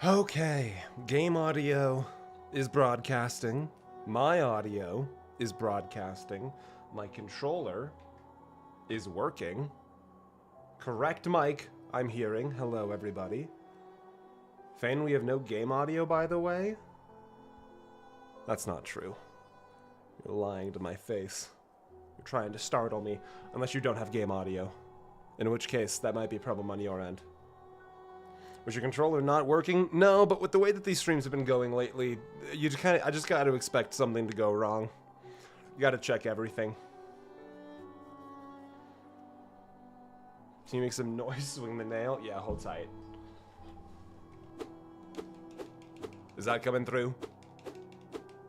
Okay, game audio is broadcasting. My audio is broadcasting. My controller is working. Correct mic, I'm hearing. Hello, everybody. Fane, we have no game audio, by the way? That's not true. You're lying to my face. You're trying to startle me, unless you don't have game audio. In which case, that might be a problem on your end. Was your controller not working? No, but with the way that these streams have been going lately, I just got to expect something to go wrong. You got to check everything. Can you make some noise? Swing the nail? Yeah, hold tight. Is that coming through?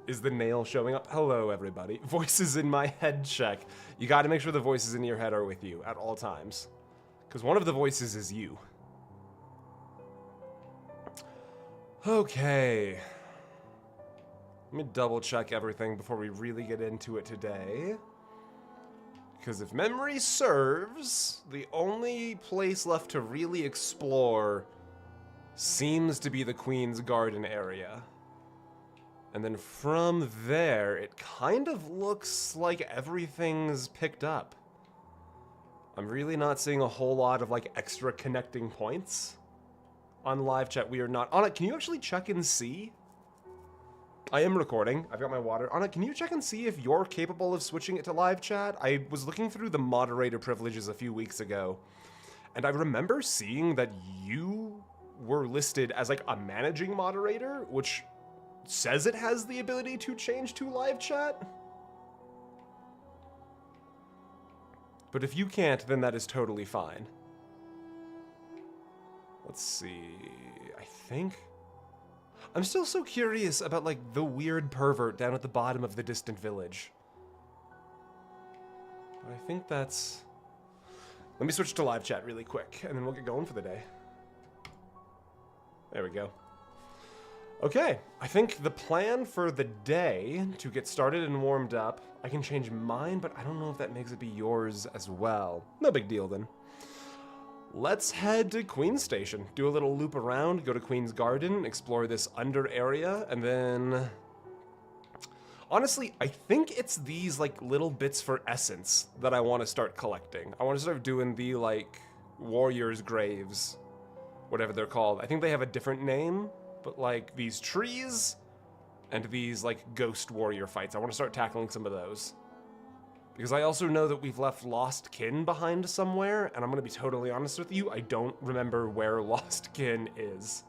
Is the nail showing up? Hello, everybody. Voices in my head check. You got to make sure the voices in your head are with you at all times. Because one of the voices is you. Okay. Let me double check everything before we really get into it today. Because if memory serves, the only place left to really explore seems to be the Queen's Garden area. And then from there, it kind of looks like everything's picked up. I'm really not seeing a whole lot of like extra connecting points. On live chat, we are not. Anna, can you actually check and see? I am recording. I've got my water. Anna, can you check and see if you're capable of switching it to live chat? I was looking through the moderator privileges a few weeks ago, and I remember seeing that you were listed as like a managing moderator, which says it has the ability to change to live chat. But if you can't, then that is totally fine. Let's see, I think... I'm still so curious about, like, the weird pervert down at the bottom of the distant village. But I think that's... Let me switch to live chat really quick, and then we'll get going for the day. There we go. Okay, I think the plan for the day, to get started and warmed up, I can change mine, but I don't know if that makes it be yours as well. No big deal, then. Let's head to Queen's Station, do a little loop around, go to Queen's Garden, explore this under area, and then... Honestly, I think it's these, like, little bits for essence that I want to start collecting. I want to start doing the, like, warriors' graves, whatever they're called. I think they have a different name, but, like, these trees and these, like, ghost warrior fights. I want to start tackling some of those. Because I also know that we've left Lost Kin behind somewhere, and I'm going to be totally honest with you, I don't remember where Lost Kin is.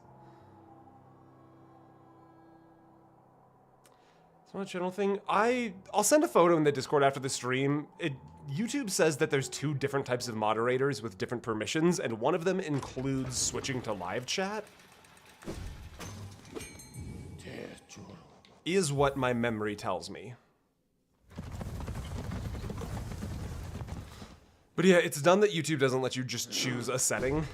It's not a channel thing. I'll send a photo in the Discord after the stream. YouTube says that there's two different types of moderators with different permissions, and one of them includes switching to live chat. Is what my memory tells me. But yeah, it's done that YouTube doesn't let you just choose a setting.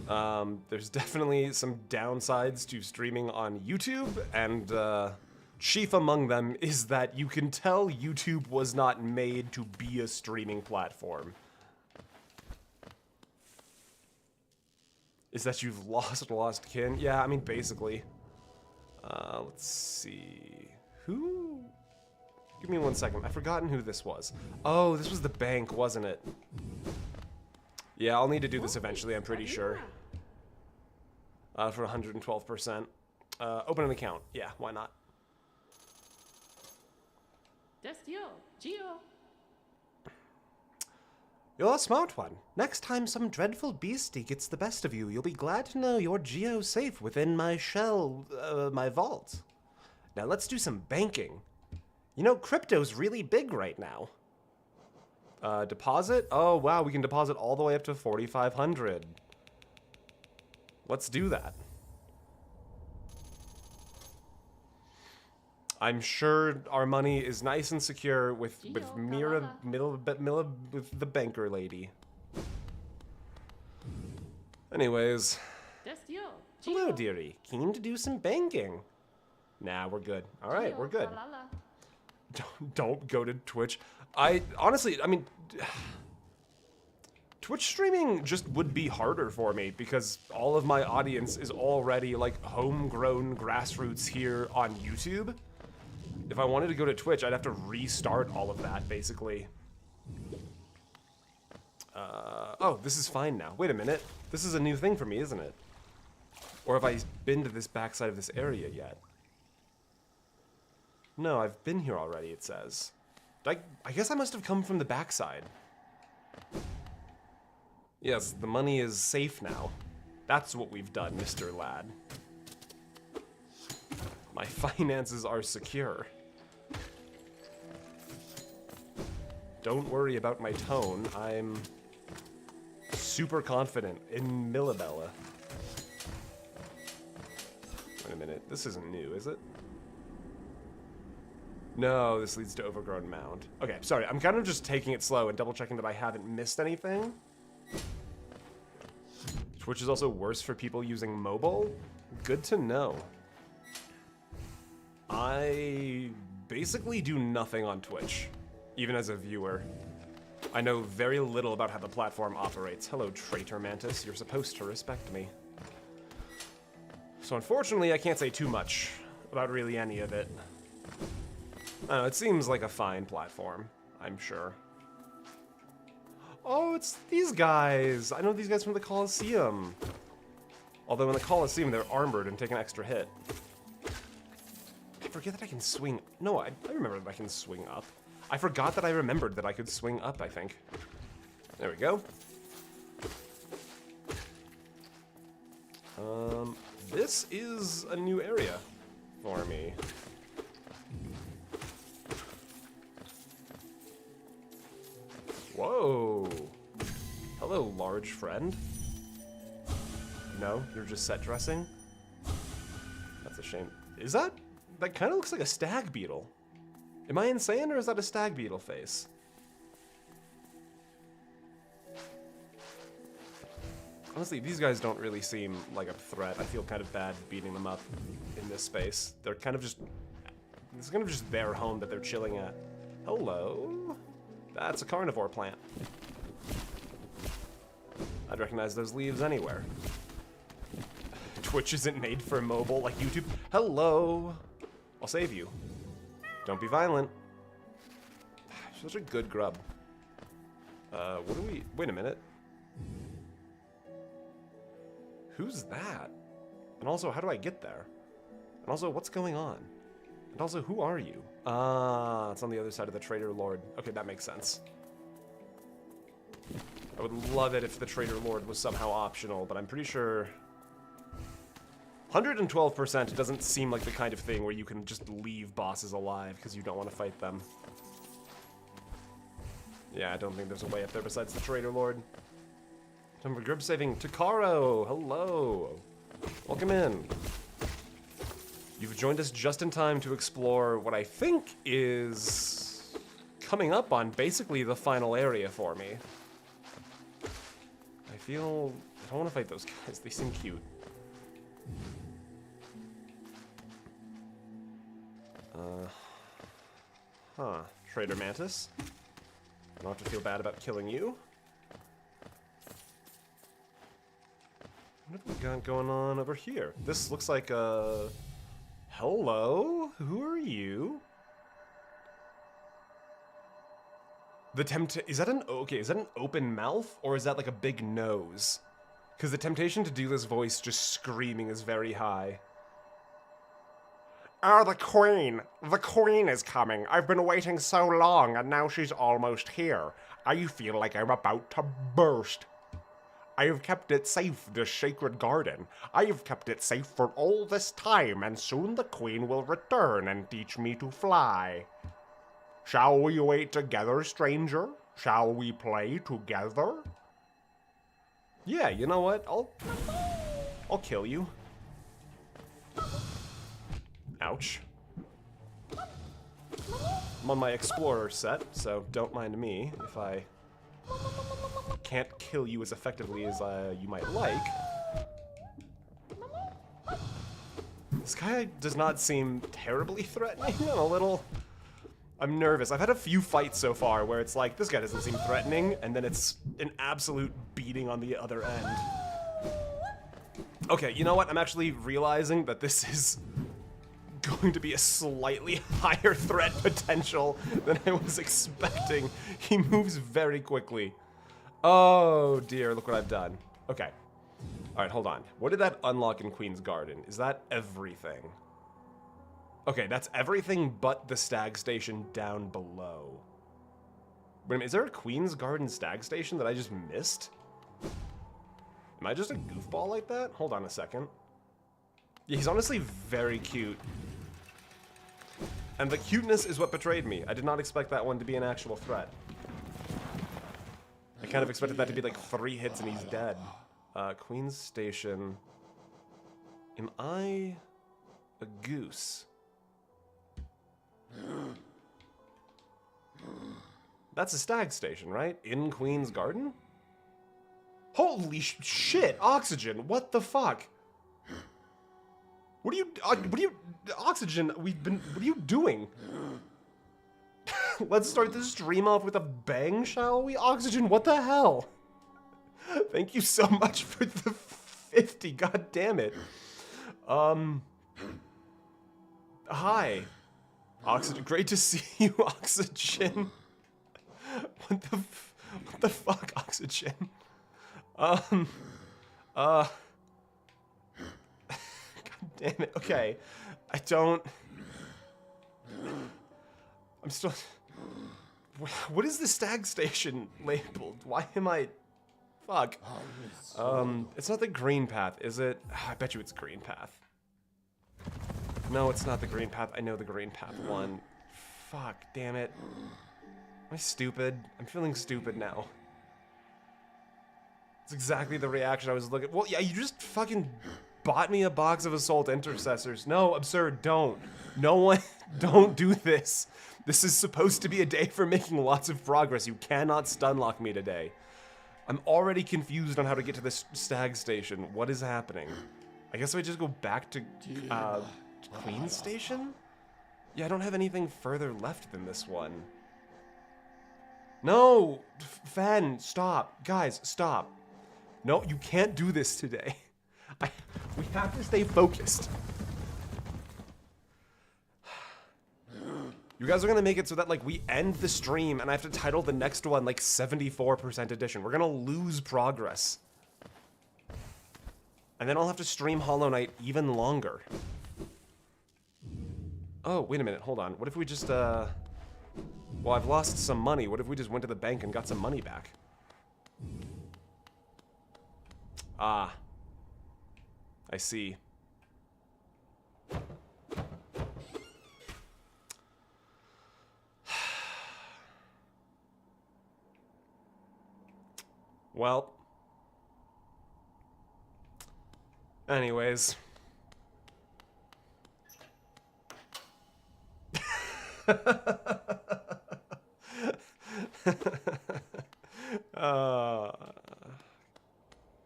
There's definitely some downsides to streaming on YouTube, and chief among them is that you can tell YouTube was not made to be a streaming platform. Is that you've lost kin? Yeah, I mean, basically. Let's see. Who? Give me 1 second. I've forgotten who this was. Oh, this was the bank, wasn't it? Yeah, I'll need to do this eventually, I'm pretty sure. For 112%. Open an account. Yeah, why not? You're a smart one. Next time some dreadful beastie gets the best of you, you'll be glad to know you're geo-safe within my shell, my vault. Now let's do some banking. You know, crypto's really big right now. Deposit? Oh, wow, we can deposit all the way up to 4,500. Let's do that. I'm sure our money is nice and secure with Mira, with the banker lady. Anyways. Hello, dearie. Keen to do some banking? Nah, we're good. All right, we're good. Don't go to Twitch. Honestly, I mean, Twitch streaming just would be harder for me because all of my audience is already like homegrown grassroots here on YouTube. If I wanted to go to Twitch, I'd have to restart all of that, basically. Oh, this is fine now. Wait a minute. This is a new thing for me, isn't it? Or have I been to this backside of this area yet? No, I've been here already, it says. I guess I must have come from the backside. Yes, the money is safe now. That's what we've done, Mr. Lad. My finances are secure. Don't worry about my tone. I'm super confident in Millabella. Wait a minute. This isn't new, is it? No, this leads to Overgrown Mound. Okay, sorry. I'm kind of just taking it slow and double checking that I haven't missed anything. Twitch is also worse for people using mobile. Good to know. I basically do nothing on Twitch, even as a viewer. I know very little about how the platform operates. Hello, Traitor Mantis. You're supposed to respect me. So unfortunately, I can't say too much about really any of it. I don't know, it seems like a fine platform, I'm sure. Oh, it's these guys. I know these guys from the Coliseum. Although in the Coliseum, they're armored and take an extra hit. I forget that I can swing. No, I remember that I can swing up. I forgot that I remembered that I could swing up, I think. There we go. This is a new area for me. Whoa. Hello, large friend. No, you're just set dressing? That's a shame. Is that? That kind of looks like a stag beetle. Am I insane, or is that a stag beetle face? Honestly, these guys don't really seem like a threat. I feel kind of bad beating them up in this space. They're kind of just... It's kind of just their home that they're chilling at. Hello? That's a carnivore plant. I'd recognize those leaves anywhere. Twitch isn't made for mobile like YouTube. Hello? I'll save you. Don't be violent. Such a good grub. What do we... Wait a minute. Who's that? And also, how do I get there? And also, what's going on? And also, who are you? Ah, it's on the other side of the Traitor Lord. Okay, that makes sense. I would love it if the Traitor Lord was somehow optional, but I'm pretty sure... 112% doesn't seem like the kind of thing where you can just leave bosses alive because you don't want to fight them. Yeah, I don't think there's a way up there besides the Traitor Lord. Time for grip saving. Takaro, hello. Welcome in. You've joined us just in time to explore what I think is coming up on basically the final area for me. I don't want to fight those guys. They seem cute. Traitor Mantis. I don't have to feel bad about killing you. What have we got going on over here? This looks like a... Hello? Who are you? Is that an... Okay, is that an open mouth? Or is that like a big nose? Because the temptation to do this voice just screaming is very high. Oh, the Queen! The Queen is coming! I've been waiting so long, and now she's almost here. I feel like I'm about to burst. I have kept it safe, this sacred garden. I have kept it safe for all this time, and soon the Queen will return and teach me to fly. Shall we wait together, stranger? Shall we play together? Yeah, you know what? I'll kill you. Ouch. I'm on my explorer set, so don't mind me if I can't kill you as effectively as you might like. This guy does not seem terribly threatening. I'm a I'm nervous. I've had a few fights so far where it's like, this guy doesn't seem threatening, and then it's an absolute beating on the other end. Okay, you know what? I'm actually realizing that this is going to be a slightly higher threat potential than I was expecting. He moves very quickly. Oh dear, look what I've done. Okay. All right, hold on. What did that unlock in Queen's Garden? Is that everything? Okay, that's everything but the Stag Station down below. Wait a minute, is there a Queen's Garden Stag Station that I just missed? Am I just a goofball like that? Hold on a second. Yeah, he's honestly very cute. And the cuteness is what betrayed me. I did not expect that one to be an actual threat. I kind of expected that to be like 3 hits and he's dead. Queen's Station. Am I a goose? That's a Stag Station, right? In Queen's Garden? Holy shit, Oxygen, what the fuck? What are you, Oxygen, what are you doing? Let's start this stream off with a bang, shall we? Oxygen, what the hell? Thank you so much for the 50, god damn it. Hi. Oxygen, great to see you, Oxygen. What the fuck, Oxygen? God damn it, okay. I'm still... What is the Stag Station labeled? Why am I... Fuck. It's not the green path, is it? I bet you it's green path. No, it's not the green path. I know the green path one. Fuck, damn it. Am I stupid? I'm feeling stupid now. It's exactly the reaction I was looking... Well, yeah, you just fucking bought me a box of Assault Intercessors. No, absurd, don't. No one... Don't do this. This is supposed to be a day for making lots of progress. You cannot stunlock me today. I'm already confused on how to get to this Stag Station. What is happening? I guess I just go back to Queen's Station? Yeah, I don't have anything further left than this one. No! Fen, stop. Guys, stop. No, you can't do this today. We have to stay focused. You guys are gonna make it so that, like, we end the stream and I have to title the next one, like, 74% edition. We're gonna lose progress. And then I'll have to stream Hollow Knight even longer. Oh, wait a minute, hold on. What if we just, well, I've lost some money. What if we just went to the bank and got some money back? Ah. I see. Well. Anyways.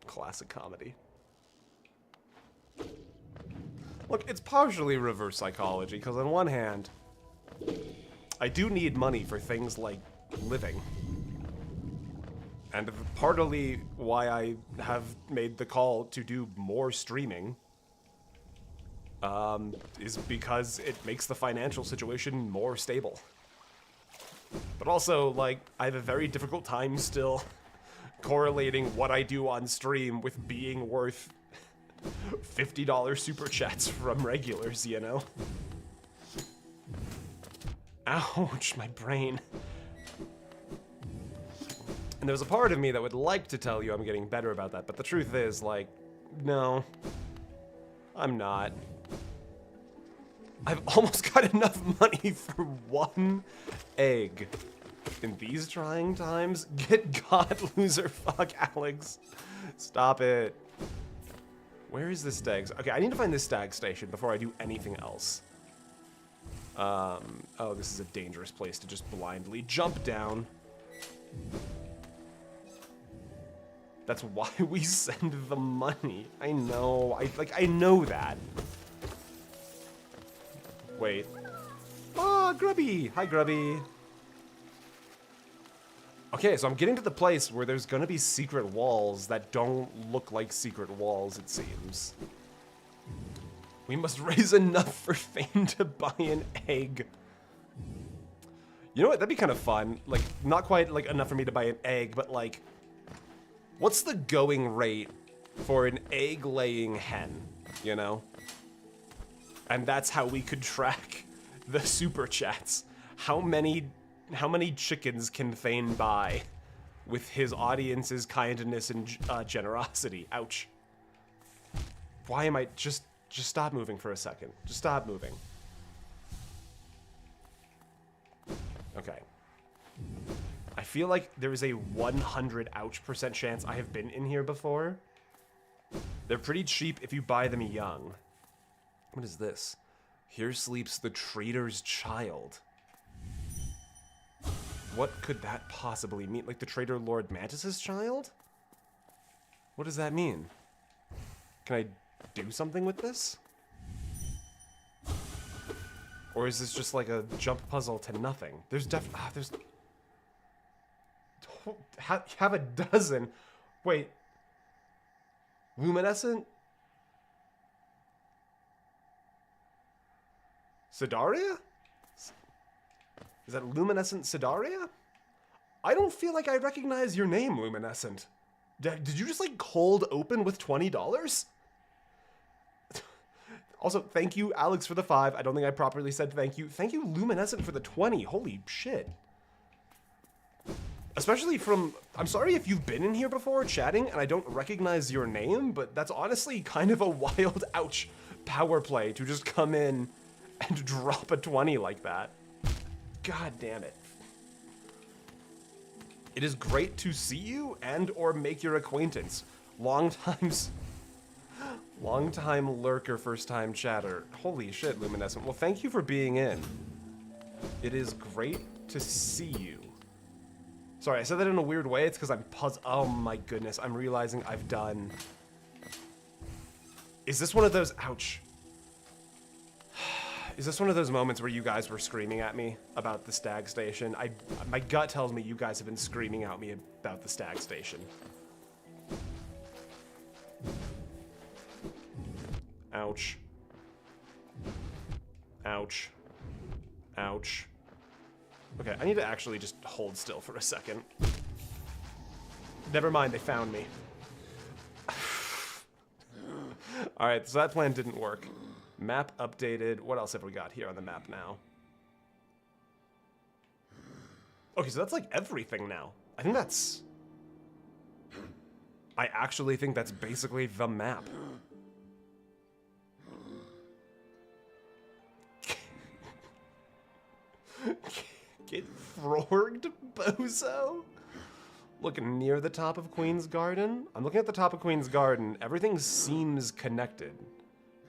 Classic comedy. Look, it's partially reverse psychology, because on one hand, I do need money for things like living. And partly why I have made the call to do more streaming is because it makes the financial situation more stable. But also, like, I have a very difficult time still correlating what I do on stream with being worth $50 super chats from regulars, you know? Ouch, my brain. And there's a part of me that would like to tell you I'm getting better about that, but the truth is, like, no, I'm not. I've almost got enough money for 1 egg. In these trying times, get God, loser, fuck, Alex. Stop it. Where is this Stag? Okay, I need to find this Stag Station before I do anything else. Oh, this is a dangerous place to just blindly jump down. That's why we send the money. I know, I know that. Wait. Ah! Ah, Grubby! Hi, Grubby. Okay, so I'm getting to the place where there's gonna be secret walls that don't look like secret walls, it seems. We must raise enough for Fane to buy an egg. You know what? That'd be kind of fun. Like, not quite like enough for me to buy an egg, but like, what's the going rate for an egg-laying hen, you know? And that's how we could track the super chats. How many chickens can Thane buy with his audience's kindness and generosity? Ouch. Why am I just stop moving for a second. Just stop moving. Okay. I feel like there is a 100% chance I have been in here before. They're pretty cheap if you buy them young. What is this? Here sleeps the traitor's child. What could that possibly mean? Like the Traitor Lord Mantis's child? What does that mean? Can I do something with this? Or is this just like a jump puzzle to nothing? There's there's... Have a dozen. Wait. Luminescent? Sidaria? Is that Luminescent Sidaria? I don't feel like I recognize your name, Luminescent. Did you just like cold open with $20? Also, thank you, Alex, for the 5. I don't think I properly said thank you. Thank you, Luminescent, for the 20. Holy shit. Especially from... I'm sorry if you've been in here before chatting and I don't recognize your name, but that's honestly kind of a wild, ouch, power play to just come in and drop a 20 like that. God damn it. It is great to see you and or make your acquaintance. Long time lurker, first time chatter. Holy shit, Luminescent. Well, thank you for being in. It is great to see you. Sorry, I said that in a weird way. It's because I'm puzzled. Oh my goodness, I'm realizing I've done... Is this one of those... Ouch. Is this one of those moments where you guys were screaming at me about the Stag Station? My gut tells me you guys have been screaming at me about the Stag Station. Ouch. Ouch. Ouch. Okay, I need to actually just hold still for a second. Never mind, they found me. Alright, so that plan didn't work. Map updated. What else have we got here on the map now? Okay, so that's like everything now. I think that's... I actually think that's basically the map. Get frorged, bozo? Looking near the top of Queen's Garden? I'm looking at the top of Queen's Garden. Everything seems connected.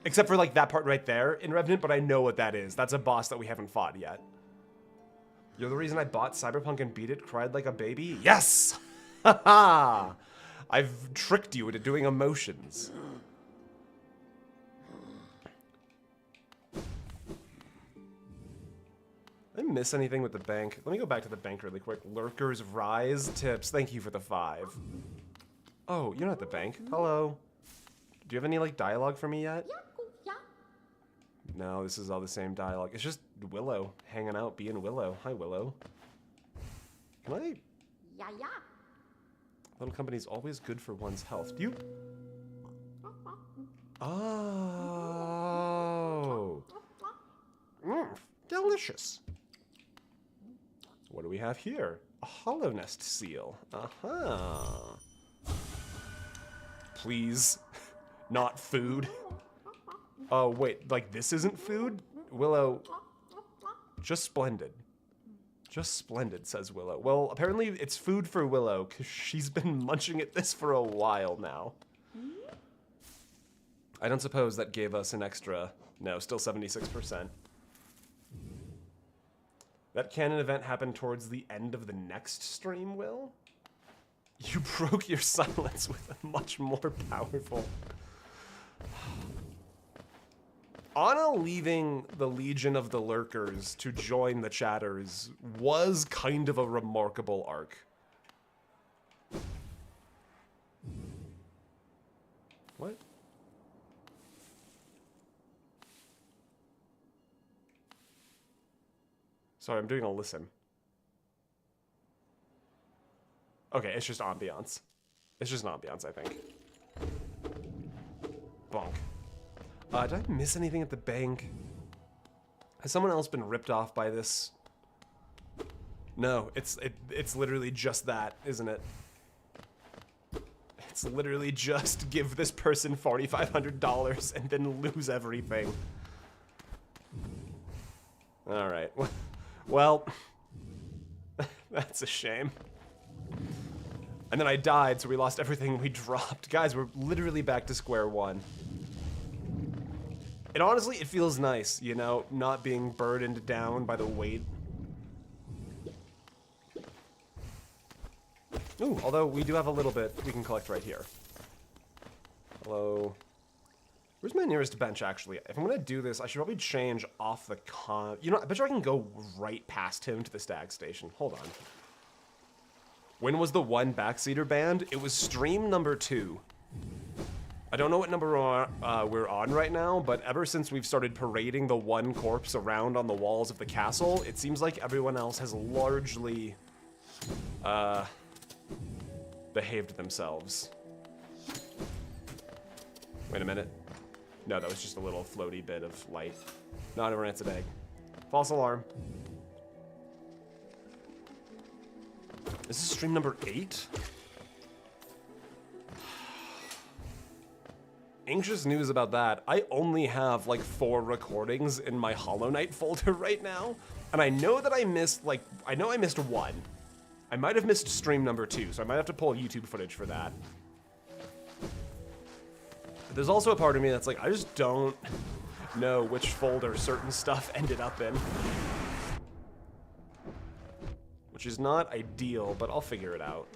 Except for like that part right there in Revenant, but I know what that is. That's a boss that we haven't fought yet. You're the reason I bought Cyberpunk and beat it, cried like a baby? Yes! Haha! I've tricked you into doing emotions. Did I miss anything with the bank? Let me go back to the bank really quick. Lurkers Rise tips. Thank you for the 5. Oh, you're not at the bank. Hello. Do you have any like dialogue for me yet? No, this is all the same dialogue. It's just Willow hanging out, being Willow. Hi, Willow. Can I? Yeah. Little company's always good for one's health. Do you? Oh. Delicious. What do we have here? A hollow nest seal. Uh-huh. Please. Not food. Oh, wait. Like, this isn't food? Willow. Just splendid. Just splendid, says Willow. Well, apparently it's food for Willow, because she's been munching at this for a while now. I don't suppose that gave us an extra... No, still 76%. That canon event happened towards the end of the next stream, Will? You broke your silence with a much more powerful... Anna leaving the Legion of the Lurkers to join the Chatters was kind of a remarkable arc. What? Sorry, I'm doing a listen. Okay, it's just ambiance. It's just an ambiance, I think. Bonk. Did I miss anything at the bank? Has someone else been ripped off by this? No, it's literally just that, isn't it? It's literally just give this person $4,500 and then lose everything. All right. Well, that's a shame. And then I died, so we lost everything we dropped. Guys, we're literally back to square one. And honestly, it feels nice, you know, not being burdened down by the weight. Ooh, although we do have a little bit we can collect right here. Hello. Where's my nearest bench, actually? If I'm gonna do this, I should probably change off the con... You know, I bet you I can go right past him to the Stag Station. Hold on. When was the one backseater banned? It was stream number 2. I don't know what number we're on right now, but ever since we've started parading the one corpse around on the walls of the castle, it seems like everyone else has largely behaved themselves. Wait a minute. No, that was just a little floaty bit of light. Not a rancid egg. False alarm. This is stream number 8? Anxious news about that. I only have like 4 recordings in my Hollow Knight folder right now. And I know that I missed like, I know I missed 1. I might have missed stream number 2, so I might have to pull YouTube footage for that. But there's also a part of me that's like, I just don't know which folder certain stuff ended up in. Which is not ideal, but I'll figure it out.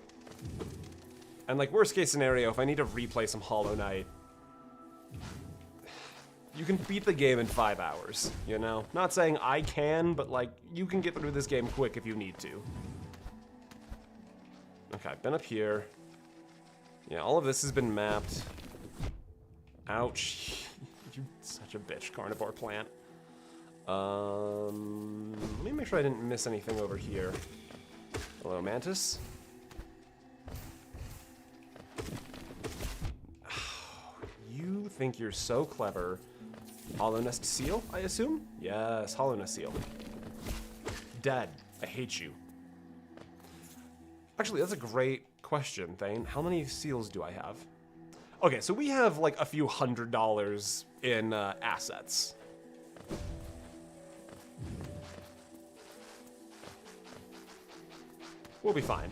And like, worst case scenario, if I need to replay some Hollow Knight, you can beat the game in 5 hours, you know? Not saying I can, but like, you can get through this game quick if you need to. Okay, I've been up here. Yeah, all of this has been mapped. Ouch. You're such a bitch, carnivore plant. Let me make sure I didn't miss anything over here. Hello, Mantis. You think you're so clever. Hollow Nest Seal, I assume? Yes, Hollow Nest Seal. Dead. I hate you. Actually, that's a great question, Thane. How many seals do I have? Okay, so we have like a few $100 in assets. We'll be fine.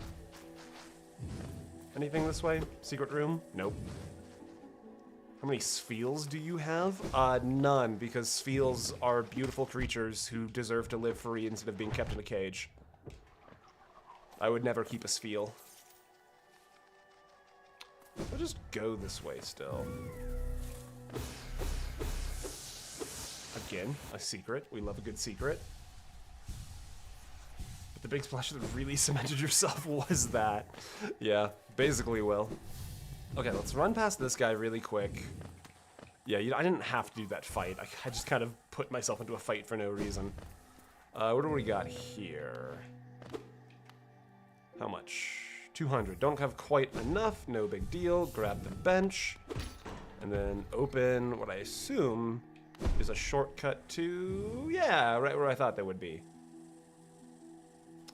Anything this way? Secret room? Nope. How many spheels do you have? None, because spheels are beautiful creatures who deserve to live free instead of being kept in a cage. I would never keep a spheal. I'll just go this way still. Again, a secret. We love a good secret. But the big splash that really cemented yourself was that. Yeah, basically will. Okay, let's run past this guy really quick. Yeah, I didn't have to do that fight. I just kind of put myself into a fight for no reason. What do we got here? How much? 200. Don't have quite enough. No big deal. Grab the bench. And then open what I assume is a shortcut to... Yeah, right where I thought they would be.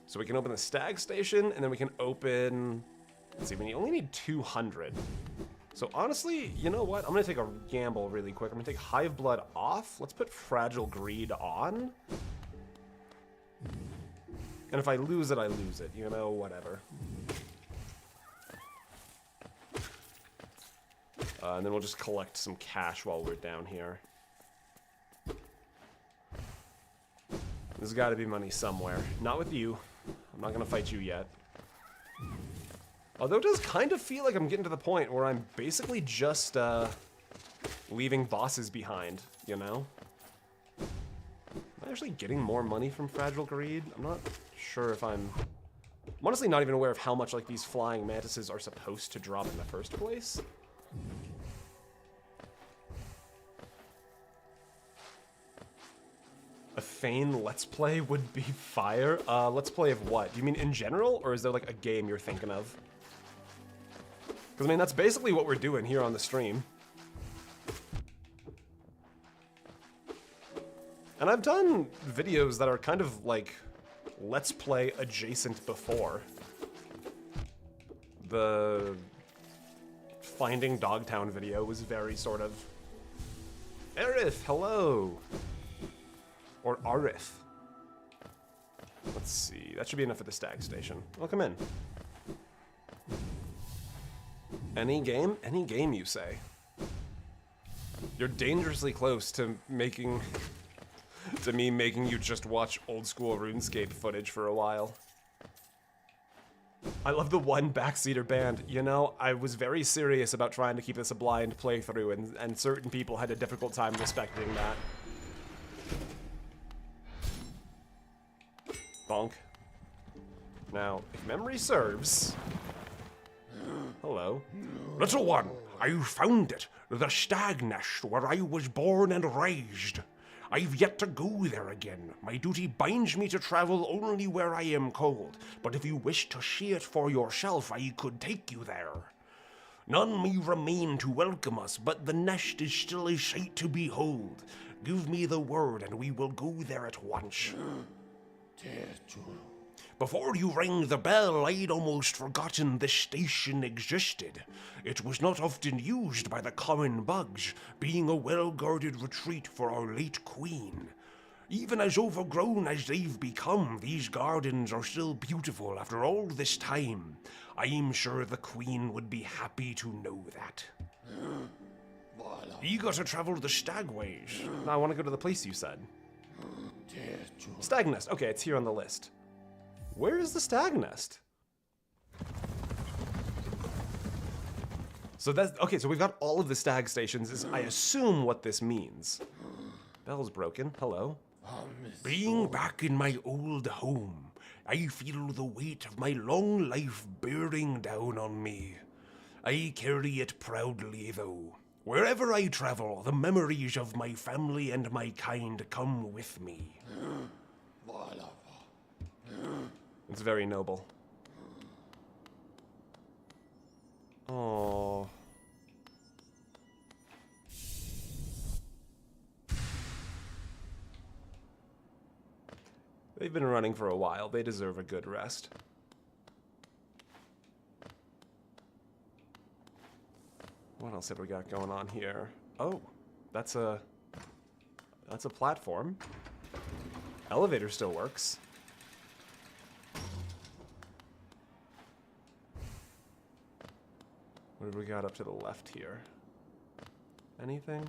So we can open the Stag Station, and then we can open... Let's see, we only need 200. So honestly, you know what? I'm going to take a gamble really quick. I'm going to take Hive Blood off. Let's put Fragile Greed on. And if I lose it, I lose it. You know, whatever. And then we'll just collect some cash while we're down here. There's got to be money somewhere. Not with you. I'm not going to fight you yet. Although it does kind of feel like I'm getting to the point where I'm basically just leaving bosses behind, you know? Am I actually getting more money from Fragile Greed? I'm not sure if I'm honestly not even aware of how much like these flying mantises are supposed to drop in the first place. A Thane Let's Play would be fire. Let's Play of what? Do you mean in general, or is there like a game you're thinking of? Because I mean, that's basically what we're doing here on the stream. And I've done videos that are kind of like Let's Play adjacent before. The Finding Dogtown video was very sort of... Aerith, hello! Or Arith. Let's see, that should be enough for the Stag Station. Welcome in. Any game? Any game, you say? You're dangerously close to making... to me making you just watch old school RuneScape footage for a while. I love the one backseater band. You know, I was very serious about trying to keep this a blind playthrough, and certain people had a difficult time respecting that. Bonk. Now, if memory serves... Hello. Little one, I found it. The stag nest where I was born and raised. I've yet to go there again. My duty binds me to travel only where I am called, but if you wish to see it for yourself, I could take you there. None may remain to welcome us, but the nest is still a sight to behold. Give me the word and we will go there at once. Before you rang the bell, I'd almost forgotten this station existed. It was not often used by the common bugs, being a well-guarded retreat for our late queen. Even as overgrown as they've become, these gardens are still beautiful after all this time. I'm sure the queen would be happy to know that. Eager to travel the stagways. No, I want to go to the place you said. Stag Nest. Okay, it's here on the list. Where is the Stag Nest? So that's... Okay, so we've got all of the Stag Stations, is I assume what this means. Bell's broken. Hello. Being back in my old home, I feel the weight of my long life bearing down on me. I carry it proudly, though. Wherever I travel, the memories of my family and my kind come with me. It's very noble. Oh. They've been running for a while. They deserve a good rest. What else have we got going on here? Oh, that's a platform. Elevator still works. What have we got up to the left here? Anything?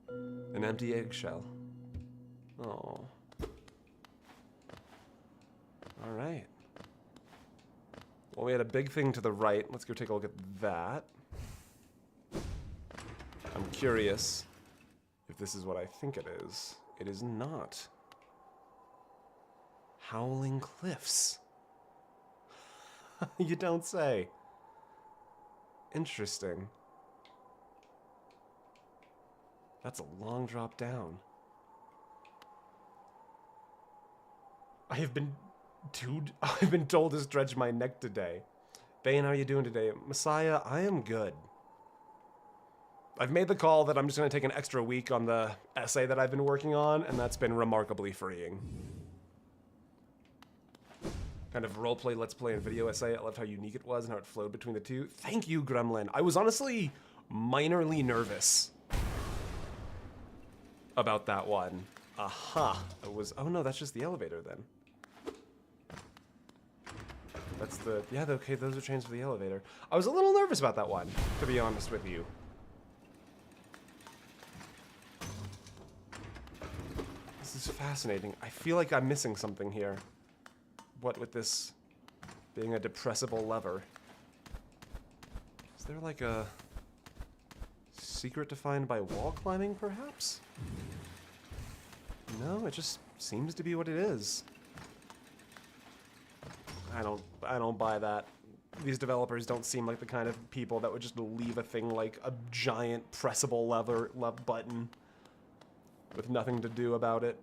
An empty eggshell. Oh. All right. Well, we had a big thing to the right. Let's go take a look at that. I'm curious if this is what I think it is. It is not. Howling Cliffs. You don't say. Interesting. That's a long drop down. I've been told to stretch my neck today. Bane, how are you doing today? Messiah, I am good. I've made the call that I'm just going to take an extra week on the essay that I've been working on, and that's been remarkably freeing. Kind of roleplay, let's play, and video essay. I loved how unique it was and how it flowed between the two. Thank you, Gremlin. I was honestly minorly nervous about that one. Aha. It was... Oh no, that's just the elevator then. That's the... Yeah, okay, those are chains for the elevator. I was a little nervous about that one, to be honest with you. This is fascinating. I feel like I'm missing something here. What with this being a depressible lever? Is there like a secret defined by wall climbing, perhaps? No, it just seems to be what it is. I don't buy that. These developers don't seem like the kind of people that would just leave a thing like a giant pressable lever button with nothing to do about it.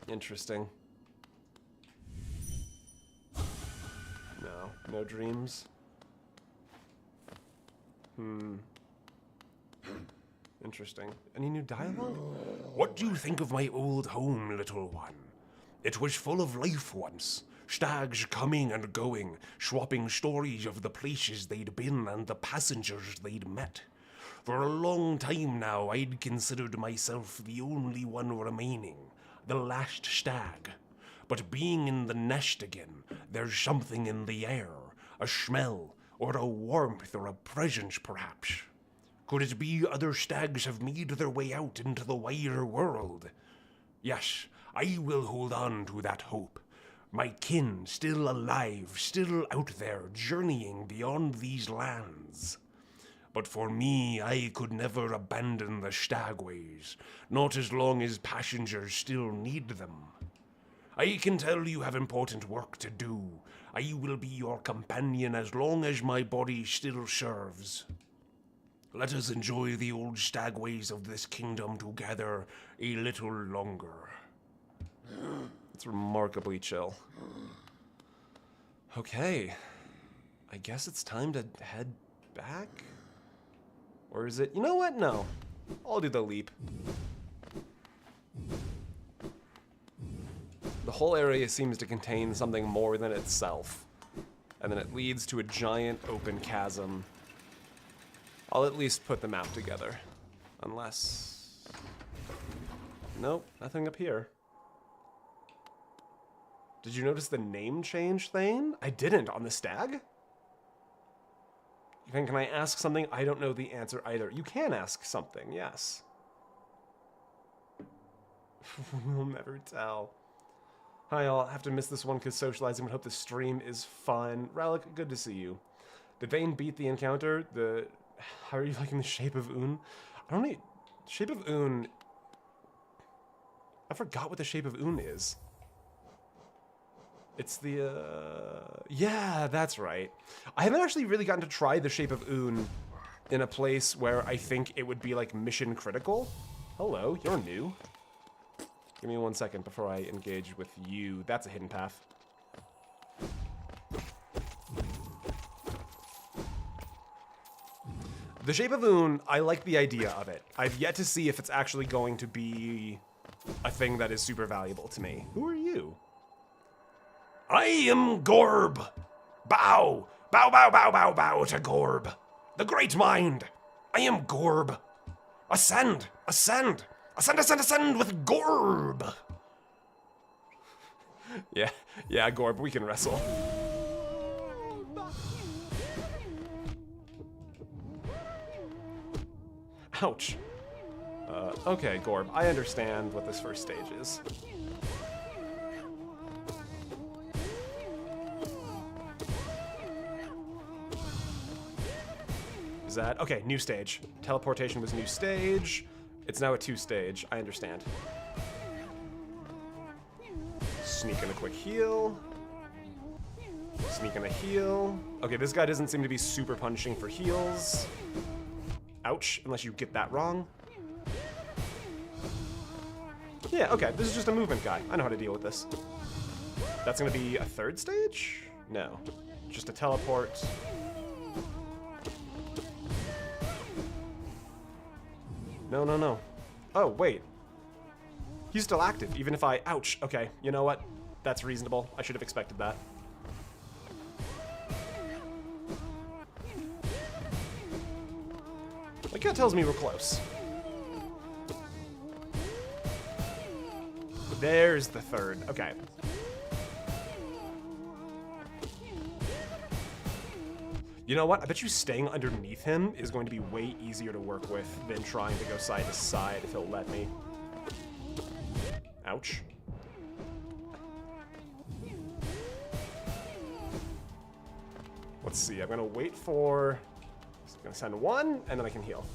Interesting. No dreams. Interesting. Any new dialogue? What do you think of my old home, little one? It was full of life once. Stags coming and going, swapping stories of the places they'd been and the passengers they'd met. For a long time now, I'd considered myself the only one remaining, the last stag. But being in the nest again, there's something in the air, a smell, or a warmth, or a presence perhaps. Could it be other stags have made their way out into the wider world? Yes, I will hold on to that hope. My kin still alive, still out there, journeying beyond these lands. But for me, I could never abandon the stagways, not as long as passengers still need them. I can tell you have important work to do. I will be your companion as long as my body still serves. Let us enjoy the old stagways of this kingdom together a little longer. It's remarkably chill. Okay. I guess it's time to head back? Or is it... You know what? No. I'll do the leap. The whole area seems to contain something more than itself. And then it leads to a giant open chasm. I'll at least put the map together. Unless... Nope, nothing up here. Did you notice the name change thing? I didn't on the stag. Can I ask something? I don't know the answer either. You can ask something, yes. We'll never tell. Hi all, I have to miss this one because socializing, but hope the stream is fun. Relic, good to see you. Did Vane beat the encounter? How are you liking the Shape of Un? I don't know. Shape of Un... I forgot what the Shape of Un is. It's the, yeah, that's right. I haven't actually really gotten to try the Shape of Un in a place where I think it would be, like, mission critical. Hello, you're new. Give me 1 second before I engage with you. That's a hidden path. The Shape of Un, I like the idea of it. I've yet to see if it's actually going to be a thing that is super valuable to me. Who are you? I am Gorb. Bow, bow, bow, bow, bow, bow to Gorb, the great mind. I am Gorb. Ascend, ascend, ascend, ascend, ascend with Gorb. Yeah, Gorb, we can wrestle. Ouch. Okay, Gorb, I understand what this first stage is. Is that... Okay, new stage. Teleportation was new stage. It's now a 2-stage. I understand. Sneak in a quick heal. Sneak in a heal. Okay, this guy doesn't seem to be super punishing for heals. Ouch, unless you get that wrong. Yeah, okay, this is just a movement guy. I know how to deal with this. That's gonna be a 3rd stage? No. Just a teleport. No. Oh, wait. He's still active, even if I... Ouch. Okay, you know what? That's reasonable. I should have expected that. My gut tells me we're close. There's the 3rd. Okay. You know what? I bet you staying underneath him is going to be way easier to work with than trying to go side to side if he'll let me. Ouch. Let's see. I'm going to wait for... I'm going to send 1, and then I can heal.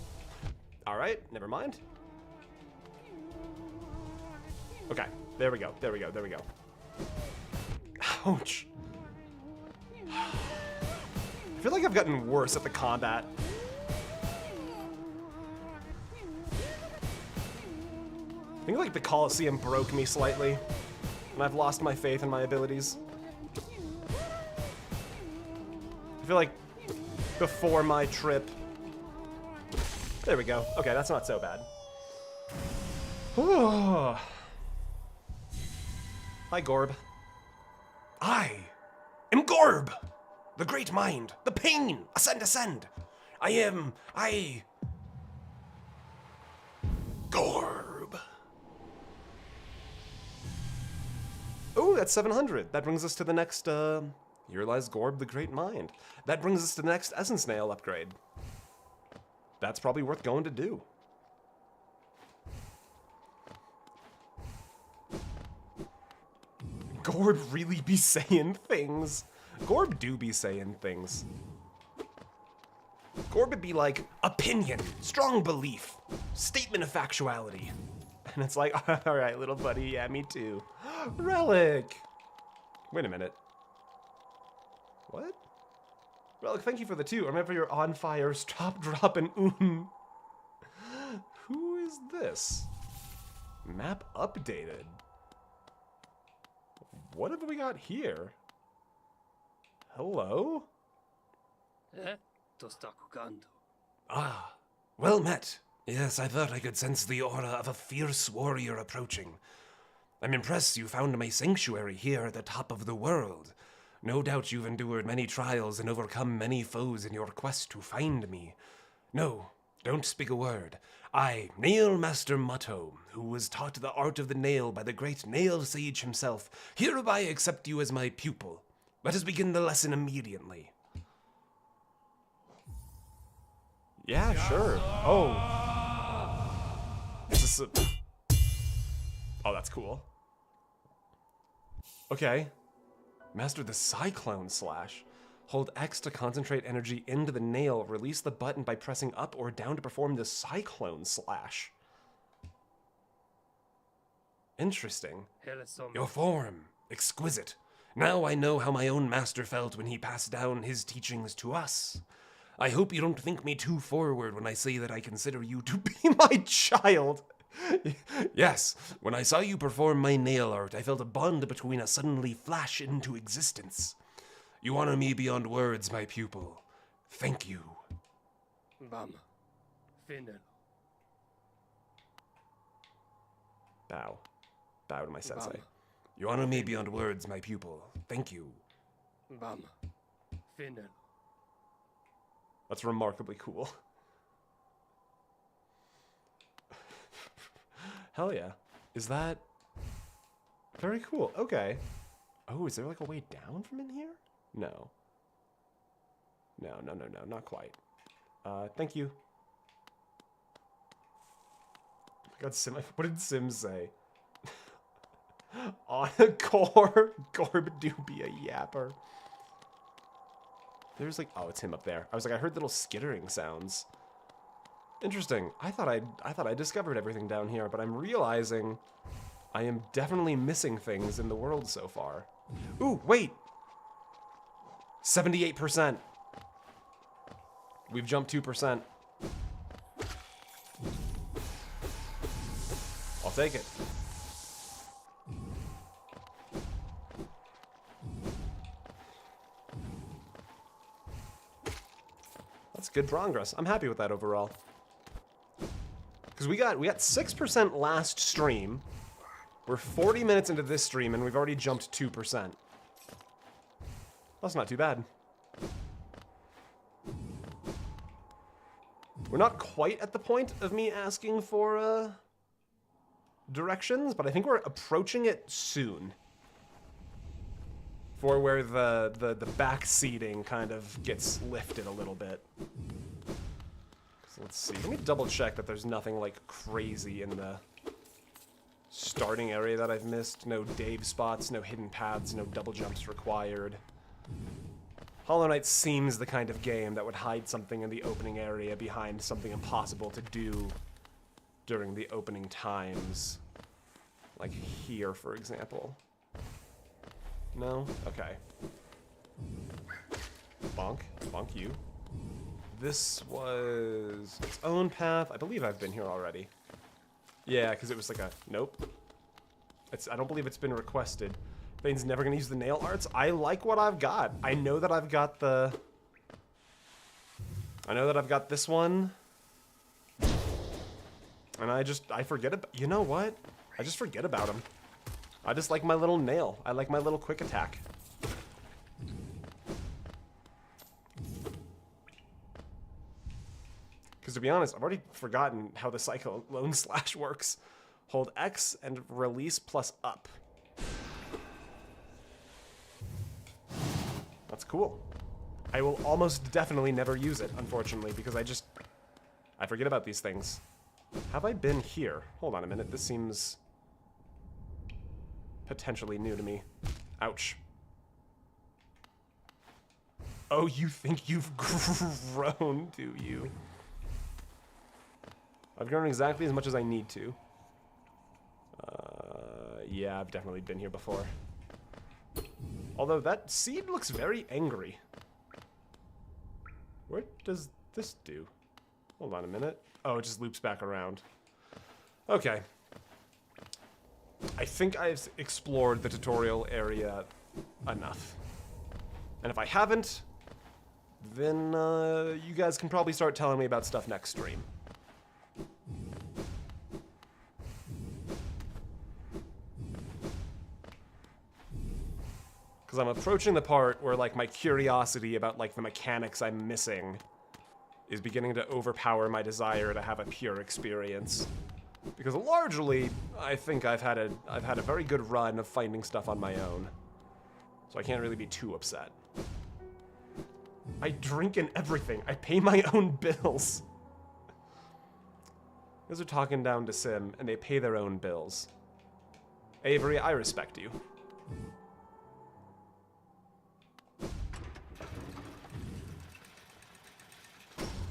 All right. Never mind. Okay, there we go, there we go, there we go. Ouch. I feel like I've gotten worse at the combat. I think like the Coliseum broke me slightly, and I've lost my faith in my abilities. I feel like before my trip... There we go. Okay, that's not so bad. Hi, Gorb. I am Gorb, the great mind, the pain, ascend, ascend. Gorb. Oh, that's 700. That brings us to the next, Here lies Gorb, the great mind. That brings us to the next Essence Nail upgrade. That's probably worth going to do. Gorb really be saying things. Gorb do be saying things. Gorb would be like, opinion, strong belief, statement of factuality. And it's like, alright, little buddy, yeah, me too. Relic! Wait a minute. What? Relic, thank you for the 2. Remember you're on fire, stop, drop, and Who is this? Map updated. What have we got here? Hello? Ah, well met. Yes, I thought I could sense the aura of a fierce warrior approaching. I'm impressed you found my sanctuary here at the top of the world. No doubt you've endured many trials and overcome many foes in your quest to find me. No, don't speak a word. I, Nail Master Mutto, who was taught the art of the nail by the great nail sage himself, hereby accept you as my pupil. Let us begin the lesson immediately. Yeah, sure. Oh. Is this a... Oh, that's cool. Okay. Master the Cyclone Slash. Hold X to concentrate energy into the nail. Release the button by pressing up or down to perform the Cyclone Slash. Interesting. Your form, exquisite. Now I know how my own master felt when he passed down his teachings to us. I hope you don't think me too forward when I say that I consider you to be My child. Yes, when I saw you perform my nail art, I felt a bond between us suddenly flash into existence. You honor me beyond words, my pupil. Thank you. Bow. Bow to my sensei. You honor me beyond words, my pupil. Thank you. That's remarkably cool. Hell yeah. Is that... Very cool. Okay. Oh, is there like a way down from in here? No. No, not quite. Thank you. God, Sim, what did Sim say? On a Gorb do be a yapper. There's like, oh, it's him up there. I was like, I heard little skittering sounds. Interesting. I thought I discovered everything down here, but I'm realizing I am definitely missing things in the world so far. Ooh, wait. 78%. We've jumped 2%. I'll take it. That's good progress. I'm happy with that overall. Because we got 6% last stream. We're 40 minutes into this stream and we've already jumped 2%. That's not too bad. We're not quite at the point of me asking for directions, but I think we're approaching it soon. For where the backseating kind of gets lifted a little bit. So let's see. Let me double check that there's nothing like crazy in the starting area that I've missed. No Dave spots, no hidden paths, no double jumps required. Hollow Knight seems the kind of game that would hide something in the opening area behind something impossible to do during the opening times. Like here, for example. No? Okay. Bonk. Bonk you. This was its own path. I believe I've been here already. Yeah, because it was like a... Nope. I don't believe it's been requested. Bane's never going to use the nail arts. I like what I've got. I know that I've got the... I know that I've got this one. And I forget about... You know what? I just forget about them. I just like my little nail. I like my little quick attack. Because to be honest, I've already forgotten how the Cyclone Slash works. Hold X and release plus up. That's cool. I will almost definitely never use it, unfortunately, because I forget about these things. Have I been here? Hold on a minute, this seems potentially new to me. Ouch. Oh, you think you've grown, do you? I've grown exactly as much as I need to. Yeah, I've definitely been here before. Although that seed looks very angry. What does this do? Hold on a minute. Oh, it just loops back around. Okay. I think I've explored the tutorial area enough. And if I haven't, then you guys can probably start telling me about stuff next stream. Because I'm approaching the part where, like, my curiosity about, like, the mechanics I'm missing is beginning to overpower my desire to have a pure experience. Because largely, I think I've had a very good run of finding stuff on my own. So I can't really be too upset. I drink and everything. I pay my own bills. You guys are talking down to Sim, and they pay their own bills. Avery, I respect you.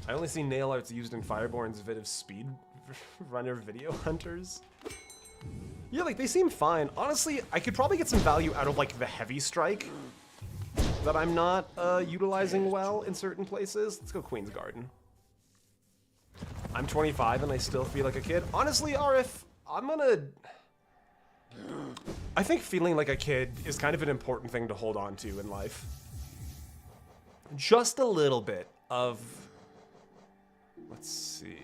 I only see nail arts used in Fireborn's vid of speedrunner video hunters. Yeah, like, they seem fine. Honestly, I could probably get some value out of, like, the heavy strike that I'm not utilizing well in certain places. Let's go Queen's Garden. I'm 25 and I still feel like a kid. Honestly, RF, I think feeling like a kid is kind of an important thing to hold on to in life. Just a little bit of... Let's see.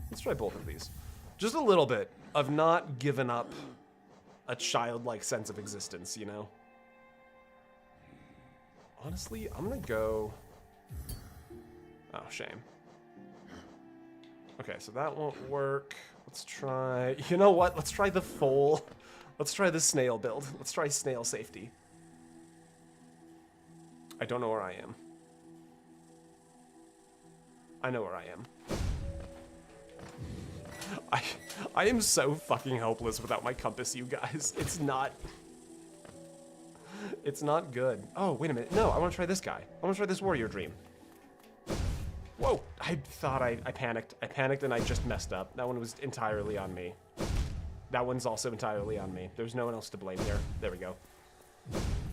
Let's try both of these. Just a little bit of not giving up a childlike sense of existence, you know? Honestly, I'm gonna go... Oh, shame. Okay, so that won't work. Let's try... You know what? Let's try the full... Let's try the snail build. Let's try snail safety. I don't know where I am. I know where I am. I am so fucking helpless without my compass, you guys. It's not good. Oh, wait a minute. No, I want to try this guy. I want to try this warrior dream. Whoa, I thought I panicked. I panicked and I just messed up. That one was entirely on me. That one's also entirely on me. There's no one else to blame here. There we go.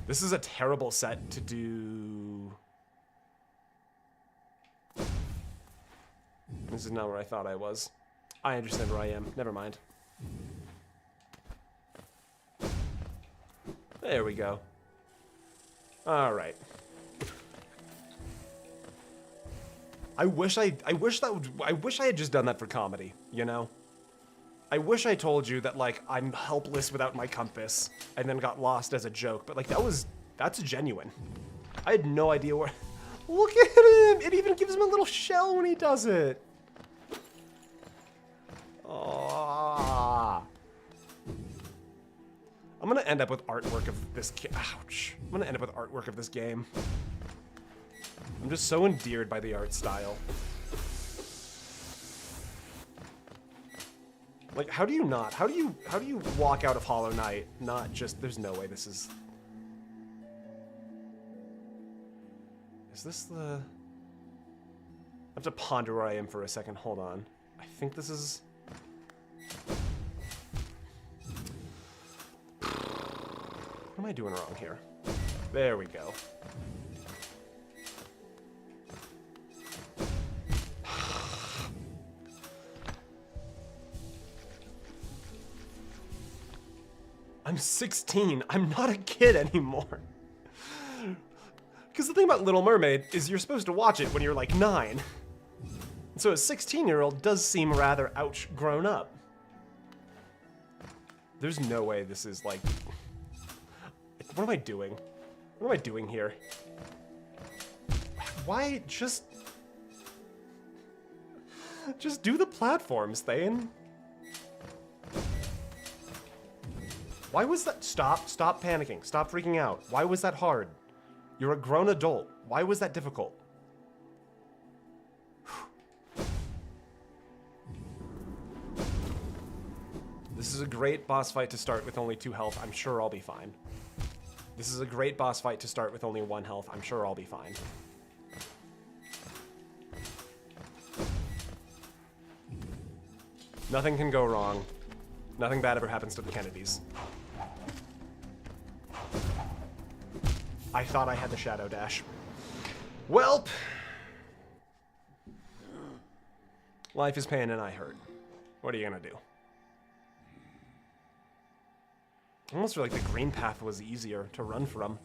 This is a terrible set to do... This is not where I thought I was. I understand where I am. Never mind. There we go. All right. I wish I had just done that for comedy, you know? I wish I told you that, like, I'm helpless without my compass and then got lost as a joke, but, like, that's genuine. I had no idea where... Look at him! It even gives him a little shell when he does it. Aww. I'm gonna end up with artwork of this ouch. I'm gonna end up with artwork of this game. I'm just so endeared by the art style. Like, how do you walk out of Hollow Knight not just, there's no way this is... Is this the... I have to ponder where I am for a second, hold on. I think this is... am I doing wrong here? There we go. I'm 16. I'm not a kid anymore. Because the thing about Little Mermaid is you're supposed to watch it when you're like 9. So a 16-year-old does seem rather grown up. There's no way this is like... What am I doing? What am I doing here? Why just do the platforms, Thane? Why was that? Stop panicking. Stop freaking out. Why was that hard? You're a grown adult. Why was that difficult? This is a great boss fight to start with only 2 health. I'm sure I'll be fine. This is a great boss fight to start with only 1 health. I'm sure I'll be fine. Nothing can go wrong. Nothing bad ever happens to the Kennedys. I thought I had the Shadow Dash. Welp! Life is pain and I hurt. What are you gonna do? I almost feel like the green path was easier to run from.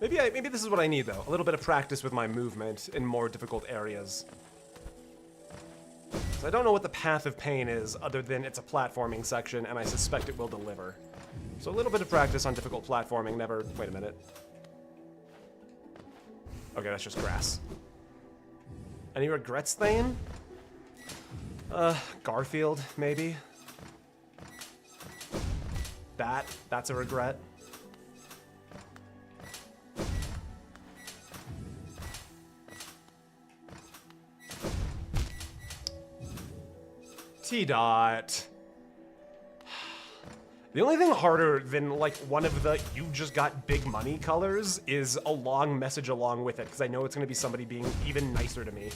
Maybe this is what I need, though. A little bit of practice with my movement in more difficult areas. So I don't know what the Path of Pain is, other than it's a platforming section, and I suspect it will deliver. So a little bit of practice on difficult platforming never... Wait a minute. Okay, that's just grass. Any regrets, Thane? Garfield, maybe? That's a regret. T-Dot. The only thing harder than, like, one of the you just got big money colors is a long message along with it, because I know it's going to be somebody being even nicer to me.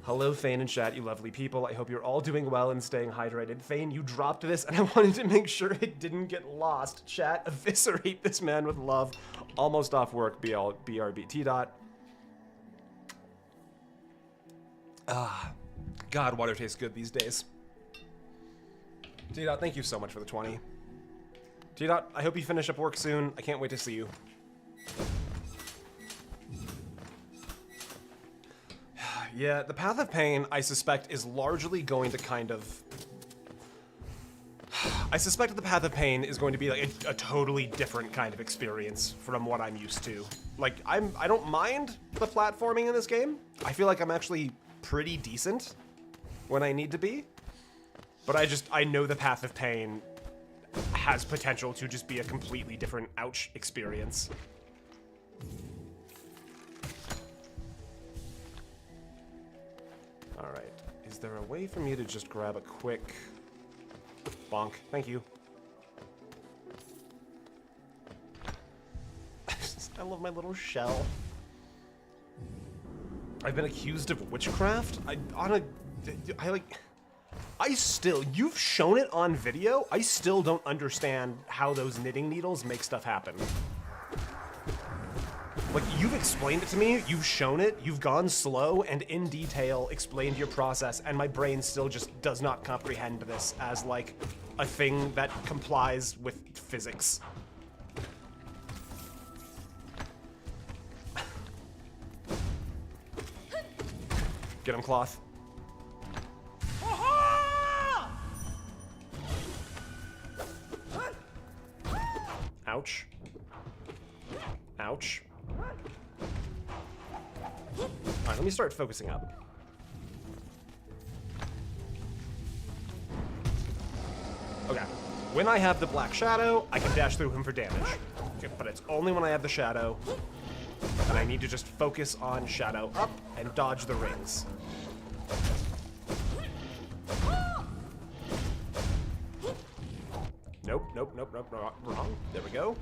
Hello, Thane and chat, you lovely people. I hope you're all doing well and staying hydrated. Thane, you dropped this, and I wanted to make sure it didn't get lost. Chat, eviscerate this man with love. Almost off work, BRB. T-Dot. Ah, God, water tastes good these days. T-Dot, thank you so much for the 20. T-Dot, I hope you finish up work soon. I can't wait to see you. Yeah, the Path of Pain, I suspect, is largely going to kind of... I suspect that the Path of Pain is going to be like a totally different kind of experience from what I'm used to. Like, I don't mind the platforming in this game. I feel like I'm actually pretty decent when I need to be. But I know the Path of Pain has potential to just be a completely different ouch experience. Alright, is there a way for me to just grab a quick bonk? Thank you. I love my little shell. I've been accused of witchcraft? You've shown it on video, I still don't understand how those knitting needles make stuff happen. Like, you've explained it to me, you've shown it, you've gone slow and in detail explained your process, and my brain still just does not comprehend this as, like, a thing that complies with physics. Get him, Cloth. Ouch. Ouch. Alright, let me start focusing up. Okay. When I have the Black Shadow, I can dash through him for damage. Okay, but it's only when I have the Shadow, and I need to just focus on Shadow up and dodge the rings. Nope, wrong. There we go.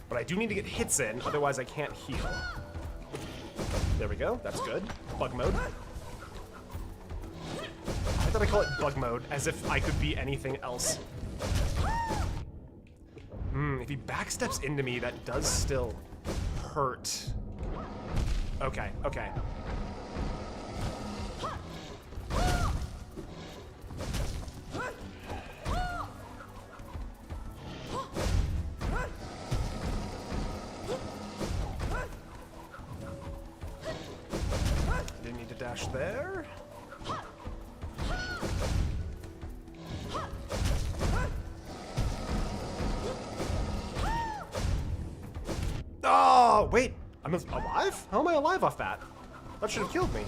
But I do need to get hits in, otherwise I can't heal. There we go, that's good. Bug mode. fact that I call it bug mode, as if I could be anything else. If he backsteps into me, that does still hurt. Okay, okay. Didn't need to dash there. Oh, wait. I'm alive? How am I alive off that? That should have killed me.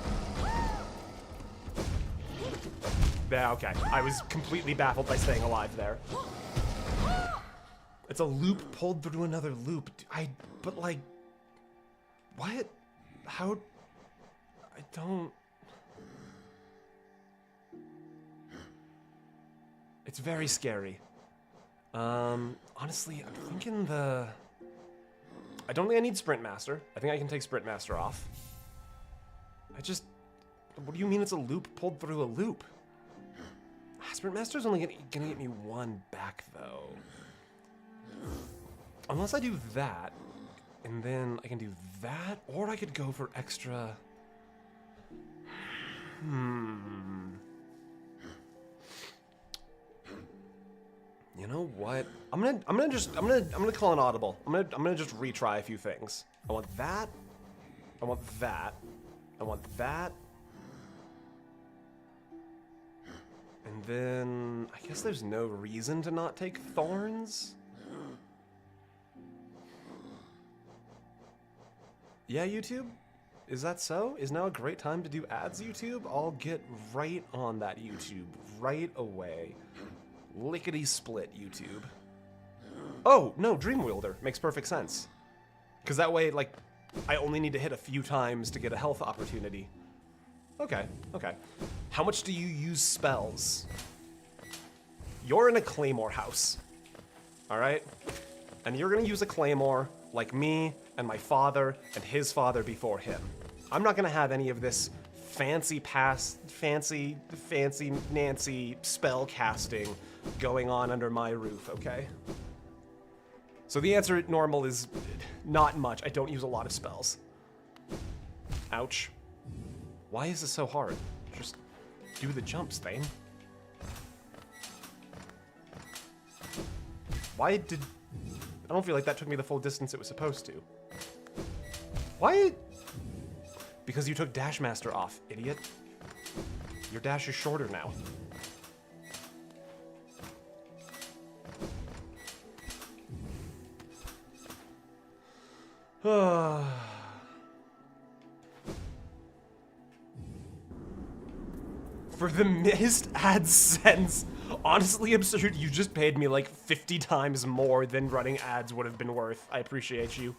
Yeah, okay. I was completely baffled by staying alive there. It's a loop pulled through another loop. But like, what? How? I don't. It's very scary. Honestly, I'm thinking I don't think I need Sprint Master. I think I can take Sprint Master off. What do you mean it's a loop pulled through a loop? Sprint Master's only gonna get me one back, though. Unless I do that, and then I can do that, or I could go for extra... You know what? I'm gonna call an audible. I'm gonna just retry a few things. I want that. I want that. I want that. And then I guess there's no reason to not take thorns. Yeah, YouTube? Is that so? Is now a great time to do ads, YouTube? I'll get right on that, YouTube, right away. Lickety split, YouTube. Oh, no, Dream Wielder. Makes perfect sense. Because that way, like, I only need to hit a few times to get a health opportunity. Okay, okay. How much do you use spells? You're in a Claymore house. Alright? And you're gonna use a Claymore like me and my father and his father before him. I'm not gonna have any of this fancy Nancy spell casting going on under my roof, okay? So the answer at normal is not much. I don't use a lot of spells. Ouch. Why is this so hard? Just do the jumps, Thane. Why did... I don't feel like that took me the full distance it was supposed to. Why? Because you took Dash Master off, idiot. Your dash is shorter now. For the missed AdSense, honestly absurd, you just paid me like 50 times more than running ads would have been worth. I appreciate you.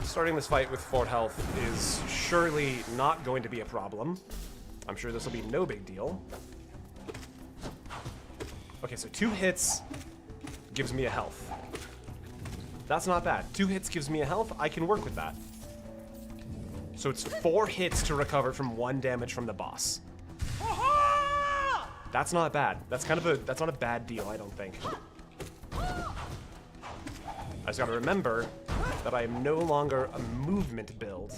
Starting this fight with 4 health is surely not going to be a problem. I'm sure this will be no big deal. Okay, so 2 hits gives me a health. That's not bad. 2 hits gives me a health. I can work with that. So it's 4 hits to recover from 1 damage from the boss. That's not bad. That's not a bad deal, I don't think. I just gotta remember that I am no longer a movement build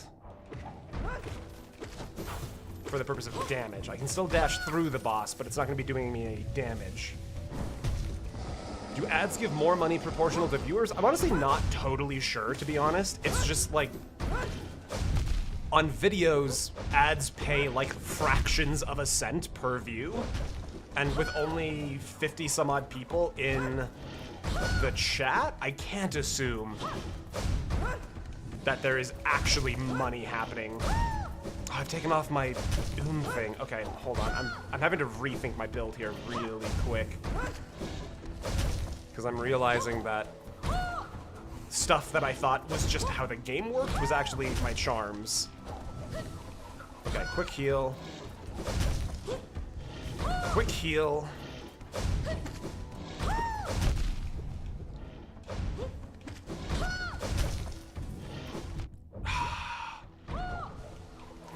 for the purpose of damage. I can still dash through the boss, but it's not gonna be doing me any damage. Do ads give more money proportional to viewers? I'm honestly not totally sure, to be honest. It's just like, on videos, ads pay like fractions of a cent per view. And with only 50 some odd people in the chat, I can't assume that there is actually money happening. Oh, I've taken off my doom thing. Okay, hold on. I'm having to rethink my build here really quick. Because I'm realizing that stuff that I thought was just how the game worked was actually my charms. Okay, quick heal. Quick heal.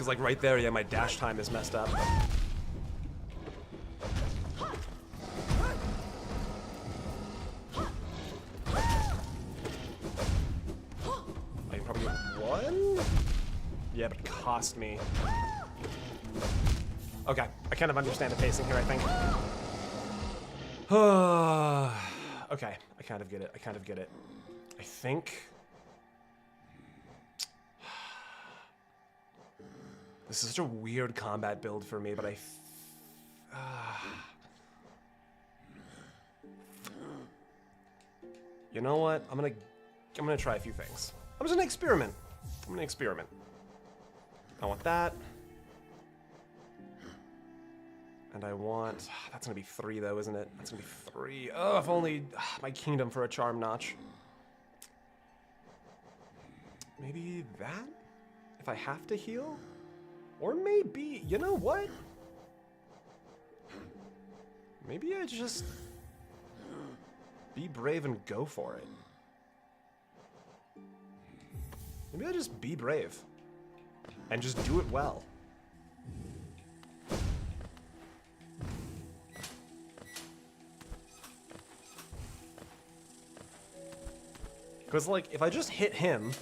Because, like, right there, yeah, my dash time is messed up. I can probably get one? Yeah, but it cost me. Okay, I kind of understand the pacing here, I think. Okay, I kind of get it. I kind of get it. I think... This is such a weird combat build for me, but you know what? I'm gonna try a few things. I'm just gonna experiment. I want that. And I want... That's gonna be 3 though, isn't it? That's gonna be 3. Oh, if only my kingdom for a charm notch. Maybe that? If I have to heal? Or maybe... You know what? Maybe I just... be brave and go for it. Maybe I just be brave. And just do it well. Because, like, if I just hit him,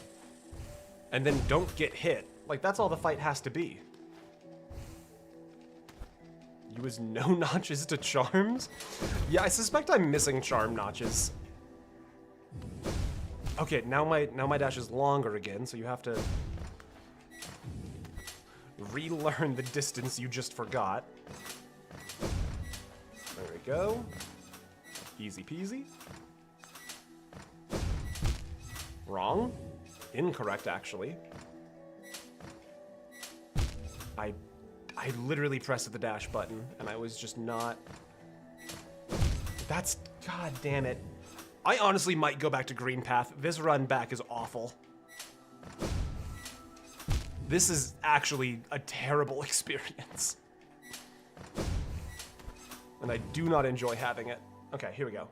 and then don't get hit, like, that's all the fight has to be. Use no notches to charms? Yeah, I suspect I'm missing charm notches. Okay, now my dash is longer again, so you have to relearn the distance you just forgot. There we go. Easy peasy. Wrong. Incorrect, actually. I literally pressed the dash button, and I was just not... That's... God damn it. I honestly might go back to green path. This run back is awful. This is actually a terrible experience. And I do not enjoy having it. Okay, here we go.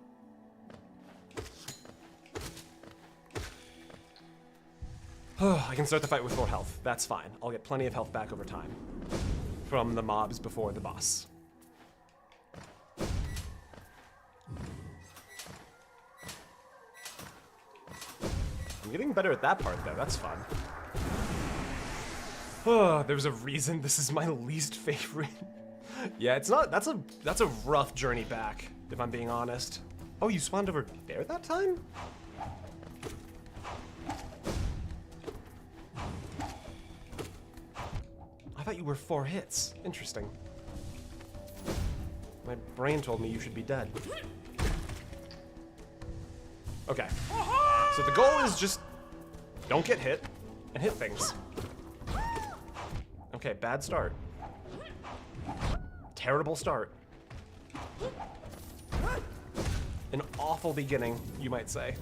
I can start the fight with 4 health. That's fine. I'll get plenty of health back over time. From the mobs before the boss. I'm getting better at that part though, that's fun. There's a reason this is my least favorite. Yeah, it's not, that's a rough journey back, if I'm being honest. Oh, you spawned over there that time? I thought you were 4 hits. Interesting. My brain told me you should be dead. Okay. So the goal is just don't get hit and hit things. Okay, bad start. Terrible start. An awful beginning, you might say.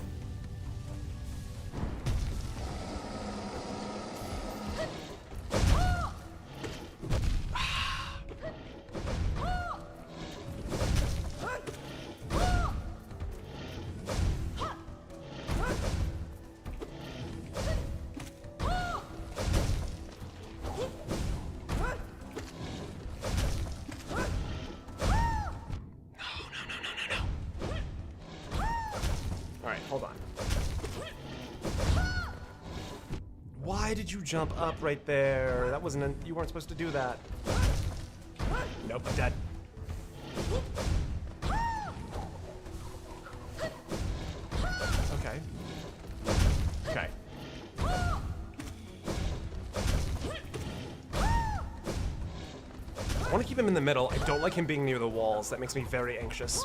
Hold on. Why did you jump up right there? That wasn't, you weren't supposed to do that. Nope, I'm dead. Okay. Okay. I want to keep him in the middle. I don't like him being near the walls. That makes me very anxious.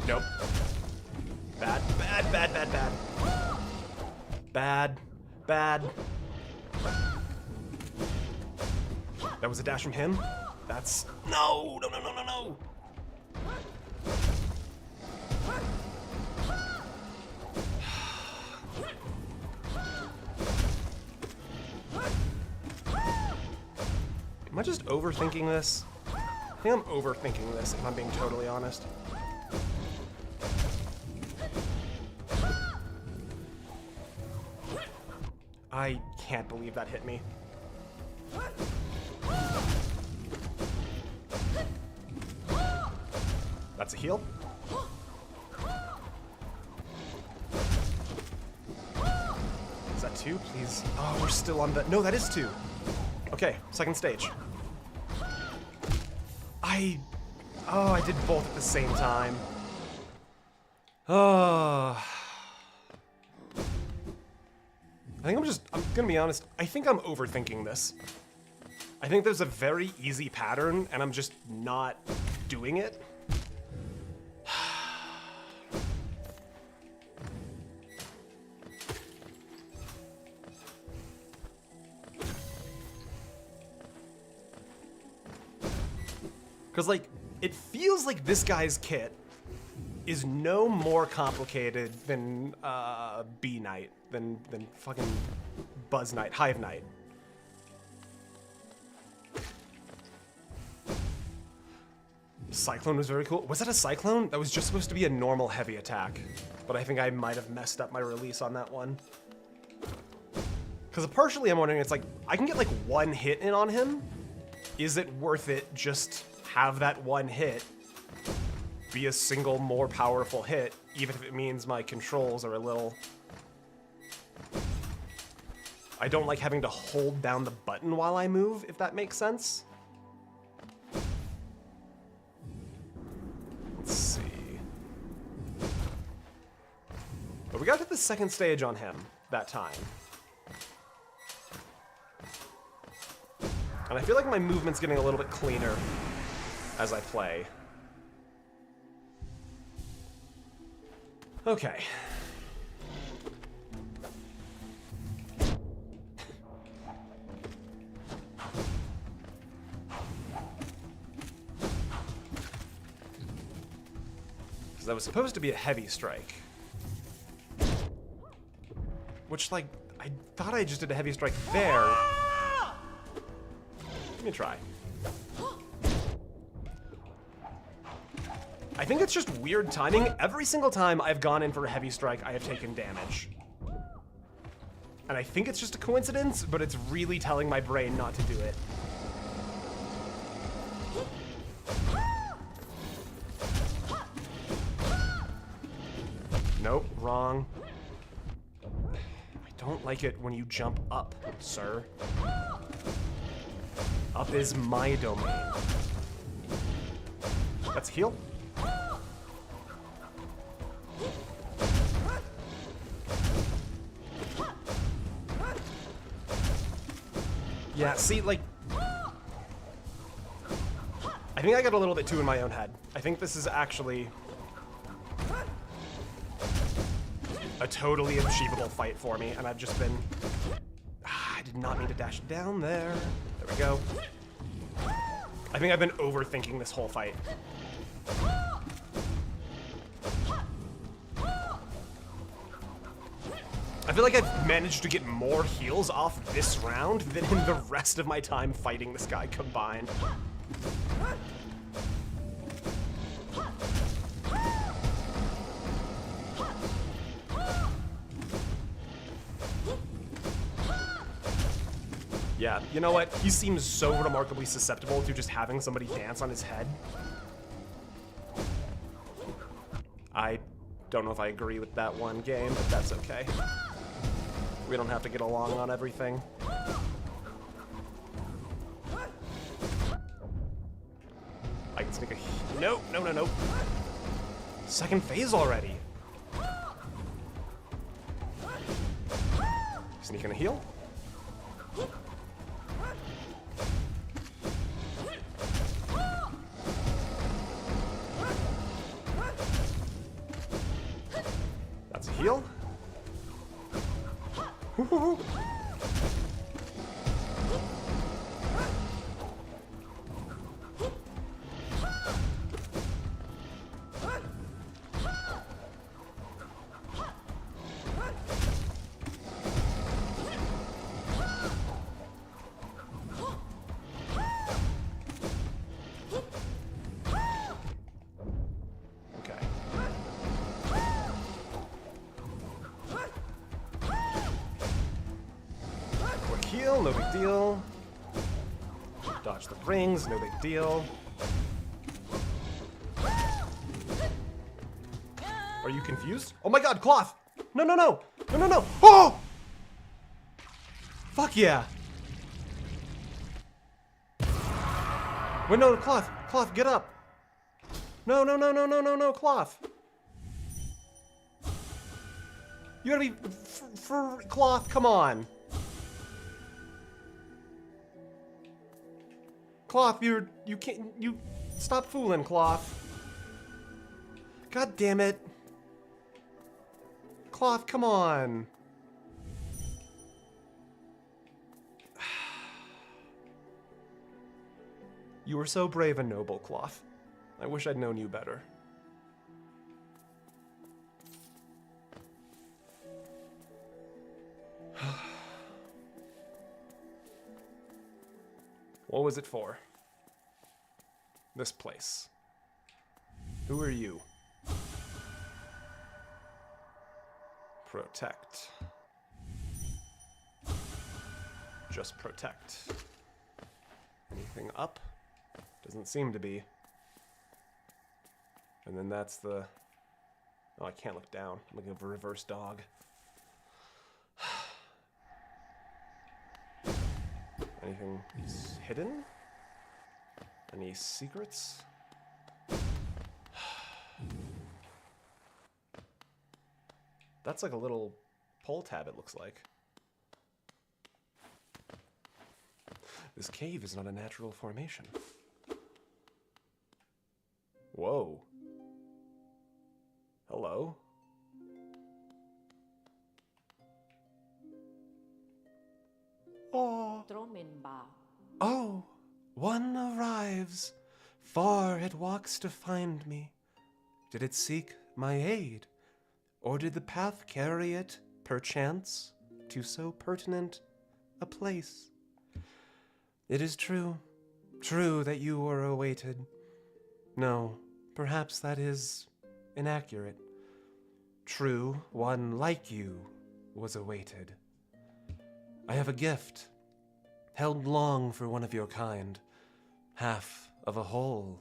Nope. Bad, bad, bad, bad, bad. Bad, bad. That was a dash from him? That's... No, no, no, no, no, no. Am I just overthinking this? I think I'm overthinking this, if I'm being totally honest. I can't believe that hit me. That's a heal. Is that 2? Please. Oh, we're still on the... No, that is 2. Okay, second stage. Oh, I did both at the same time. Oh. I'm gonna be honest, I think I'm overthinking this. I think there's a very easy pattern, and I'm just not doing it. Because, like, it feels like this guy's kit is no more complicated than Bee Knight, than fucking Buzz Knight, Hive Knight. Cyclone was very cool. Was that a Cyclone? That was just supposed to be a normal heavy attack, but I think I might have messed up my release on that one. Because partially I'm wondering, it's like, I can get like 1 hit in on him. Is it worth it just have that 1 hit be a single more powerful hit, even if it means my controls are a little... I don't like having to hold down the button while I move, if that makes sense. Let's see. But we got to the second stage on him that time. And I feel like my movement's getting a little bit cleaner as I play. Okay. Because that was supposed to be a heavy strike. Which, like, I thought I just did a heavy strike there. Let me try. I think it's just weird timing. Every single time I've gone in for a heavy strike, I have taken damage. And I think it's just a coincidence, but it's really telling my brain not to do it. Nope, wrong. I don't like it when you jump up, sir. Up is my domain. Let's heal. Yeah, see, like... I think I got a little bit too in my own head. I think this is actually a totally achievable fight for me, and I've just been... I did not mean to dash down there. There we go. I think I've been overthinking this whole fight. I feel like I've managed to get more heals off this round than in the rest of my time fighting this guy combined. Yeah, you know what? He seems so remarkably susceptible to just having somebody dance on his head. I don't know if I agree with that one game, but that's okay. We don't have to get along on everything. I can sneak a... No, no, no, no. Second phase already. Sneaking a heal. That's a heal. no big deal. Dodge the rings, no big deal. Are you confused? Oh my god, cloth! No, no, no! No, no, no! Oh! Fuck yeah! Wait, no, cloth! Cloth, get up! No, no, no, no, no, no, no, cloth! You gotta be for cloth, come on! Cloth, you can't, stop fooling, cloth. God damn it. Cloth, come on. You were so brave and noble, Cloth. I wish I'd known you better. What was it for? This place. Who are you? Protect. Just protect. Anything up? Doesn't seem to be. And then that's the... Oh, I can't look down. I'm looking for a reverse dog. Anything hidden? Any secrets? That's like a little pull tab, it looks like. This cave is not a natural formation. Whoa. Hello? Oh. Oh, one arrives. Far it walks to find me. Did it seek my aid? Or did the path carry it, perchance, to so pertinent a place? It is true, true that you were awaited. No, perhaps that is inaccurate. True, one like you was awaited. I have a gift, held long for one of your kind, half of a whole.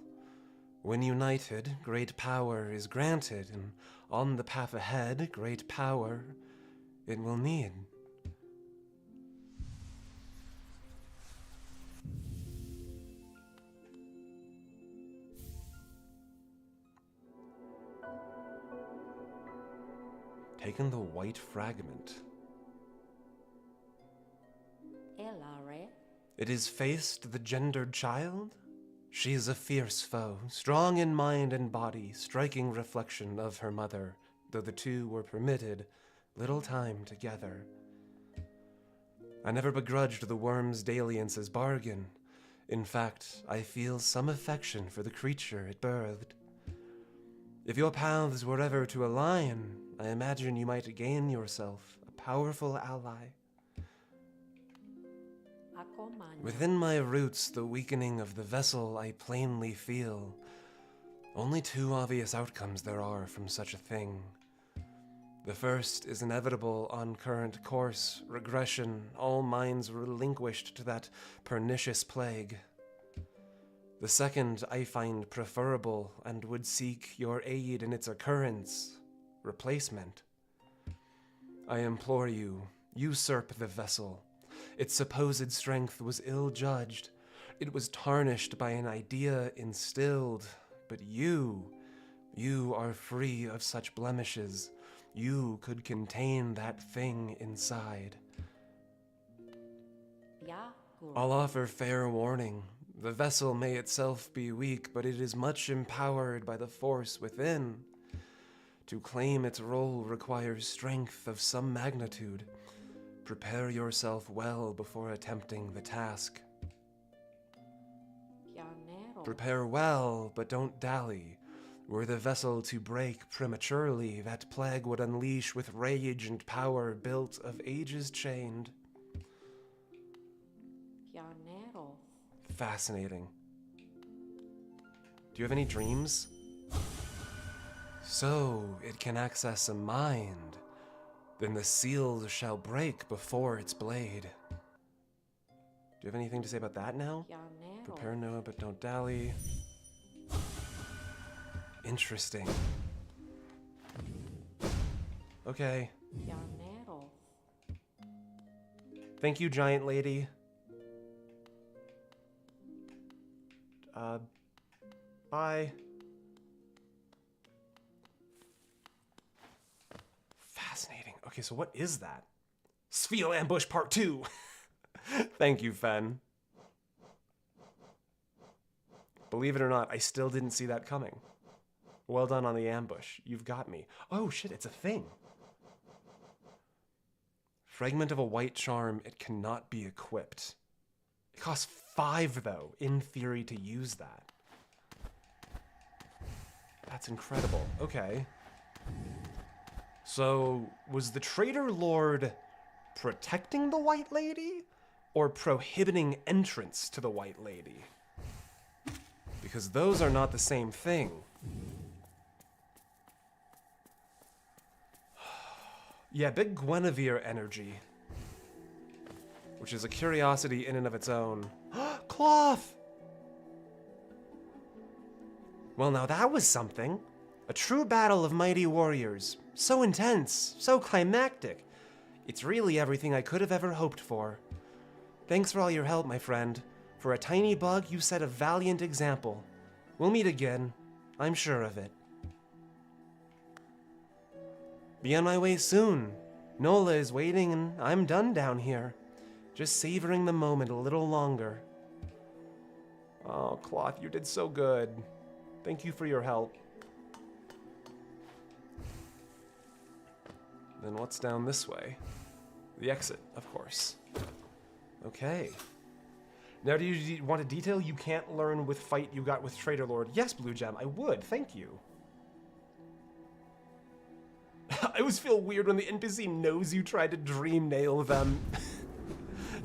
When united, great power is granted, and on the path ahead, great power it will need. Taken the white fragment. It is faced the gendered child? She is a fierce foe, strong in mind and body, striking reflection of her mother, though the two were permitted little time together. I never begrudged the worm's dalliance's bargain. In fact, I feel some affection for the creature it birthed. If your paths were ever to align, I imagine you might gain yourself a powerful ally. Within my roots, the weakening of the vessel I plainly feel. Only two obvious outcomes there are from such a thing. The first is inevitable on current course, regression, all minds relinquished to that pernicious plague. The second I find preferable and would seek your aid in its occurrence, replacement. I implore you, usurp the vessel. Its supposed strength was ill-judged. It was tarnished by an idea instilled. But you are free of such blemishes. You could contain that thing inside. I'll offer fair warning. The vessel may itself be weak, but it is much empowered by the force within. To claim its role requires strength of some magnitude. Prepare yourself well before attempting the task. Prepare well, but don't dally. Were the vessel to break prematurely, that plague would unleash with rage and power built of ages chained. Fascinating. Do you have any dreams? So, it can access a mind. Then the seals shall break before its blade. you have anything to say about that now? Prepare Noah, but don't dally. Interesting. Okay. Thank you, giant lady. Bye. Fascinating. Okay, so what is that? Spheal Ambush Part 2. Thank you, Fen. Believe it or not, I still didn't see that coming. Well done on the ambush. You've got me. Oh shit, it's a thing. Fragment of a white charm. It cannot be equipped. It costs 5, though, in theory, to use that. That's incredible. Okay. So, was the Traitor Lord protecting the White Lady? Or prohibiting entrance to the White Lady? Because those are not the same thing. Yeah, big Guinevere energy. Which is a curiosity in and of its own. Cloth! Well, now that was something. A true battle of mighty warriors. So intense, so climactic. It's really everything I could have ever hoped for. Thanks for all your help, my friend. For a tiny bug, you set a valiant example. We'll meet again. I'm sure of it. Be on my way soon. Nola is waiting and I'm done down here. Just savoring the moment a little longer. Oh, Cloth, you did so good. Thank you for your help. Then what's down this way? The exit, of course. Okay. Now, do you want a detail you can't learn with fight you got with Traitor Lord? Yes, Blue Gem, I would. Thank you. I always feel weird when the NPC knows you tried to dream nail them.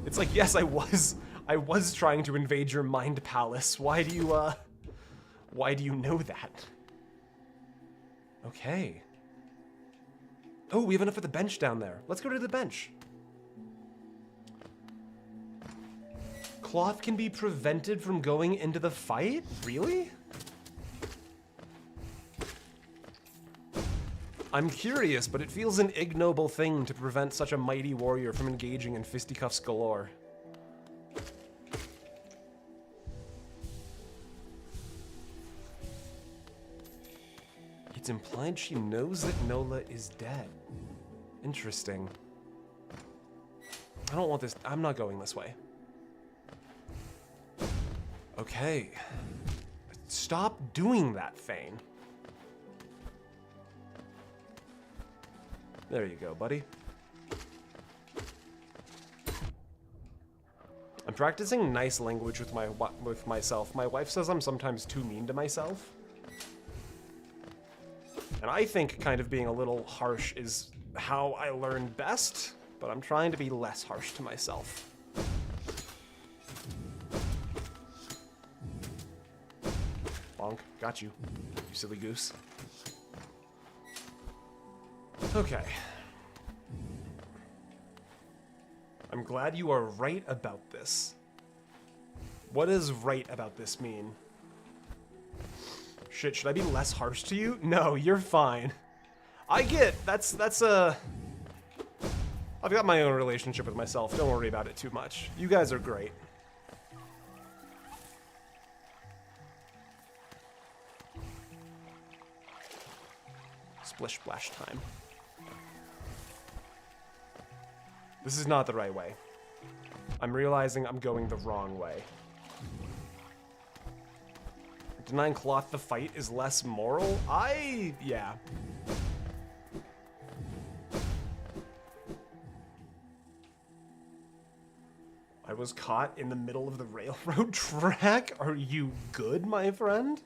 It's like, yes, I was trying to invade your mind palace. Why do you know that? Okay. Oh, we have enough for the bench down there. Let's go to the bench. Cloth can be prevented from going into the fight? Really? I'm curious, but it feels an ignoble thing to prevent such a mighty warrior from engaging in fisticuffs galore. It's implied she knows that Nola is dead. Interesting. I don't want this. I'm not going this way. Okay. Stop doing that, Thane. There you go, buddy. I'm practicing nice language with myself. My wife says I'm sometimes too mean to myself. And I think kind of being a little harsh is how I learn best, but I'm trying to be less harsh to myself. Bonk, got you, you silly goose. Okay. I'm glad you are right about this. What does right about this mean? Shit, should I be less harsh to you? No, you're fine. I get, that's I've got my own relationship with myself. Don't worry about it too much. You guys are great. Splish splash time. This is not the right way. I'm realizing I'm going the wrong way. Denying Cloth the fight is less moral? Yeah. I was caught in the middle of the railroad track? Are you good, my friend?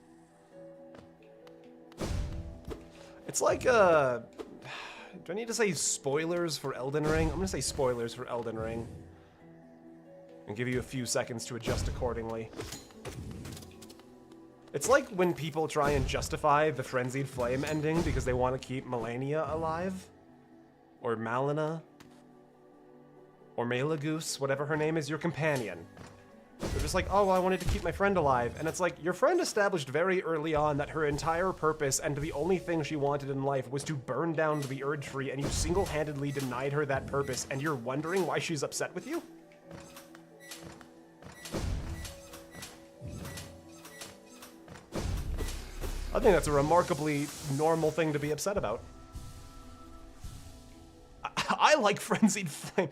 It's like, do I need to say spoilers for Elden Ring? I'm gonna say spoilers for Elden Ring. And give you a few seconds to adjust accordingly. It's like when people try and justify the Frenzied Flame ending because they want to keep Melania alive. Or Malina. or Mela Goose, whatever her name is, your companion. They're just like, oh, well, I wanted to keep my friend alive. And it's like, your friend established very early on that her entire purpose and the only thing she wanted in life was to burn down the Erd Tree, and you single-handedly denied her that purpose, and you're wondering why she's upset with you? I think that's a remarkably normal thing to be upset about. I like Frenzied Flame.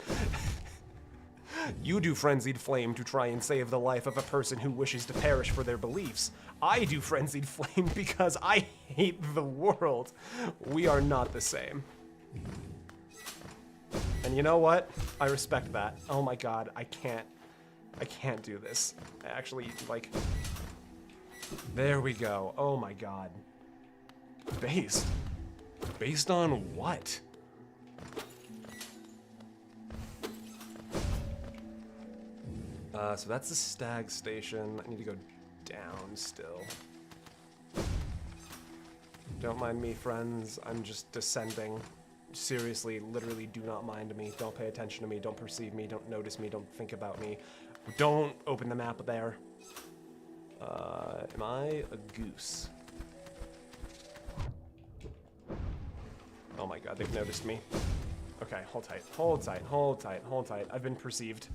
You do Frenzied Flame to try and save the life of a person who wishes to perish for their beliefs. I do Frenzied Flame because I hate the world. We are not the same. And you know what? I respect that. Oh my god, I can't do this. Actually, like... There we go. Oh my god. Based? Based on what? So that's the Stag Station. I need to go down still. Don't mind me, friends. I'm just descending. Seriously, literally do not mind me. Don't pay attention to me. Don't perceive me. Don't notice me. Don't think about me. Don't open the map there. Am I a goose? Oh my god, they've noticed me. Okay, hold tight. Hold tight. Hold tight. Hold tight. I've been perceived.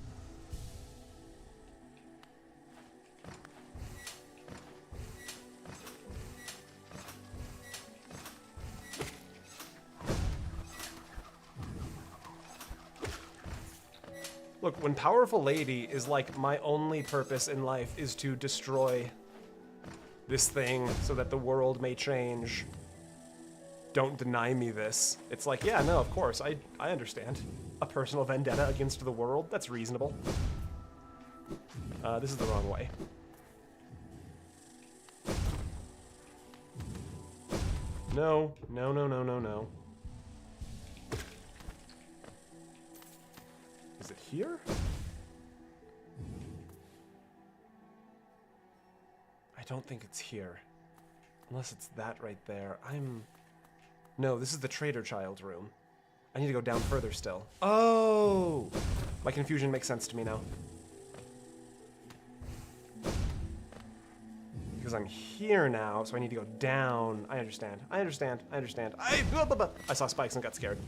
Look, when Powerful Lady is like, my only purpose in life is to destroy this thing so that the world may change. Don't deny me this. It's like, yeah, no, of course, I understand. A personal vendetta against the world, that's reasonable. This is the wrong way. No, no, no, no, no, no. Is it here? I don't think it's here. Unless it's that right there. No, this is the Traitor Child room. I need to go down further still. Oh! My confusion makes sense to me now. Because I'm here now, so I need to go down. I understand. I understand. I understand. I saw spikes and got scared.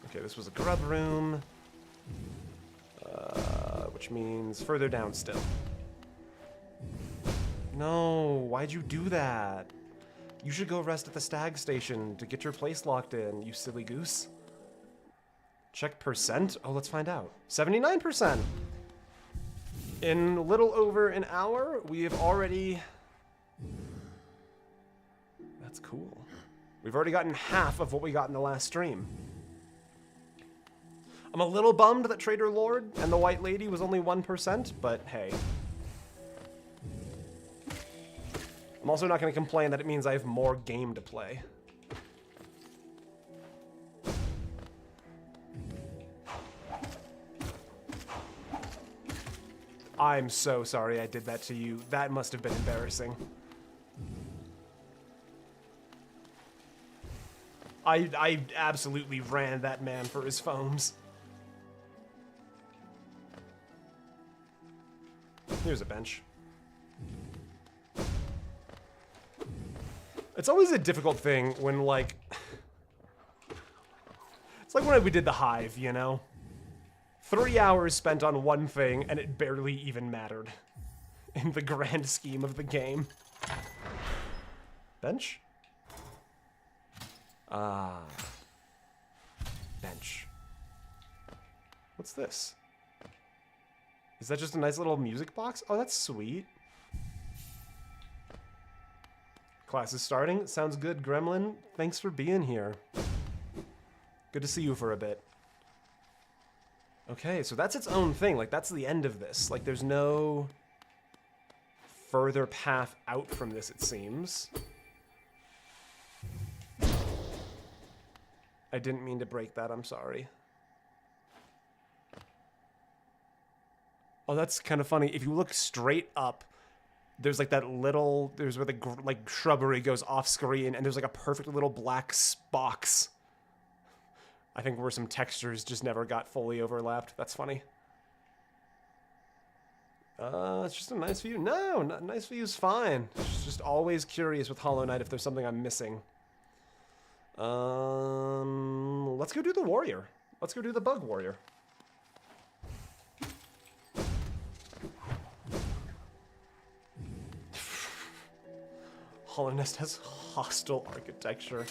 Okay, this was a grub room. Which means further down still. No, why'd you do that? You should go rest at the Stag Station to get your place locked in, you silly goose. Check percent? Oh, let's find out. 79%! In a little over an hour, we have already... That's cool. We've already gotten half of what we got in the last stream. I'm a little bummed that Traitor Lord and the White Lady was only 1%, but hey. I'm also not going to complain that it means I have more game to play. I'm so sorry I did that to you. That must have been embarrassing. I absolutely ran that man for his foams. Here's a bench. It's always a difficult thing when, like... It's like when we did the Hive, you know? 3 hours spent on one thing, and it barely even mattered. In the grand scheme of the game. Bench? Bench. What's this? Is that just a nice little music box? Oh, that's sweet. Class is starting. Sounds good, Gremlin. Thanks for being here. Good to see you for a bit. Okay, so that's its own thing. Like, that's the end of this. Like, there's no further path out from this, it seems. I didn't mean to break that. I'm sorry. Oh, that's kind of funny. If you look straight up, there's like that little, there's where the like shrubbery goes off screen, and there's like a perfect little black box. I think where some textures just never got fully overlapped. That's funny. It's just a nice view. No, nice view is fine. Just always curious with Hollow Knight if there's something I'm missing. Let's go do the warrior. Let's go do the bug warrior. Hollow Nest has hostile architecture.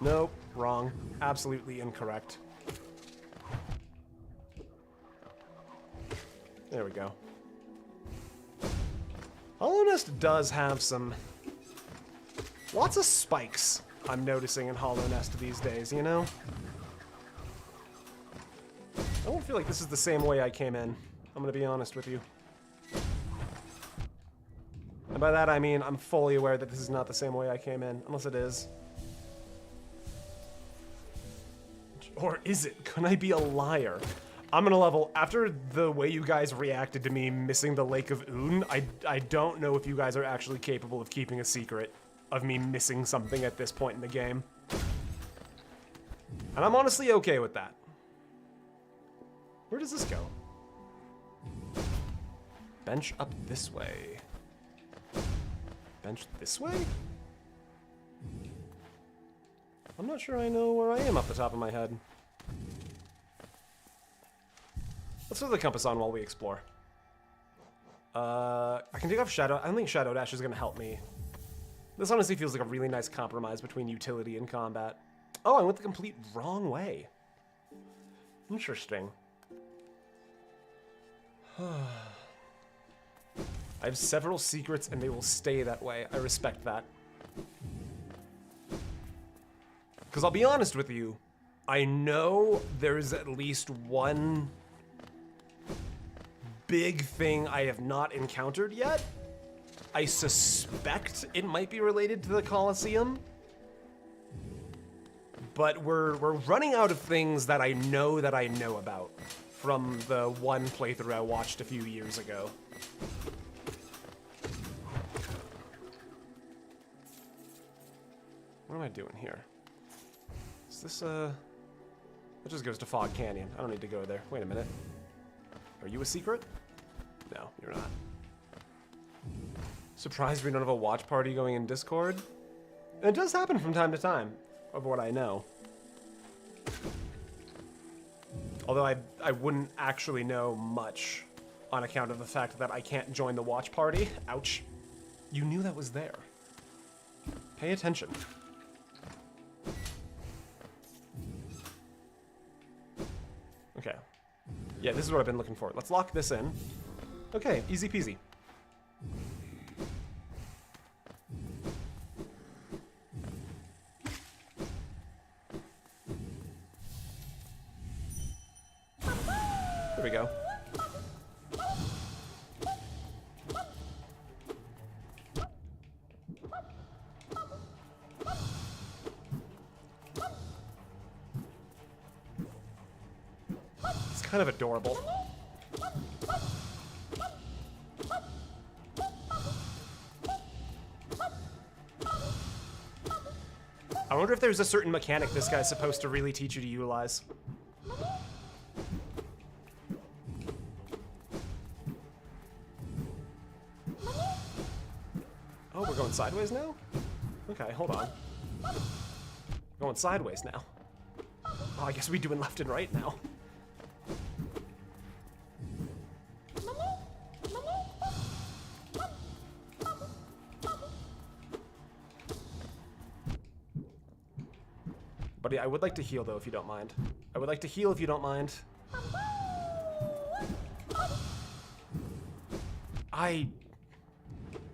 Nope, wrong. Absolutely incorrect. There we go. Hollow Nest does have lots of spikes, I'm noticing in Hollow Nest these days, you know? I don't feel like this is the same way I came in. I'm gonna be honest with you. And by that I mean I'm fully aware that this is not the same way I came in, unless it is. Or is it? Can I be a liar? I'm gonna level, after the way you guys reacted to me missing the Lake of Un, I don't know if you guys are actually capable of keeping a secret of me missing something at this point in the game. And I'm honestly okay with that. Where does this go? Bench up this way. Bench this way? I'm not sure I know where I am off the top of my head. Let's throw the compass on while we explore. I can take off Shadow. I don't think Shadow Dash is going to help me. This honestly feels like a really nice compromise between utility and combat. Oh, I went the complete wrong way. Interesting. I have several secrets and they will stay that way. I respect that. Because I'll be honest with you, I know there's at least one big thing I have not encountered yet. I suspect it might be related to the Coliseum. But we're running out of things that I know about from the one playthrough I watched a few years ago. What am I doing here? Is this That just goes to Fog Canyon. I don't need to go there. Wait a minute. Are you a secret? No, you're not. Surprised we don't have a watch party going in Discord? And it does happen from time to time, of what I know. Although I wouldn't actually know much on account of the fact that I can't join the watch party. Ouch. You knew that was there. Pay attention. Okay. Yeah, this is what I've been looking for. Let's lock this in. Okay, easy peasy. There we go. It's kind of adorable. I wonder if there's a certain mechanic this guy's supposed to really teach you to utilize. Oh, we're going sideways now? Okay, hold on. We're going sideways now. Oh, I guess we're doing left and right now. Buddy, I would like to heal, though, if you don't mind. I would like to heal if you don't mind.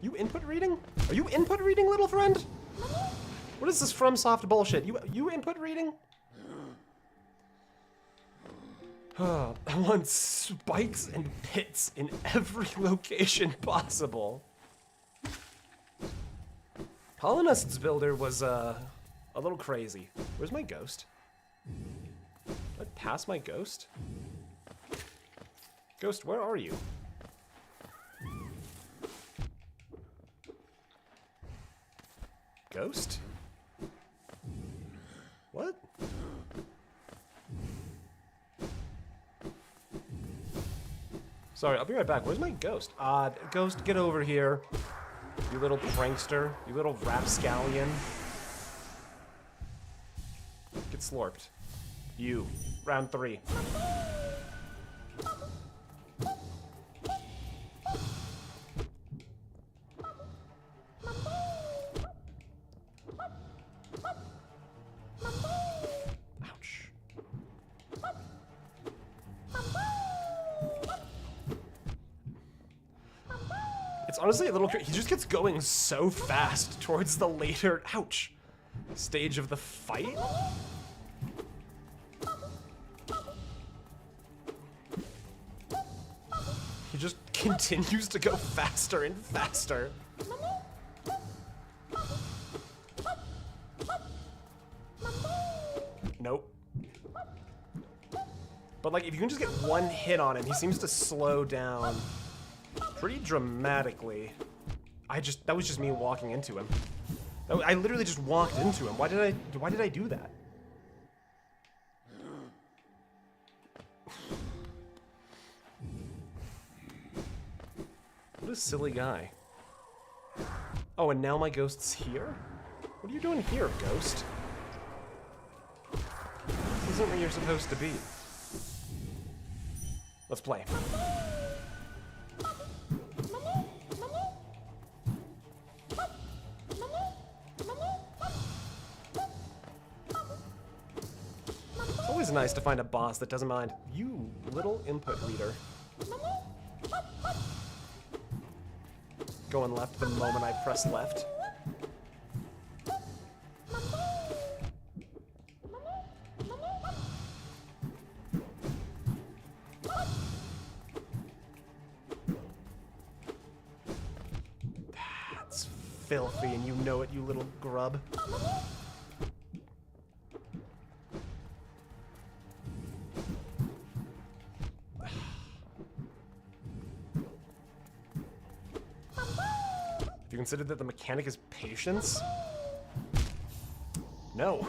You input reading? Are you input reading, little friend? What is this FromSoft bullshit? You input reading? I want spikes and pits in every location possible. Hollow Nest's builder was, a little crazy. Where's my ghost? Did I pass my ghost? Ghost, where are you? Ghost? What? Sorry, I'll be right back. Where's my ghost? Ghost, get over here. You little prankster. You little rapscallion. Get slurped. You. Round 3. Ouch. It's honestly a little... He just gets going so fast towards the later... Ouch. Stage of the fight? He just continues to go faster and faster. Nope. But like, if you can just get one hit on him, he seems to slow down pretty dramatically. That was just me walking into him. I literally just walked into him. Why did I do that? What a silly guy. Oh, and now my ghost's here? What are you doing here, ghost? This isn't where you're supposed to be. Let's play. It's always nice to find a boss that doesn't mind. You little input reader. Going left the moment I press left. That's filthy, and you know it, you little grub. Have you considered that the mechanic is patience? No.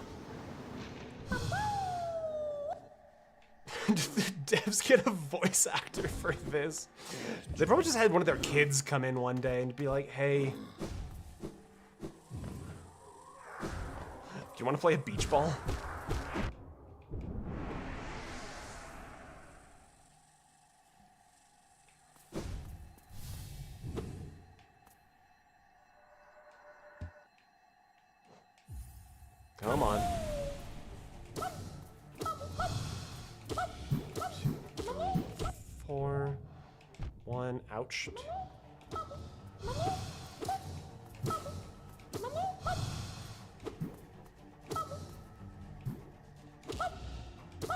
The devs get a voice actor for this. They probably just had one of their kids come in one day and be like, hey, do you want to play a beach ball? Come on. 2, 3, 4, 1, ouch.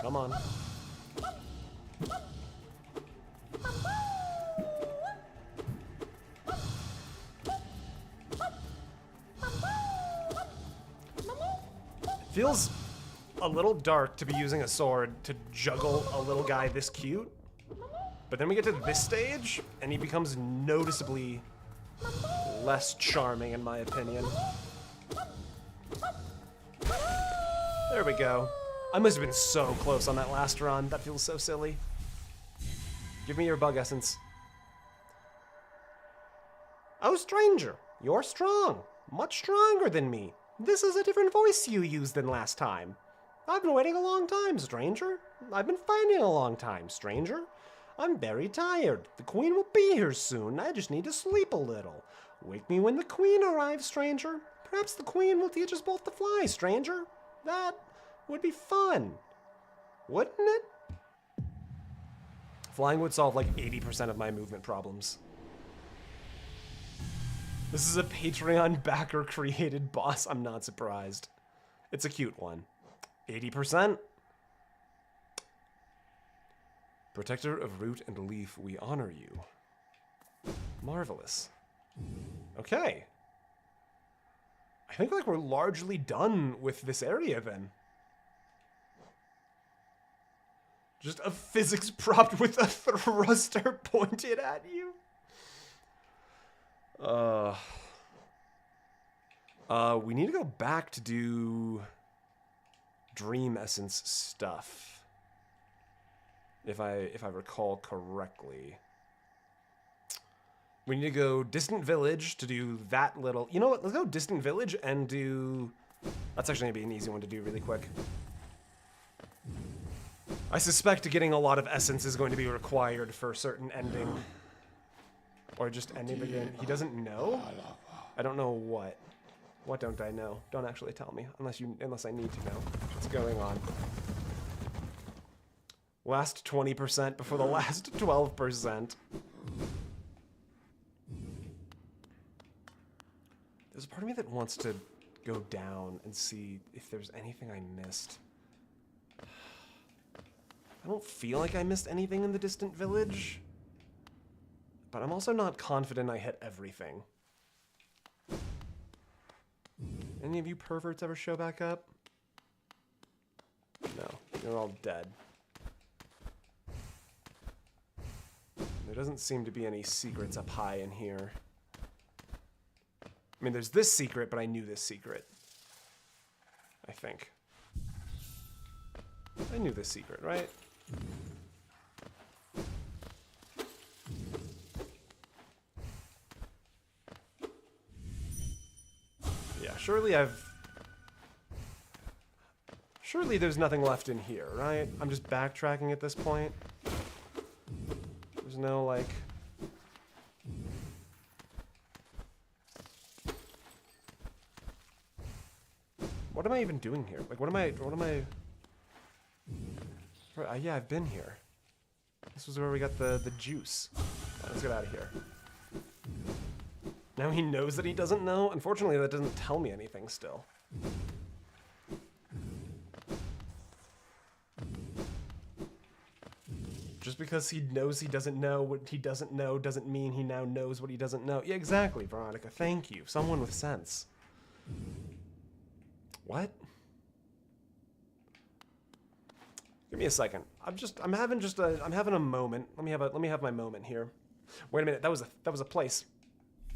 Come on. Feels a little dark to be using a sword to juggle a little guy this cute. But then we get to this stage, and he becomes noticeably less charming, in my opinion. There we go. I must have been so close on that last run. That feels so silly. Give me your bug essence. Oh, stranger, you're strong. Much stronger than me. This is a different voice you used than last time. I've been waiting a long time, stranger. I've been fighting a long time, stranger. I'm very tired. The queen will be here soon. I just need to sleep a little. Wake me when the queen arrives, stranger. Perhaps the queen will teach us both to fly, stranger. That would be fun. Wouldn't it? Flying would solve like 80% of my movement problems. This is a Patreon backer created boss. I'm not surprised. It's a cute one. 80%. Protector of root and leaf, we honor you. Marvelous. Okay. I think like we're largely done with this area then. Just a physics prop with a thruster pointed at you. We need to go back to do Dream Essence stuff. If I recall correctly. We need to go Distant Village to do that little... You know what? Let's go Distant Village and do... That's actually going to be an easy one to do really quick. I suspect getting a lot of essence is going to be required for a certain ending. Or just ending the game. He doesn't know? I don't know what. What don't I know? Don't actually tell me, unless I need to know what's going on. Last 20% before the last 12%. There's a part of me that wants to go down and see if there's anything I missed. I don't feel like I missed anything in the Distant Village, but I'm also not confident I hit everything. Any of you perverts ever show back up? No, you're all dead. There doesn't seem to be any secrets up high in here. I mean, there's this secret, but I knew this secret. I think. I knew this secret, right? Yeah, surely there's nothing left in here, right? I'm just backtracking at this point. There's no, like... What am I even doing here? Like, what am I... Yeah, I've been here. This was where we got the juice. Let's get out of here. Now he knows that he doesn't know? Unfortunately, that doesn't tell me anything still. Just because he knows he doesn't know what he doesn't know doesn't mean he now knows what he doesn't know. Yeah, exactly, Veronica. Thank you. Someone with sense. What? Give me a second. I'm having a moment. Let me have my moment here. Wait a minute. That was a place.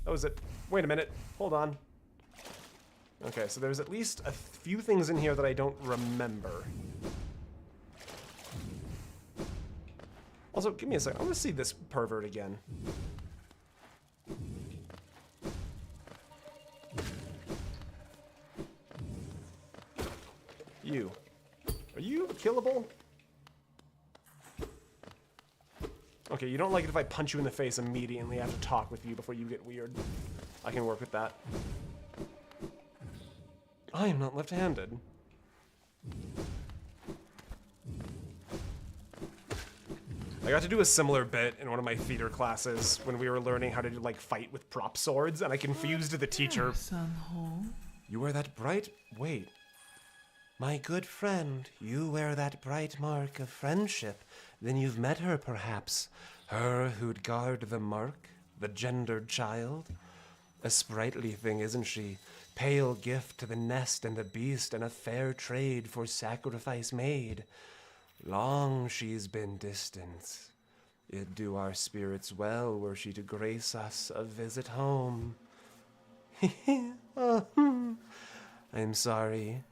That was it. Wait a minute. Hold on. Okay, so there's at least a few things in here that I don't remember. Also, give me a second. I want to see this pervert again. You. Are you killable? Okay, you don't like it if I punch you in the face immediately. I have to talk with you before you get weird. I can work with that. I am not left-handed. I got to do a similar bit in one of my theater classes when we were learning how to do, like, fight with prop swords, and I confused the teacher. You wear that bright... Wait. My good friend, you wear that bright mark of friendship. Then you've met her, perhaps. Her who'd guard the mark, the gendered child. A sprightly thing, isn't she? Pale gift to the nest and the beast, and a fair trade for sacrifice made. Long she's been distant. It'd do our spirits well were she to grace us a visit home. I'm sorry.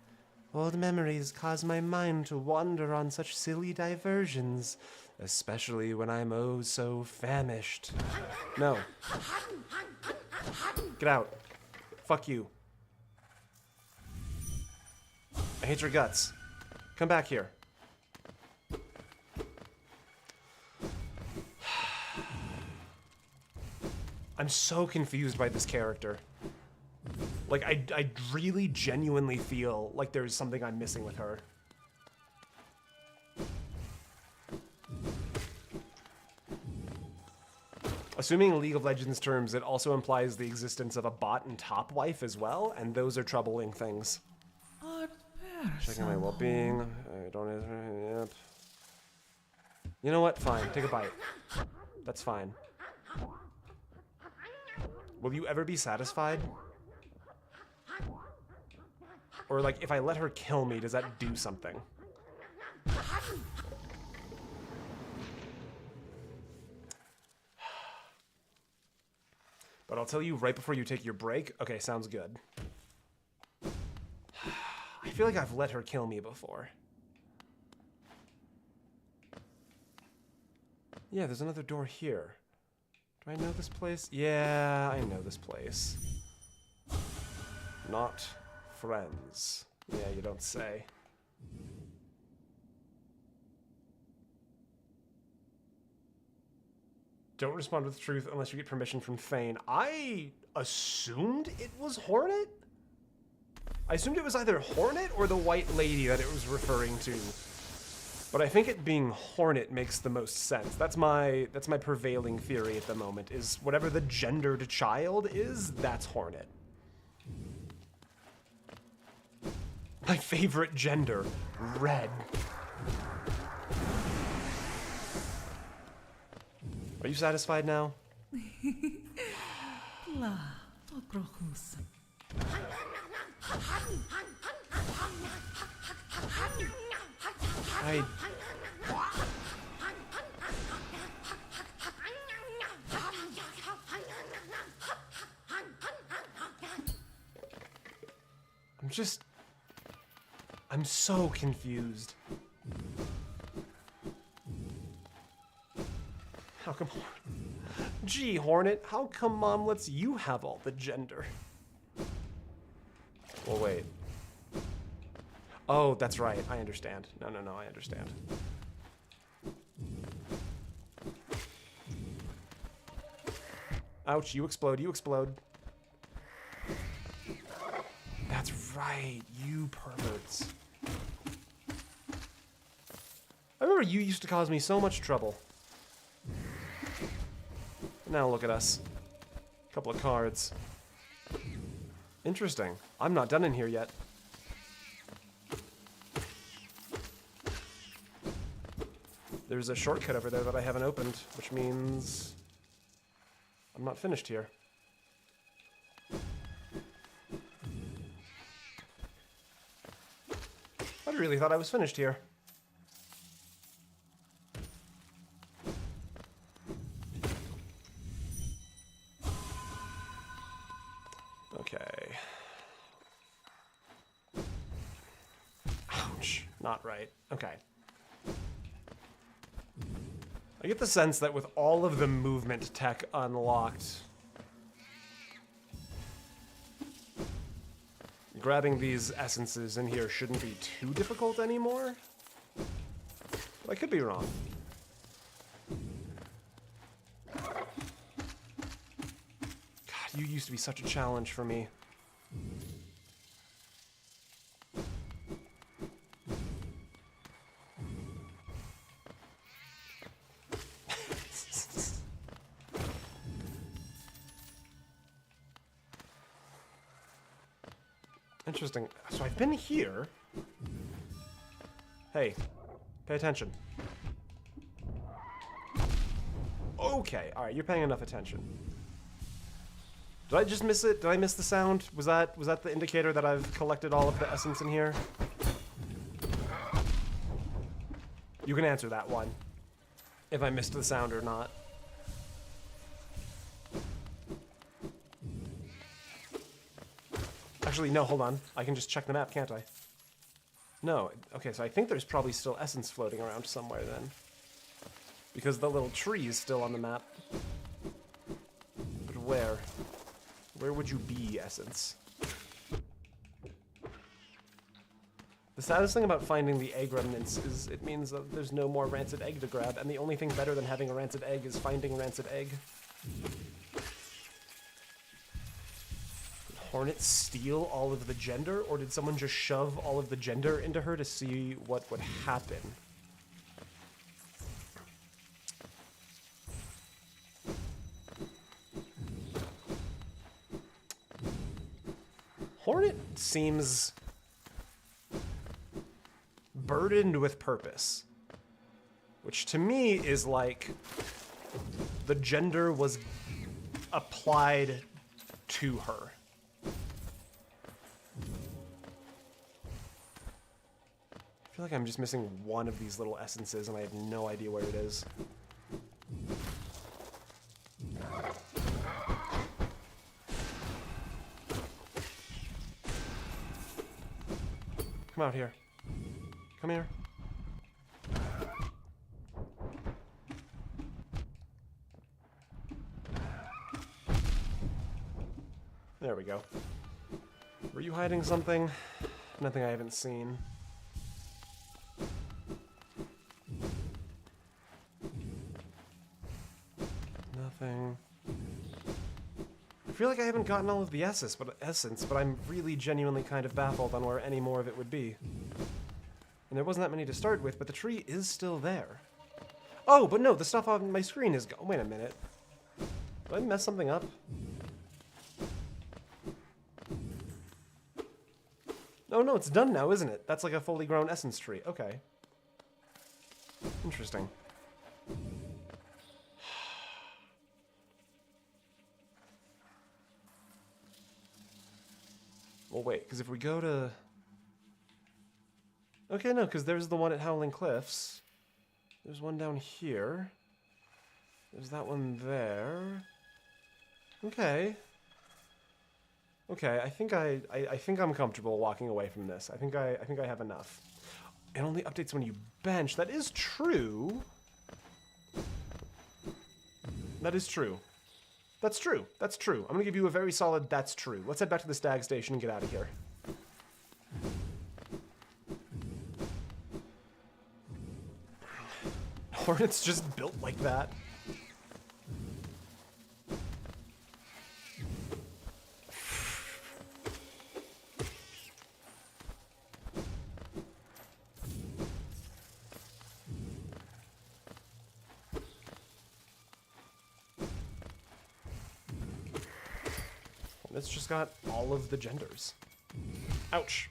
Old memories cause my mind to wander on such silly diversions, especially when I'm oh so famished. No. Get out. Fuck you. I hate your guts. Come back here. I'm so confused by this character. Like, I really genuinely feel like there's something I'm missing with her. Assuming in League of Legends terms, it also implies the existence of a bot and top wife as well, and those are troubling things. Checking my well-being. I don't... Yep. You know what? Fine. Take a bite. That's fine. Will you ever be satisfied? Or, like, if I let her kill me, does that do something? But I'll tell you right before you take your break. Okay, sounds good. I feel like I've let her kill me before. Yeah, there's another door here. Do I know this place? Yeah, I know this place. Not friends. Yeah, you don't say. Don't respond with truth unless you get permission from Thane. I assumed it was Hornet? I assumed it was either Hornet or the White Lady that it was referring to. But I think it being Hornet makes the most sense. That's my prevailing theory at the moment, is whatever the gendered child is, that's Hornet. My favorite gender, red. Are you satisfied now? I'm so confused. How come... Gee, Hornet, how come Mom lets you have all the gender? Well, wait. Oh, that's right. I understand. No, I understand. Ouch, you explode, you explode. That's right, you perverts. I remember you used to cause me so much trouble. Now look at us. Couple of cards. Interesting. I'm not done in here yet. There's a shortcut over there that I haven't opened, which means I'm not finished here. I really thought I was finished here. Okay. Ouch. Not right. Okay. I get the sense that with all of the movement tech unlocked, grabbing these essences in here shouldn't be too difficult anymore. But I could be wrong. God, you used to be such a challenge for me. Interesting. So I've been here. Hey, pay attention. Okay, alright, you're paying enough attention. Did I just miss it? Did I miss the sound? Was that the indicator that I've collected all of the essence in here? You can answer that one. If I missed the sound or not. Actually, no, hold on. I can just check the map, can't I? No. Okay, so I think there's probably still essence floating around somewhere then. Because the little tree is still on the map. But where? Where would you be, essence? The saddest thing about finding the egg remnants is it means that there's no more rancid egg to grab, and the only thing better than having a rancid egg is finding rancid egg. Hornet steal all of the gender, or did someone just shove all of the gender into her to see what would happen? Hornet seems burdened with purpose, which to me is like the gender was applied to her. I feel like I'm just missing one of these little essences and I have no idea where it is. Come out here. Come here. There we go. Were you hiding something? Nothing I haven't seen. Nothing. I feel like I haven't gotten all of the essence, but I'm really genuinely kind of baffled on where any more of it would be. And there wasn't that many to start with, but the tree is still there. Oh, but no, the stuff on my screen is gone. Wait a minute. Did I mess something up? Oh no, it's done now, isn't it? That's like a fully grown essence tree. Okay. Interesting. Well, wait, because if we go to... Okay, no, because there's the one at Howling Cliffs. There's one down here. There's that one there. Okay. Okay, I think I'm comfortable walking away from this. I think I have enough. It only updates when you bench. That is true. That is true. That's true. That's true. I'm gonna give you a very solid that's true. Let's head back to the Stag Station and get out of here. Hornet's just built like that. It's just got all of the genders. Ouch.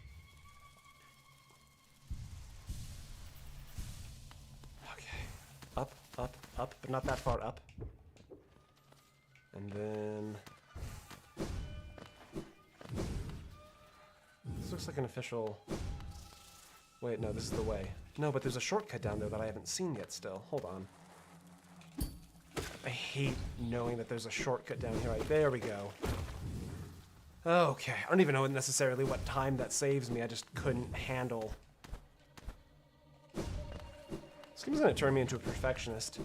Okay. Up, up, up, but not that far up. And then... This looks like an official... Wait, no, this is the way. No, but there's a shortcut down there that I haven't seen yet still. Hold on. I hate knowing that there's a shortcut down here. Right, there we go. Okay, I don't even know necessarily what time that saves me, I just couldn't handle. This game's gonna turn me into a perfectionist.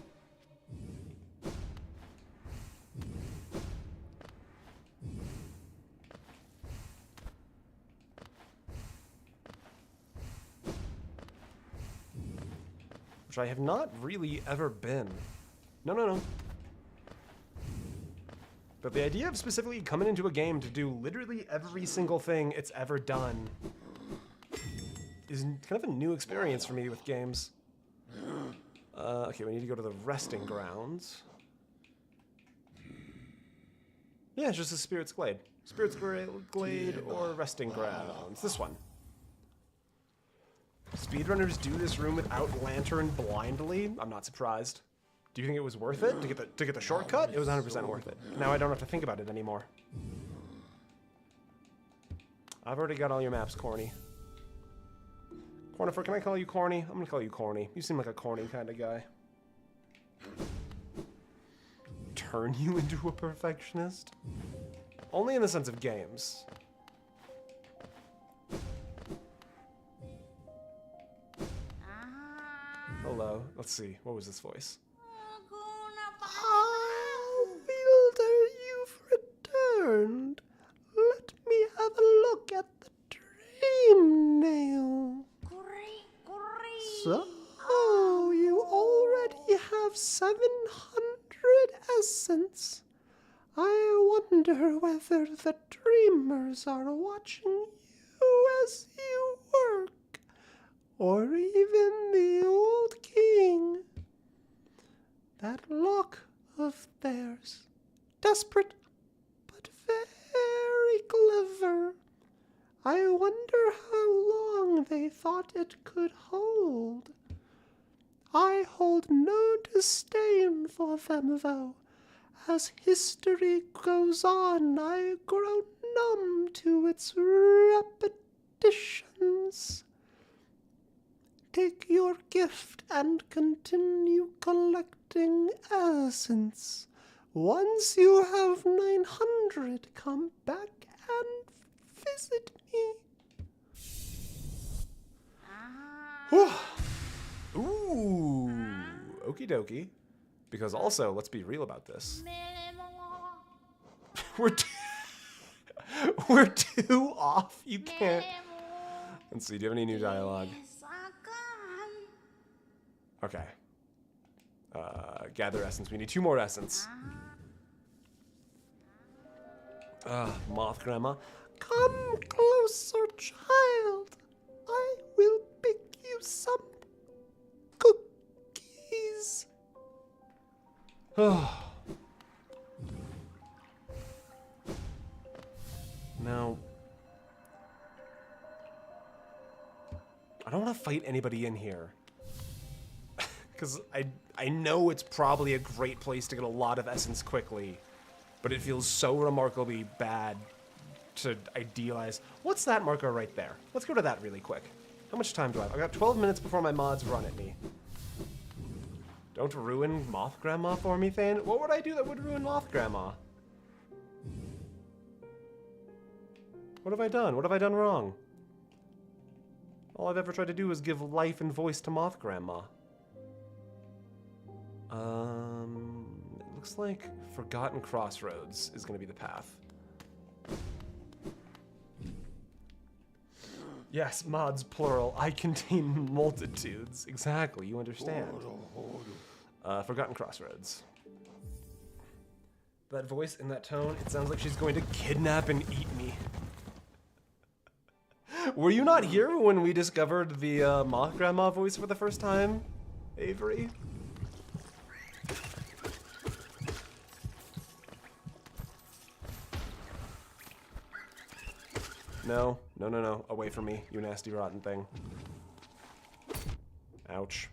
Which I have not really ever been. No, no, no. But the idea of specifically coming into a game to do literally every single thing it's ever done is kind of a new experience for me with games. Okay, we need to go to the resting grounds. Yeah, it's just a Spirit's Glade. Spirit's Glade or resting grounds. This one. Speedrunners do this room without lantern blindly? I'm not surprised. Do you think it was worth it to get the shortcut? It was 100% worth it. Now I don't have to think about it anymore. I've already got all your maps, Corny. Cornifer, can I call you Corny? I'm gonna call you Corny. You seem like a corny kind of guy. Turn you into a perfectionist? Only in the sense of games. Hello. Let's see. What was this voice? Wielder, you've returned. Let me have a look at the dream nail. So, you already have 700 essence. I wonder whether the dreamers are watching you as you work, or even the old king. That look of theirs, desperate but very clever. I wonder how long they thought it could hold. I hold no disdain for them, though. As history goes on, I grow numb to its repetitions. Take your gift and continue collecting essence. Once you have 900, come back and visit me. Ooh, okie dokie. Because also, let's be real about this. We're 2 off. You can't. Let's see. Do you have any new dialogue? Okay. Gather essence. We need 2 more essence. Moth Grandma. Come closer, child. I will pick you some cookies. Now, I don't want to fight anybody in here. Because I know it's probably a great place to get a lot of essence quickly. But it feels so remarkably bad to idealize. What's that marker right there? Let's go to that really quick. How much time do I have? I got 12 minutes before my mods run at me. Don't ruin Moth Grandma for me, Thane. What would I do that would ruin Moth Grandma? What have I done? What have I done wrong? All I've ever tried to do is give life and voice to Moth Grandma. It looks like Forgotten Crossroads is going to be the path. Yes, mods, plural. I contain multitudes. Exactly, you understand. Forgotten Crossroads. That voice in that tone, it sounds like she's going to kidnap and eat me. Were you not here when we discovered the Moth Grandma voice for the first time, Avery? No, no, no, no. Away from me, you nasty rotten thing. Ouch.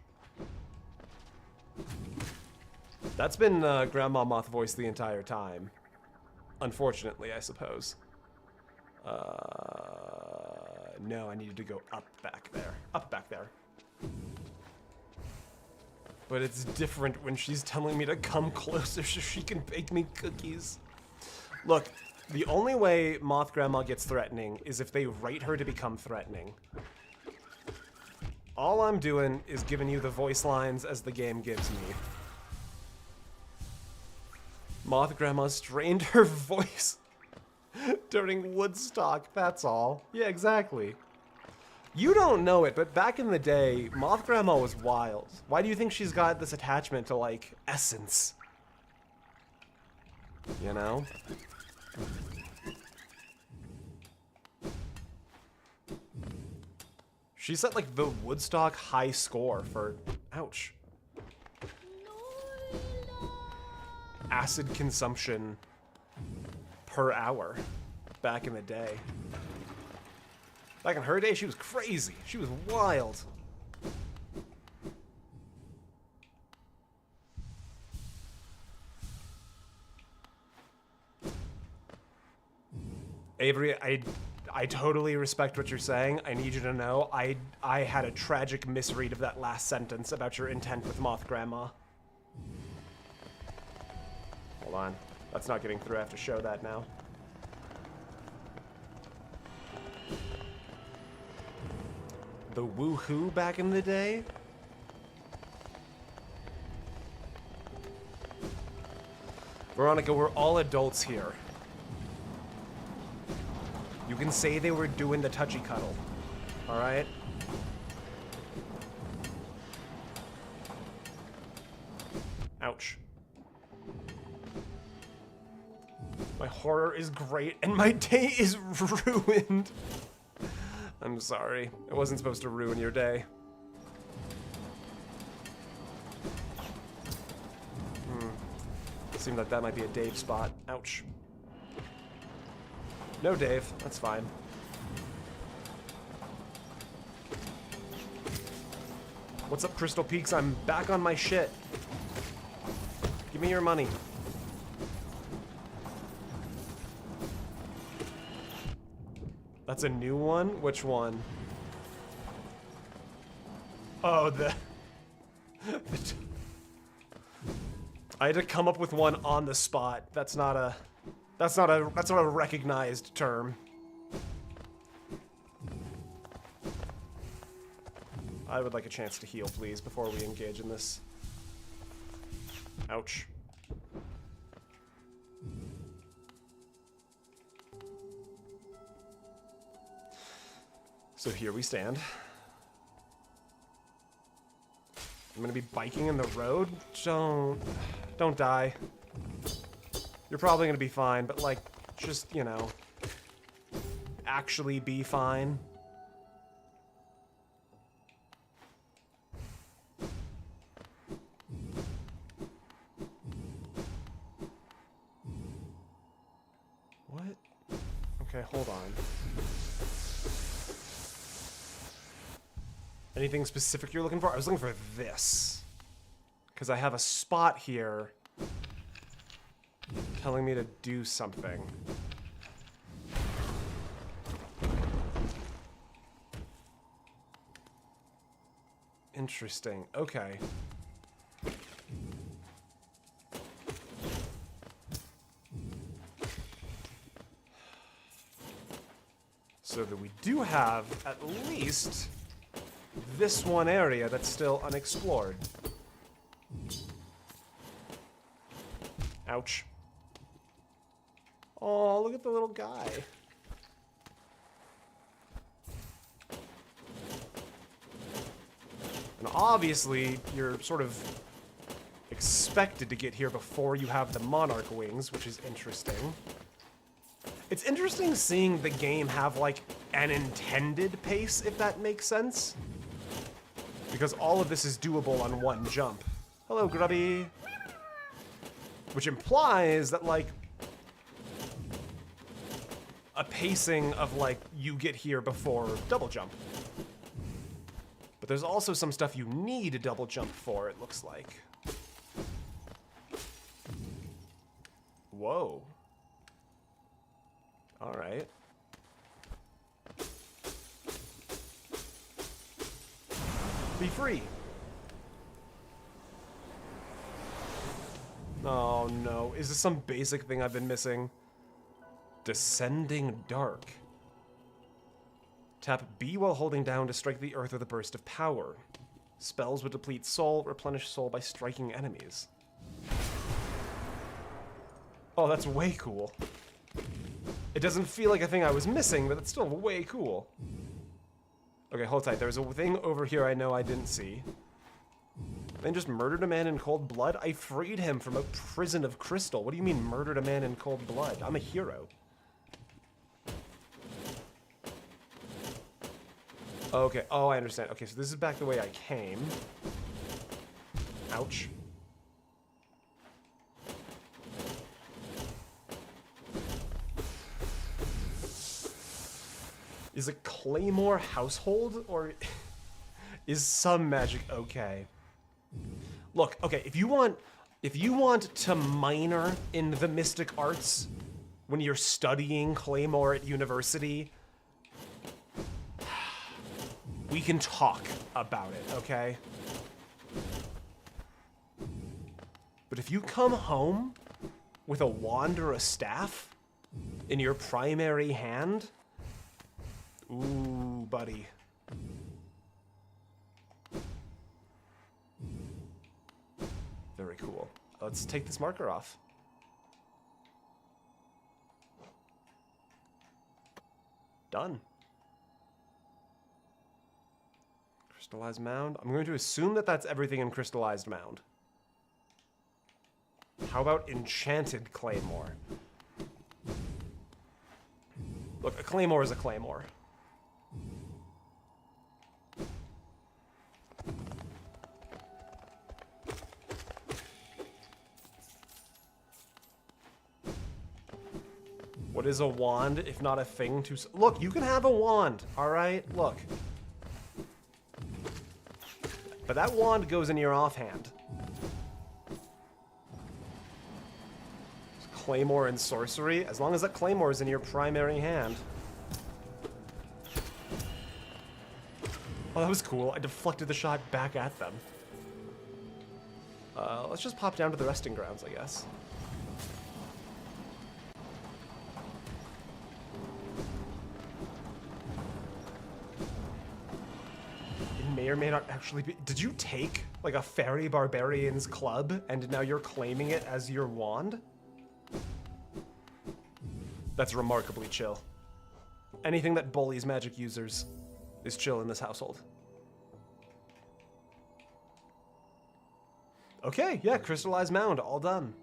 That's been Grandma Moth voice the entire time. Unfortunately, I suppose. No, I needed to go up back there. Up back there. But it's different when she's telling me to come closer so she can bake me cookies. Look, the only way Moth Grandma gets threatening is if they write her to become threatening. All I'm doing is giving you the voice lines as the game gives me. Moth Grandma strained her voice during Woodstock, that's all. Yeah, exactly. You don't know it, but back in the day, Moth Grandma was wild. Why do you think she's got this attachment to, like, essence? You know? She set, like, the Woodstock high score for... Ouch. Acid consumption per hour back in the day. Back in her day, she was crazy. She was wild. Avery, I totally respect what you're saying. I need you to know I had a tragic misread of that last sentence about your intent with Moth Grandma. Hold on. That's not getting through. I have to show that now. The woohoo back in the day? Veronica, we're all adults here. You can say they were doing the touchy cuddle. Alright? Ouch. My horror is great, and my day is ruined. I'm sorry. I wasn't supposed to ruin your day. Seemed like that might be a Dave spot. Ouch. No, Dave. That's fine. What's up, Crystal Peaks? I'm back on my shit. Give me your money. That's a new one? Which one? Oh, I had to come up with one on the spot. That's not a recognized term. I would like a chance to heal, please, before we engage in this. Ouch. So here we stand. I'm gonna be biking in the road. Don't die. You're probably gonna be fine, but like, just, you know, actually be fine. What? Okay, hold on. Anything specific you're looking for? I was looking for this. Because I have a spot here telling me to do something. Interesting. Okay. So that we do have at least this one area that's still unexplored. Ouch. Oh, look at the little guy. And obviously, you're sort of expected to get here before you have the Monarch wings, which is interesting. It's interesting seeing the game have, like, an intended pace, if that makes sense. Because all of this is doable on one jump. Hello, Grubby. Which implies that, like, a pacing of, like, you get here before double jump. But there's also some stuff you need a double jump for, it looks like. Whoa. Alright. Be free. Oh no, is this some basic thing I've been missing? Descending Dark. Tap B while holding down to strike the earth with a burst of power. Spells would deplete soul, replenish soul by striking enemies. Oh, that's way cool. It doesn't feel like a thing I was missing, but it's still way cool. Okay, hold tight. There's a thing over here I know I didn't see. Man just murdered a man in cold blood? I freed him from a prison of crystal. What do you mean murdered a man in cold blood? I'm a hero. Okay, oh, I understand. Okay, so this is back the way I came. Ouch. Is a claymore household, or is some magic okay? Look, okay, if you want to minor in the mystic arts when you're studying claymore at university, we can talk about it, okay? But if you come home with a wand or a staff in your primary hand, ooh, buddy. Very cool. Let's take this marker off. Done. Crystallized mound. I'm going to assume that that's everything in crystallized mound. How about enchanted claymore? Look, a claymore is a claymore. What is a wand if not a thing to... Look, you can have a wand, all right? Look. But that wand goes in your offhand. Claymore and sorcery, as long as that claymore is in your primary hand. Oh, that was cool. I deflected the shot back at them. Let's just pop down to the resting grounds, I guess. May or may not actually be... Did you take, like, a fairy barbarian's club, and now you're claiming it as your wand? That's remarkably chill. Anything that bullies magic users is chill in this household. Okay, yeah, crystallized mound, all done.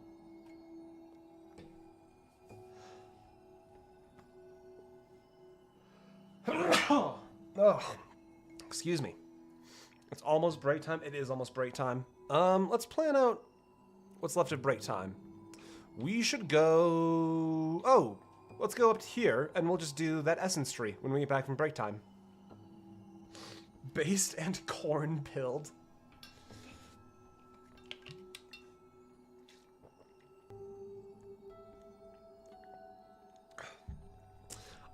Oh, excuse me. It's almost break time. It is almost break time. Let's plan out what's left of break time. We should go... Oh, let's go up here, and we'll just do that essence tree when we get back from break time. Based and corn-pilled.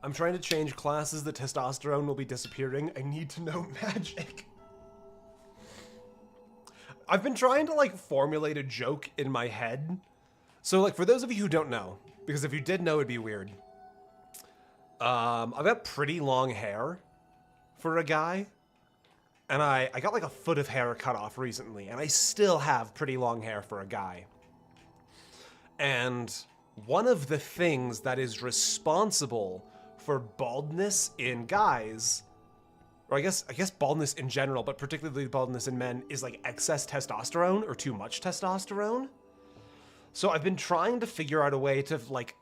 I'm trying to change classes. The testosterone will be disappearing. I need to know magic. I've been trying to, like, formulate a joke in my head. So, like, for those of you who don't know, because if you did know, it'd be weird. I've got pretty long hair for a guy. And I got, like, a foot of hair cut off recently. And I still have pretty long hair for a guy. And one of the things that is responsible for baldness in guys, or I guess baldness in general, but particularly baldness in men, is like excess testosterone or too much testosterone. So I've been trying to figure out a way to like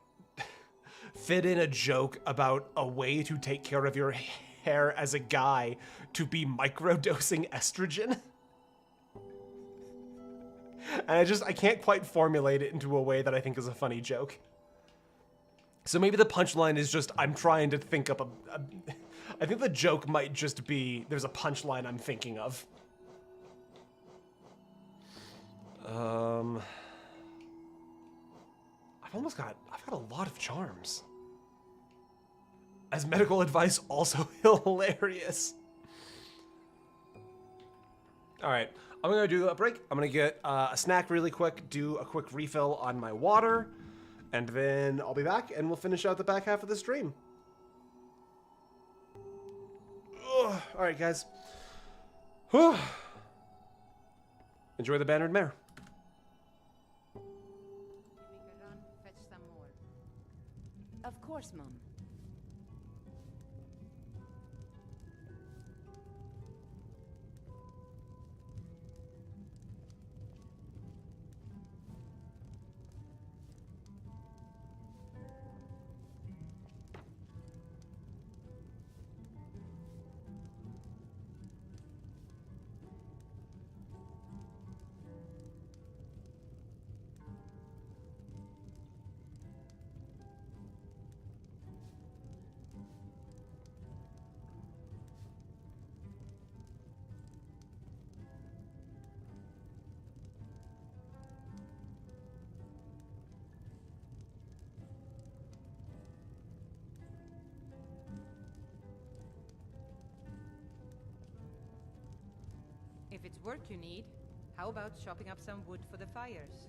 fit in a joke about a way to take care of your hair as a guy to be microdosing estrogen. And I can't quite formulate it into a way that I think is a funny joke. So maybe the punchline is just, I'm trying to think up I think the joke might just be, there's a punchline I'm thinking of. I've got a lot of charms. As medical advice, also hilarious. All right, I'm gonna do a break. I'm gonna get a snack really quick, do a quick refill on my water, and then I'll be back and we'll finish out the back half of the stream. Ugh. All right, guys. Whew. Enjoy the bannered mare. Make a run, fetch some more. Of course, Mom. If it's work you need, how about chopping up some wood for the fires?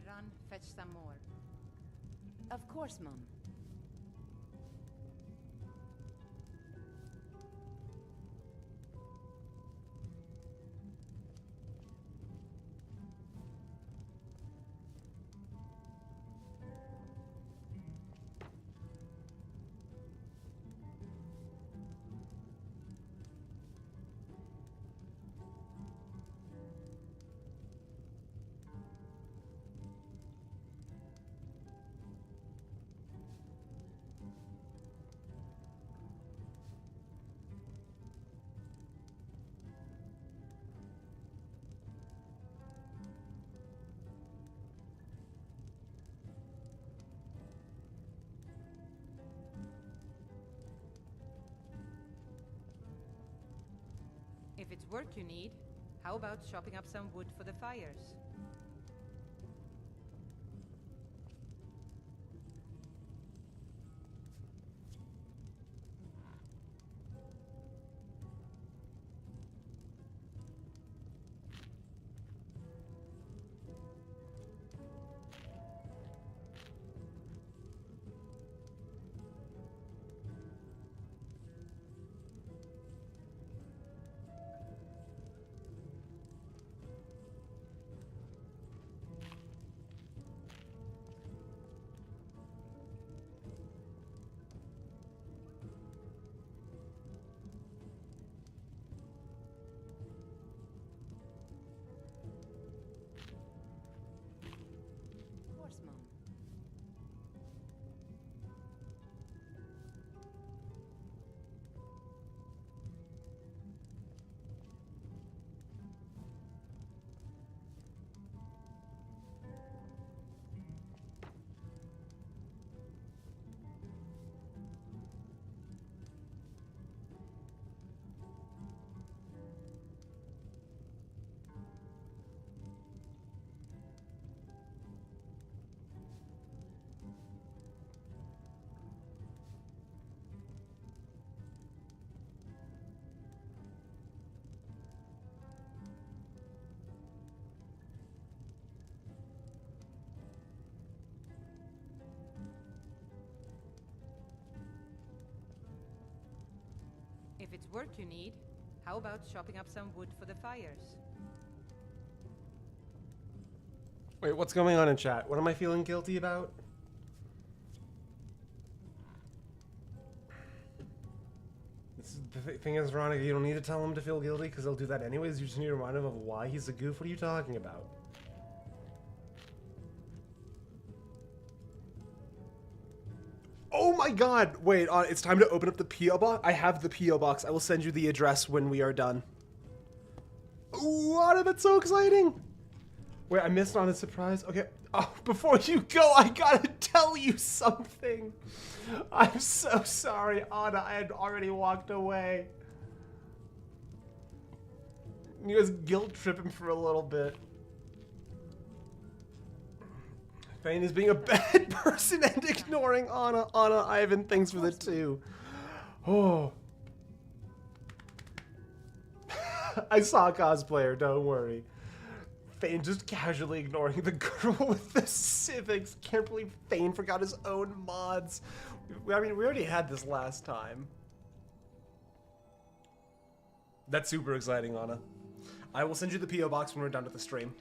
Run, fetch some more. Of course, Mom. If it's work you need, how about chopping up some wood for the fires? If it's work you need, how about chopping up some wood for the fires? Wait, what's going on in chat? What am I feeling guilty about? The thing is, Veronica, you don't need to tell him to feel guilty because he'll do that anyways. You just need to remind him of why he's a goof. What are you talking about? Oh my god! Wait, it's time to open up the P.O. box. I have the P.O. box. I will send you the address when we are done. Ooh, Anna, that's so exciting! Wait, I missed Anna's surprise. Okay. Oh, before you go, I gotta tell you something. I'm so sorry, Anna. I had already walked away. You guys guilt tripping for a little bit. Fane is being a bad person and ignoring Anna. Anna, I have things for the two. Oh. I saw a cosplayer, don't worry. Fane just casually ignoring the girl with the civics. Can't believe Fane forgot his own mods. I mean, we already had this last time. That's super exciting, Anna. I will send you the P.O. box when we're done with the stream.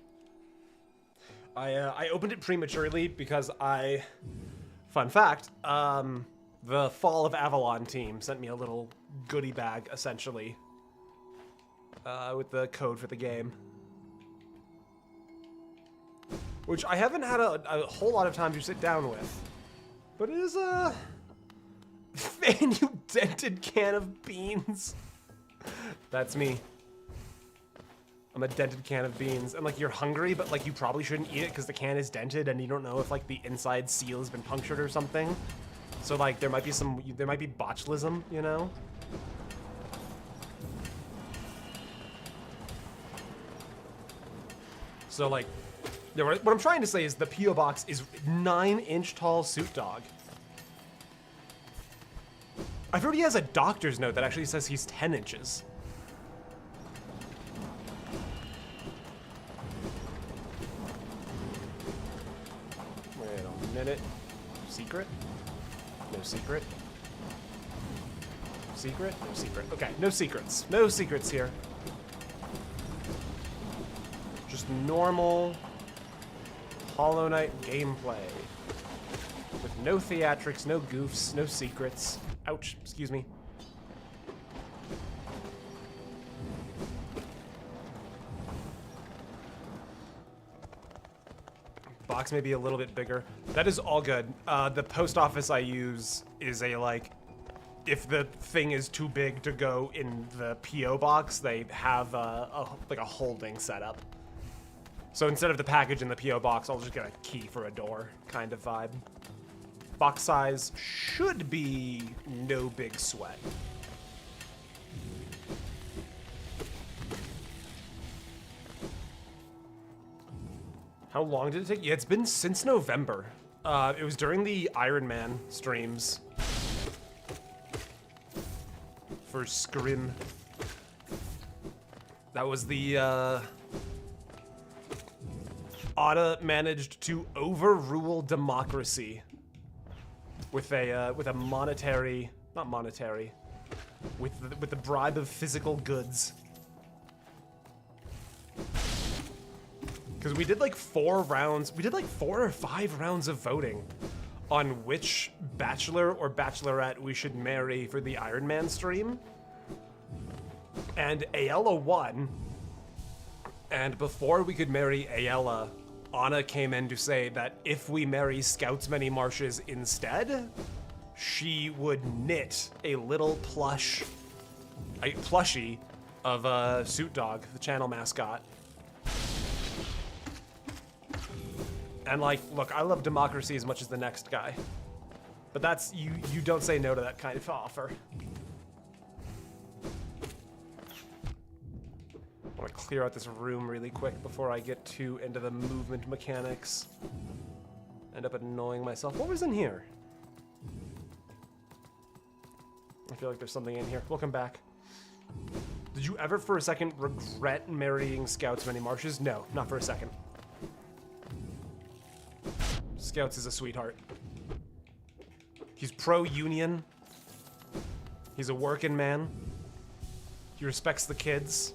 I opened it prematurely because fun fact, the Fall of Avalon team sent me a little goodie bag, essentially, with the code for the game. Which I haven't had a whole lot of time to sit down with. But it is Fane, you dented can of beans. That's me. I'm a dented can of beans. And like, you're hungry, but like, you probably shouldn't eat it because the can is dented and you don't know if like the inside seal has been punctured or something. So like, there might be botulism, you know? So like, what I'm trying to say is the P.O. box is 9-inch tall suit dog. I've heard he has a doctor's note that actually says he's 10 inches. Wait a minute. Secret? No secret? Secret? No secret. Okay, no secrets. No secrets here. Just normal Hollow Knight gameplay. With no theatrics, no goofs, no secrets. Ouch, excuse me. Box may be a little bit bigger. That is all good. The post office I use is a, like, if the thing is too big to go in the P.O. box, they have like a holding setup. So instead of the package in the P.O. box, I'll just get a key for a door kind of vibe. Box size should be no big sweat. How long did it take? Yeah, it's been since November. It was during the Iron Man streams. For Scrim. That was the, Otta managed to overrule democracy with a monetary, not monetary, with the bribe of physical goods. Because we did like 4 rounds, we did like 4 or 5 rounds of voting on which bachelor or bachelorette we should marry for the Iron Man stream. And Ayala won. And before we could marry Ayala, Anna came in to say that if we marry Scouts Many Marshes instead, she would knit a little plushie of Suit Dog, the channel mascot. And like, look, I love democracy as much as the next guy. But that's, you don't say no to that kind of offer. I want to clear out this room really quick before I get too into the movement mechanics. End up annoying myself. What was in here? I feel like there's something in here. We'll come back. Did you ever for a second regret marrying Scouts Many Marshes? No, not for a second. Scouts is a sweetheart. He's pro-union. He's a working man. He respects the kids.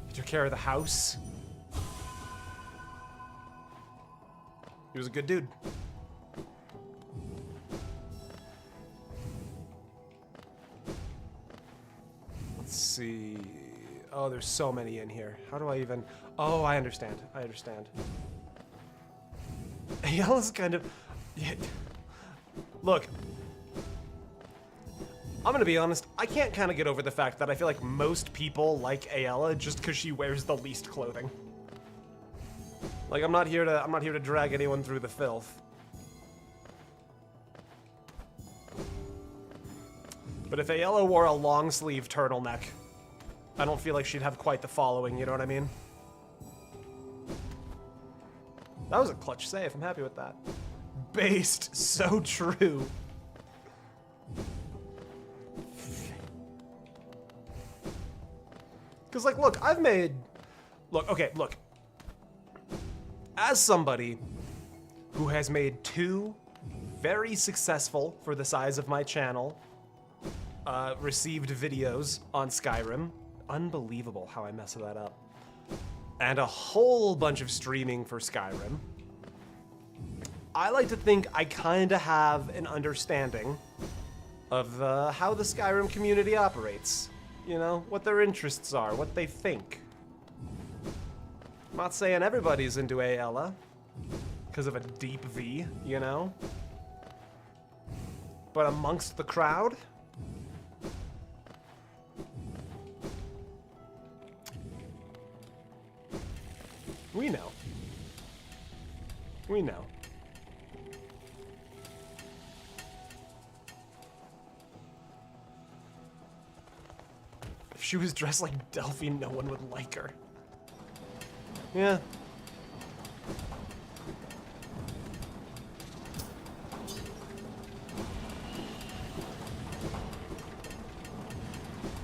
He took care of the house. He was a good dude. Let's see. Oh, there's so many in here. How do I even... Oh, I understand. I understand. Ayala's kind of... Yeah. Look. I'm gonna be honest, I can't kind of get over the fact that I feel like most people like Ayala just because she wears the least clothing. Like, I'm not here to drag anyone through the filth. But if Ayala wore a long sleeve turtleneck, I don't feel like she'd have quite the following, you know what I mean? That was a clutch save, I'm happy with that. Based, so true. Because, like, look, I've made... Look, okay, look. As somebody who has made 2 very successful, for the size of my channel, received videos on Skyrim. Unbelievable how I messed that up. And a whole bunch of streaming for Skyrim. I like to think I kind of have an understanding of how the Skyrim community operates. You know, what their interests are, what they think. I'm not saying everybody's into Ayala because of a deep V, you know? But amongst the crowd, we know. We know. If she was dressed like Delphi, no one would like her. Yeah.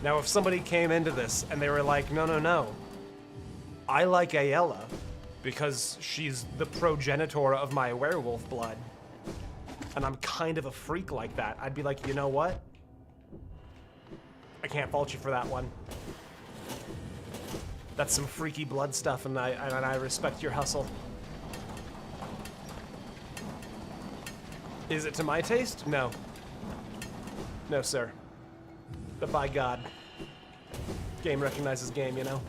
Now, if somebody came into this and they were like, no, no, no, I like Ayala because she's the progenitor of my werewolf blood, and I'm kind of a freak like that, I'd be like, you know what? I can't fault you for that one. That's some freaky blood stuff, and I respect your hustle. Is it to my taste? No. No, sir. But by God, game recognizes game, you know?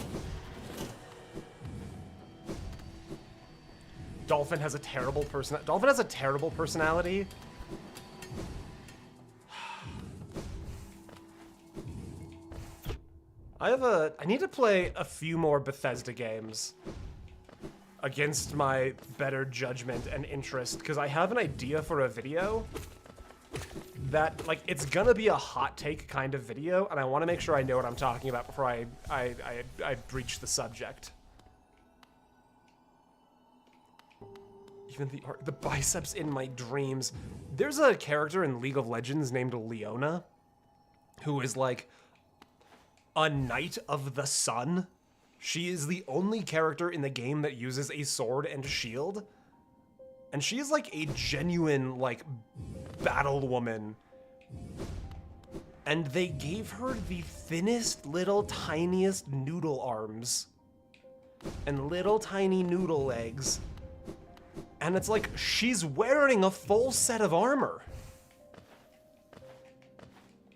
Dolphin has a terrible personality. I need to play a few more Bethesda games against my better judgment and interest, because I have an idea for a video that, like, it's gonna be a hot take kind of video, and I want to make sure I know what I'm talking about before I breach the subject. Even the biceps in my dreams. There's a character in League of Legends named Leona, who is like a knight of the sun. She is the only character in the game that uses a sword and shield. And she is like a genuine, like, battle woman. And they gave her the thinnest, little, tiniest noodle arms. And little tiny noodle legs. And it's like, she's wearing a full set of armor.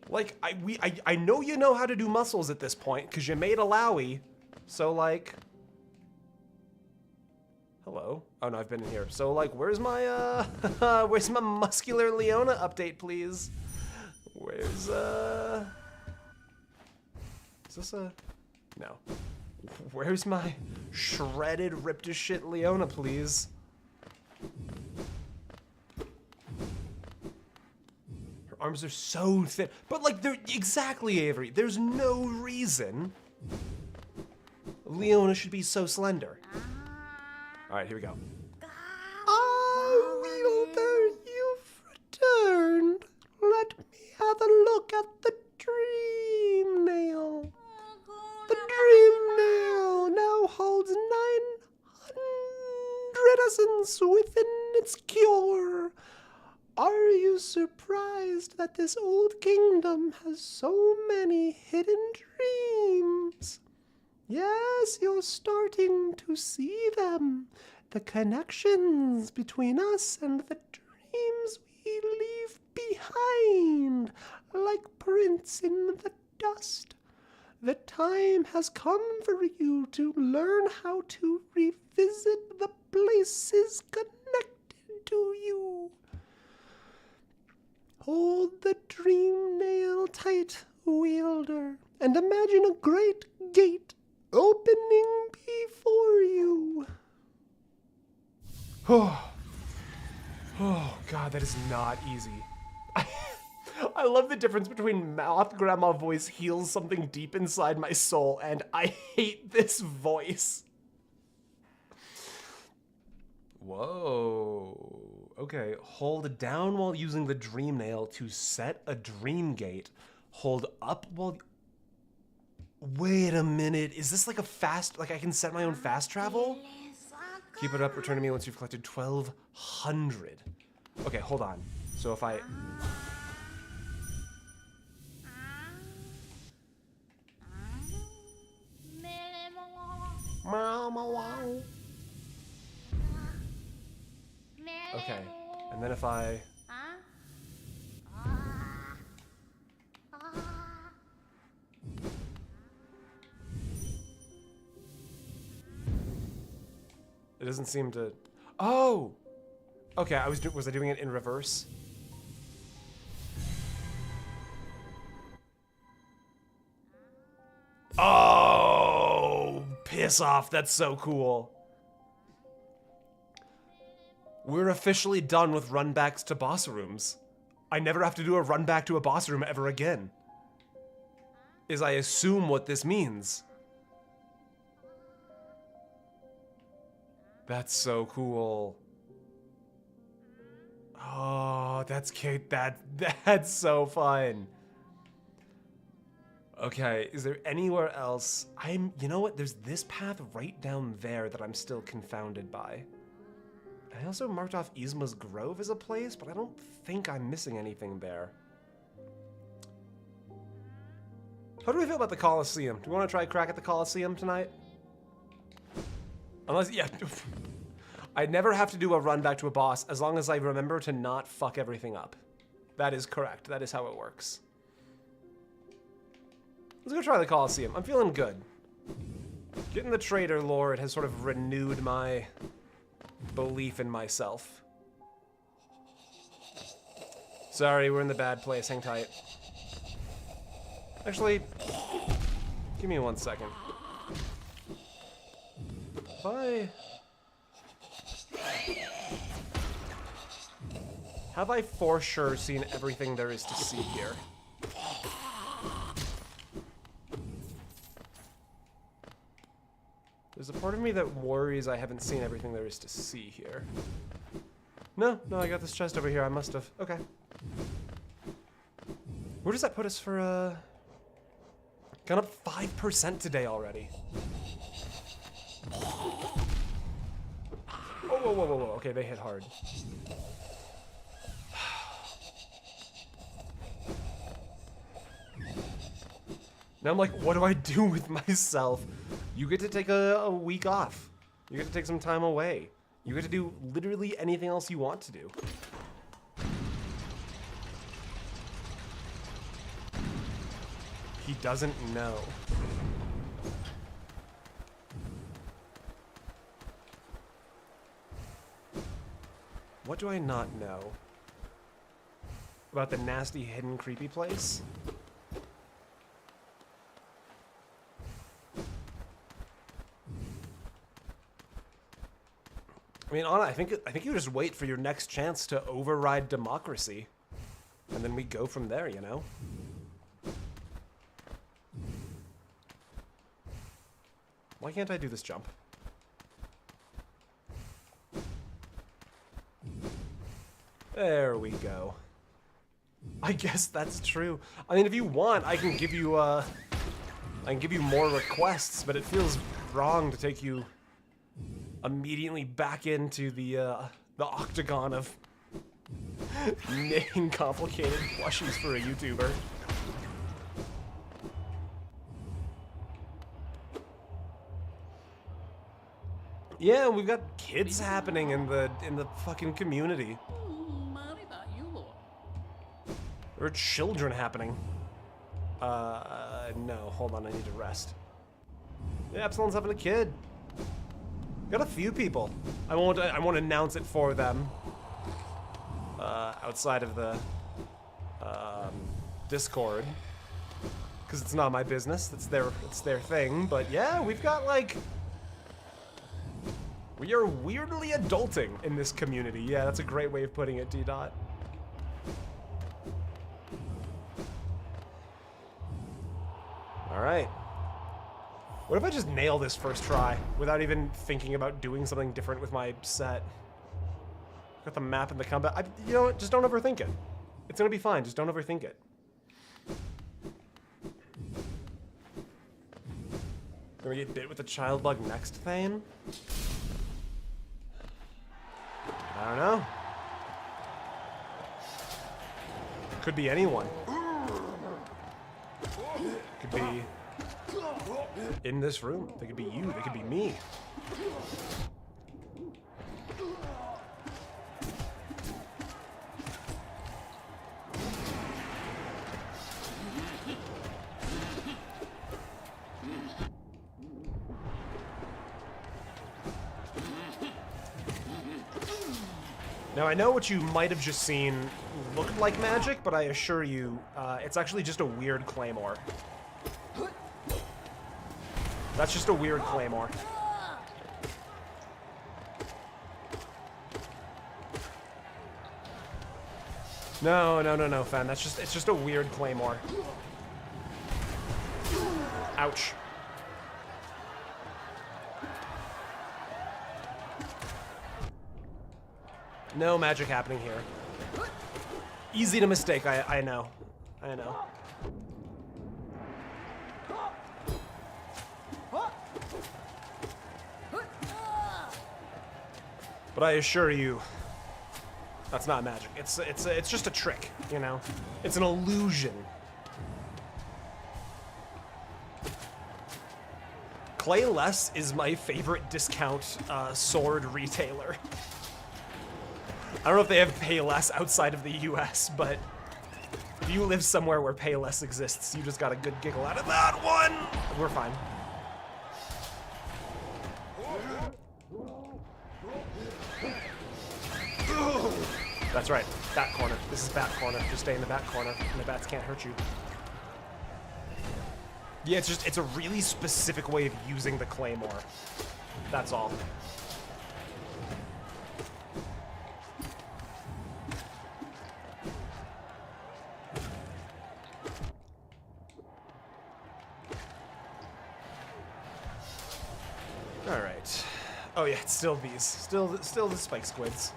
Like, I know you know how to do muscles at this point, because you made a Lowy. So, like... Hello? Oh, no, I've been in here. So, like, where's my, where's my muscular Leona update, please? Where's, Is this a... No. Where's my shredded, ripped-to-shit Leona, please? Her arms are so thin. But, like, they're... Exactly, Avery. There's no reason Leona should be so slender. Alright, here we go. Oh, Wielder, you've returned. Let me have a look at the dream nail. The dream nail now holds 900 essence within its cure. Are you surprised that this old kingdom has so many hidden dreams? Yes, you're starting to see them. The connections between us and the dreams we leave behind, like prints in the dust. The time has come for you to learn how to revisit the places connected to you. Hold the dream nail tight, Wielder, and imagine a great gate opening before you. Oh, God, that is not easy. I love the difference between Moth Grandma voice heals something deep inside my soul, and I hate this voice. Whoa. Okay, hold down while using the dream nail to set a dream gate. Hold up while... Wait a minute, is this like a fast, like I can set my own fast travel? Keep it up, return to me once you've collected 1,200. Okay, hold on. So if I... Okay, and then if I... It doesn't seem to... Oh! Okay, was I doing it in reverse? Oh! Piss off, that's so cool. We're officially done with runbacks to boss rooms. I never have to do a run back to a boss room ever again. Is I assume what this means. That's so cool. Oh, that's cute. That's so fun. Okay, is there anywhere else? You know what? There's this path right down there that I'm still confounded by. I also marked off Yzma's Grove as a place, but I don't think I'm missing anything there. How do we feel about the Coliseum? Do we want to try a crack at the Coliseum tonight? Unless, yeah. I never have to do a run back to a boss as long as I remember to not fuck everything up. That is correct. That is how it works. Let's go try the Coliseum. I'm feeling good. Getting the Traitor Lord has sort of renewed my belief in myself. Sorry, we're in the bad place. Hang tight. Actually, give me 1 second. Have I for sure seen everything there is to see here? There's a part of me that worries I haven't seen everything there is to see here. No, I got this chest over here. I must have. Okay. Where does that put us for, Gone up 5% today already. Whoa. Okay, they hit hard. Now I'm like, what do I do with myself? You get to take a week off. You get to take some time away. You get to do literally anything else you want to do. He doesn't know. What do I not know about the nasty, hidden, creepy place? I mean, Anna, I think you just wait for your next chance to override democracy, and then we go from there, you know? Why can't I do this jump? There we go. I guess that's true. I mean, if you want, I can give you more requests, but it feels wrong to take you immediately back into the octagon of knitting complicated plushies for a YouTuber. Yeah, we've got kids happening in the fucking community. There are children happening. No, hold on, I need to rest. Yeah, Epsilon's having a kid. Got a few people. I won't announce it for them. Outside of the Discord, because it's not my business. It's their thing. But yeah, we've got like. We are weirdly adulting in this community. Yeah, that's a great way of putting it, D-Dot. Alright. What if I just nail this first try without even thinking about doing something different with my set? Got the map and the combat. You know what? Just don't overthink it. It's gonna be fine. Just don't overthink it. Gonna get bit with the child bug next, Thane? I don't know. Could be anyone. Could be in this room. They could be you. They could be me. Now, I know what you might have just seen looked like magic, but I assure you, it's actually just a weird claymore. That's just a weird claymore. No, Fen. It's just a weird claymore. Ouch. No magic happening here. Easy to mistake, I know. I know. But I assure you, that's not magic. It's just a trick, you know? It's an illusion. Clayless is my favorite discount sword retailer. I don't know if they have Payless outside of the US, but if you live somewhere where Payless exists, you just got a good giggle out of that one. We're fine. That's right, bat corner. This is bat corner. Just stay in the bat corner, and the bats can't hurt you. Yeah, it's a really specific way of using the claymore. That's all. All right. Oh yeah, it's still these. Still the spike squids.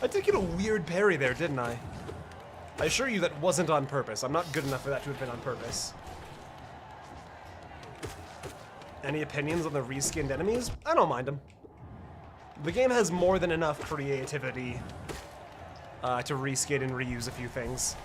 I did get a weird parry there, didn't I? I assure you that wasn't on purpose. I'm not good enough for that to have been on purpose. Any opinions on the reskinned enemies? I don't mind them. The game has more than enough creativity to reskin and reuse a few things.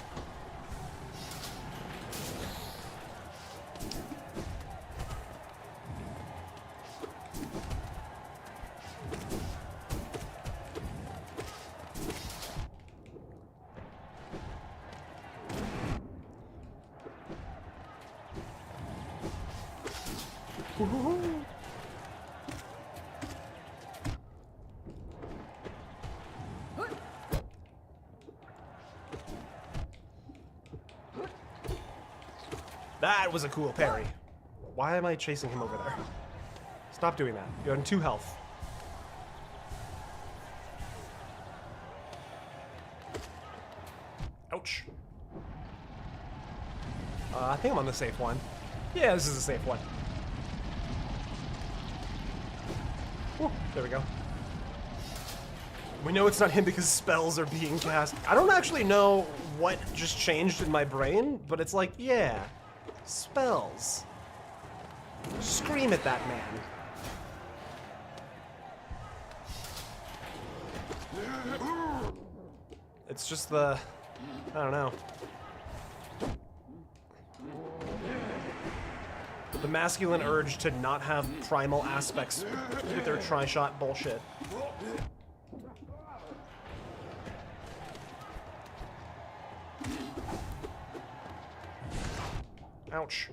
That was a cool parry. Why am I chasing him over there? Stop doing that. You're on 2 health. Ouch. I think I'm on the safe one. Yeah, this is a safe one. Whew, there we go. We know it's not him because spells are being cast. I don't actually know what just changed in my brain, but it's like, yeah, spells. Scream at that man. It's just the, I don't know. The masculine urge to not have primal aspects with their tri-shot bullshit. Ouch.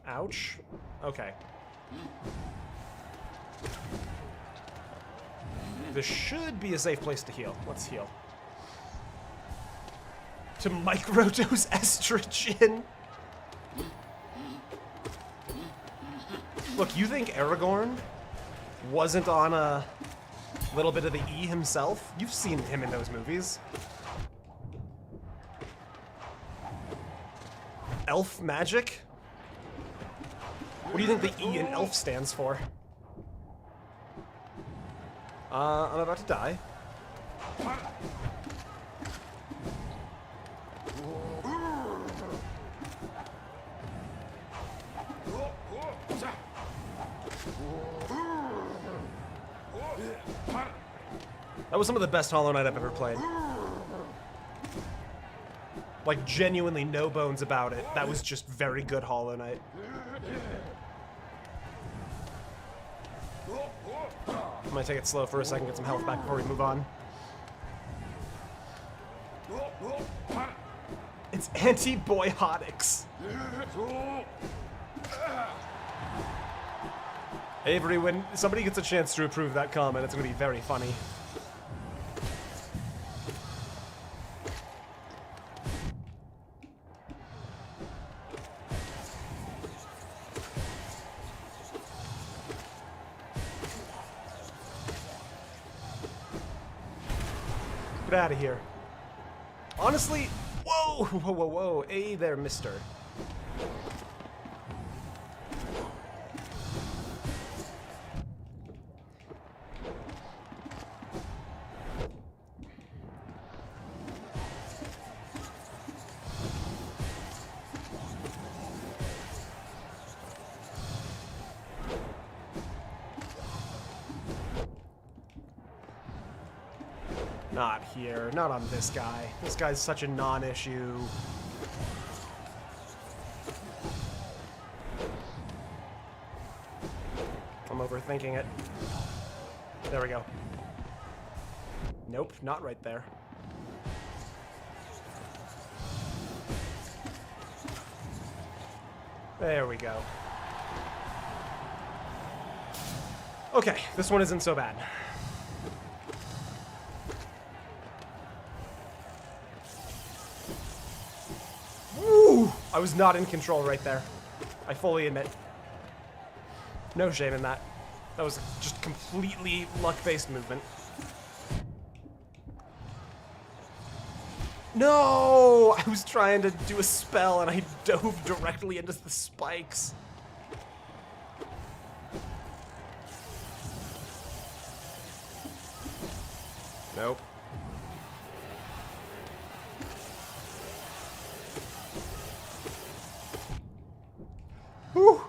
Ouch. Okay. This should be a safe place to heal. Let's heal. To microdose estrogen. Look, you think Aragorn wasn't on a little bit of the E himself? You've seen him in those movies. Elf magic? What do you think the E in elf stands for? I'm about to die. That was some of the best Hollow Knight I've ever played. Like, genuinely no bones about it. That was just very good Hollow Knight. I'm gonna take it slow for a second, get some health back before we move on. It's anti-boyhotics. Avery, when somebody gets a chance to approve that comment, it's gonna be very funny. Get out of here. Honestly, whoa, whoa, whoa, whoa. Hey there, mister. Not here. Not on this guy. This guy's such a non-issue. I'm overthinking it. There we go. Nope, not right there. There we go. Okay, this one isn't so bad. I was not in control right there. I fully admit. No shame in that. That was just completely luck-based movement. No! I was trying to do a spell and I dove directly into the spikes. Nope. Whew.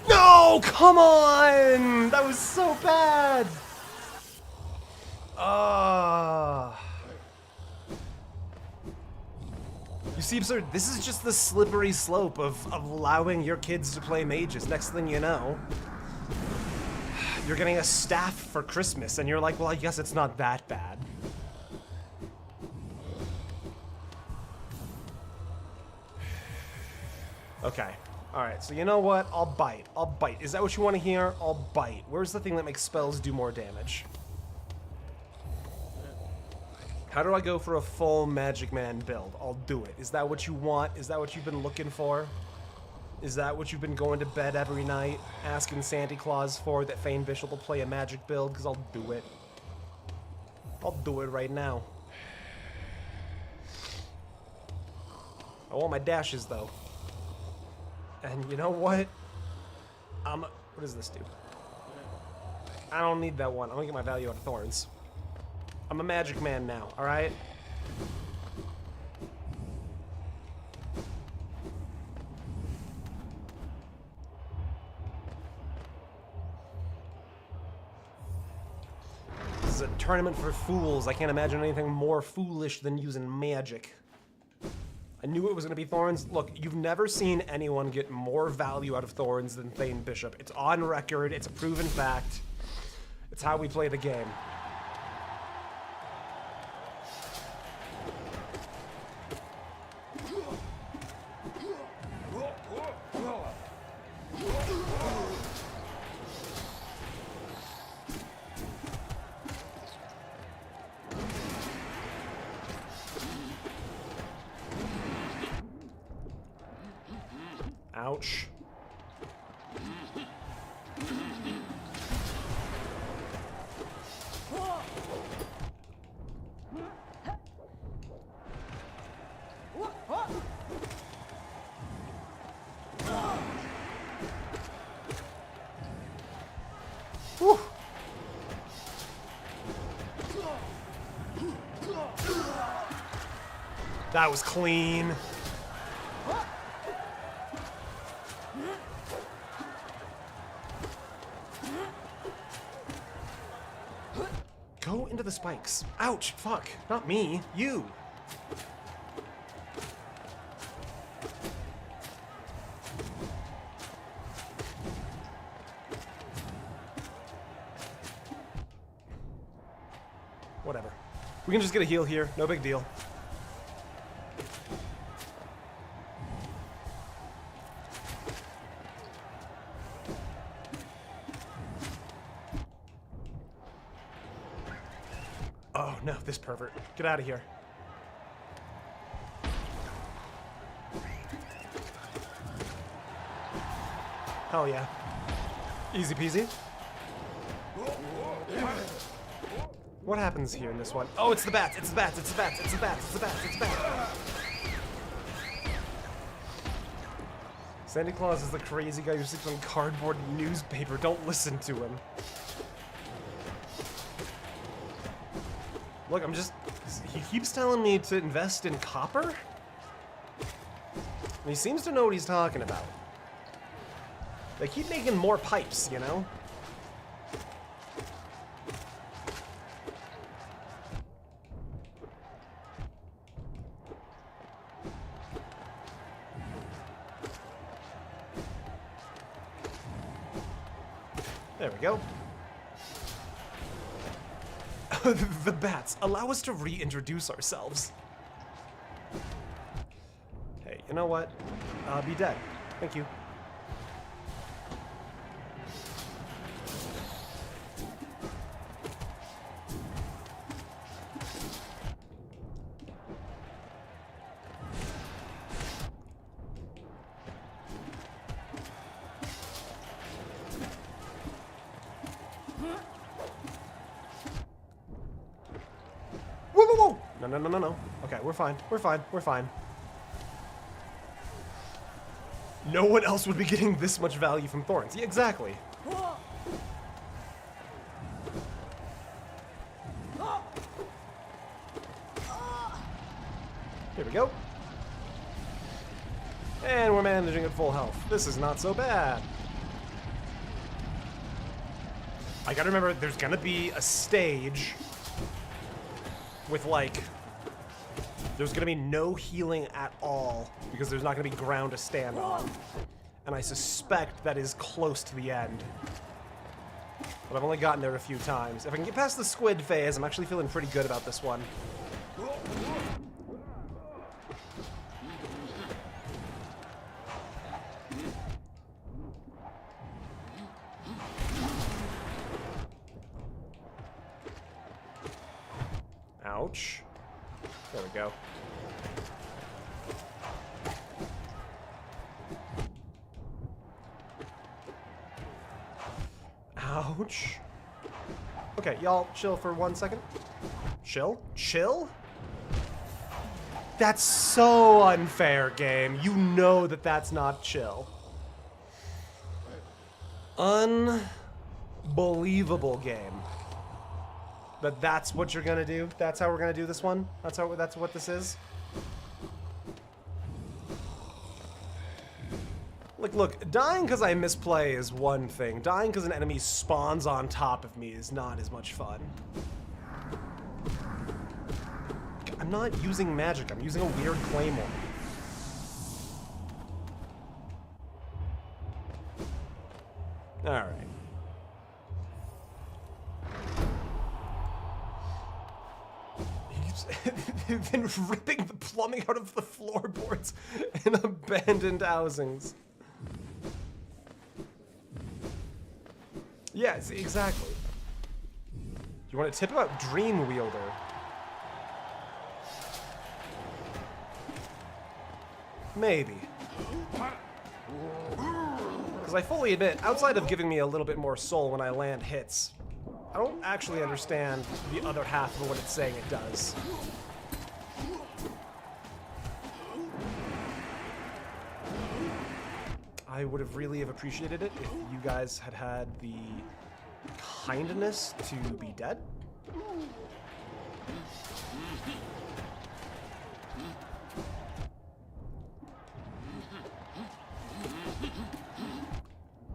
No, come on! That was so bad. You see, absurd. This is just the slippery slope of allowing your kids to play mages. Next thing you know, you're getting a staff for Christmas, and you're like, well, I guess it's not that bad. Okay. Alright, so you know what? I'll bite. I'll bite. Is that what you want to hear? I'll bite. Where's the thing that makes spells do more damage? How do I go for a full Magic Man build? I'll do it. Is that what you want? Is that what you've been looking for? Is that what you've been going to bed every night asking Santa Claus for, that Fane Bishop will play a magic build? Because I'll do it. I'll do it right now. I want my dashes, though. And you know what? What does this do? I don't need that one. I'm gonna get my value out of thorns. I'm a magic man now, alright? This is a tournament for fools. I can't imagine anything more foolish than using magic. I knew it was going to be Thorns. Look, you've never seen anyone get more value out of Thorns than Fane Bishop. It's on record. It's a proven fact. It's how we play the game. Ouch. Whew. That was clean. Go into the spikes. Ouch, fuck. Not me, you. Whatever. We can just get a heal here, no big deal. Oh no, this pervert. Get out of here. Hell yeah. Easy peasy. What happens here in this one? Oh, it's the bats, it's the bats, it's the bats, it's the bats, it's the bats, it's the bats. Santa Claus is the crazy guy who sleeps on cardboard newspaper. Don't listen to him. Look, he keeps telling me to invest in copper? And he seems to know what he's talking about. They keep making more pipes, you know? There we go. The bats, allow us to reintroduce ourselves. Hey, you know what? Be dead. Thank you. No, no, no, no, no. Okay, we're fine. We're fine. We're fine. No one else would be getting this much value from thorns. Yeah, exactly. Here we go. And we're managing at full health. This is not so bad. I gotta remember, there's gonna be a stage with, like, there's gonna be no healing at all because there's not gonna be ground to stand on. And I suspect that is close to the end. But I've only gotten there a few times. If I can get past the squid phase, I'm actually feeling pretty good about this one. Ouch. There we go. Ouch. Okay, y'all chill for 1 second. Chill? Chill? That's so unfair, game. You know that that's not chill. Unbelievable game. But that's what you're gonna do? That's how we're gonna do this one? That's what this is? Look, dying because I misplay is one thing. Dying because an enemy spawns on top of me is not as much fun. I'm not using magic, I'm using a weird claymore. Alright. They've been ripping the plumbing out of the floorboards in abandoned housings. Yes, exactly. You want a tip about Dream Wielder? Maybe. Because I fully admit, outside of giving me a little bit more soul when I land hits, I don't actually understand the other half of what it's saying it does. I would have really appreciated it if you guys had had the kindness to be dead.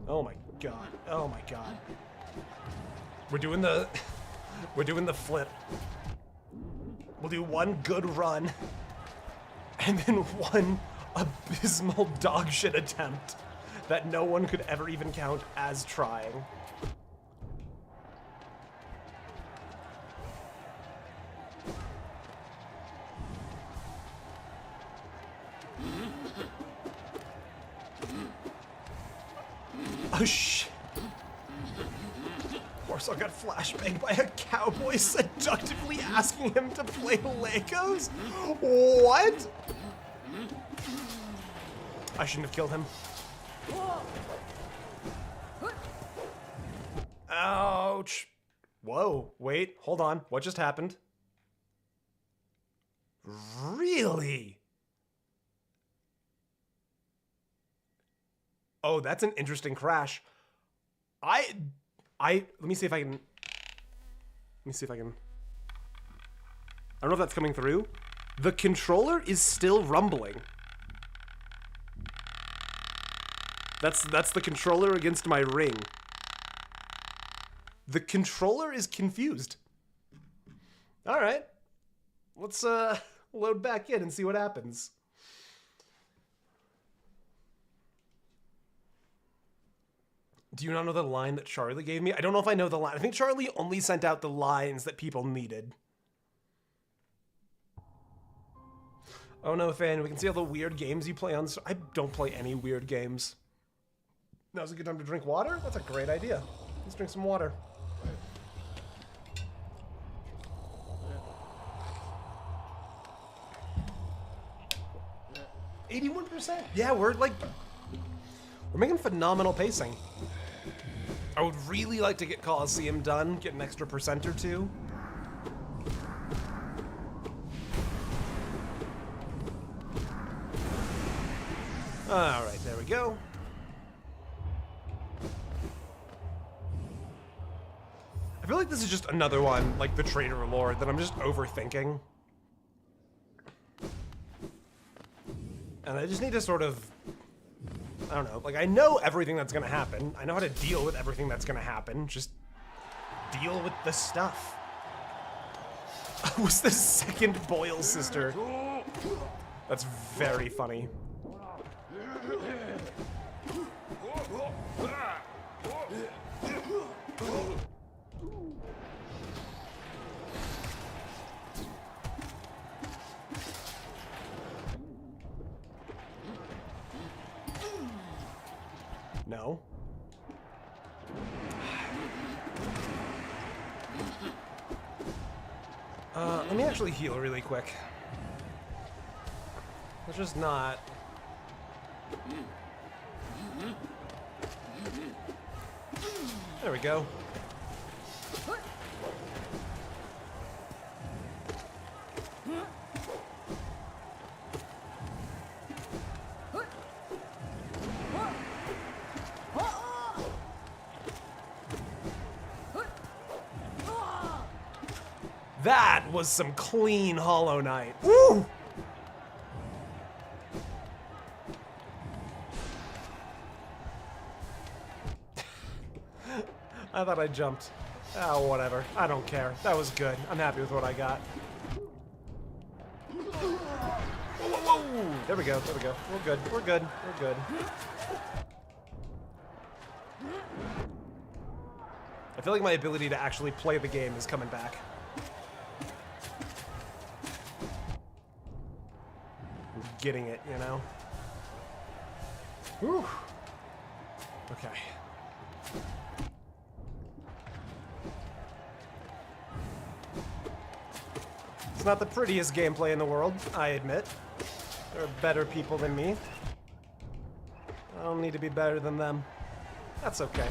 Oh my god. Oh my god. We're doing the flip. We'll do one good run and then one abysmal dogshit attempt that no one could ever even count as trying. Oh shit. Warsaw got flashbanged by a cowboy seductively asking him to play Legos? What? I shouldn't have killed him. Ouch. Whoa, wait, hold on. What just happened? Really? Oh, that's an interesting crash. Let me see if I can. Let me see if I can. I don't know if that's coming through. The controller is still rumbling. That's the controller against my ring. The controller is confused. All right. Let's load back in and see what happens. Do you not know the line that Charlie gave me? I don't know if I know the line. I think Charlie only sent out the lines that people needed. Oh no, Fan, we can see all the weird games you play on... I don't play any weird games. Now's a good time to drink water? That's a great idea. Let's drink some water. 81%. Yeah, we're making phenomenal pacing. I would really like to get Coliseum done, get an extra percent or two. Alright, there we go. I feel like this is just another one, like the Traitor Lord, that I'm just overthinking. And I just need to sort of, I don't know, like I know everything that's gonna happen. I know how to deal with everything that's gonna happen. Just deal with the stuff. Was the second Boyle sister? That's very funny. No. Let me actually heal really quick. Let's just not. There we go. That was some clean Hollow Knight. Woo! I thought I jumped. Oh, whatever. I don't care. That was good. I'm happy with what I got. Whoa, whoa, whoa! There we go. There we go. We're good. We're good. We're good. I feel like my ability to actually play the game is coming back. I'm getting it, you know? Whew. Okay. It's not the prettiest gameplay in the world, I admit. There are better people than me. I don't need to be better than them. That's okay.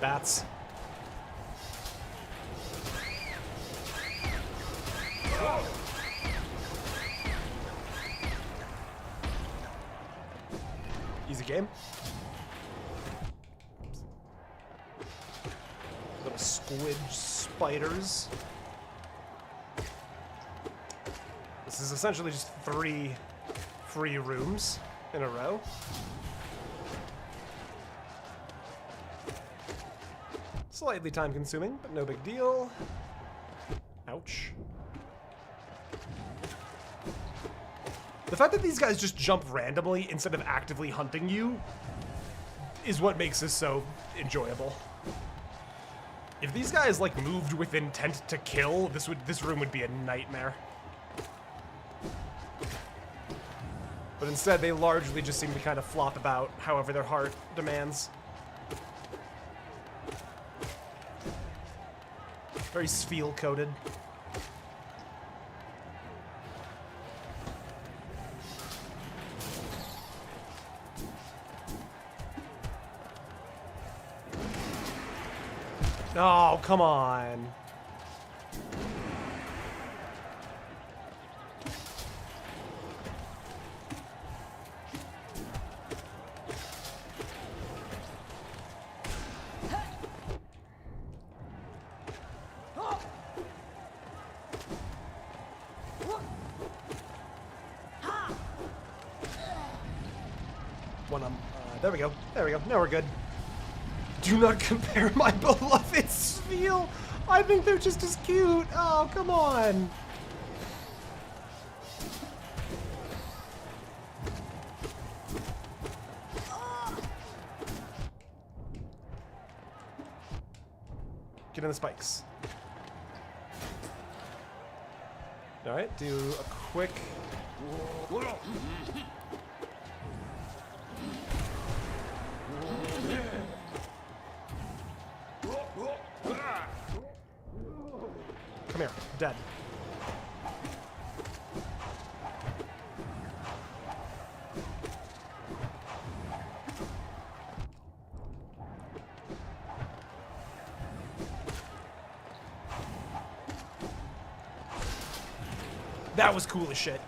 Bats. Easy game. Little squid spiders. This is essentially just 3 free rooms in a row. Slightly time consuming, but no big deal. Ouch. The fact that these guys just jump randomly instead of actively hunting you is what makes this so enjoyable. If these guys like moved with intent to kill, this room would be a nightmare. But instead they largely just seem to kind of flop about however their heart demands. Very sphere coated. Oh, come on. There we go. There we go. Now we're good. Do not compare my beloved sphere. I think they're just as cute. Oh, come on. Get in the spikes. All right, do a quick. Come here, dead. That was cool as shit.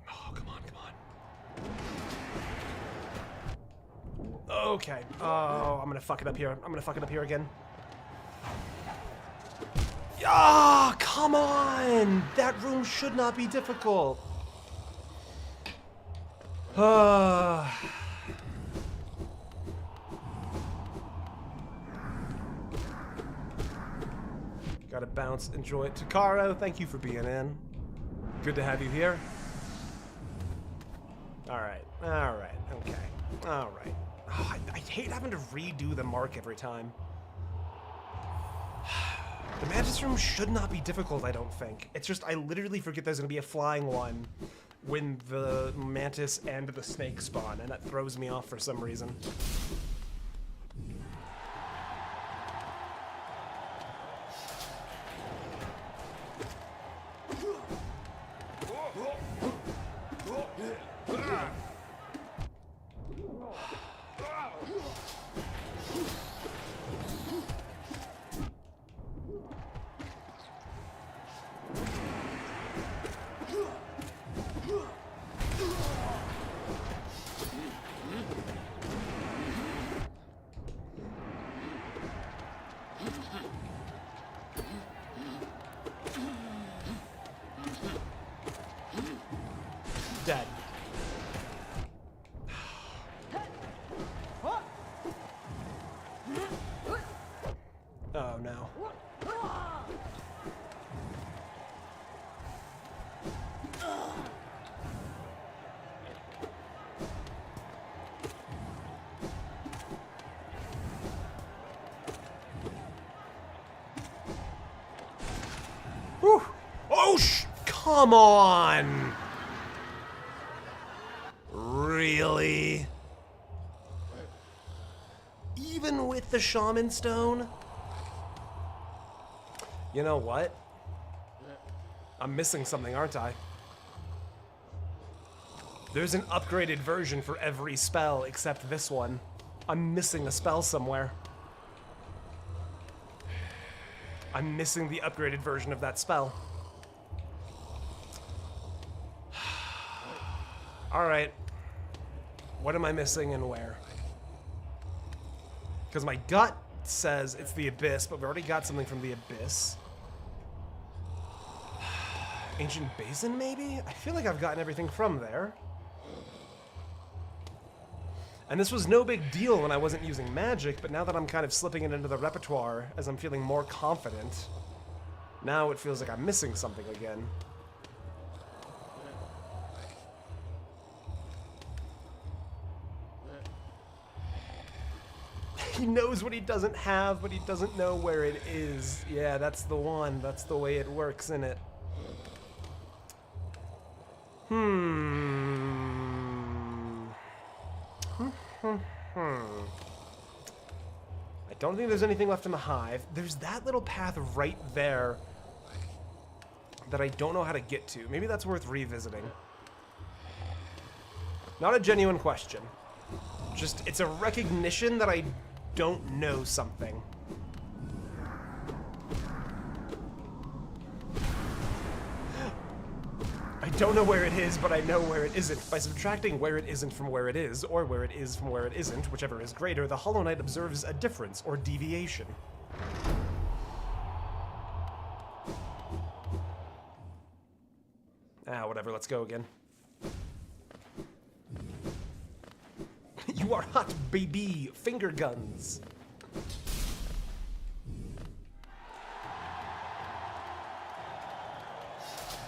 Oh, come on, come on. Okay. Oh, I'm gonna fuck it up here. I'm gonna fuck it up here again. Ah, come on! That room should not be difficult. Gotta bounce, enjoy it. Takaro, thank you for being in. Good to have you here. Alright, okay. Alright. Oh, I hate having to redo the mark every time. The Mantis room should not be difficult, I don't think. It's just I literally forget there's gonna be a flying one when the Mantis and the snake spawn, and that throws me off for some reason. Dead. Oh no. Whew. Oh, come on! Really? Even with the Shaman Stone? You know what? I'm missing something, aren't I? There's an upgraded version for every spell except this one. I'm missing a spell somewhere. I'm missing the upgraded version of that spell. Alright. What am I missing and where? Because my gut says it's the Abyss, but we already got something from the Abyss. Ancient Basin, maybe? I feel like I've gotten everything from there. And this was no big deal when I wasn't using magic, but now that I'm kind of slipping it into the repertoire as I'm feeling more confident, now it feels like I'm missing something again. He knows what he doesn't have, but he doesn't know where it is. Yeah, that's the one. That's the way it works, isn't it? I don't think there's anything left in the hive. There's that little path right there that I don't know how to get to. Maybe that's worth revisiting. Not a genuine question. Just, it's a recognition that I don't know something. I don't know where it is, but I know where it isn't. By subtracting where it isn't from where it is, or where it is from where it isn't, whichever is greater, the Hollow Knight observes a difference, or deviation. Ah, whatever, let's go again. You are hot, baby! Finger guns!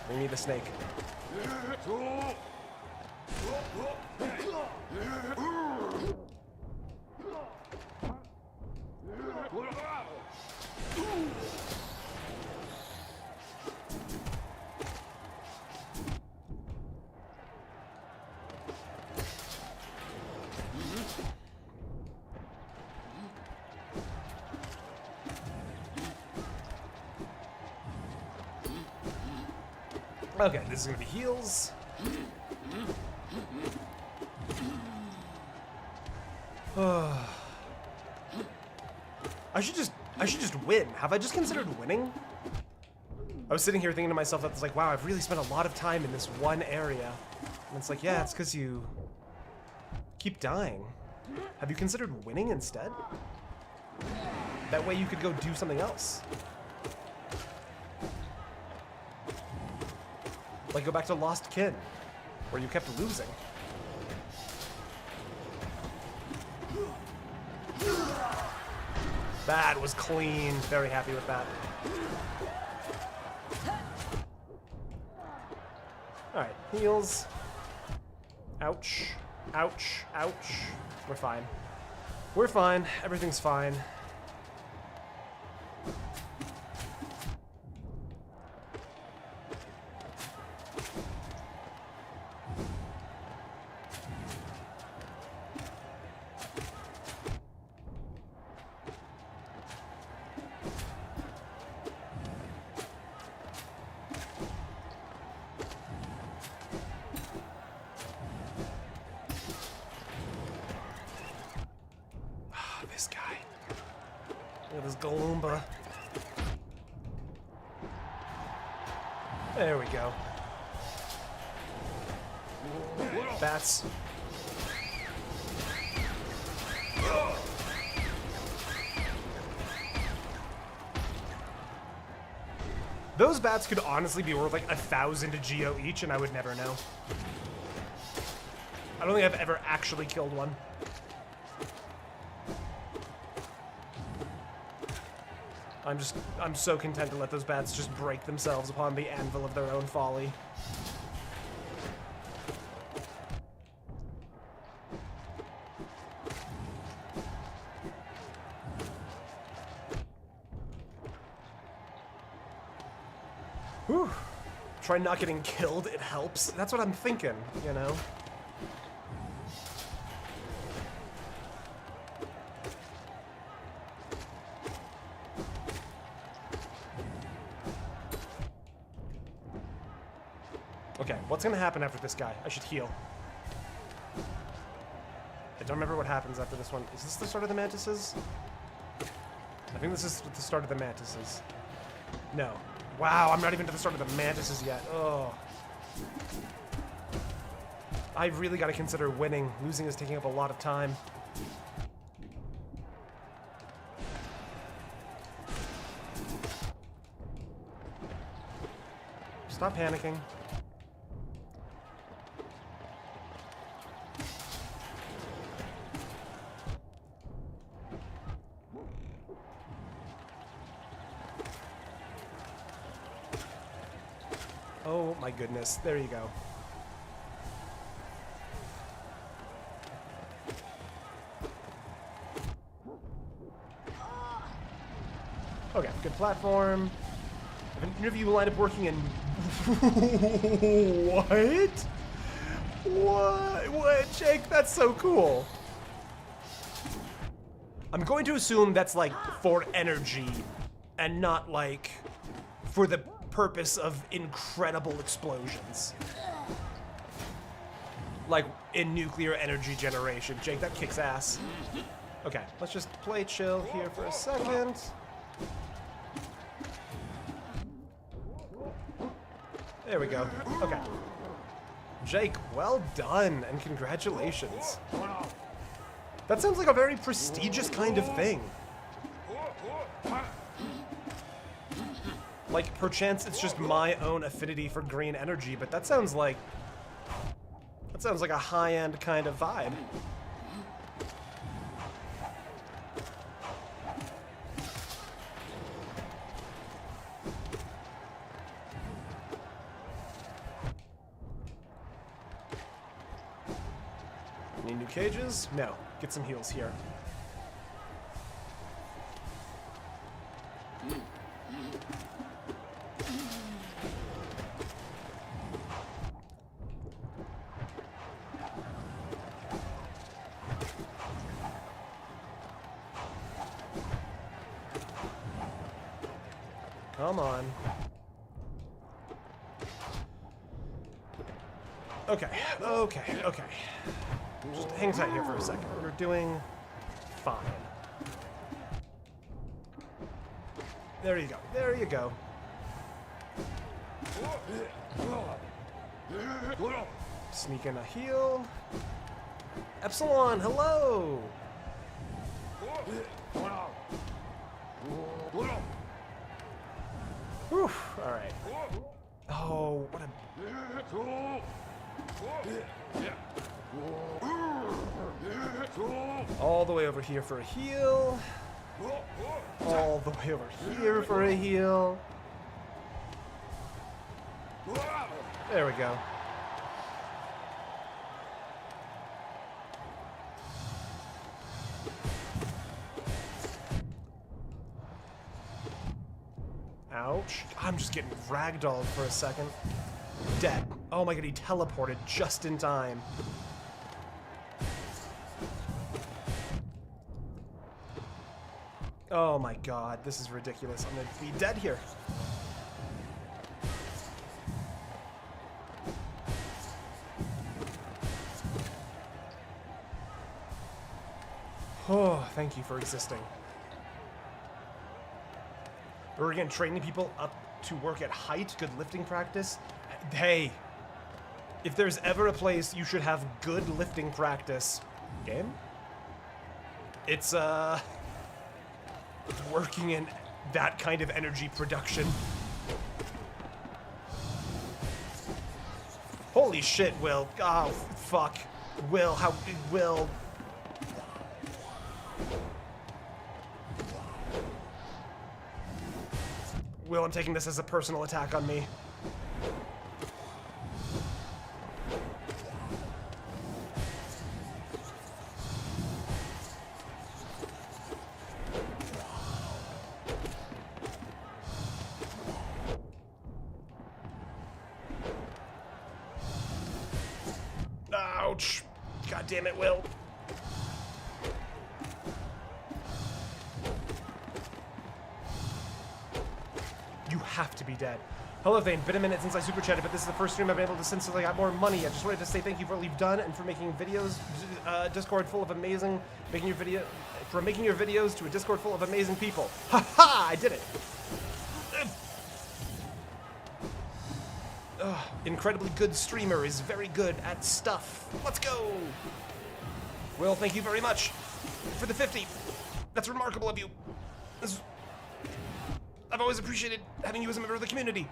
Bring me the snake. Okay, this is gonna be heals. I should just win. Have I just considered winning? I was sitting here thinking to myself, that was like, wow, I've really spent a lot of time in this one area. And it's like, yeah, it's because you keep dying. Have you considered winning instead? That way you could go do something else. Like go back to Lost Kin, where you kept losing. That was clean. Very happy with that. Alright, heals. Ouch. Ouch. Ouch. We're fine. We're fine. Everything's fine. This guy. Look at this Galumba. There we go. Bats. Those bats could honestly be worth like 1,000 geo each, and I would never know. I don't think I've ever actually killed one. I'm so content to let those bats just break themselves upon the anvil of their own folly. Whew. Try not getting killed, it helps. That's what I'm thinking, you know? Okay, what's gonna happen after this guy? I should heal. I don't remember what happens after this one. Is this the start of the Mantises? I think this is the start of the Mantises. No. Wow, I'm not even to the start of the Mantises yet. Oh. I've really got to consider winning. Losing is taking up a lot of time. Stop panicking. Oh my goodness, there you go. Okay, good platform. I have an interview lined up working in... What? What? Jake, that's so cool. I'm going to assume that's like for energy and not like for the purpose of incredible explosions. Like in nuclear energy generation. Jake, that kicks ass. Okay, let's just play chill here for a second. There we go. Okay. Jake, well done and congratulations. That sounds like a very prestigious kind of thing. Like, perchance it's just my own affinity for green energy, but that sounds like a high-end kind of vibe. Any new cages? No. Get some heals here. Come on. Okay, okay, okay. Just hang tight here for a second. We're doing fine. There you go. There you go. Sneak in a heal. Epsilon, hello! Whew, alright. Oh, what a... All the way over here for a heal. All the way over here for a heal. There we go. Ouch. I'm just getting ragdolled for a second. Dead. Oh my god, he teleported just in time. Oh my god, this is ridiculous. I'm gonna be dead here. Oh, thank you for existing. We're again training people up to work at height, good lifting practice. Hey, if there's ever a place you should have good lifting practice, game? It's working in that kind of energy production. Holy shit, Will. Oh, fuck. Will, how... Will... Will, I'm taking this as a personal attack on me. Ouch. God damn it, Will. You have to be dead. Hello, Vane. Been a minute since I super chatted, but this is the first stream I've been able to since I got more money. I just wanted to say thank you for all you've done and for making videos. Discord full of amazing, making your videos to a Discord full of amazing people. Ha ha! I did it. Incredibly good streamer is very good at stuff. Let's go. Will, thank you very much for the 50. That's remarkable of you. I've always appreciated having you as a member of the community.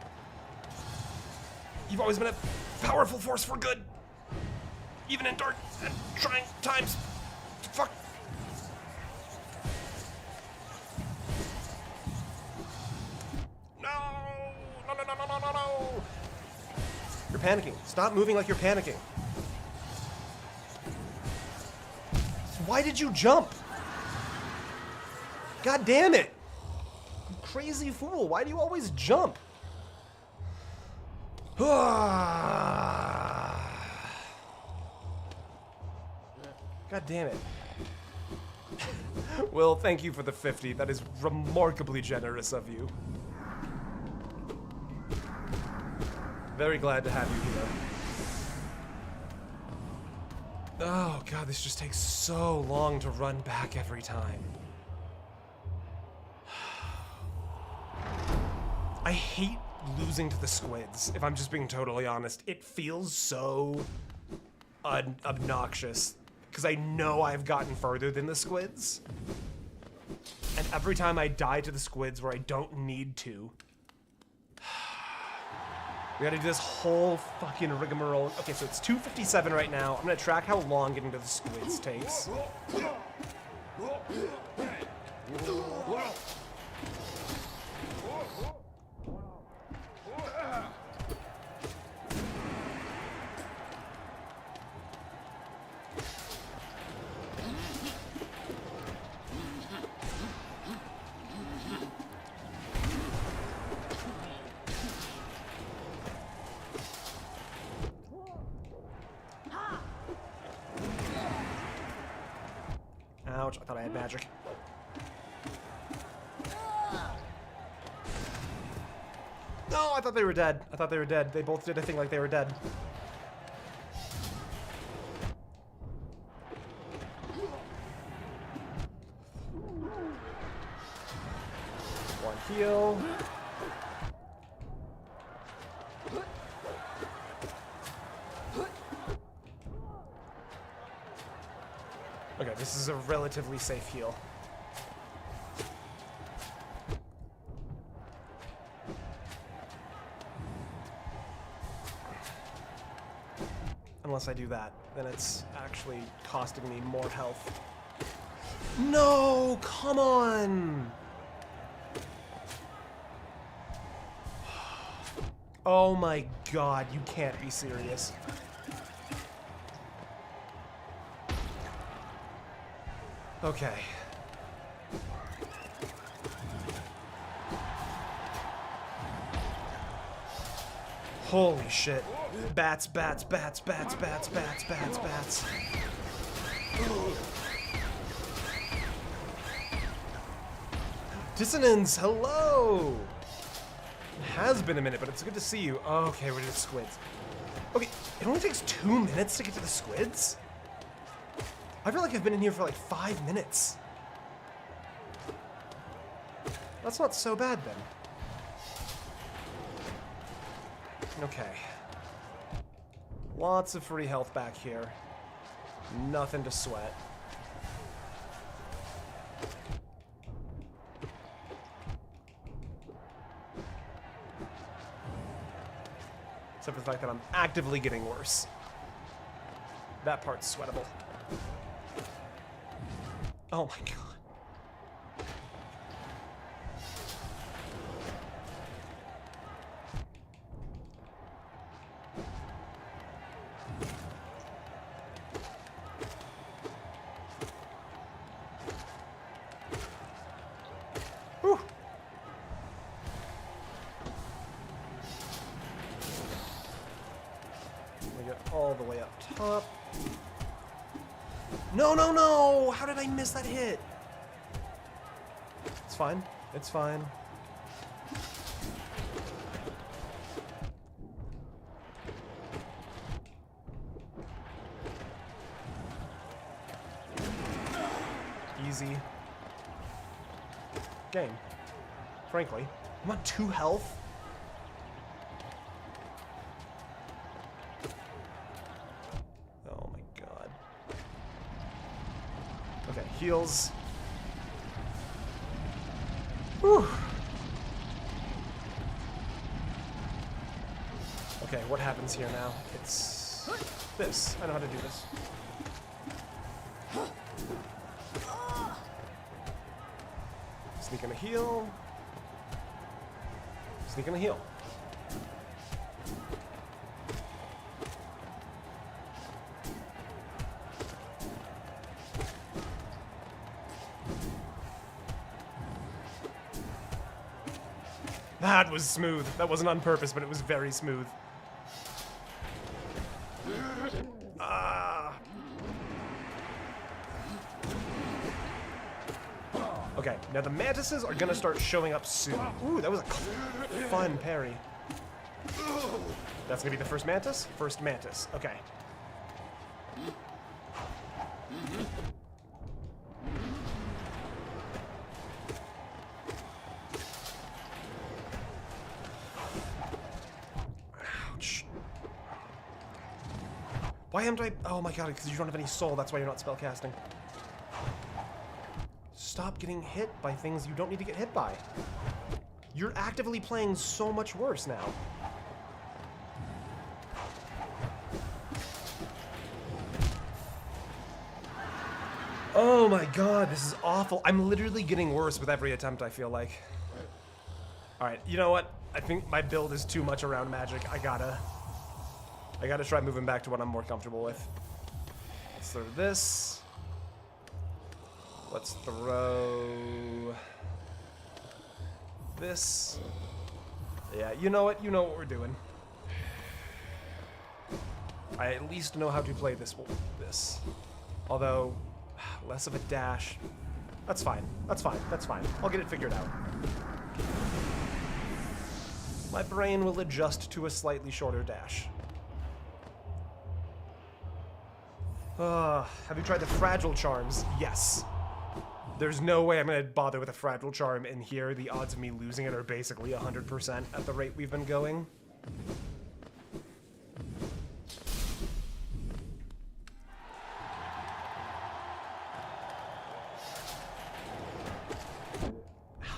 You've always been a powerful force for good. Even in dark and trying times. Fuck. No! No, no, no, no, no, no, no! You're panicking. Stop moving like you're panicking. Why did you jump? God damn it! Crazy fool, why do you always jump? God damn it. Will, thank you for the 50. That is remarkably generous of you. Very glad to have you here. Oh god, this just takes so long to run back every time. I hate losing to the squids, if I'm just being totally honest. It feels so obnoxious, because I know I've gotten further than the squids. And every time I die to the squids where I don't need to, we gotta do this whole fucking rigmarole. Okay, so it's 2:57 right now. I'm gonna track how long getting to the squids takes. Ouch, I thought I had magic. No, I thought they were dead. I thought they were dead. They both did a thing like they were dead. One. heal. Okay, this is a relatively safe heal. Unless I do that, then it's actually costing me more health. No, come on! Oh my god, you can't be serious. Okay. Holy shit. Bats, bats, bats, bats, bats, bats, bats, bats. Dissonance, hello! It has been a minute, but it's good to see you. Okay, we're just squids. Okay, it only takes 2 minutes to get to the squids? I feel like I've been in here for like 5 minutes. That's not so bad then. Okay. Lots of free health back here. Nothing to sweat. Except for the fact that I'm actively getting worse. That part's sweatable. Oh my god. Whew. We get all the way up top. No, no, no! How did I miss that hit? It's fine. It's fine. Easy. Game. Frankly. I'm on 2 health. Oh my god. Okay, heals. Whew. Okay, what happens here now? It's this. I know how to do this. Sneak and a heal. Sneak and a heal. That was smooth. That wasn't on purpose, but it was very smooth. Ah. Okay, now the mantises are gonna start showing up soon. Ooh, that was a fun parry. That's gonna be the first mantis? First mantis, okay. Ouch. Why am I? Oh my god, because you don't have any soul, that's why you're not spellcasting. Stop getting hit by things you don't need to get hit by. You're actively playing so much worse now. Oh my god, this is awful. I'm literally getting worse with every attempt, I feel like. Alright, you know what? I think my build is too much around magic. I gotta try moving back to what I'm more comfortable with. Let's throw this. Let's throw this. Yeah, you know what? You know what we're doing. I at least know how to play this. Although, less of a dash. That's fine. That's fine. That's fine. I'll get it figured out. My brain will adjust to a slightly shorter dash. Have you tried the fragile charms? Yes. There's no way I'm gonna bother with a Fragile Charm in here. The odds of me losing it are basically 100% at the rate we've been going.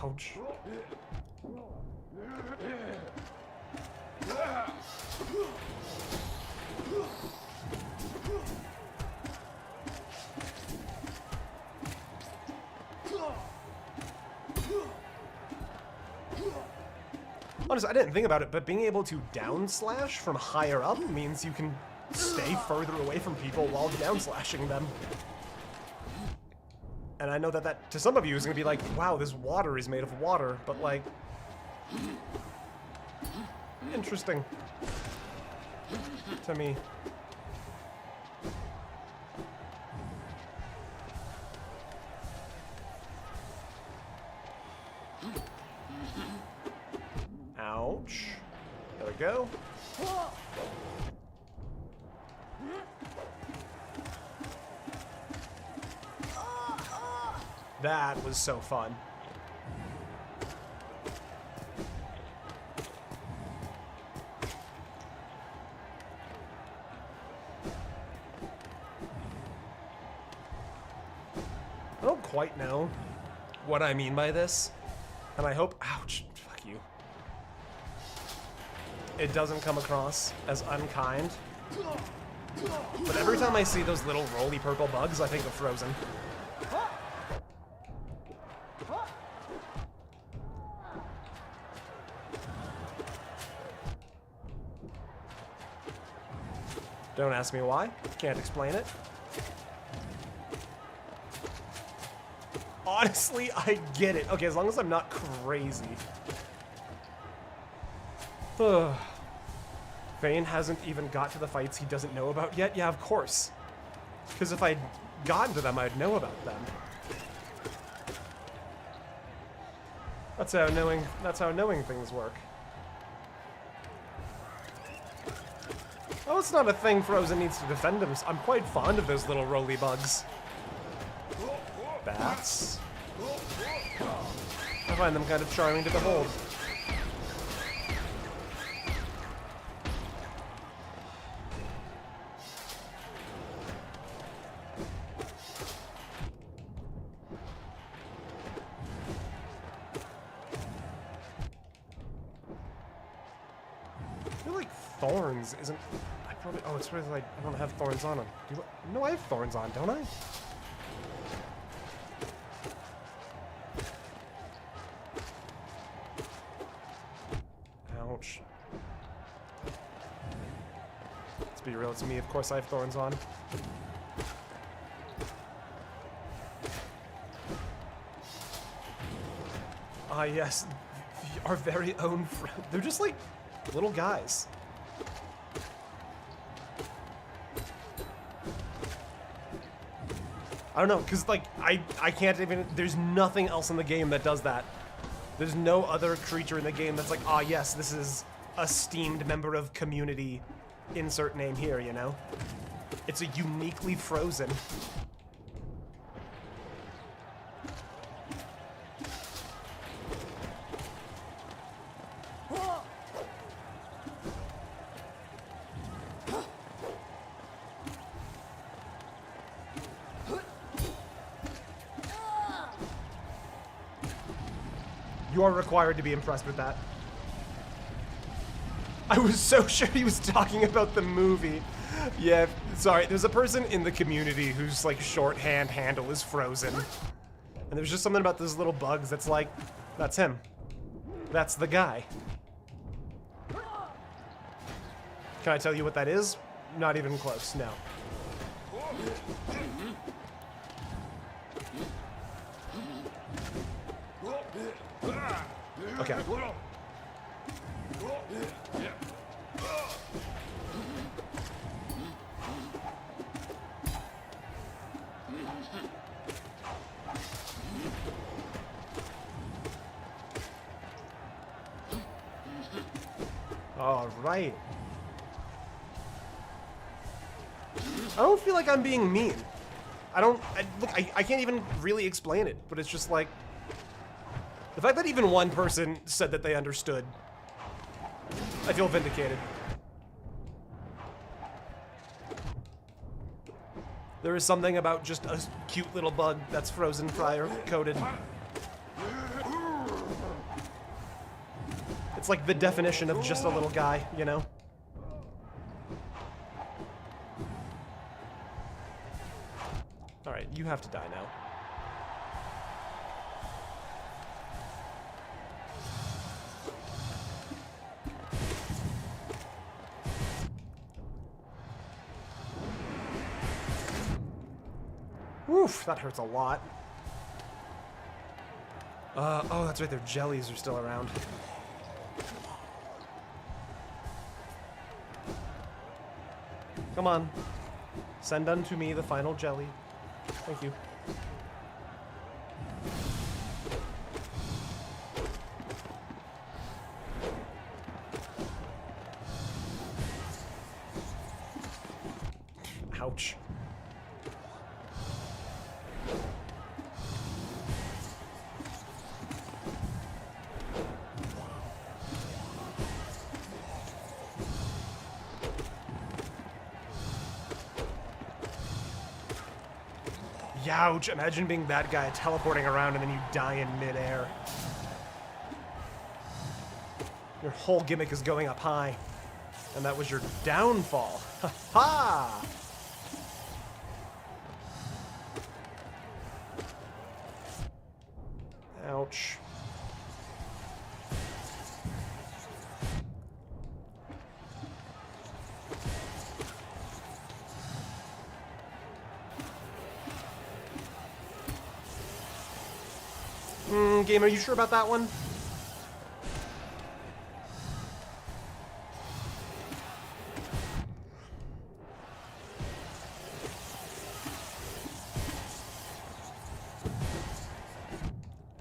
Ouch. Honestly, I didn't think about it, but being able to down slash from higher up means you can stay further away from people while down slashing them. And I know that that, to some of you, is going to be like, wow, this water is made of water, but like... interesting. To me. Ouch. There we go. That was so fun. I don't quite know what I mean by this, and I hope, ouch, fuck you. It doesn't come across as unkind. But every time I see those little roly purple bugs, I think of Frozen. Don't ask me why. Can't explain it. Honestly, I get it. Okay, as long as I'm not crazy. Ugh. Vane hasn't even got to the fights he doesn't know about yet? Yeah, of course. Because if I'd gotten to them, I'd know about them. That's how knowing things work. Oh, it's not a thing Frozen needs to defend him. I'm quite fond of those little roly bugs. Bats. I find them kind of charming to behold. I feel like thorns isn't... I probably... Oh, it's because I don't have thorns on them. No, I have thorns on, don't I? Ouch. Let's be real, it's me. Of course I have thorns on. Ah, yes. Our very own friend. They're just like little guys. I don't know, because like I can't even, there's nothing else in the game that does that. There's no other creature in the game that's like, ah yes, this is a esteemed member of community, insert name here, you know? It's a uniquely Frozen. You are required to be impressed with that. I was so sure he was talking about the movie. Yeah, sorry, there's a person in the community whose like shorthand handle is Frozen. And there's just something about those little bugs that's like, that's him. That's the guy. Can I tell you what that is? Not even close, no. Okay. All right. I don't feel like I'm being mean. Look, I can't even really explain it, but it's just like, the fact that even one person said that they understood, I feel vindicated. There is something about just a cute little bug that's frozen fire coated. It's like the definition of just a little guy, you know? Alright, you have to die now. Oof, that hurts a lot. Oh, that's right, their jellies are still around. Come on. Send unto me the final jelly. Thank you. Ouch. Ouch, imagine being that guy teleporting around and then you die in midair. Your whole gimmick is going up high. And that was your downfall. Ha ha! Ouch. Game, are you sure about that one?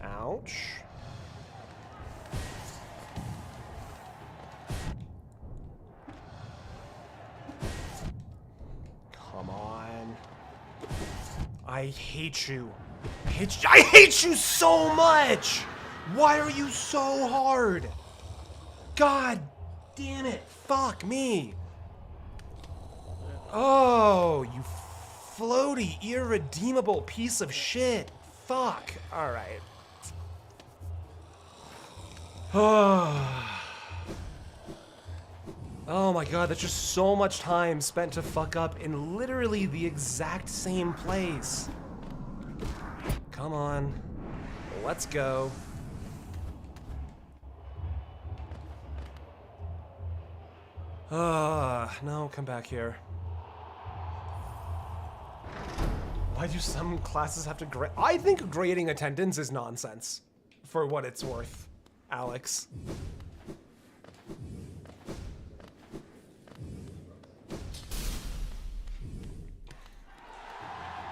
Ouch. Come on. I hate you. I hate you so much! Why are you so hard? God damn it. Fuck me. Oh, you floaty, irredeemable piece of shit. Fuck. Alright. Oh my god, that's just so much time spent to fuck up in literally the exact same place. Come on. Let's go. No, come back here. Why do some classes have to grade? I think grading attendance is nonsense, for what it's worth, Alex.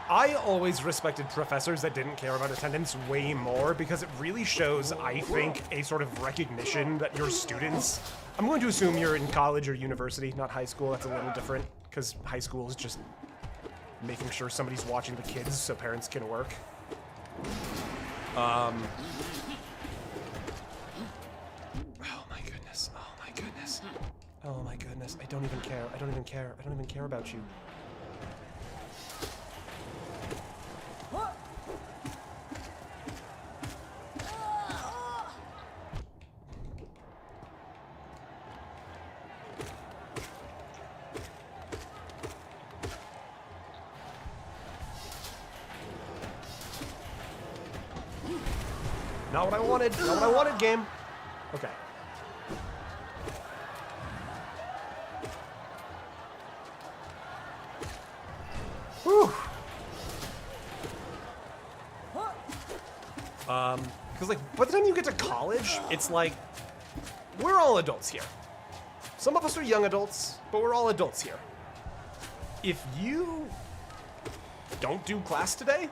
I always respected professors that didn't care about attendance way more because it really shows, I think, a sort of recognition that your students... I'm going to assume you're in college or university, not high school. That's a little different because high school is just making sure somebody's watching the kids so parents can work. Oh my goodness. Oh my goodness. Oh my goodness. I don't even care. I don't even care. I don't even care about you. Not what I wanted. Not what I wanted, game. Okay. Whew. Because like, by the time you get to college, it's like, we're all adults here. Some of us are young adults, but we're all adults here. If you don't do class today,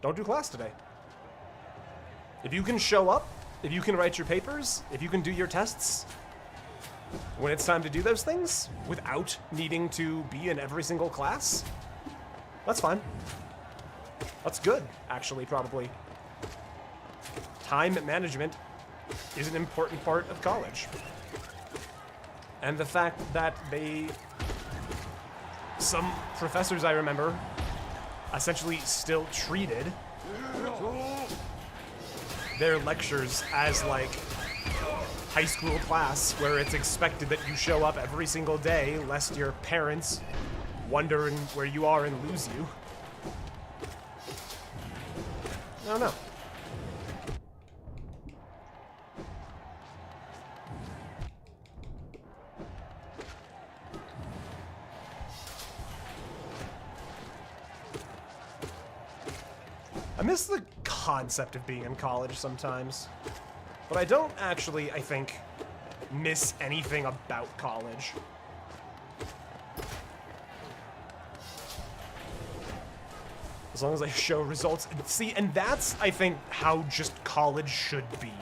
don't do class today. If you can show up, if you can write your papers, if you can do your tests, when it's time to do those things, without needing to be in every single class, That's fine. That's good, actually, probably. Time management is an important part of college. And the fact that some professors I remember essentially still treated their lectures as like high school class where it's expected that you show up every single day lest your parents wonder where you are and lose you. I don't know. I miss the concept of being in college sometimes, but I don't actually, I think, miss anything about college. As long as I show results. See, and that's, I think, how just college should be.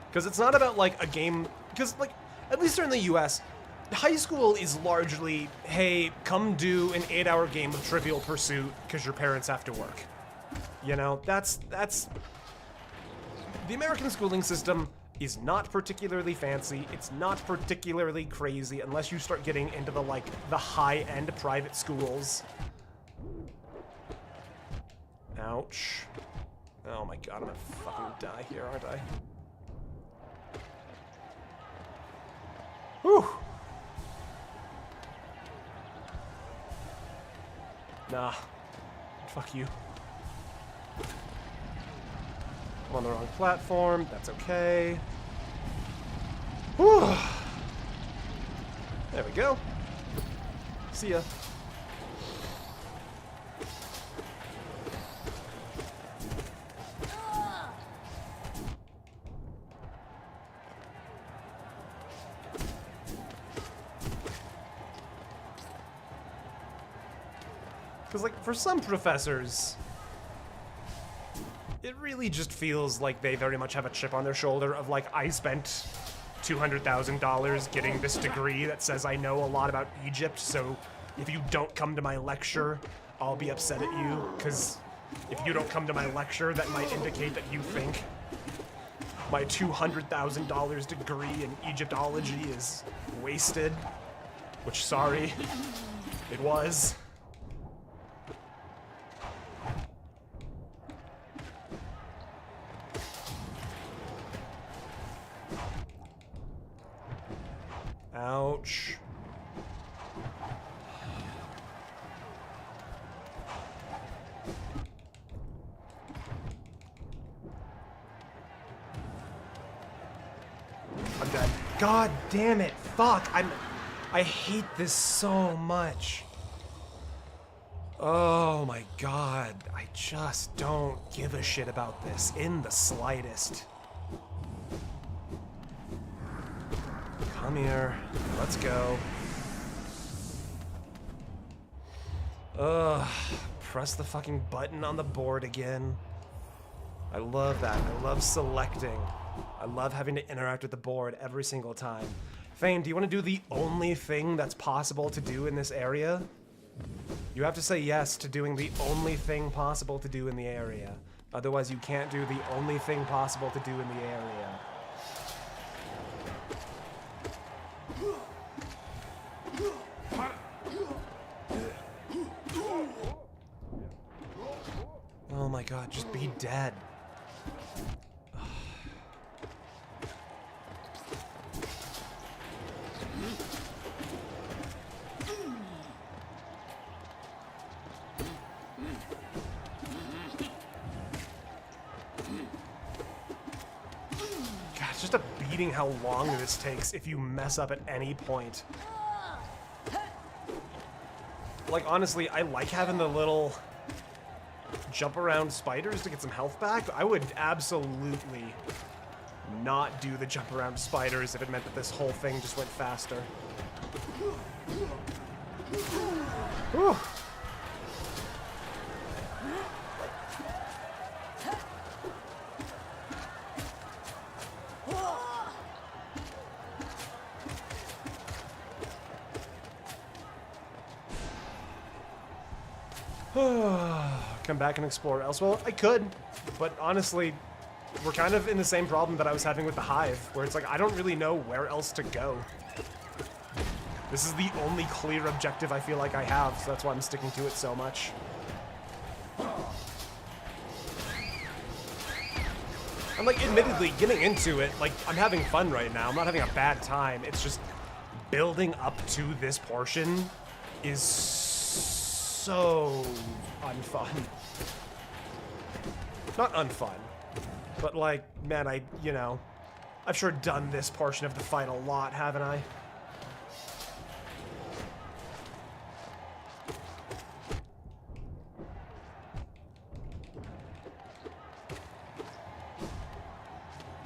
Because it's not about, like, a game... Because, like, at least here in the US, high school is largely, hey, come do an 8-hour game of Trivial Pursuit because your parents have to work. You know, that's... The American schooling system is not particularly fancy. It's not particularly crazy unless you start getting into the, like, the high-end private schools. Ouch. Oh my god, I'm gonna fucking die here, aren't I? Whew! Nah. Fuck you. I'm on the wrong platform. That's okay. Whew! There we go. See ya. Because, like, for some professors, it really just feels like they very much have a chip on their shoulder of, like, I spent $200,000 getting this degree that says I know a lot about Egypt, so if you don't come to my lecture, I'll be upset at you, because if you don't come to my lecture, that might indicate that you think my $200,000 degree in Egyptology is wasted, which, sorry, it was. Ouch. I'm dead. God damn it. Fuck. I hate this so much. Oh my god. I just don't give a shit about this in the slightest. Come here. Let's go. Ugh. Press the fucking button on the board again. I love that. I love selecting. I love having to interact with the board every single time. Fane, do you want to do the only thing that's possible to do in this area? You have to say yes to doing the only thing possible to do in the area. Otherwise, you can't do the only thing possible to do in the area. Oh my god, just be dead. God, it's just a beating how long this takes if you mess up at any point. Like, honestly, I like having the little jump around spiders to get some health back. I would absolutely not do the jump around spiders if it meant that this whole thing just went faster. Whew. Come back and explore elsewhere? I could, but honestly, we're kind of in the same problem that I was having with the Hive, where it's like, I don't really know where else to go. This is the only clear objective I feel like I have, so that's why I'm sticking to it so much. I'm like, admittedly, getting into it, like, I'm having fun right now. I'm not having a bad time. It's just building up to this portion is so unfun. Not unfun, but like, man, you know, I've sure done this portion of the fight a lot, haven't I?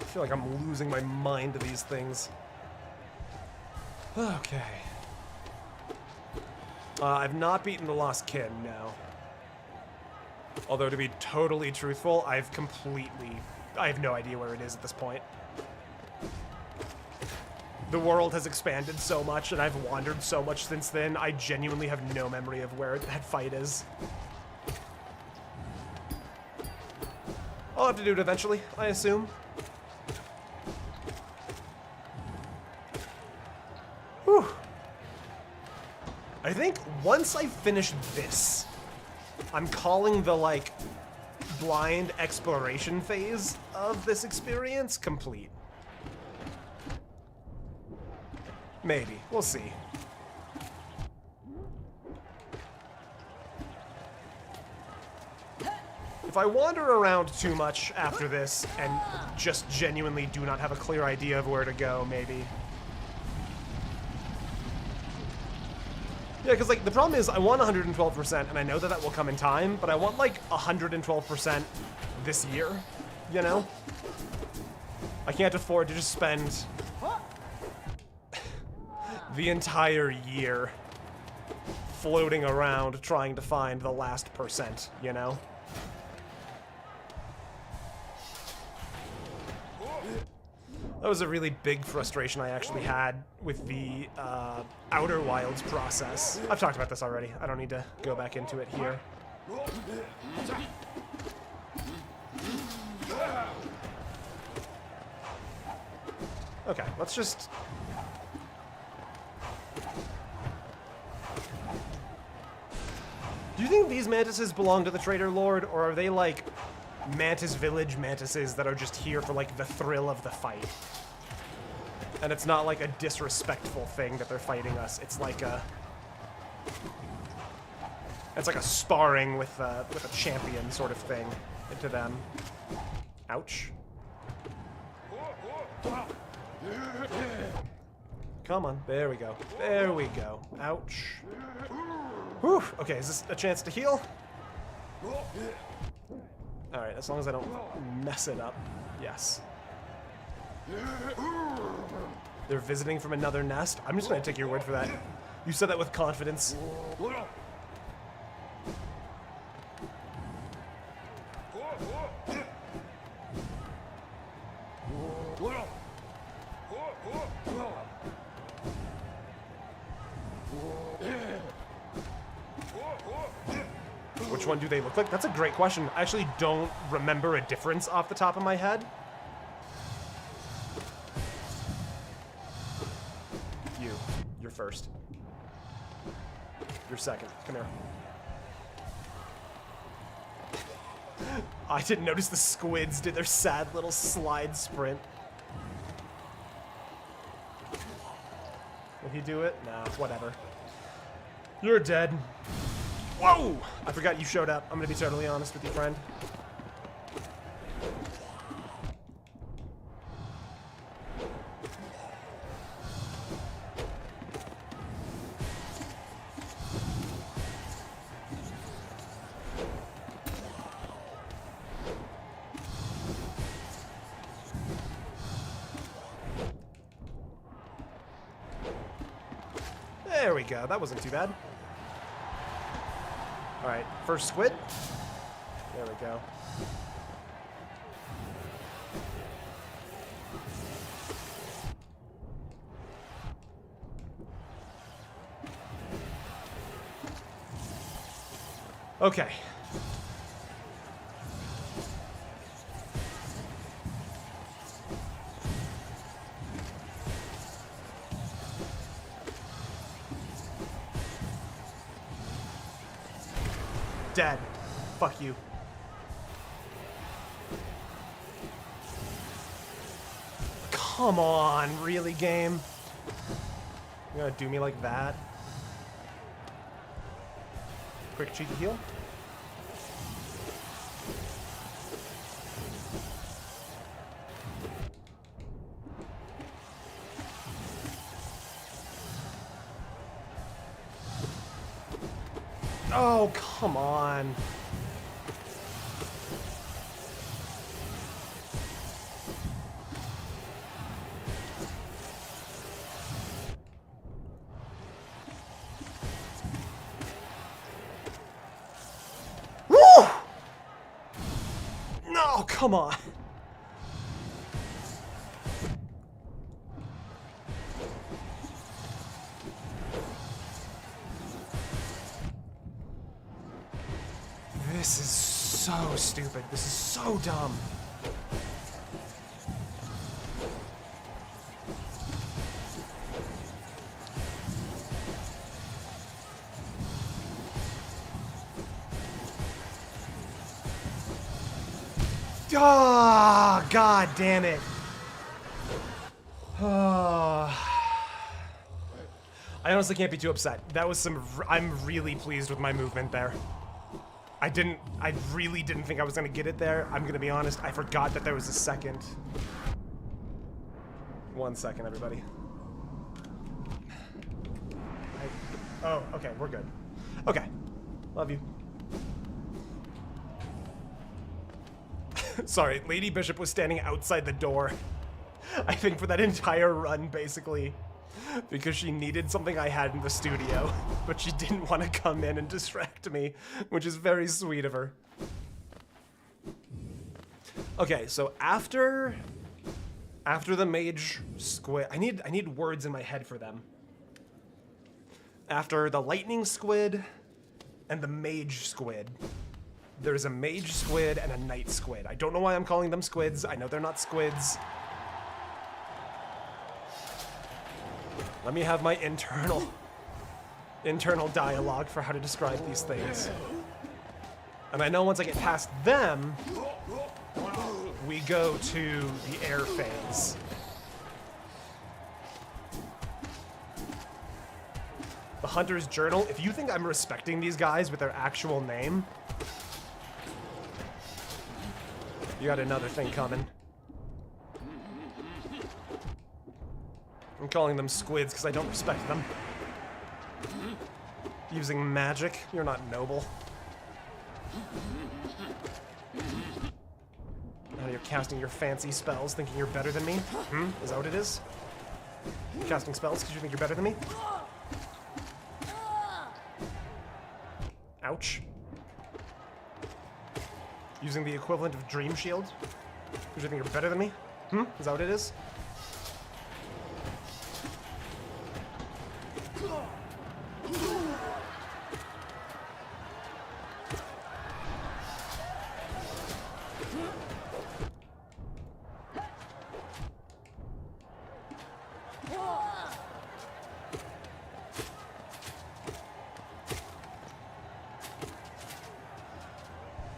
I feel like I'm losing my mind to these things. Okay. I've not beaten the Lost Kin, no. Although, to be totally truthful, I have no idea where it is at this point. The world has expanded so much, and I've wandered so much since then, I genuinely have no memory of where that fight is. I'll have to do it eventually, I assume. Whew. I think once I finish this, I'm calling the, like, blind exploration phase of this experience complete. Maybe. We'll see. If I wander around too much after this and just genuinely do not have a clear idea of where to go, maybe. Yeah, because, like, the problem is I want 112%, and I know that that will come in time, but I want, like, 112% this year, you know? I can't afford to just spend the entire year floating around trying to find the last percent, you know? That was a really big frustration I actually had with the Outer Wilds process. I've talked about this already. I don't need to go back into it here. Okay, let's just... Do you think these mantises belong to the Traitor Lord, or are they like Mantis Village mantises that are just here for like the thrill of the fight? And it's not like a disrespectful thing that they're fighting us. It's like a sparring with a champion sort of thing to them. Ouch. Come on, there we go. There we go. Ouch. Whew. Okay, is this a chance to heal? Alright, as long as I don't mess it up. Yes. They're visiting from another nest? I'm just gonna take your word for that. You said that with confidence. Which one do they look like? That's a great question. I actually don't remember a difference off the top of my head. You're first. You're second. Come here. I didn't notice the squids did their sad little slide sprint. Will he do it? Nah, whatever. You're dead. Whoa! I forgot you showed up. I'm gonna be totally honest with you, friend. There we go. That wasn't too bad. Alright, first squid. There we go. Okay. Dead. Fuck you. Come on, really, game? You're gonna do me like that? Quick cheeky heal. Oh, come on. Woo! No, come on. This is so stupid. This is so dumb. Ah, God damn it. I honestly can't be too upset. That was some. I'm really pleased with my movement there. I really didn't think I was gonna get it there. I'm gonna be honest, I forgot that there was a second. 1 second, everybody. Oh, okay, we're good. Okay, love you. Sorry, Lady Bishop was standing outside the door. I think for that entire run, basically. Because she needed something I had in the studio, but she didn't want to come in and distract me, which is very sweet of her. Okay, so after the mage squid, I need words in my head for them. After the lightning squid and the mage squid, there's a mage squid and a knight squid. I don't know why I'm calling them squids. I know they're not squids. Let me have my internal dialogue for how to describe these things. And I know once I get past them, we go to the air phase. The Hunter's Journal. If you think I'm respecting these guys with their actual name, you got another thing coming. I'm calling them squids because I don't respect them. Using magic, you're not noble. Now you're casting your fancy spells thinking you're better than me? Is that what it is? Casting spells because you think you're better than me? Ouch. Using the equivalent of Dream Shield because you think you're better than me? Is that what it is?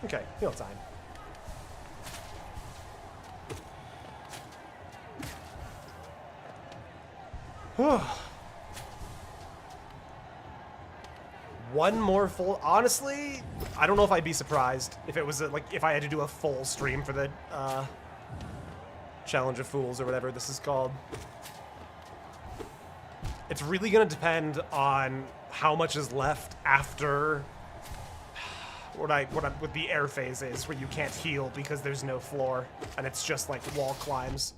Okay, heal time. One more full. Honestly, I don't know if I'd be surprised if it was if I had to do a full stream for the Challenge of Fools or whatever this is called. It's really gonna depend on how much is left after what the air phase is, where you can't heal because there's no floor and it's just like wall climbs.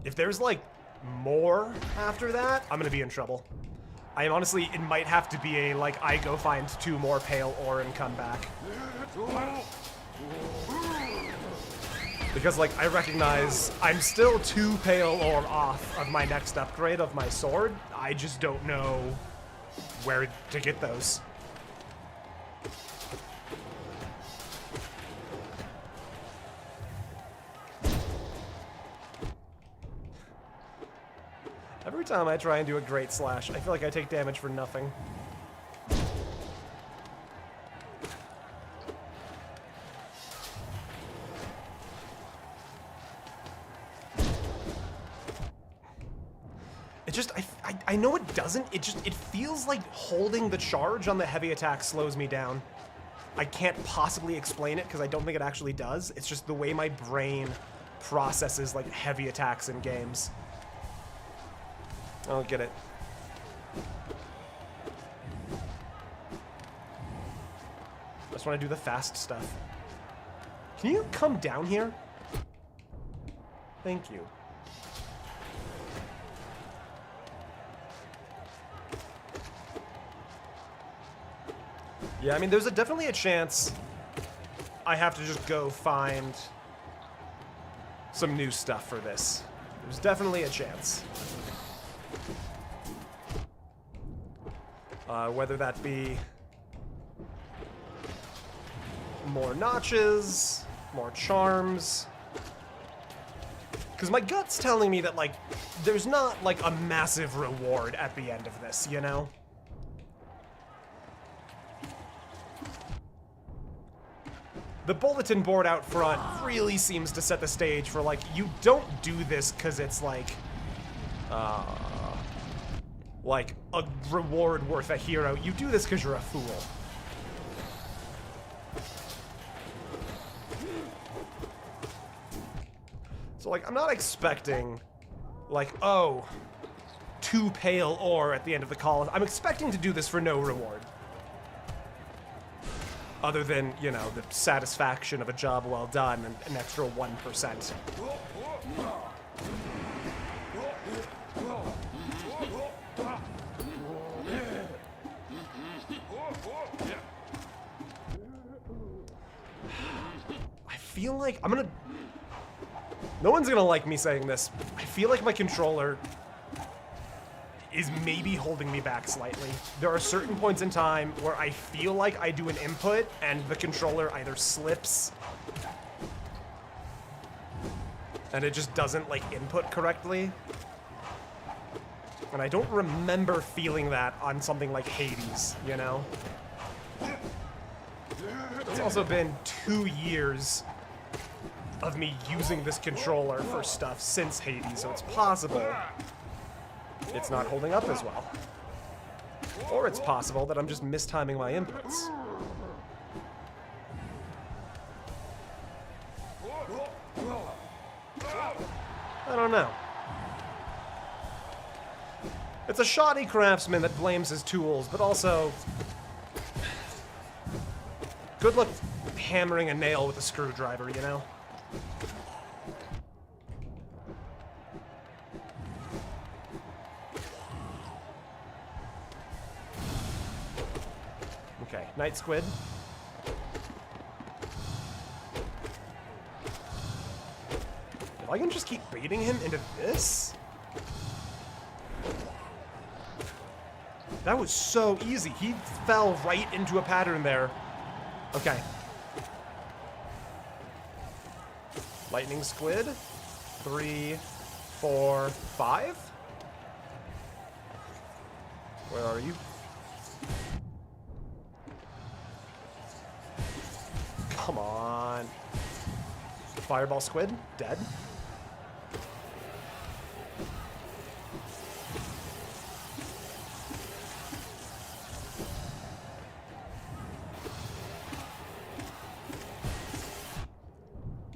If there's like more after that, I'm gonna be in trouble. I honestly, it might have to be a I go find 2 more pale ore and come back. Because I recognize I'm still 2 pale ore off of my next upgrade of my sword. I just don't know where to get those. Every time I try and do a great slash, I feel like I take damage for nothing. It just, I know it doesn't, it feels like holding the charge on the heavy attack slows me down. I can't possibly explain it because I don't think it actually does. It's just the way my brain processes like heavy attacks in games. I don't get it. I just want to do the fast stuff. Can you come down here? Thank you. Yeah, I mean, there's definitely a chance I have to just go find some new stuff for this. There's definitely a chance. Whether that be more notches, more charms. Because my gut's telling me that, like, there's not, like, a massive reward at the end of this, you know? The bulletin board out front really seems to set the stage for, like, you don't do this because it's, like a reward worth a hero. You do this because you're a fool. So, like, I'm not expecting, like, oh, 2 pale ore at the end of the Coliseum. I'm expecting to do this for no reward. Other than, you know, the satisfaction of a job well done and an extra 1%. I feel like I'm gonna... No one's gonna like me saying this. I feel like my controller is maybe holding me back slightly. There are certain points in time where I feel like I do an input and the controller either slips and it just doesn't, like, input correctly. And I don't remember feeling that on something like Hades, you know? It's also been 2 years of me using this controller for stuff since Hades, so it's possible it's not holding up as well. Or it's possible that I'm just mistiming my inputs. I don't know. It's a shoddy craftsman that blames his tools, but also... good luck hammering a nail with a screwdriver, you know? Okay, Night Squid. If I can just keep baiting him into this? That was so easy. He fell right into a pattern there. Okay. Lightning Squid. 3, 4, 5. Where are you? Come on. Fireball Squid, dead.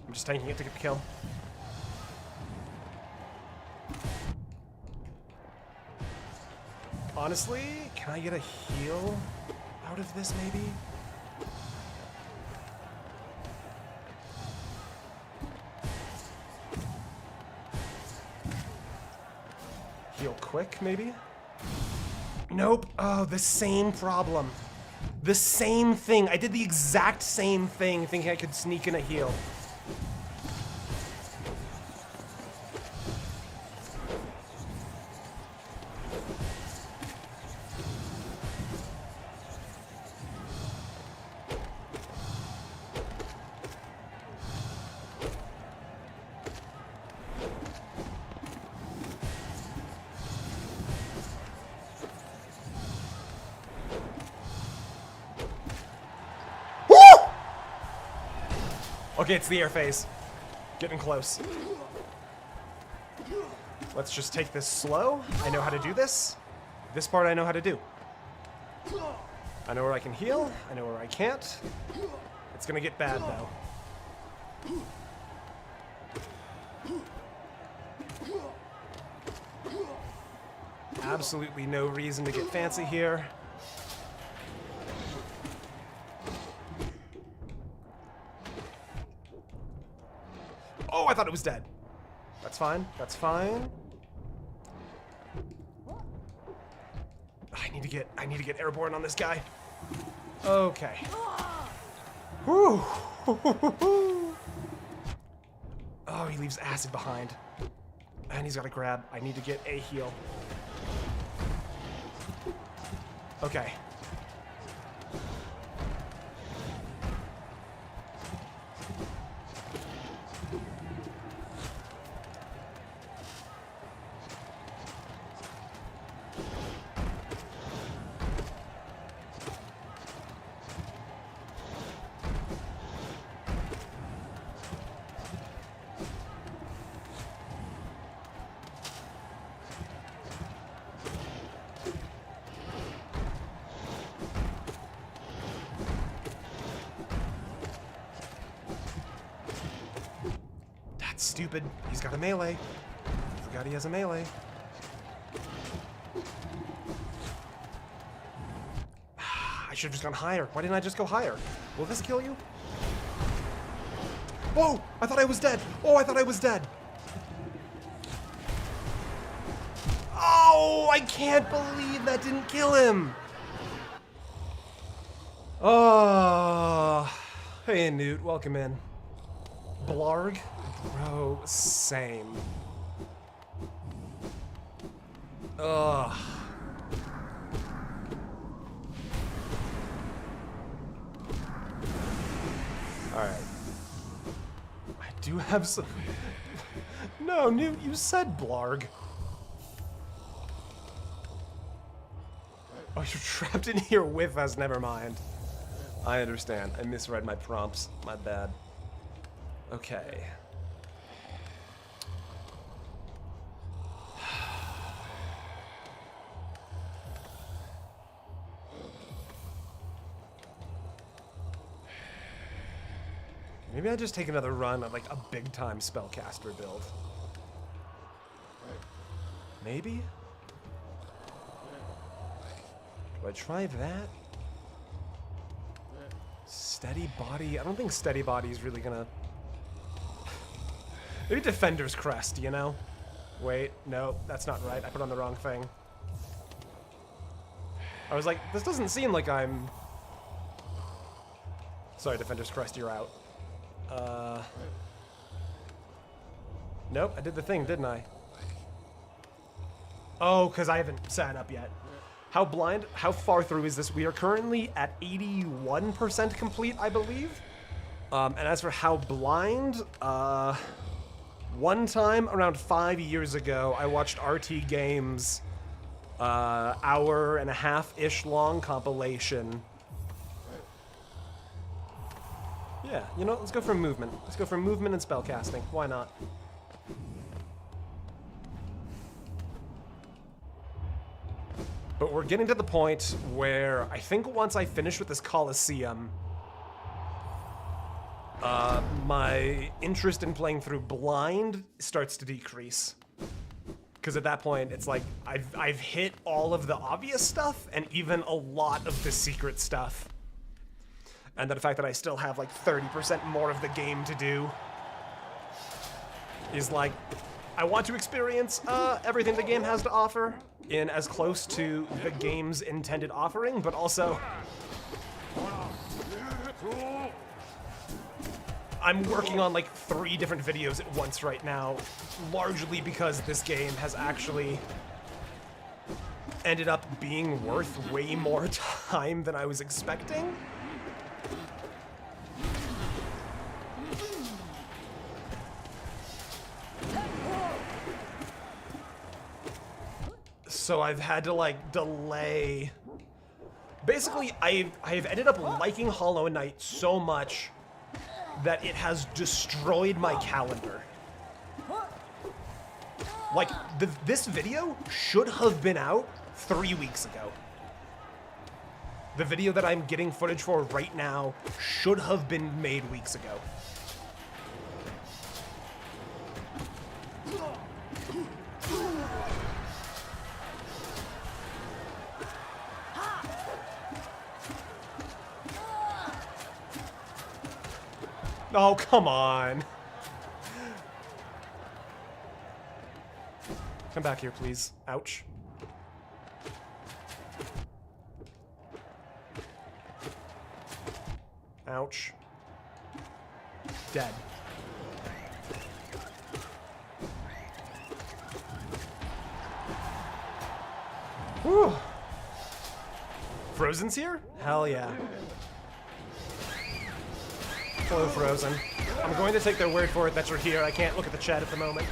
I'm just tanking it to get the kill. Honestly, can I get a heal out of this, maybe? Heal quick, maybe? Nope. Oh, the same problem. The same thing. I did the exact same thing, thinking I could sneak in a heal. Okay, it's the air phase. Getting close. Let's just take this slow. I know how to do this. This part I know how to do. I know where I can heal. I know where I can't. It's gonna get bad, though. Absolutely no reason to get fancy here. Oh, I thought it was dead. That's fine. That's fine. I need to get airborne on this guy. Okay. Whew. Oh, he leaves acid behind. And he's got a grab. I need to get a heal. Okay. Stupid. He's got a melee. Forgot he has a melee. I should have just gone higher. Why didn't I just go higher? Will this kill you? Whoa! I thought I was dead. Oh, I thought I was dead. Oh, I can't believe that didn't kill him. Oh. Hey, Newt. Welcome in. Blarg? Bro, same. Ugh. Alright. I do have some... No, Newt, you said Blarg. Oh, you're trapped in here with us, never mind. I understand. I misread my prompts. My bad. Okay. Maybe I just take another run at like a big time spellcaster build. Maybe? Do I try that? Steady body? I don't think steady body is really gonna... Maybe Defender's Crest, you know? Wait, no, that's not right. I put on the wrong thing. I was like, this doesn't seem like I'm... Sorry, Defender's Crest, you're out. Nope, I did the thing, didn't I? Oh, because I haven't sat up yet. How far through is this? We are currently at 81% complete, I believe. And as for how blind, one time around 5 years ago, I watched RT Games' hour and a half-ish long compilation. Yeah, you know, let's go for movement. Let's go for movement and spellcasting. Why not? But we're getting to the point where I think once I finish with this Coliseum, my interest in playing through blind starts to decrease. Because at that point, it's like, I've hit all of the obvious stuff and even a lot of the secret stuff. And the fact that I still have like 30% more of the game to do is like, I want to experience everything the game has to offer in as close to the game's intended offering, but also I'm working on like 3 different videos at once right now, largely because this game has actually ended up being worth way more time than I was expecting. So I've had to like delay. Basically, I've ended up liking Hollow Knight so much that it has destroyed my calendar. Like, this video should have been out 3 weeks ago. The video that I'm getting footage for right now should have been made weeks ago. Oh, come on. Come back here, please. Ouch. Ouch. Dead. Whew. Frozen's here? Hell yeah. Hello, Frozen. I'm going to take their word for it that you're here. I can't look at the chat at the moment.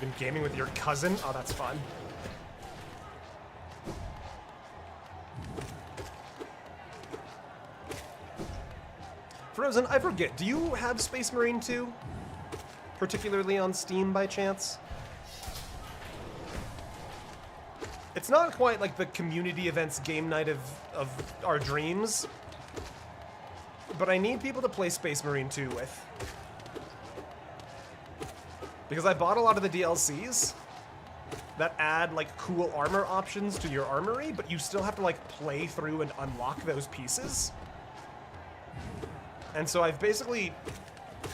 Been gaming with your cousin? Oh, that's fun. Frozen, I forget, do you have Space Marine 2? Particularly on Steam by chance? It's not quite like the community events game night of our dreams, but I need people to play Space Marine 2 with. Because I bought a lot of the DLCs that add like cool armor options to your armory, but you still have to like play through and unlock those pieces. And so I've basically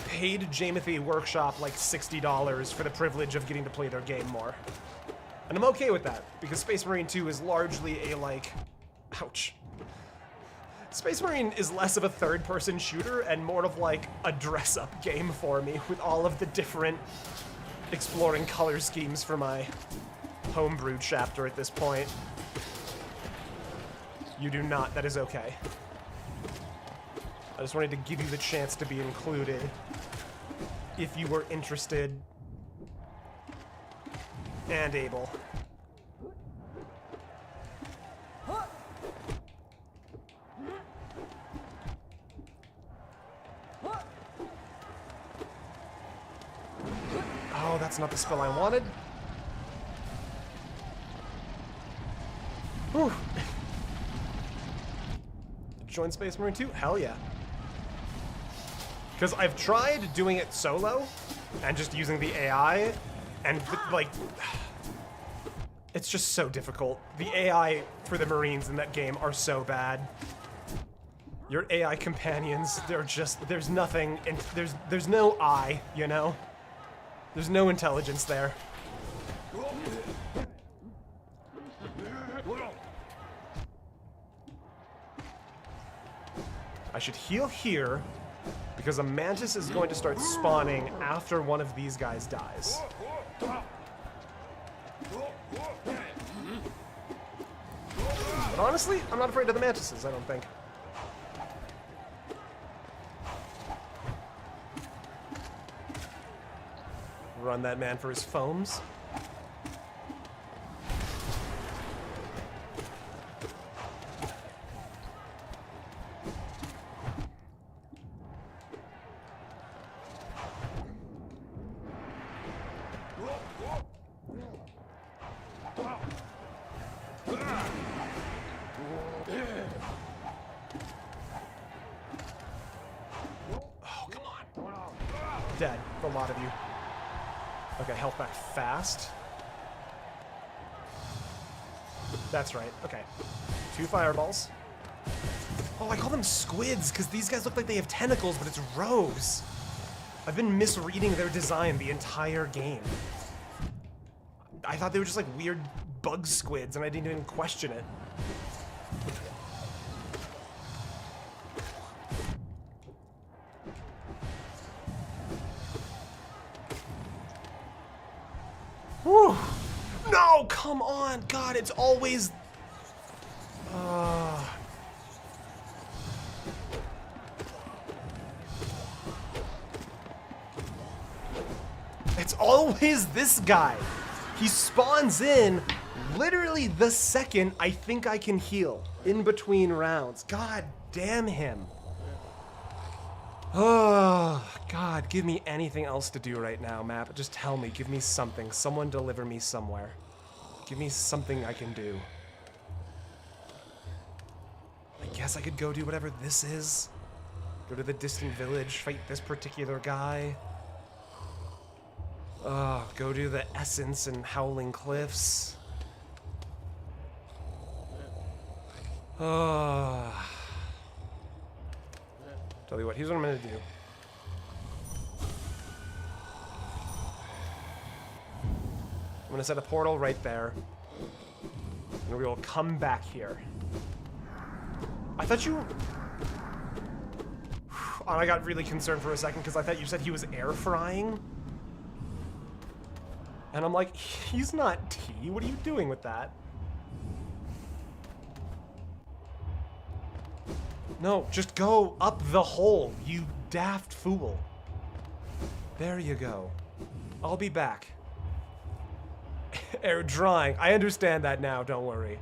paid Jamothy Workshop like $60 for the privilege of getting to play their game more. And I'm okay with that, because Space Marine 2 is largely a, like... Ouch. Space Marine is less of a third-person shooter and more of, like, a dress-up game for me, with all of the different exploring color schemes for my homebrew chapter at this point. You do not. That is okay. I just wanted to give you the chance to be included, if you were interested and able. Oh, that's not the spell I wanted. Whew. Join Space Marine 2? Hell yeah. Because I've tried doing it solo and just using the AI, and like, it's just so difficult. The AI for the Marines in that game are so bad. Your AI companions, they're just, there's nothing, and there's no eye, you know? There's no intelligence there. I should heal here, because a Mantis is going to start spawning after one of these guys dies. But honestly, I'm not afraid of the Mantises, I don't think. Run that man for his foams. Dead, for a lot of you. Okay, health back fast. That's right, okay. 2 fireballs. Oh, I call them squids, because these guys look like they have tentacles, but it's rows. I've been misreading their design the entire game. I thought they were just like weird bug squids, and I didn't even question it. Whew. No, come on, God, it's always... It's always this guy. He spawns in Literally the second I think I can heal in between rounds. God damn him. Oh, God, give me anything else to do right now, map. Just tell me, give me something. Someone deliver me somewhere. Give me something I can do. I guess I could go do whatever this is. Go to the distant village, fight this particular guy. Go do the Essence and Howling Cliffs. Tell you what, here's what I'm gonna do. I'm gonna set a portal right there. And we will come back here. I thought you... I got really concerned for a second because I thought you said he was air frying. And I'm like, he's not tea. What are you doing with that? No, just go up the hole, you daft fool. There you go. I'll be back. Air drying. I understand that now, don't worry.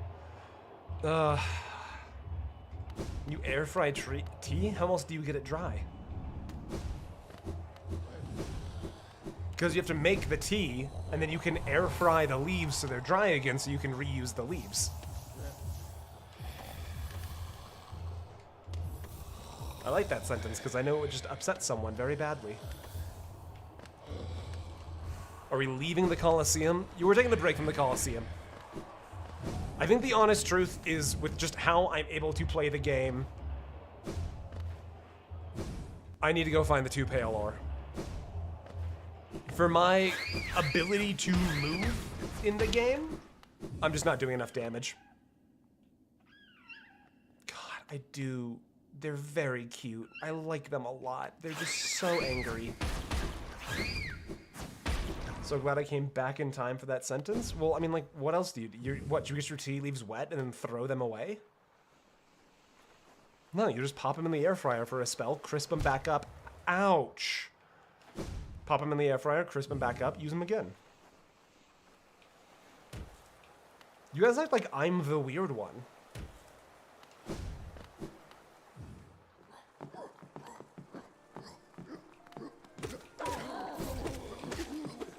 You air fry tea? How else do you get it dry? Because you have to make the tea, and then you can air fry the leaves so they're dry again so you can reuse the leaves. I like that sentence because I know it would just upset someone very badly. Are we leaving the Coliseum? You were taking a break from the Coliseum. I think the honest truth is with just how I'm able to play the game, I need to go find the 2 pale ore. For my ability to move in the game, I'm just not doing enough damage. God, I do... They're very cute. I like them a lot. They're just so angry. So glad I came back in time for that sentence. Well, I mean, like, what else do you do? What, you get your tea leaves wet and then throw them away? No, you just pop them in the air fryer for a spell, crisp them back up. Ouch! Pop them in the air fryer, crisp them back up, use them again. You guys act like I'm the weird one.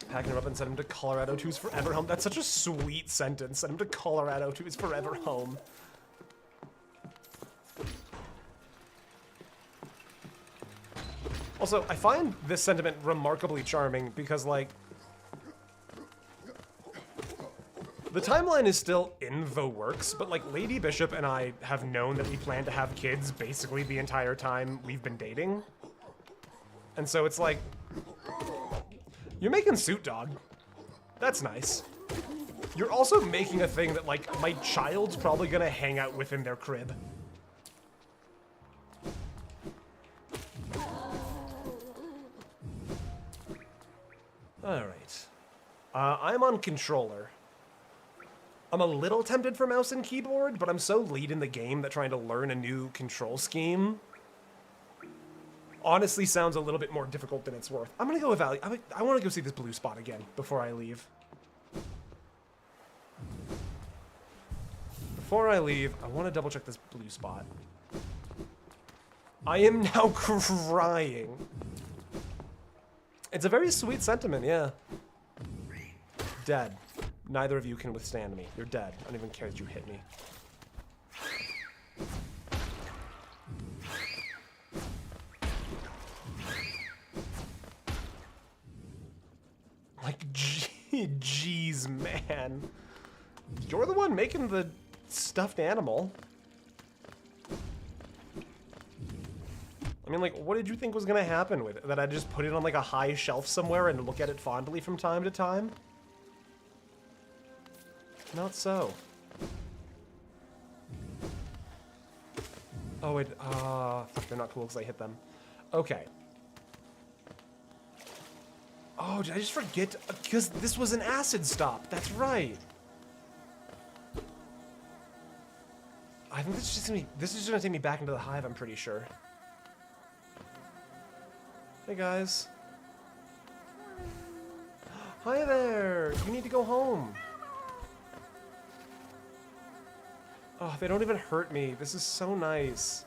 Packing him up and send him to Colorado to his forever home. That's such a sweet sentence. Send him to Colorado to his forever home. Also, I find this sentiment remarkably charming because, like, the timeline is still in the works, but, like, Lady Bishop and I have known that we plan to have kids basically the entire time we've been dating. And so it's like, you're making Suit Dog. That's nice. You're also making a thing that, like, my child's probably gonna hang out with in their crib. Alright. I'm on controller. I'm a little tempted for mouse and keyboard, but I'm so lead in the game that trying to learn a new control scheme honestly sounds a little bit more difficult than it's worth. I'm gonna go evaluate. I want to go see this blue spot again before I leave. Before I leave, I want to double check this blue spot. I am now crying. It's a very sweet sentiment, yeah. Dead. Neither of you can withstand me. You're dead. I don't even care that you hit me. Like, jeez, man. You're the one making the stuffed animal. I mean, like, what did you think was gonna happen with it? That I'd just put it on, like, a high shelf somewhere and look at it fondly from time to time? Not so. Oh, it, fuck, they're not cool because I hit them. Okay. Oh, did I just forget? Because this was an acid stop. That's right. I think this is just gonna take me back into the hive, I'm pretty sure. Hey, guys. Hi there. You need to go home. Oh, they don't even hurt me. This is so nice.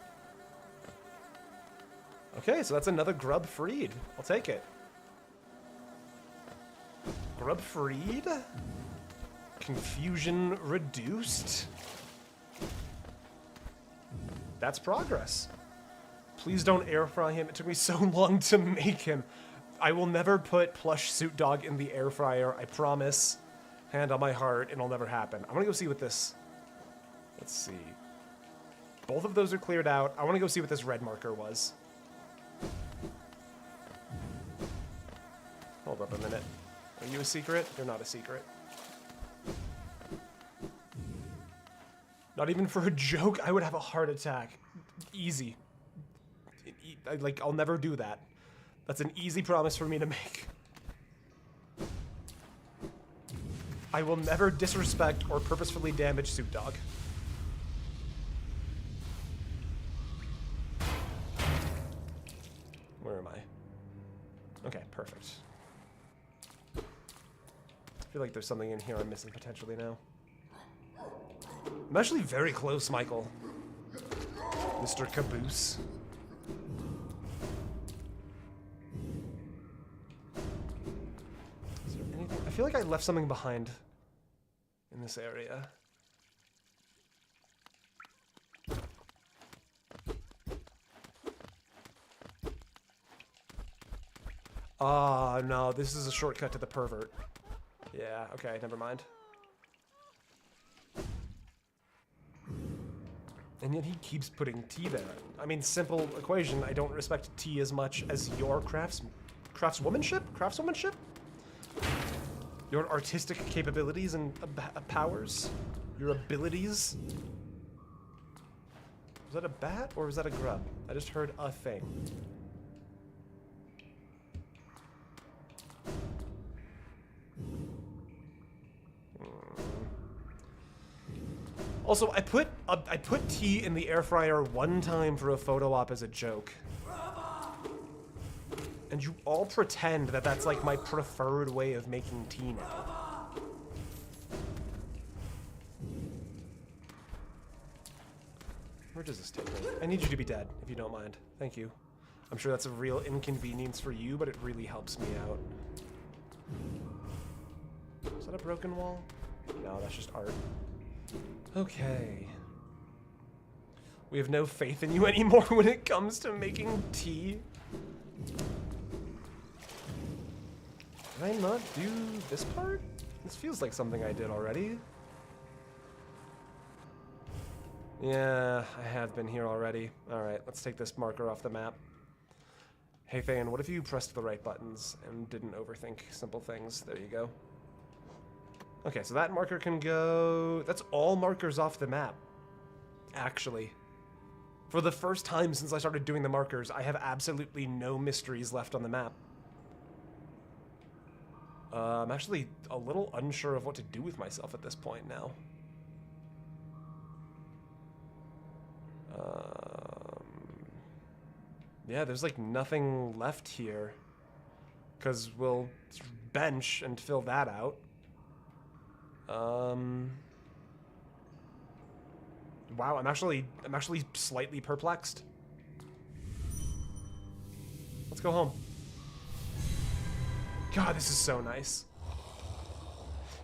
Okay, so that's another grub freed. I'll take it. Grub freed? Confusion reduced? That's progress. Please don't air fry him. It took me so long to make him. I will never put plush suit dog in the air fryer. I promise. Hand on my heart, it'll never happen. I'm gonna go see what this... Let's see. Both of those are cleared out. I want to go see what this red marker was. Hold up a minute. Are you a secret? You're not a secret. Not even for a joke, I would have a heart attack. Easy. Like, I'll never do that. That's an easy promise for me to make. I will never disrespect or purposefully damage Suit Dog. Where am I? Okay, perfect. I feel like there's something in here I'm missing potentially now. I'm actually very close, Michael. Mr. Caboose. Is there anything? I feel like I left something behind in this area. Ah, no, this is a shortcut to the pervert. Yeah, okay, never mind. And yet he keeps putting tea there. I mean, simple equation. I don't respect tea as much as your craftswomanship? Craftswomanship? Your artistic capabilities and powers? Your abilities? Was that a bat or was that a grub? I just heard a thing. Also, I put tea in the air fryer one time for a photo op as a joke. And you all pretend that that's like my preferred way of making tea now. Where does this take me? I need you to be dead, if you don't mind. Thank you. I'm sure that's a real inconvenience for you, but it really helps me out. Is that a broken wall? No, that's just art. Okay. We have no faith in you anymore when it comes to making tea. Did I not do this part? This feels like something I did already. Yeah, I have been here already. Alright, let's take this marker off the map. Hey Thayan, what if you pressed the right buttons and didn't overthink simple things? There you go. Okay, so that marker can go... That's all markers off the map, actually. For the first time since I started doing the markers, I have absolutely no mysteries left on the map. I'm actually a little unsure of what to do with myself at this point now. Yeah, there's like nothing left here. Because we'll bench and fill that out. Wow, I'm actually slightly perplexed. Let's go home. God, this is so nice.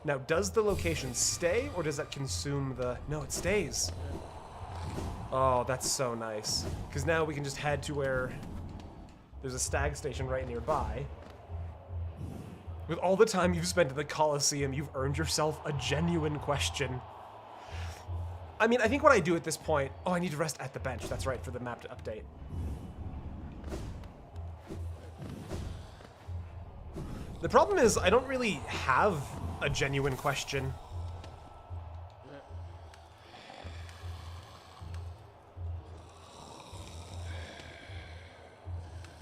Now, does the location stay, or does that consume the... No, it stays. Oh, that's so nice. Because now we can just head to where there's a Stag Station right nearby. With all the time you've spent at the Coliseum, you've earned yourself a genuine question. I mean, I think what I do at this point... Oh, I need to rest at the bench. That's right, for the map to update. The problem is, I don't really have a genuine question.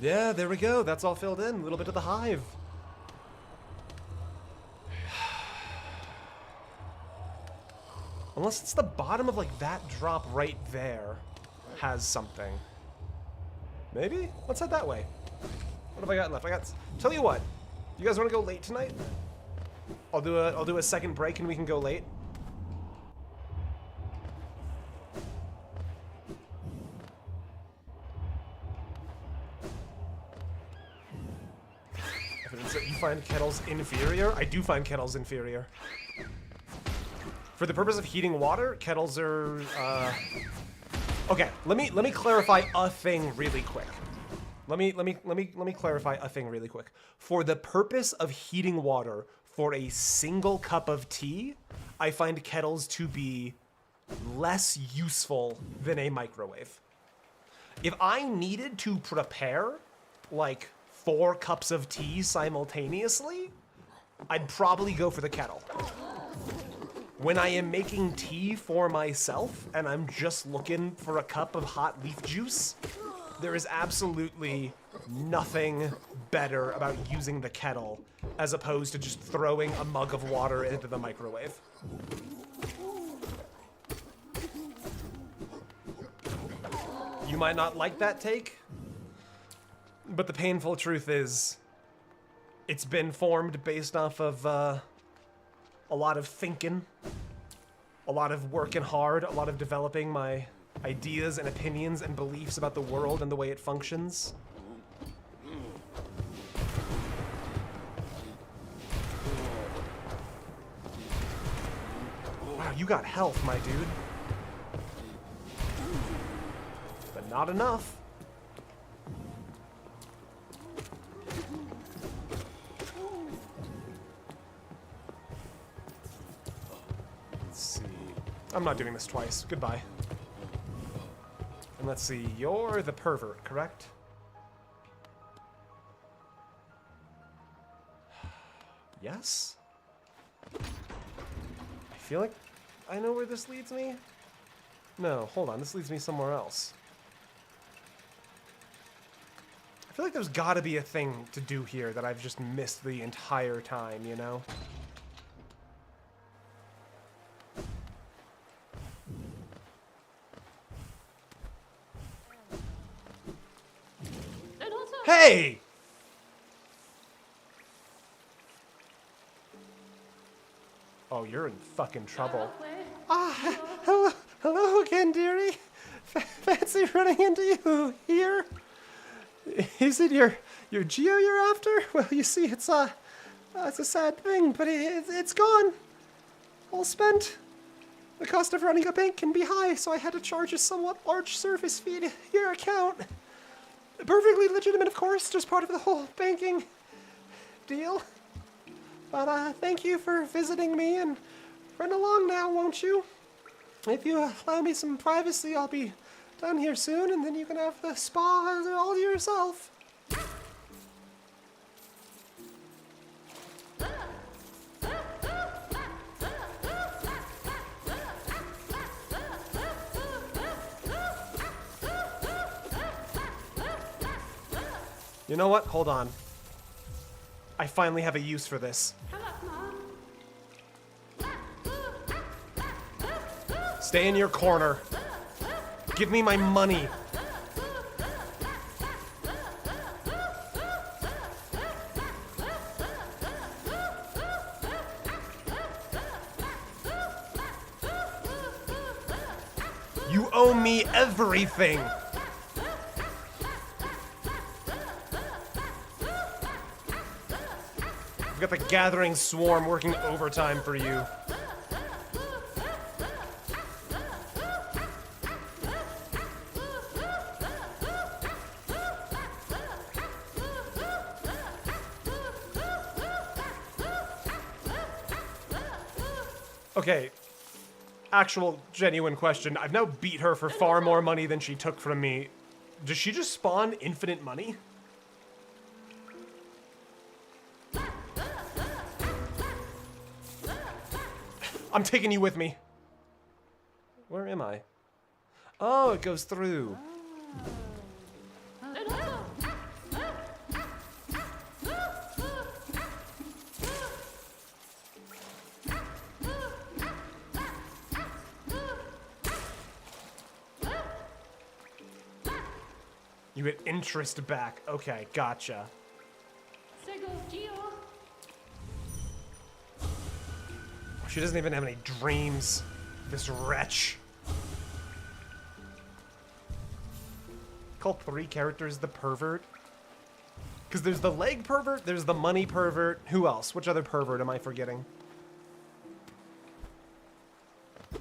Yeah, there we go. That's all filled in. A little bit of the hive. Unless it's the bottom of, like, that drop right there has something. Maybe? Let's head that way. What have I got left? Tell you what. You guys want to go late tonight? I'll do a second break and we can go late. find kettles inferior? I do find kettles inferior. For the purpose of heating water, kettles are, okay, let me clarify a thing really quick. Let me clarify a thing really quick. For the purpose of heating water for a single cup of tea, I find kettles to be less useful than a microwave. If I needed to prepare like 4 cups of tea simultaneously, I'd probably go for the kettle. When I am making tea for myself and I'm just looking for a cup of hot leaf juice, there is absolutely nothing better about using the kettle as opposed to just throwing a mug of water into the microwave. You might not like that take, but the painful truth is it's been formed based off of a lot of thinking, a lot of working hard, a lot of developing my ideas and opinions and beliefs about the world and the way it functions. Wow, you got health, my dude. But not enough. Let's see. I'm not doing this twice. Goodbye. And let's see, you're the pervert, correct? Yes? I feel like I know where this leads me. No, hold on, this leads me somewhere else. I feel like there's gotta be a thing to do here that I've just missed the entire time, you know? Hey! Oh, you're in fucking trouble. Ah, hello again, dearie. Fancy running into you here. Is it your Geo you're after? Well, you see, it's a sad thing, but it's gone. All spent. The cost of running a bank can be high, so I had to charge a somewhat large service fee to your account. Perfectly legitimate, of course, just part of the whole banking deal. But thank you for visiting me, and run along now, won't you? If you allow me some privacy, I'll be done here soon, and then you can have the spa all to yourself. You know what? Hold on. I finally have a use for this. Stay in your corner. Give me my money. You owe me everything. I've got the gathering swarm working overtime for you. Okay, actual genuine question. I've now beat her for far more money than she took from me. Does she just spawn infinite money? I'm taking you with me. Where am I? Oh, it goes through. You get interest back. Okay, gotcha. She doesn't even have any dreams, this wretch. Called 3 characters the pervert. Because there's the leg pervert, there's the money pervert. Who else? Which other pervert am I forgetting? You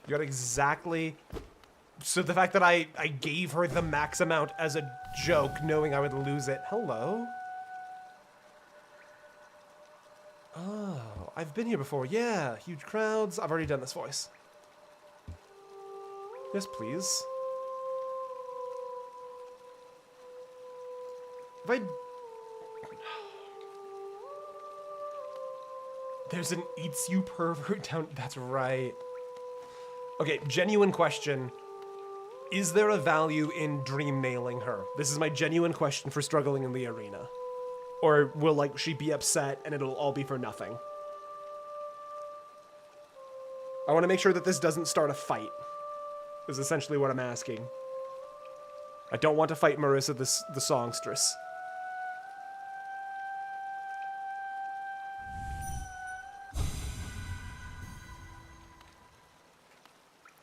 got exactly... So the fact that I gave her the max amount as a joke, knowing I would lose it. Hello? Oh, I've been here before. Yeah, huge crowds. I've already done this voice. Yes, please. If I... There's an eats you pervert down... That's right. Okay, genuine question. Is there a value in dream nailing her? This is my genuine question for struggling in the arena. Or will, like, she be upset and it'll all be for nothing? I want to make sure that this doesn't start a fight, is essentially what I'm asking. I don't want to fight Marissa the songstress.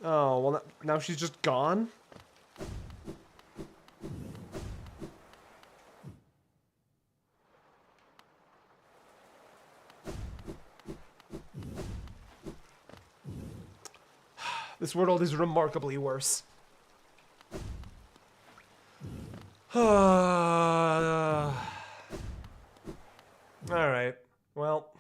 Oh, well, now she's just gone? This world is remarkably worse. Alright, well...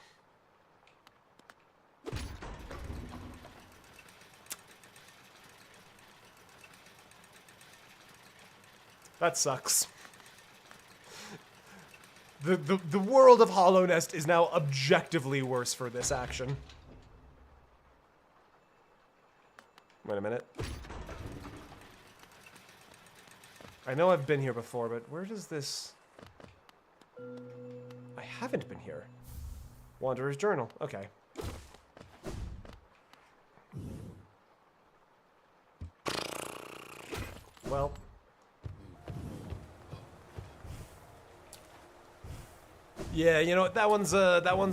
That sucks. The world of Hollow Nest is now objectively worse for this action. Wait a minute. I know I've been here before, but where does this... I haven't been here. Wanderer's Journal. Okay. Well... Yeah, you know what, that one's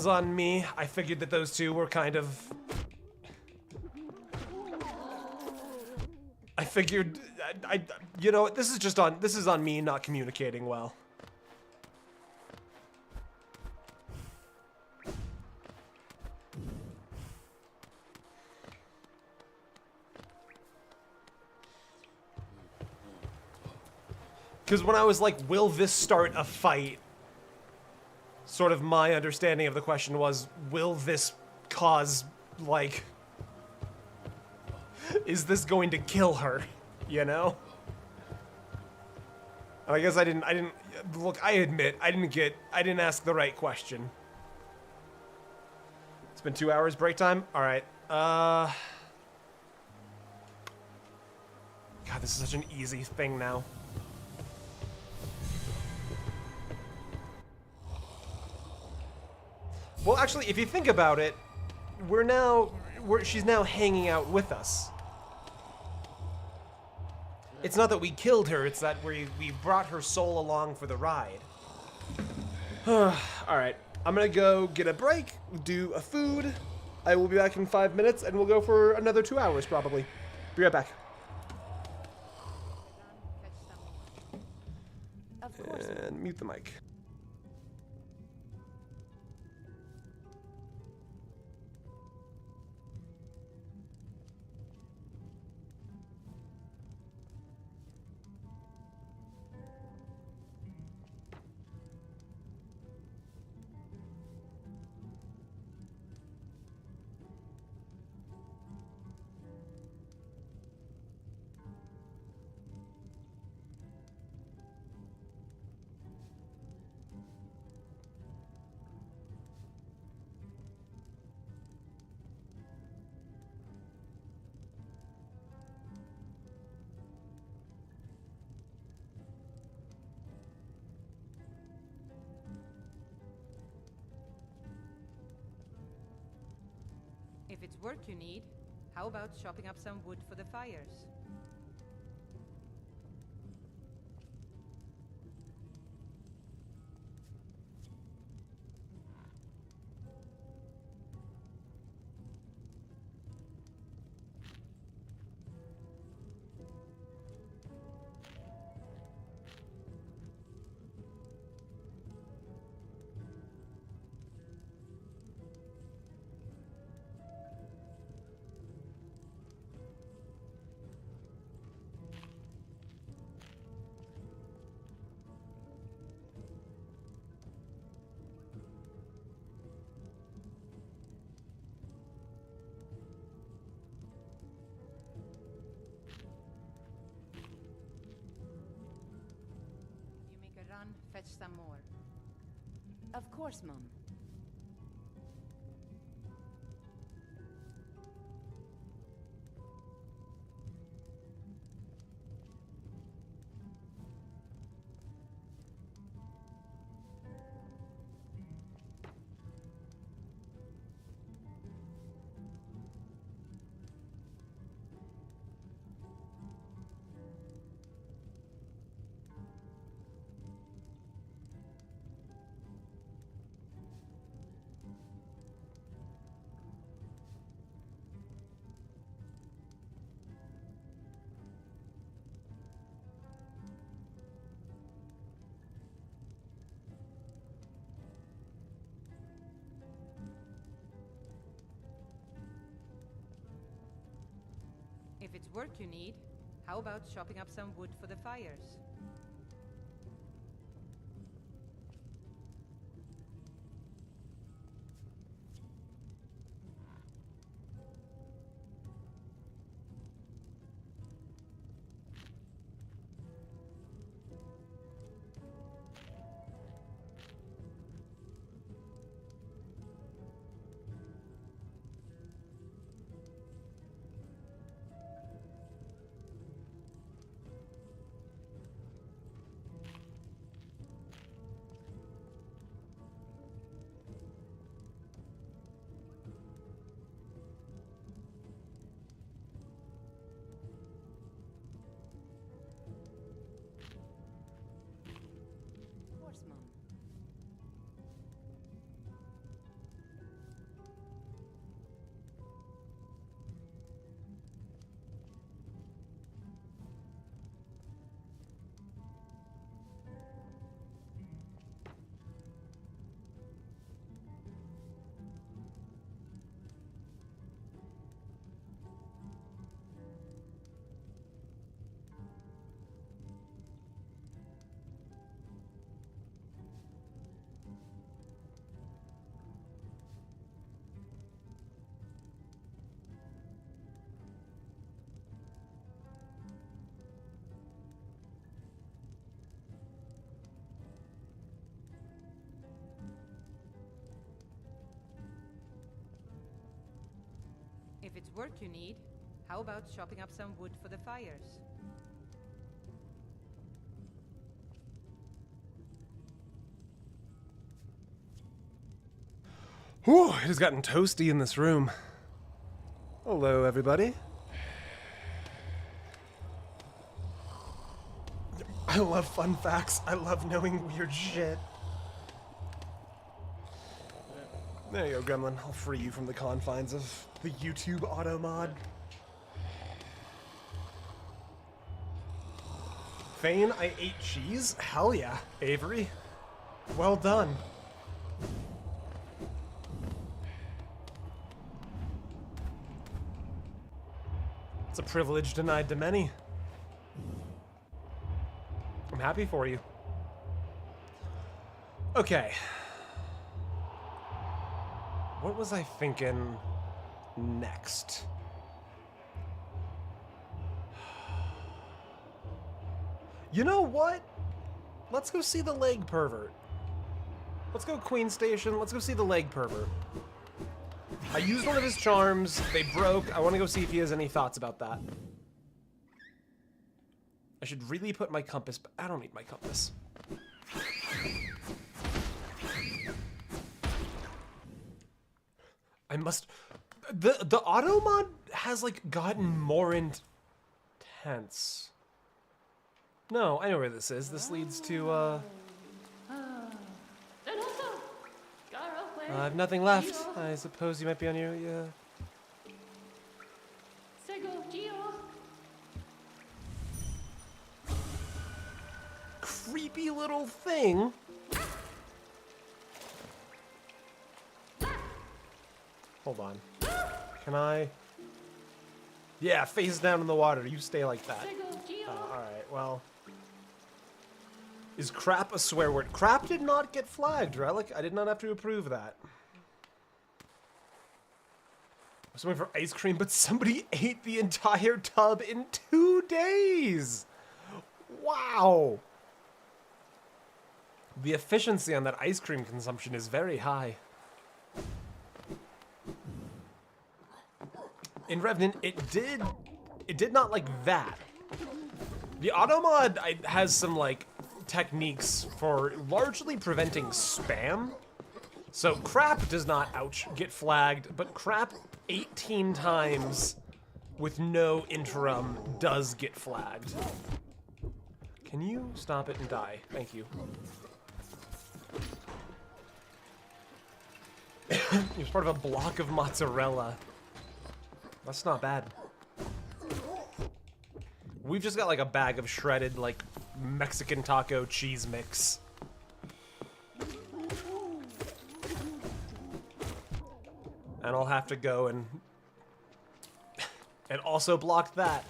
on me. I figured that those two were kind of... I figured, you know what, this is on me not communicating well. Because when I was like, will this start a fight? Sort of my understanding of the question was, will this cause, like... Is this going to kill her? You know? And I guess I didn't, look, I admit, I didn't ask the right question. It's been 2 hours break time? Alright, God, this is such an easy thing now. Well, actually, if you think about it, she's now hanging out with us. It's not that we killed her, it's that we brought her soul along for the ride. Alright, I'm gonna go get a break, do a food. I will be back in 5 minutes, and we'll go for another 2 hours, probably. Be right back. And mute the mic. If it's work you need, how about chopping up some wood for the fires? some more. Of course, Mum. If it's work you need, how about chopping up some wood for the fires? Of course, Mum. If it's work you need, how about chopping up some wood for the fires? Whew, it has gotten toasty in this room. Hello, everybody. I love fun facts. I love knowing weird shit. There you go, Gremlin. I'll free you from the confines of the YouTube auto mod. Fane, I ate cheese? Hell yeah. Avery, well done. It's a privilege denied to many. I'm happy for you. Okay. What was I thinking next? You know what? Let's go see the leg pervert. Let's go Queen Station. Let's go see the leg pervert. I used one of his charms. They broke. I want to go see if he has any thoughts about that. I should really put my compass, but I don't need my compass. I must... The auto mod has, like, gotten more intense. No, I know where this is. This leads to, I have nothing left. I suppose you might be on your, creepy little thing. Hold on. Can I? Yeah, face down in the water. You stay like that. Alright, well. Is crap a swear word? Crap did not get flagged, Relic. I did not have to approve that. I was waiting for ice cream, but somebody ate the entire tub in 2 days! Wow! The efficiency on that ice cream consumption is very high. In Revenant, it did not like that. The auto mod has some like techniques for largely preventing spam. So crap does not, ouch, get flagged, but crap 18 times with no interim does get flagged. Can you stop it and die? Thank you. He was part of a block of mozzarella. That's not bad. We've just got like a bag of shredded like Mexican taco cheese mix. And I'll have to go and also block that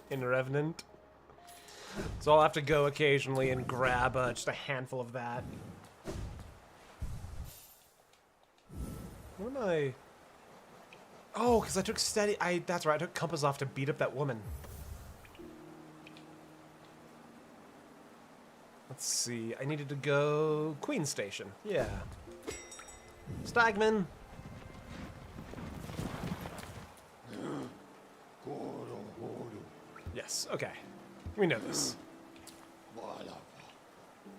in Revenant. So I'll have to go occasionally and grab just a handful of that. What am I? Oh, because I took steady. That's right. I took compass off to beat up that woman. Let's see. I needed to go Queen Station. Yeah. Stagman. Yes. Okay. We know this.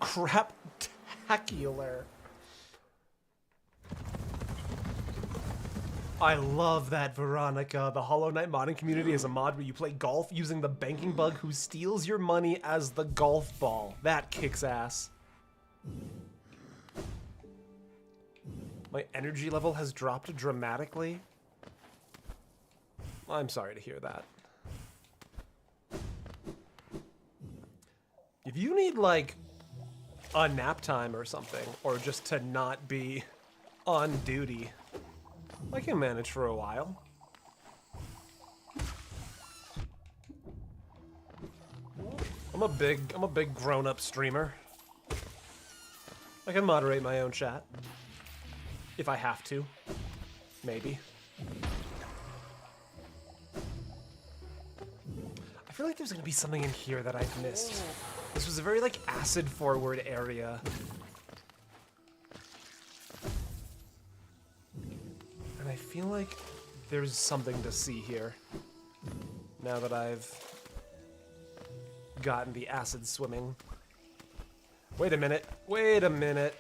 Craptacular. I love that, Veronica. The Hollow Knight modding community is a mod where you play golf using the banking bug who steals your money as the golf ball. That kicks ass. My energy level has dropped dramatically. I'm sorry to hear that. If you need, like, a nap time or something, or just to not be on duty, I can manage for a while. I'm a big grown-up streamer. I can moderate my own chat. If I have to. Maybe. I feel like there's gonna be something in here that I've missed. This was a very, like, acid-forward area. And I feel like there's something to see here. Now that I've gotten the acid swimming. Wait a minute. Wait a minute.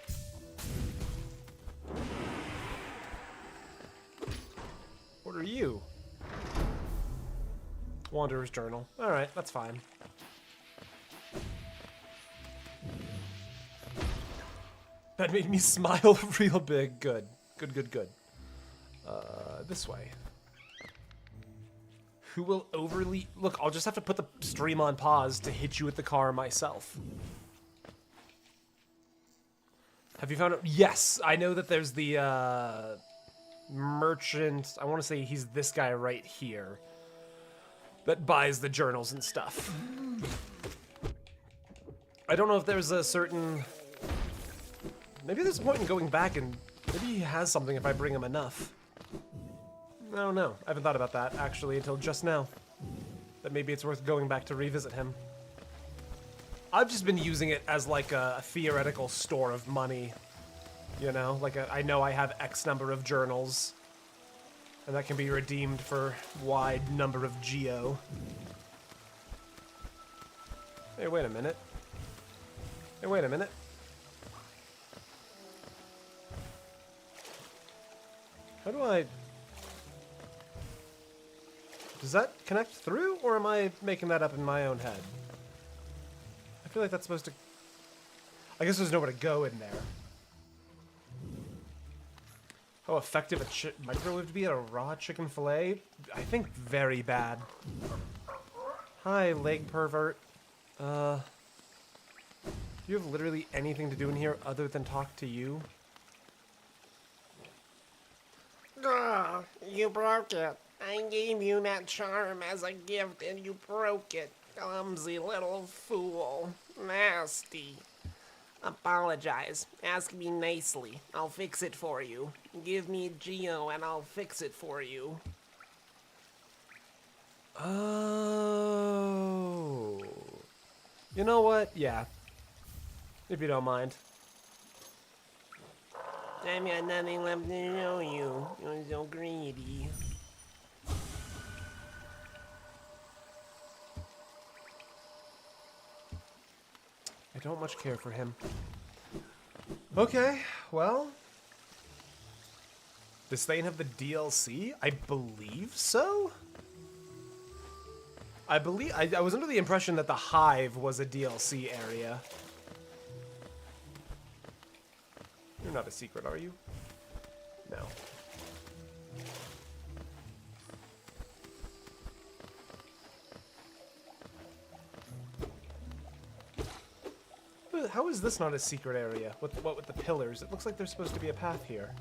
What are you? Wanderer's Journal. Alright, that's fine. That made me smile real big. Good. Good, good, good. This way. Who will overly... Look, I'll just have to put the stream on pause to hit you with the car myself. Have you found it? Yes! I know that there's the, merchant... I want to say he's this guy right here. That buys the journals and stuff. I don't know if there's a certain... Maybe there's a point in going back and maybe he has something if I bring him enough. I don't know. I haven't thought about that, actually, until just now. That maybe it's worth going back to revisit him. I've just been using it as, like, a theoretical store of money. You know? Like, I know I have X number of journals. And that can be redeemed for wide number of geo. Hey, wait a minute. Hey, wait a minute. How do I... Does that connect through, or am I making that up in my own head? I feel like that's supposed to... I guess there's nowhere to go in there. How effective a microwave to be at a raw chicken fillet? I think very bad. Hi, leg pervert. Do you have literally anything to do in here other than talk to you? You broke it. I gave you that charm as a gift and you broke it. Clumsy little fool. Nasty. Apologize. Ask me nicely. I'll fix it for you. Give me Geo and I'll fix it for you. Oh. You know what? Yeah. If you don't mind. I've got nothing left to show you. You're so greedy. I don't much care for him. Okay, well. Does Thane have the DLC? I believe so? I was under the impression that the Hive was a DLC area. You're not a secret, are you? No. How is this not a secret area? What with the pillars? It looks like there's supposed to be a path here.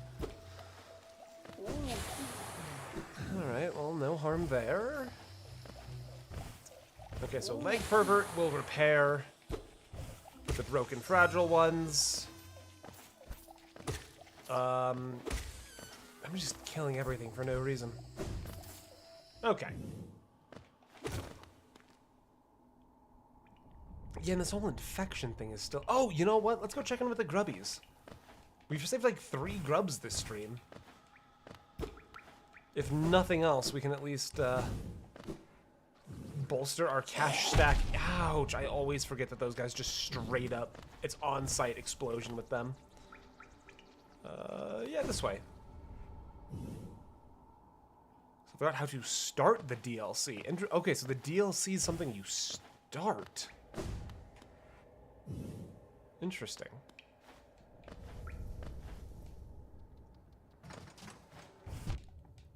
Alright, well, no harm there. Okay, so leg pervert will repair the broken fragile ones. I'm just killing everything for no reason. Okay. Yeah, and this whole infection thing is still... Oh, you know what? Let's go check in with the grubbies. We've saved like 3 grubs this stream. If nothing else, we can at least bolster our cash stack. Ouch, I always forget that those guys just straight up... It's on-site explosion with them. Yeah, this way. So I forgot how to start the DLC. Okay, so the DLC is something you start. Interesting.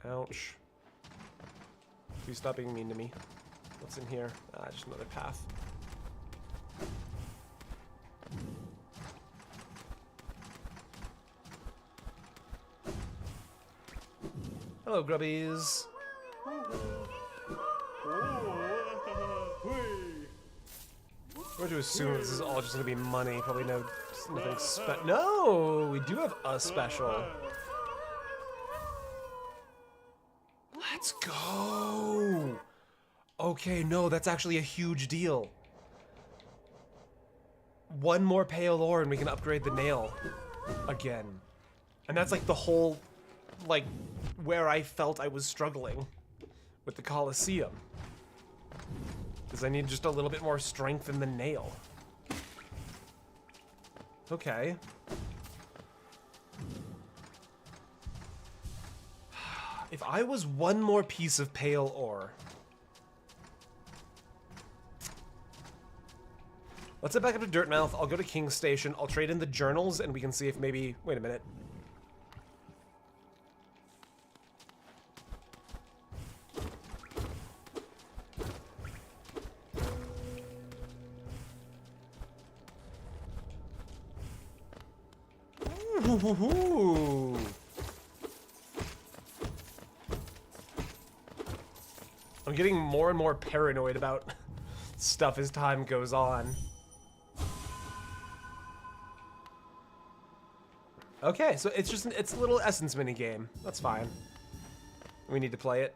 Ouch. Please stop being mean to me. What's in here? Just another path. Hello, grubbies. We're going to assume this is all just going to be money. Probably nothing No, we do have a special. Let's go. Okay, no, that's actually a huge deal. 1 more pale ore and we can upgrade the nail again. And that's like the whole, like, where I felt I was struggling with the Coliseum. Because I need just a little bit more strength in the nail. Okay. If I was 1 more piece of pale ore... Let's head back up to Dirtmouth. I'll go to King's Station. I'll trade in the journals, and we can see if maybe... Wait a minute. Ooh. I'm getting more and more paranoid about stuff as time goes on. Okay, so it's just it's a little essence mini game. That's fine. We need to play it.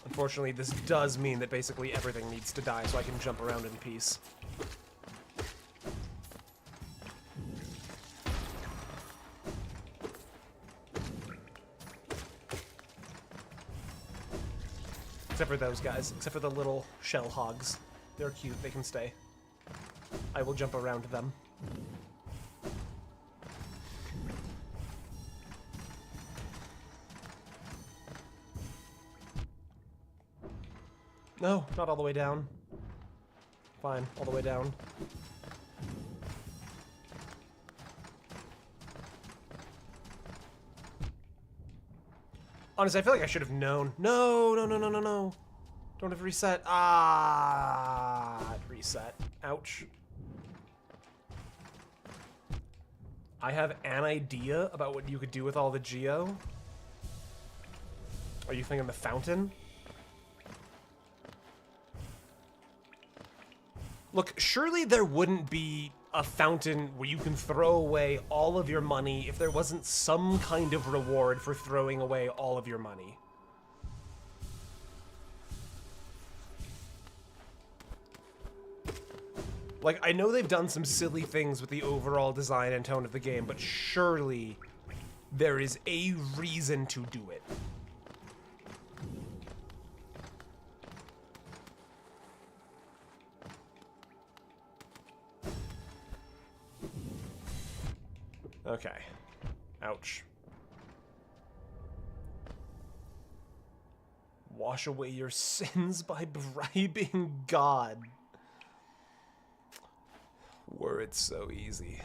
Unfortunately, this does mean that basically everything needs to die so I can jump around in peace. Except for those guys. Except for the little shell hogs. They're cute. They can stay. I will jump around them. No, not all the way down. Fine, all the way down. Honestly, I feel like I should have known. No, no, no, no, no, no. Don't have to reset. Ah, reset. Ouch. I have an idea about what you could do with all the geo. Are you thinking the fountain? Look, surely there wouldn't be a fountain where you can throw away all of your money if there wasn't some kind of reward for throwing away all of your money. Like, I know they've done some silly things with the overall design and tone of the game, but surely there is a reason to do it. Okay. Ouch. Wash away your sins by bribing God. Were it so easy.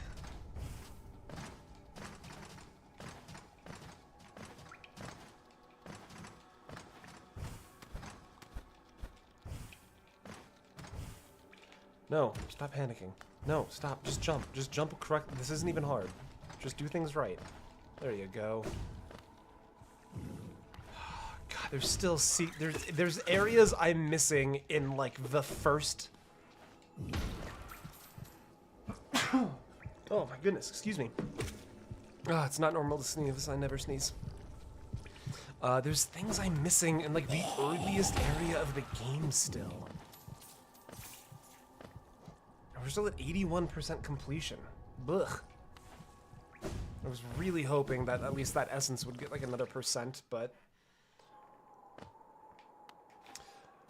No, stop panicking. No, stop. Just jump. Just jump correct. This isn't even hard. Just do things right. There you go. God, there's still there's areas I'm missing in like the first. Oh my goodness, excuse me. Ah, it's not normal to sneeze. I never sneeze. There's things I'm missing in like the earliest area of the game still. We're still at 81% completion. Blech. I was really hoping that at least that essence would get like another percent, but...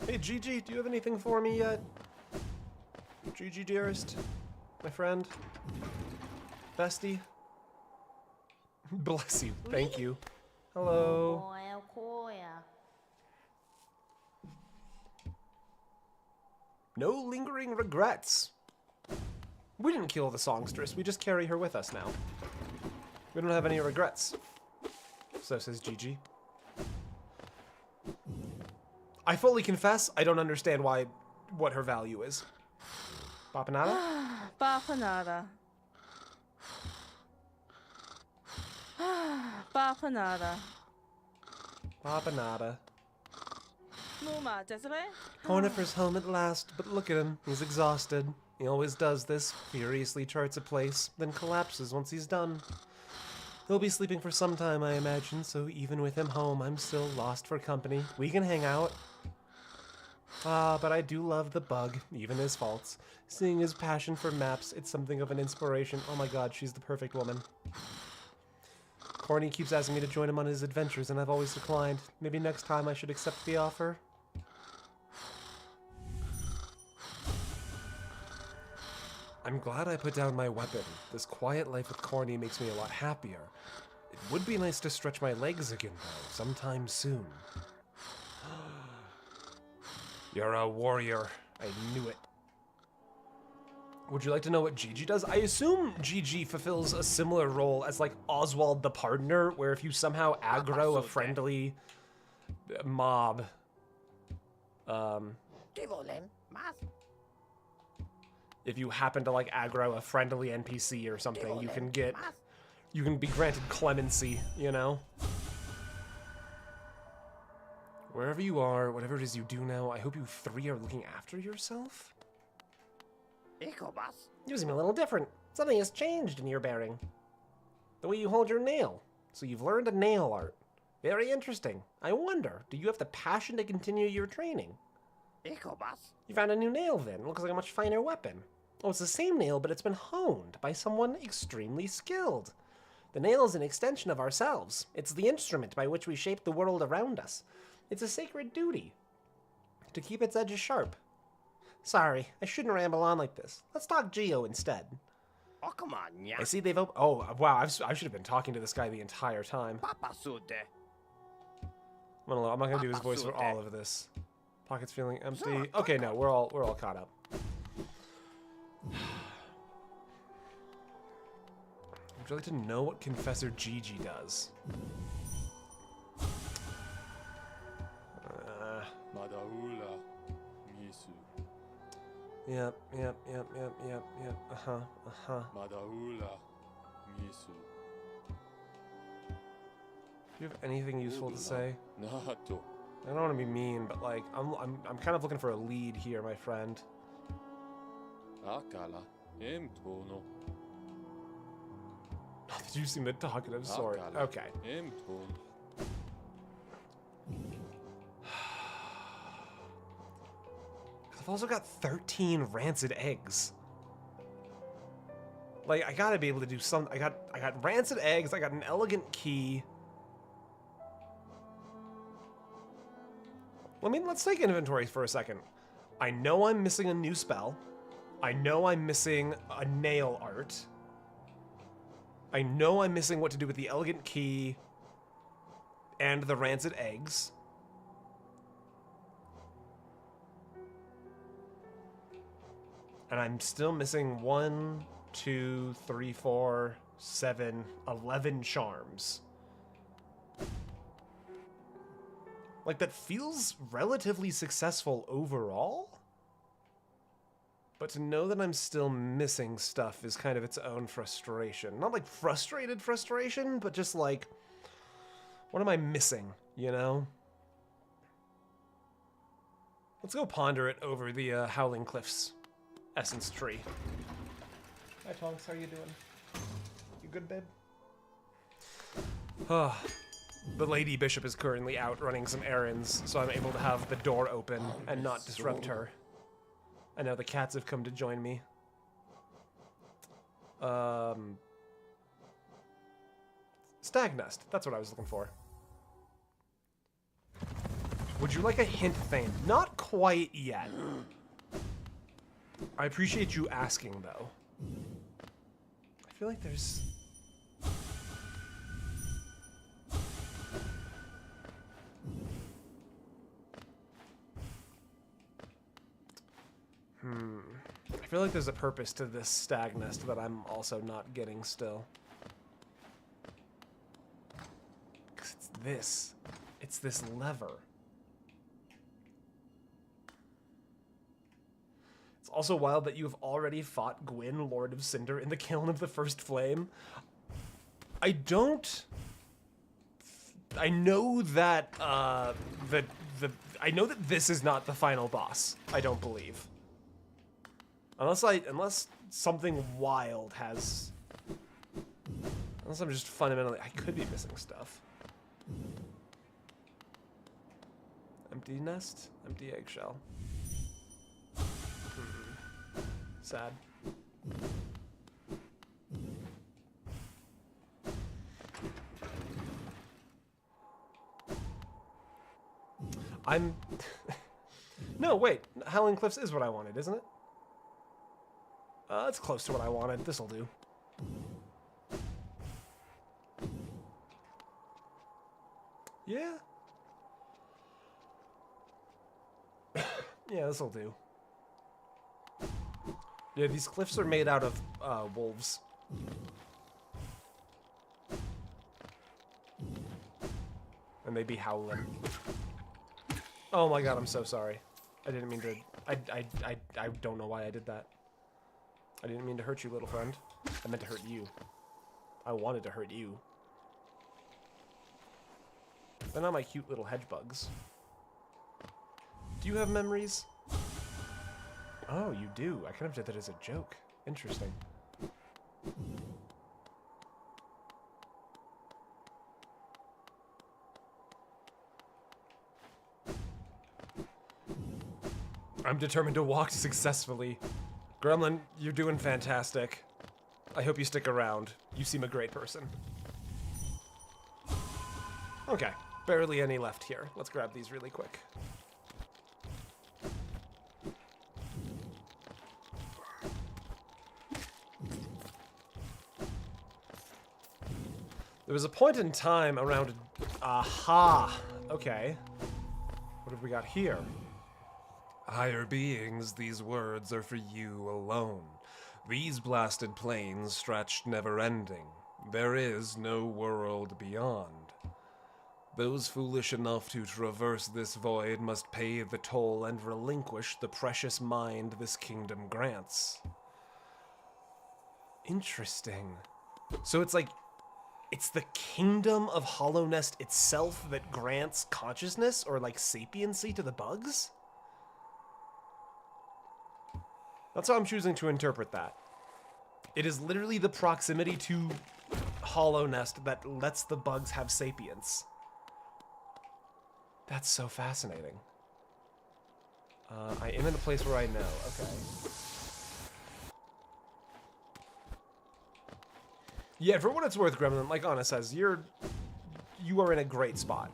Hey, Gigi, do you have anything for me yet? Gigi, dearest? My friend? Bestie? Bless you. Thank you. Hello. No lingering regrets. We didn't kill the songstress, we just carry her with us now. We don't have any regrets. So says Gigi. I fully confess, I don't understand what her value is. Papanada? Papanada. Papanada. Papanada. Muma, Desiree? Cornifer's home at last, but look at him. He's exhausted. He always does this, furiously charts a place, then collapses once he's done. He'll be sleeping for some time, I imagine, so even with him home, I'm still lost for company. We can hang out. Ah, but I do love the bug, even his faults. Seeing his passion for maps, it's something of an inspiration. Oh my god, she's the perfect woman. Corny keeps asking me to join him on his adventures, and I've always declined. Maybe next time I should accept the offer. I'm glad I put down my weapon. This quiet life with Corny makes me a lot happier. It would be nice to stretch my legs again, though, sometime soon. You're a warrior. I knew it. Would you like to know what Gigi does? I assume Gigi fulfills a similar role as like Oswald the Pardoner, where if you somehow aggro a friendly mob, if you happen to like aggro a friendly NPC or something, you can be granted clemency, you know? Wherever you are, whatever it is you do now, I hope you three are looking after yourself. You seem a little different. Something has changed in your bearing. The way you hold your nail. So you've learned a nail art. Very interesting. I wonder, do you have the passion to continue your training? You found a new nail then. Looks like a much finer weapon. Oh, it's the same nail, but it's been honed by someone extremely skilled. The nail is an extension of ourselves. It's the instrument by which we shape the world around us. It's a sacred duty to keep its edges sharp. Sorry, I shouldn't ramble on like this. Let's talk Geo instead. Oh, come on, yeah. I see they've oh, wow, I should have been talking to this guy the entire time. I'm not gonna do his voice for all of this. Pockets feeling empty. Okay, no, we're all caught up. Would you like to know what Confessor Gigi does? Yep. Do you have anything useful to say? I don't want to be mean, but like I'm kind of looking for a lead here, my friend. Did you seem the talkative sort? Okay. I've also got 13 rancid eggs. Like, I gotta be able to do something. I got rancid eggs, I got an elegant key. Let's take inventory for a second. I know I'm missing a new spell. I know I'm missing a nail art. I know I'm missing what to do with the elegant key and the rancid eggs. And I'm still missing 1, 2, 3, 4, 7, 11 charms. Like, that feels relatively successful overall. But to know that I'm still missing stuff is kind of its own frustration. Not like frustrated frustration, but just like, what am I missing, you know? Let's go ponder it over the Howling Cliffs essence tree. Hi, Tonks. How you doing? You good, babe? The Lady Bishop is currently out running some errands, so I'm able to have the door open and not disrupt her. I know the cats have come to join me. Stag nest. That's what I was looking for. Would you like a hint, Thane? Not quite yet. I appreciate you asking, though. I feel like there's... I feel like there's a purpose to this stag nest that I'm also not getting still. 'Cause it's this. It's this lever. It's also wild that you have already fought Gwyn, Lord of Cinder, in the Kiln of the First Flame. I don't... I know that, I know that this is not the final boss, I don't believe. Unless something wild has... Unless I'm just fundamentally... I could be missing stuff. Empty nest? Empty eggshell. Sad. I'm... No, wait. Howling Cliffs is what I wanted, isn't it? It's close to what I wanted. This'll do. Yeah. Yeah, this'll do. Yeah, these cliffs are made out of wolves. And they be howling. Oh my god, I'm so sorry. I didn't mean to... I don't know why I did that. I didn't mean to hurt you, little friend. I meant to hurt you. I wanted to hurt you. They're not my cute little hedge bugs. Do you have memories? Oh, you do. I kind of did that as a joke. Interesting. I'm determined to walk successfully. Gremlin, you're doing fantastic. I hope you stick around. You seem a great person. Okay, barely any left here. Let's grab these really quick. There was a point in time around... Aha! Okay. What have we got here? Higher beings, these words are for you alone. These blasted plains stretched never-ending. There is no world beyond. Those foolish enough to traverse this void must pay the toll and relinquish the precious mind this kingdom grants. Interesting. So it's like... It's the kingdom of Hollownest itself that grants consciousness or, like, sapiency to the bugs? That's how I'm choosing to interpret that. It is literally the proximity to Hollownest that lets the bugs have sapience. That's so fascinating. I am in a place where I know. Okay. Yeah, for what it's worth, Gremlin, like Anna says, you are in a great spot.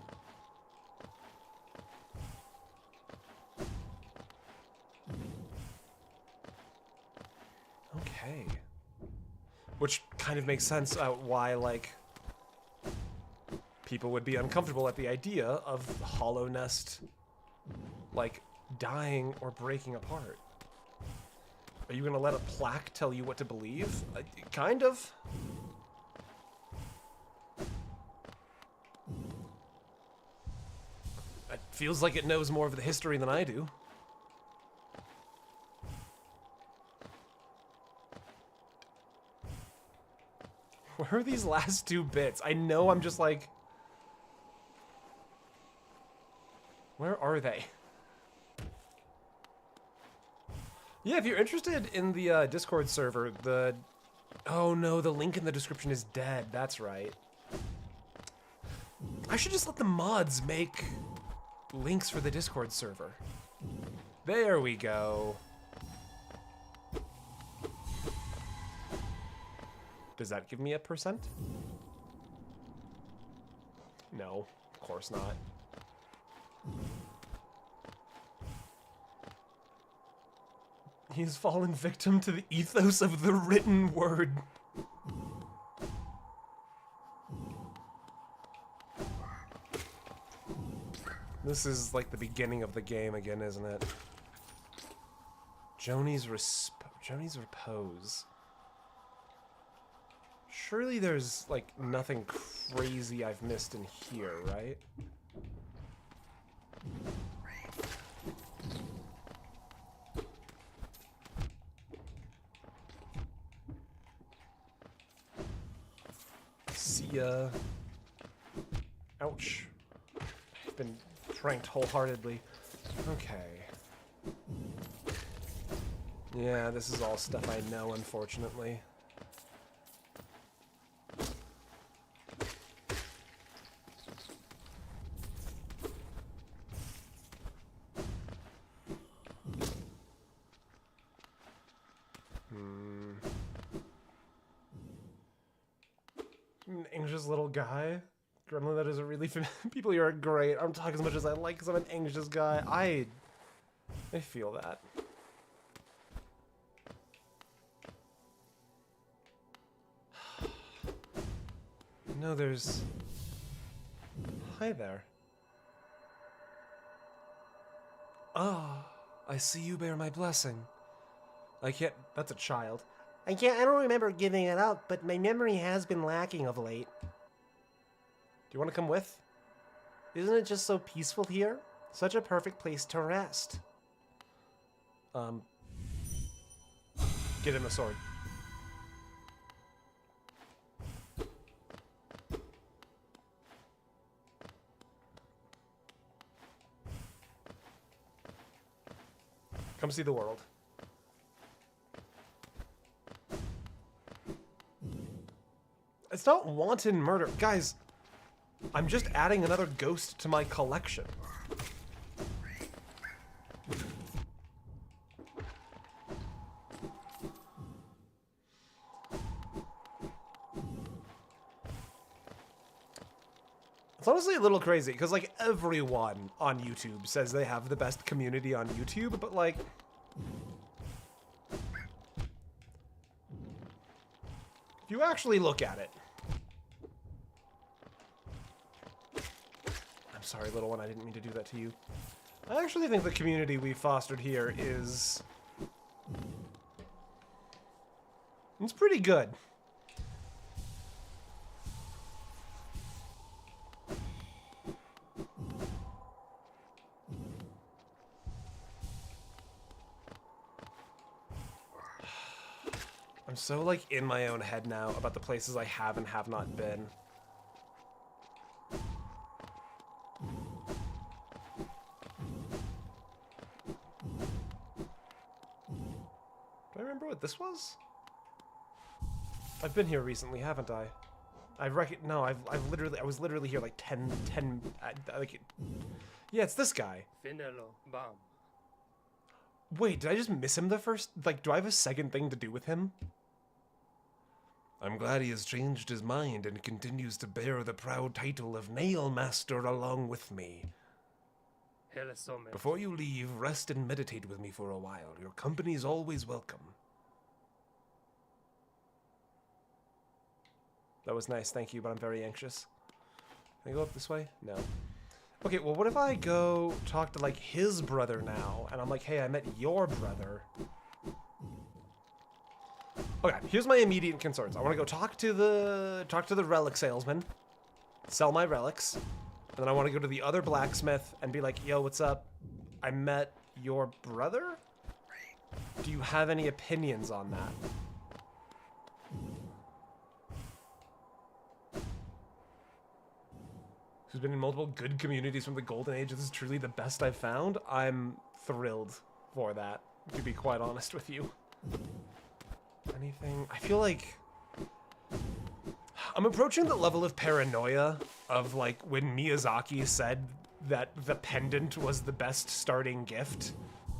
Okay. Which kind of makes sense why, like, people would be uncomfortable at the idea of Hollow Nest, like, dying or breaking apart. Are you gonna let a plaque tell you what to believe? Kind of. It feels like it knows more of the history than I do. Where are these last two bits? I know I'm just like... Where are they? Yeah, if you're interested in the Discord server, the... Oh no, the link in the description is dead. That's right. I should just let the mods make links for the Discord server. There we go. Does that give me a %? No, of course not. He's fallen victim to the ethos of the written word. This is like the beginning of the game again, isn't it? Joni's repose. Surely there's, like, nothing crazy I've missed in here, right? See ya. Ouch. I've been pranked wholeheartedly. Okay. Yeah, this is all stuff I know, unfortunately. An anxious little guy. Gremlin, that is a really people here are great. I'm talking as much as I like because I'm an anxious guy. I feel that. No, there's... Hi there. Ah, I see you bear my blessing. I can't... That's a child. I don't remember giving it up, but my memory has been lacking of late. Do you want to come with? Isn't it just so peaceful here? Such a perfect place to rest. Get him a sword. Come see the world. It's not wanton murder. Guys, I'm just adding another ghost to my collection. It's honestly a little crazy, because, like, everyone on YouTube says they have the best community on YouTube, but, like... If you actually look at it... I'm sorry, little one, I didn't mean to do that to you. I actually think the community we fostered here is... It's pretty good. I'm so, like, in my own head now about the places I have and have not been. Do I remember what this was? I've been here recently, haven't I? I was literally here like 10, like, yeah, it's this guy. Wait, did I just miss him the first, like, do I have a second thing to do with him? I'm glad he has changed his mind and continues to bear the proud title of Nail Master along with me. Before you leave, rest and meditate with me for a while. Your company is always welcome. That was nice, thank you, but I'm very anxious. Can I go up this way? No. Okay, well, what if I go talk to, like, his brother now, and I'm like, hey, I met your brother. Okay, here's my immediate concerns. I want to go talk to the relic salesman, sell my relics, and then I want to go to the other blacksmith and be like, yo, what's up? I met your brother? Do you have any opinions on that? Who's been in multiple good communities from the Golden Age. This is truly the best I've found. I'm thrilled for that, to be quite honest with you. Anything? I feel like I'm approaching the level of paranoia of like when Miyazaki said that the pendant was the best starting gift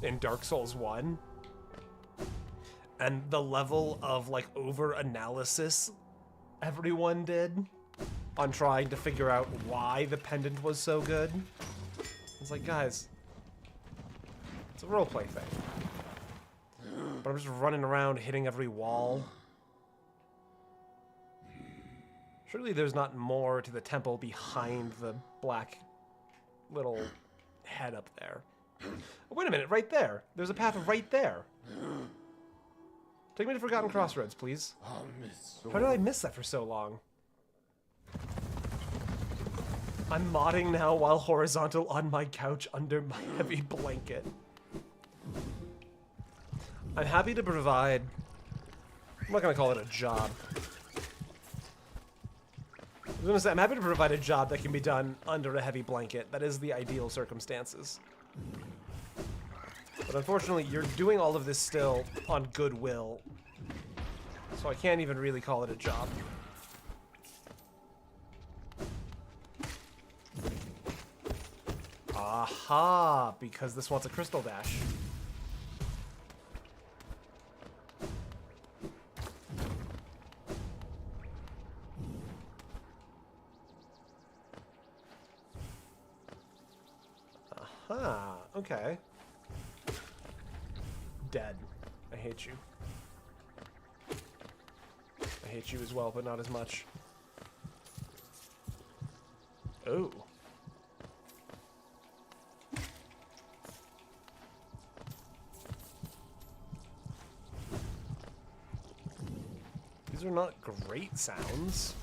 in Dark Souls 1. And the level of like over-analysis everyone did on trying to figure out why the pendant was so good. It's like, guys, it's a roleplay thing. But I'm just running around hitting every wall. Surely there's not more to the temple behind the black little head up there. Oh, wait a minute, right there. There's a path right there. Take me to Forgotten Crossroads, please. How did I miss that for so long? I'm modding now while horizontal on my couch under my heavy blanket. I'm happy to provide... I'm not going to call it a job. I was going to say, I'm happy to provide a job that can be done under a heavy blanket. That is the ideal circumstances. But unfortunately, you're doing all of this still on goodwill. So I can't even really call it a job. Aha! Because this wants a crystal dash. Aha! Okay. Dead. I hate you. I hate you as well, but not as much. Oh. These are not great sounds.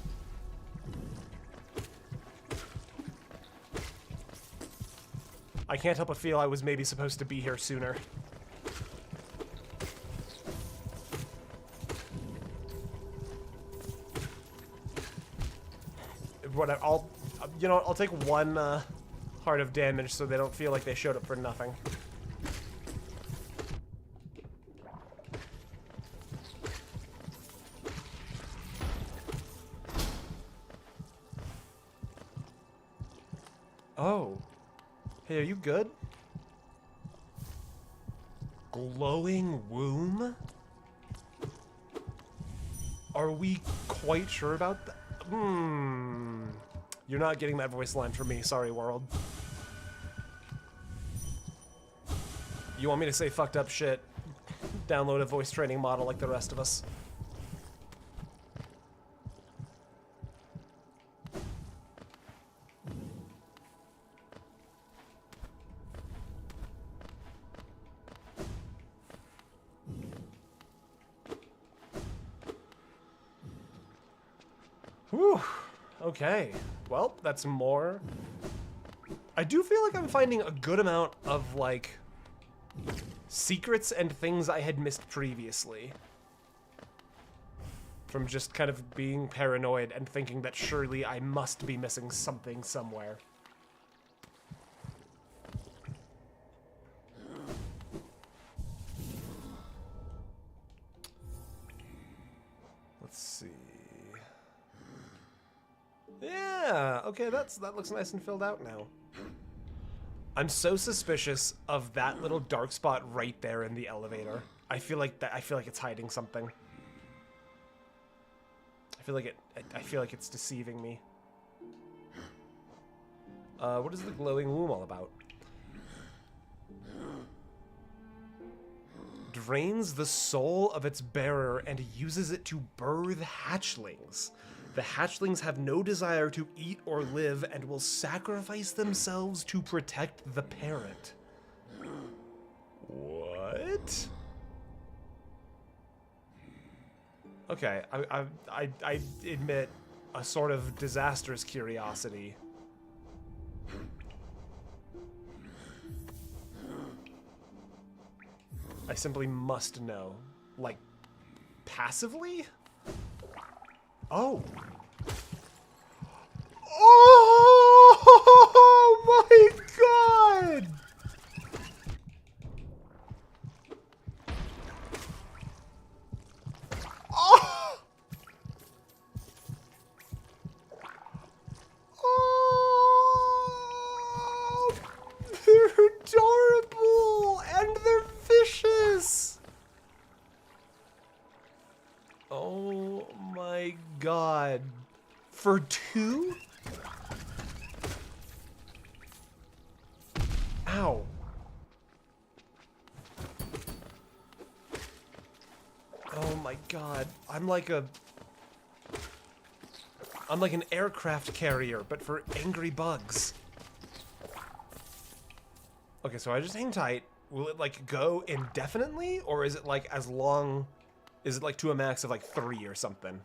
I can't help but feel I was maybe supposed to be here sooner. Whatever, I'll take one heart of damage so they don't feel like they showed up for nothing. Oh. Hey, are you good? Glowing womb? Are we quite sure about that? You're not getting that voice line from me. Sorry, world. You want me to say fucked up shit? Download a voice training model like the rest of us. Whew. Okay. Well, that's more. I do feel like I'm finding a good amount of, like, secrets and things I had missed previously. From just kind of being paranoid and thinking that surely I must be missing something somewhere. Let's see. Yeah, okay, that looks nice and filled out now. I'm so suspicious of that little dark spot right there in the elevator. I feel like it's hiding something. I feel like it's deceiving me. What is the glowing womb all about? Drains the soul of its bearer and uses it to birth hatchlings. The hatchlings have no desire to eat or live and will sacrifice themselves to protect the parent. What? Okay, I admit a sort of disastrous curiosity. I simply must know. Like, passively? Oh. Oh my god! Oh! Oh! They're adorable and they're vicious. Oh my god. For 2? Ow. Oh my god. I'm like an aircraft carrier, but for angry bugs. Okay, so I just hang tight. Will it like go indefinitely? Or is it like as long, is it like to a max of like 3 or something?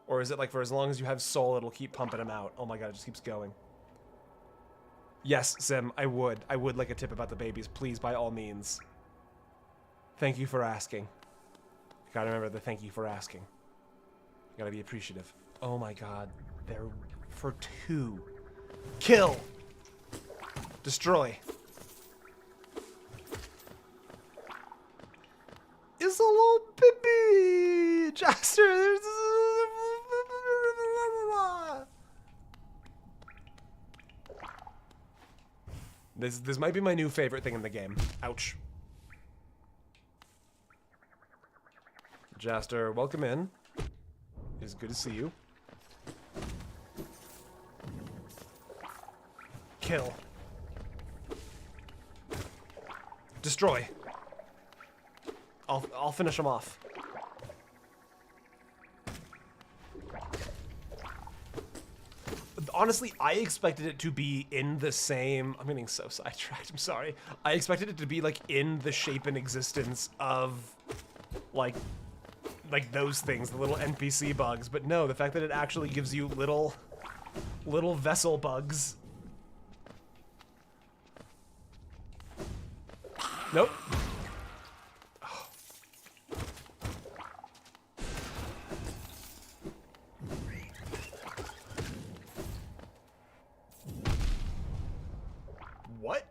Or is it like for as long as you have soul, it'll keep pumping them out? Oh my god, it just keeps going. Yes, Sim, I would. I would like a tip about the babies. Please, by all means. Thank you for asking. You gotta remember the thank you for asking. You gotta be appreciative. Oh my god. They're for 2. Kill! Destroy. It's a little baby! Jaster! This might be my new favorite thing in the game. Ouch. Jaster, welcome in. It is good to see you. Kill. Destroy. I'll finish him off. Honestly, I expected it to be in the same... I'm getting so sidetracked, I'm sorry. I expected it to be, like, in the shape and existence of, like those things, the little NPC bugs. But no, the fact that it actually gives you little vessel bugs. Nope. What?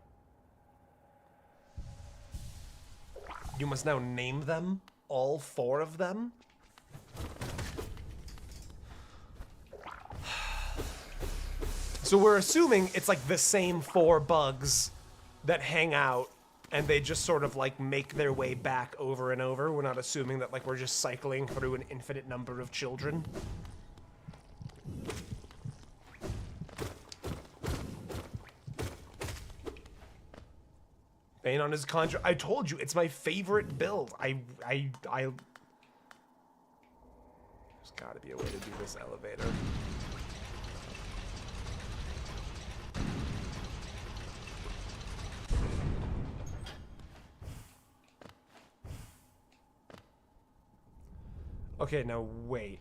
You must now name them? All 4 of them? So we're assuming it's like the same 4 bugs that hang out and they just sort of like make their way back over and over. We're not assuming that like we're just cycling through an infinite number of children. Bane on his contra. I told you, it's my favorite build. There's gotta be a way to do this elevator. Okay, now wait.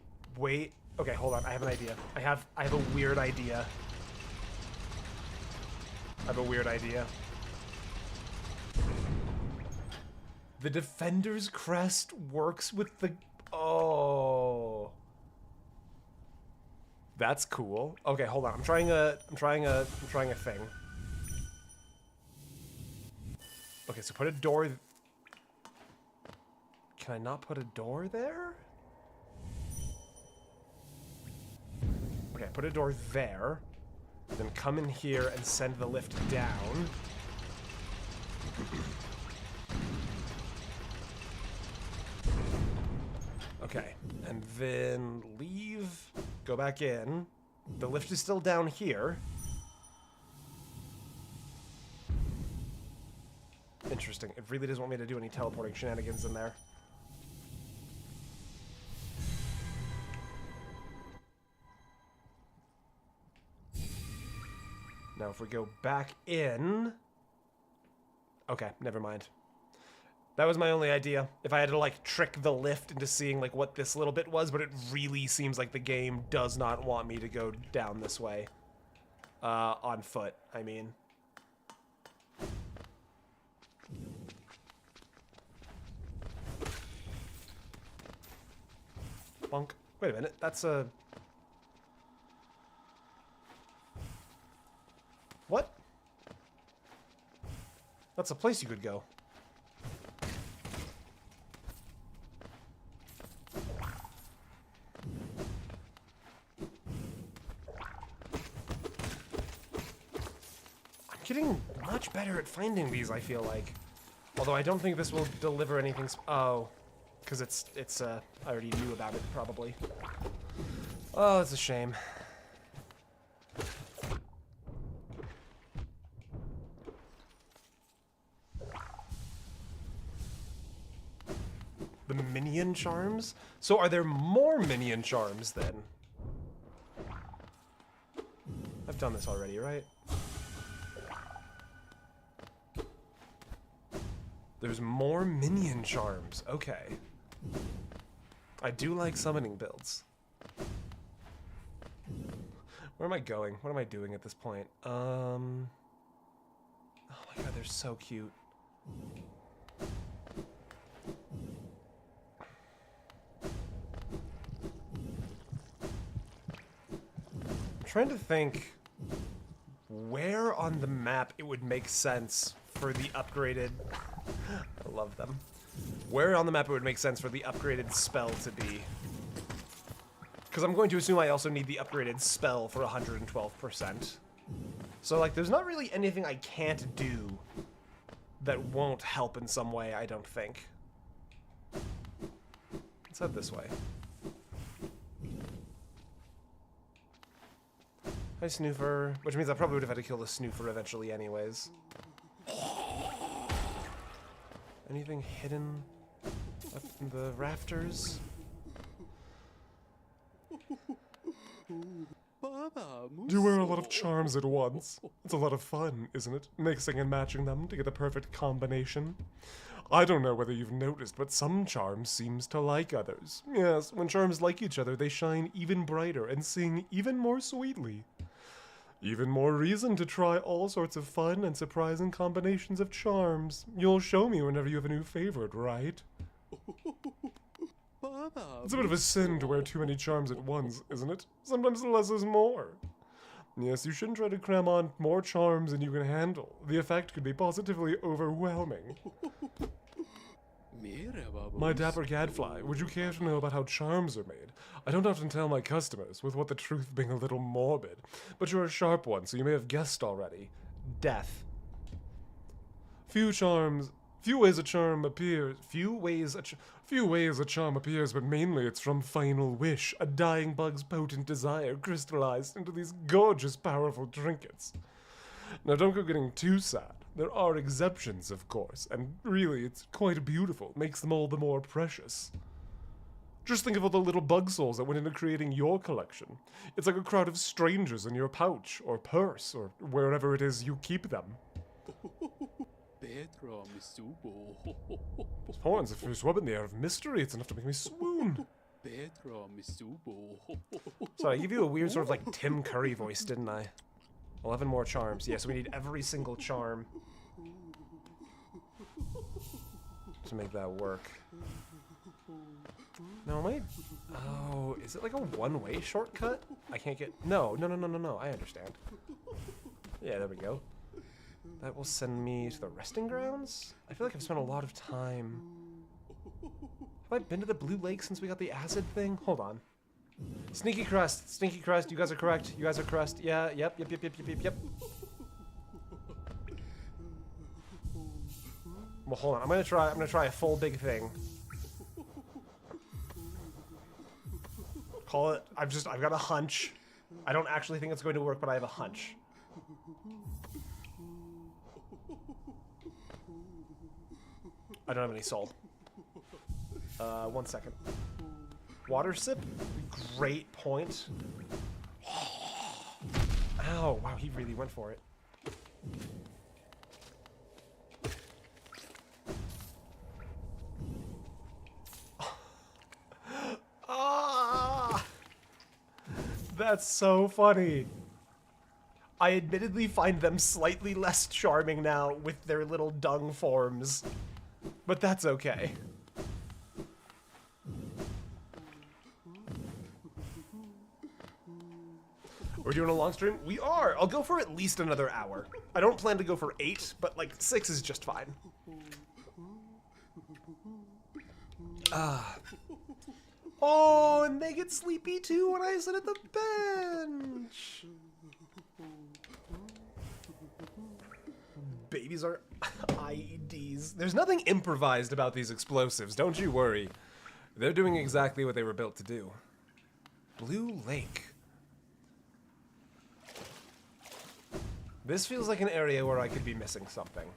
Okay, hold on. I have an idea. I have a weird idea. The Defender's Crest works with the... Oh. That's cool. Okay, hold on. I'm trying a thing. Okay, so put a door... Can I not put a door there? Okay, put a door there. Then come in here and send the lift down. Okay, and then leave, go back in. The lift is still down here. Interesting. It really doesn't want me to do any teleporting shenanigans in there. Now if we go back in... Okay, never mind. That was my only idea. If I had to, like, trick the lift into seeing, like, what this little bit was, but it really seems like the game does not want me to go down this way. On foot, I mean. Bonk. Wait a minute, that's a... What? That's a place you could go. I'm getting much better at finding these, I feel like. Although I don't think this will deliver anything oh. Because it's I already knew about it, probably. Oh, it's a shame. The minion charms? So are there more minion charms, then? I've done this already, right? There's more minion charms. Okay. I do like summoning builds. Where am I going? What am I doing at this point? Oh my god, they're so cute. I'm trying to think where on the map it would make sense for the upgraded... I love them. Where on the map it would make sense for the upgraded spell to be. Because I'm going to assume I also need the upgraded spell for 112%. So, like, there's not really anything I can't do that won't help in some way, I don't think. Let's head this way. Hi, Snoofer. Which means I probably would have had to kill the Snoofer eventually anyways. Anything hidden up in the rafters? You wear a lot of charms at once. It's a lot of fun, isn't it? Mixing and matching them to get the perfect combination. I don't know whether you've noticed, but some charms seems to like others. Yes, when charms like each other, they shine even brighter and sing even more sweetly. Even more reason to try all sorts of fun and surprising combinations of charms. You'll show me whenever you have a new favorite, right? It's a bit of a sin to wear too many charms at once, isn't it? Sometimes less is more. Yes, you shouldn't try to cram on more charms than you can handle. The effect could be positively overwhelming. My dapper gadfly, would you care to know about how charms are made? I don't often tell my customers, with what the truth being a little morbid. But you're a sharp one, so you may have guessed already. Death. Few ways a charm appears, but mainly it's from final wish, a dying bug's potent desire crystallized into these gorgeous, powerful trinkets. Now don't go getting too sad. There are exceptions, of course, and really it's quite beautiful, makes them all the more precious. Just think of all the little bug souls that went into creating your collection. It's like a crowd of strangers in your pouch, or purse, or wherever it is you keep them. Those horns, if there's one in the air of mystery, it's enough to make me swoon. So I gave you a weird sort of like Tim Curry voice, didn't I? 11 more charms. Yes, we need every single charm to make that work. No, am I... Oh, is it like a one-way shortcut? I can't get... No. I understand. Yeah, there we go. That will send me to the resting grounds? I feel like I've spent a lot of time... Have I been to the Blue Lake since we got the acid thing? Hold on. Sneaky Crust, you guys are correct. You guys are correct. Yeah, yep. Well, hold on. I'm gonna try a full big thing. Call it. I've got a hunch. I don't actually think it's going to work, but I have a hunch. I don't have any soul. 1 second. Water sip? Great point. Ow, wow, he really went for it. Ah! That's so funny. I admittedly find them slightly less charming now with their little dung forms. But that's okay. We're doing a long stream? We are! I'll go for at least another hour. I don't plan to go for 8, but like 6 is just fine. Oh, and they get sleepy too when I sit at the bench. Babies are IEDs. There's nothing improvised about these explosives, don't you worry. They're doing exactly what they were built to do. Blue Lake. This feels like an area where I could be missing something.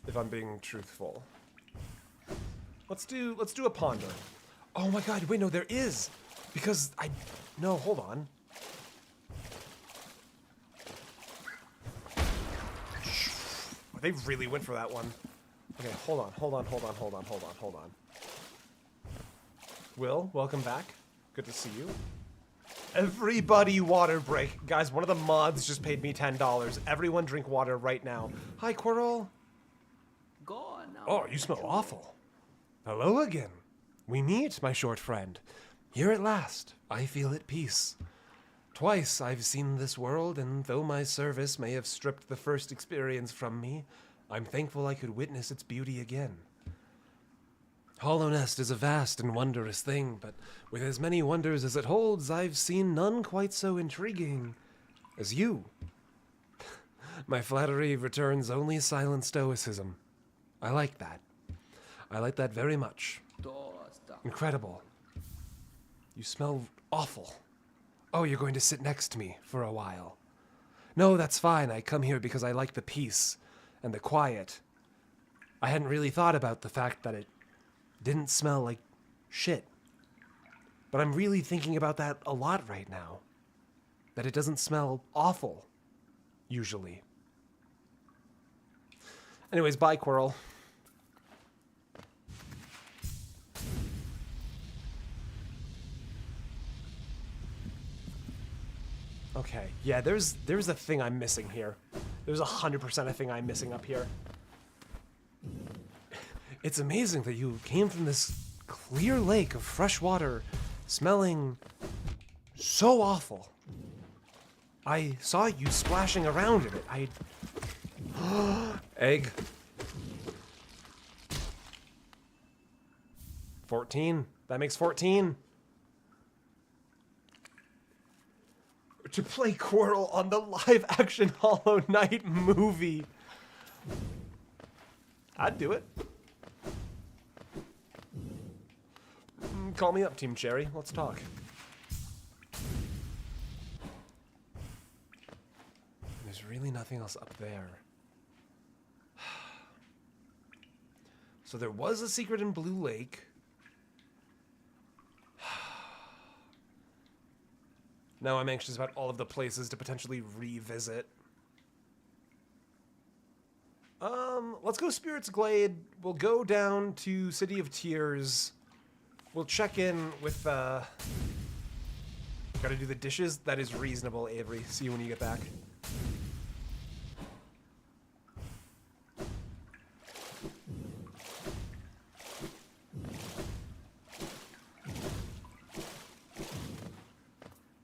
If I'm being truthful. Let's do a ponder. Oh my god, wait, no, there is! Because no, hold on. They really went for that one. Okay, hold on. Will, welcome back. Good to see you. Everybody water break. Guys, one of the mods just paid me $10. Everyone drink water right now. Hi, Quirrell. Oh, you smell awful. Hello again. We meet, my short friend. Here at last, I feel at peace. Twice I've seen this world, and though my service may have stripped the first experience from me, I'm thankful I could witness its beauty again. Hollow Nest is a vast and wondrous thing, but with as many wonders as it holds, I've seen none quite so intriguing as you. My flattery returns only silent stoicism. I like that. I like that very much. Incredible. You smell awful. Oh, you're going to sit next to me for a while. No, that's fine. I come here because I like the peace and the quiet. I hadn't really thought about the fact that it didn't smell like shit. But I'm really thinking about that a lot right now. That it doesn't smell awful, usually. Anyways, bye, Quirrell. Okay, yeah, there's a thing I'm missing here. There's 100% a thing I'm missing up here. It's amazing that you came from this clear lake of fresh water, smelling so awful. I saw you splashing around in it. Egg. 14. That makes 14. To play Quirrell on the live-action Hollow Knight movie. I'd do it. Call me up, Team Cherry. Let's talk. There's really nothing else up there. So there was a secret in Blue Lake. Now I'm anxious about all of the places to potentially revisit. Let's go Spirit's Glade. We'll go down to City of Tears. We'll check in with, gotta do the dishes? That is reasonable, Avery. See you when you get back.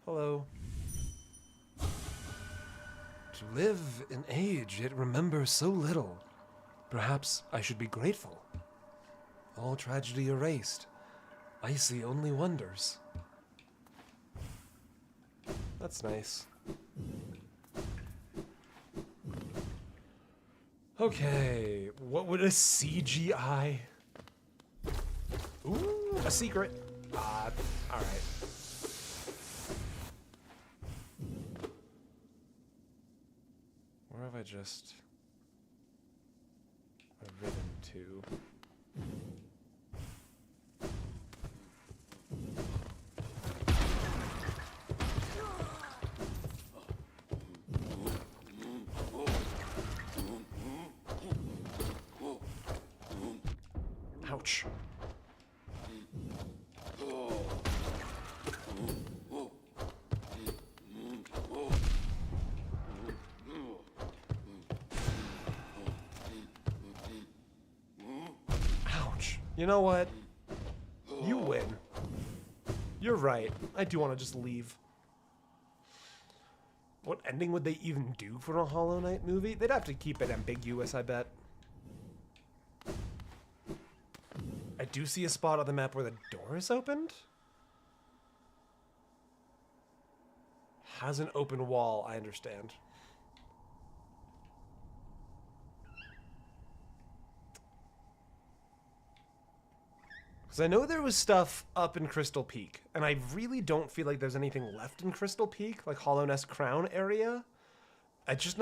Hello. To live in age, yet remember so little. Perhaps I should be grateful. All tragedy erased. I see only wonders. That's nice. Okay, what would a CGI? Ooh, a secret. Alright. Where have I just ridden to? Ouch. Ouch. You know what? You win. You're right. I do want to just leave. What ending would they even do for a Hollow Knight movie? They'd have to keep it ambiguous, I bet. I do see a spot on the map where the door is opened. Has an open wall, I understand. Because I know there was stuff up in Crystal Peak, and I really don't feel like there's anything left in Crystal Peak, like Hollow Nest Crown area. It's just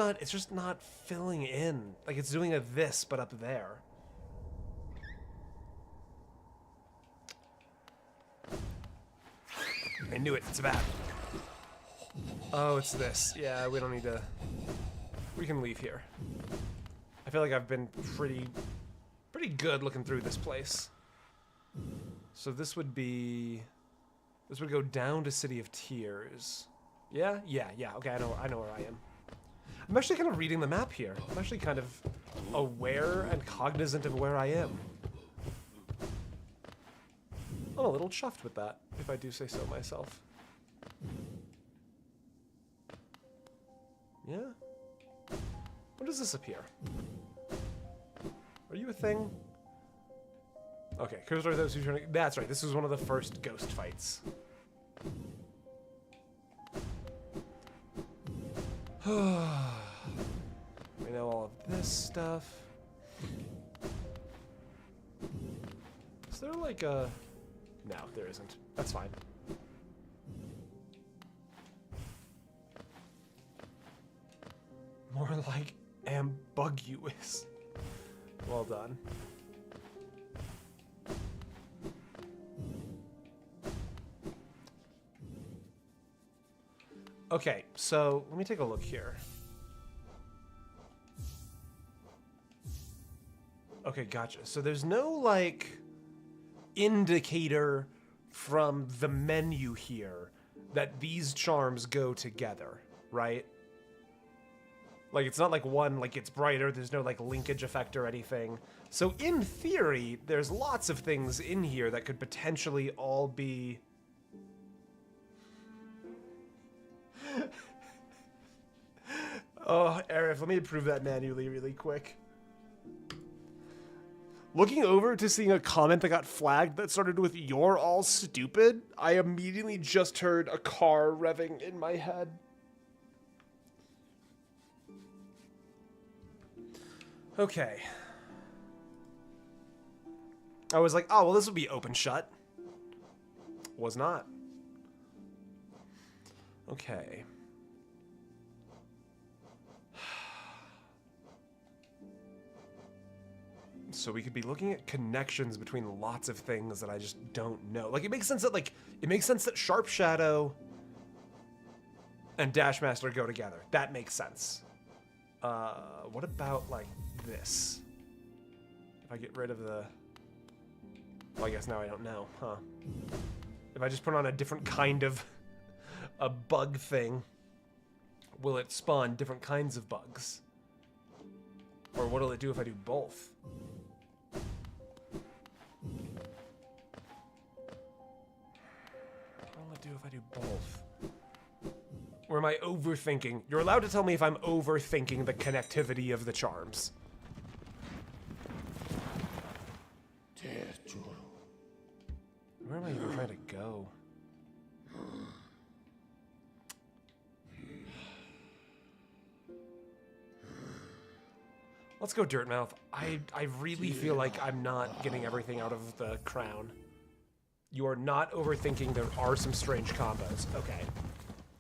not filling in. Like it's doing a this, but up there. I knew it, it's bad. Oh, it's this. Yeah, we don't need to... We can leave here. I feel like I've been pretty good looking through this place. So this would be... This would go down to City of Tears. Yeah? Yeah. Okay, I know where I am. I'm actually kind of reading the map here. I'm actually kind of aware and cognizant of where I am. I'm a little chuffed with that, if I do say so myself. Yeah? When does this appear? Are you a thing? Okay, cursed are those who turn... That's right, this was one of the first ghost fights. We know all of this stuff. Is there like a... No, there isn't. That's fine. More like ambiguous. Well done. Okay, so let me take a look here. Okay, gotcha. So there's no, like, indicator from the menu here that these charms go together, right? Like, it's not like one, like, it's brighter. There's no, like, linkage effect or anything. So, in theory, there's lots of things in here that could potentially all be... Oh, Arif, let me approve that manually really quick. Looking over to seeing a comment that got flagged that started with "You're all stupid," I immediately just heard a car revving in my head. Okay. I was like, oh, well, this will be open shut. Was not. Okay. So we could be looking at connections between lots of things that I just don't know. Like, it makes sense that Sharp Shadow and Dashmaster go together. That makes sense. What about, like, this? If I get rid of the... Well, I guess now I don't know, huh? If I just put on a different kind of a bug thing, will it spawn different kinds of bugs? Or what'll it do if I do both? What'll it do if I do both? Or am I overthinking? You're allowed to tell me if I'm overthinking the connectivity of the charms. Where am I even trying to go? Let's go Dirtmouth. I really feel like I'm not getting everything out of the crown. You are not overthinking. There are some strange combos. Okay.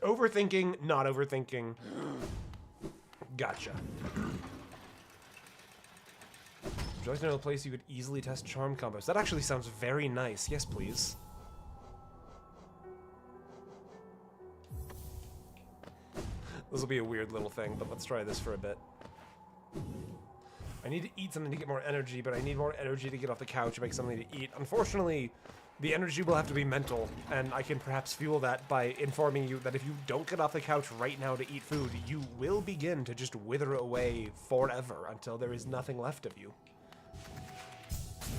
Overthinking, not overthinking. Gotcha. Would you like to know a place you could easily test charm combos? That actually sounds very nice. Yes, please. This will be a weird little thing, but let's try this for a bit. I need to eat something to get more energy, but I need more energy to get off the couch and make something to eat. Unfortunately, the energy will have to be mental, and I can perhaps fuel that by informing you that if you don't get off the couch right now to eat food, you will begin to just wither away forever until there is nothing left of you.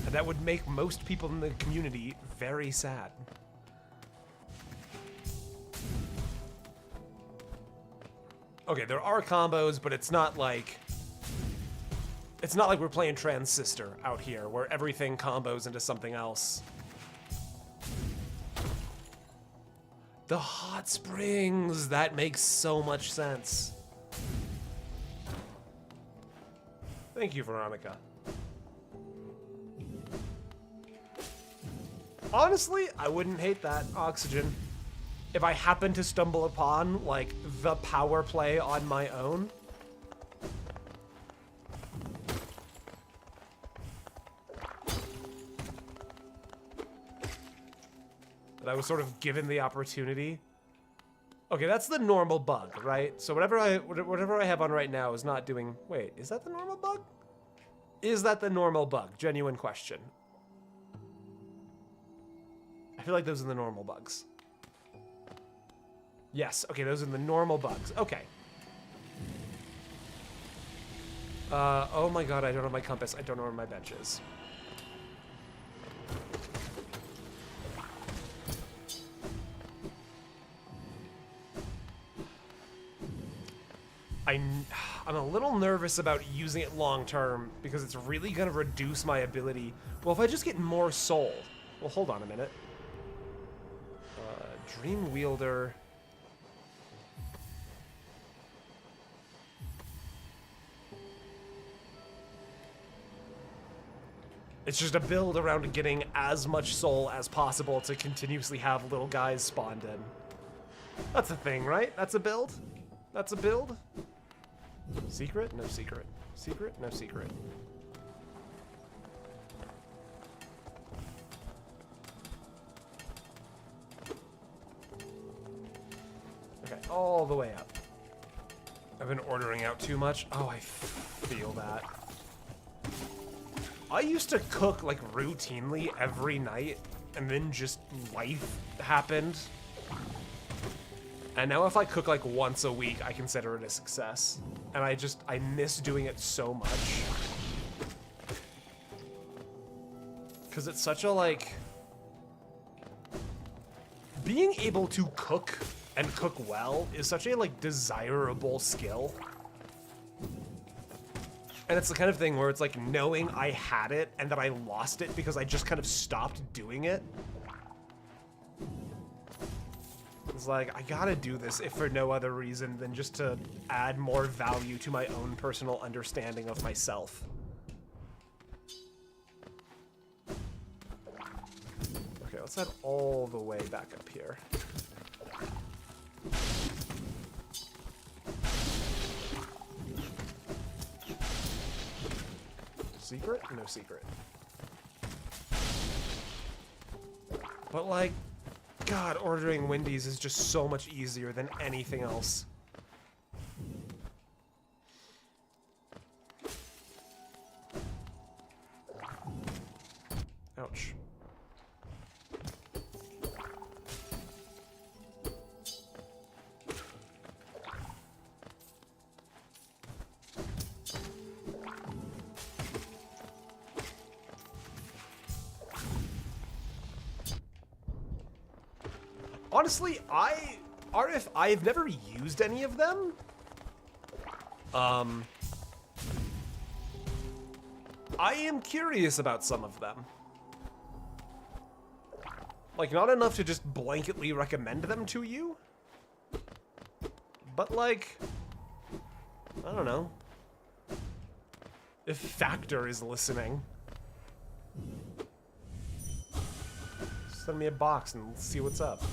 And that would make most people in the community very sad. Okay, there are combos, but it's not like we're playing Transistor out here, where everything combos into something else. The hot springs! That makes so much sense. Thank you, Veronica. Honestly, I wouldn't hate that, Oxygen. If I happen to stumble upon, like, the power play on my own. That I was sort of given the opportunity. Okay, that's the normal bug, right? So whatever I have on right now is not doing... Wait, is that the normal bug? Is that the normal bug? Genuine question. I feel like those are the normal bugs. Yes, okay, those are the normal bugs. Okay. Oh my god, I don't have my compass. I don't know where my bench is. I'm a little nervous about using it long term because it's really gonna reduce my ability. Well, if I just get more soul. Well, hold on a minute. Dream Wielder. It's just a build around getting as much soul as possible to continuously have little guys spawned in. That's a thing, right? That's a build? That's a build? Secret? No secret. Secret? No secret. Okay, all the way up. I've been ordering out too much. Oh, I feel that. I used to cook, like, routinely every night, and then just life happened. And now if I cook, like, once a week, I consider it a success. And I miss doing it so much. Because it's such a, like... Being able to cook and cook well is such a, like, desirable skill. And it's the kind of thing where it's like knowing I had it and that I lost it because I just kind of stopped doing it. It's like, I gotta do this if for no other reason than just to add more value to my own personal understanding of myself. Okay, let's head all the way back up here. Secret? No secret. But like, God, ordering Wendy's is just so much easier than anything else. Ouch. Honestly, I've never used any of them. I am curious about some of them. Like, not enough to just blanketly recommend them to you. But like, I don't know. If Factor is listening. Send me a box and see what's up.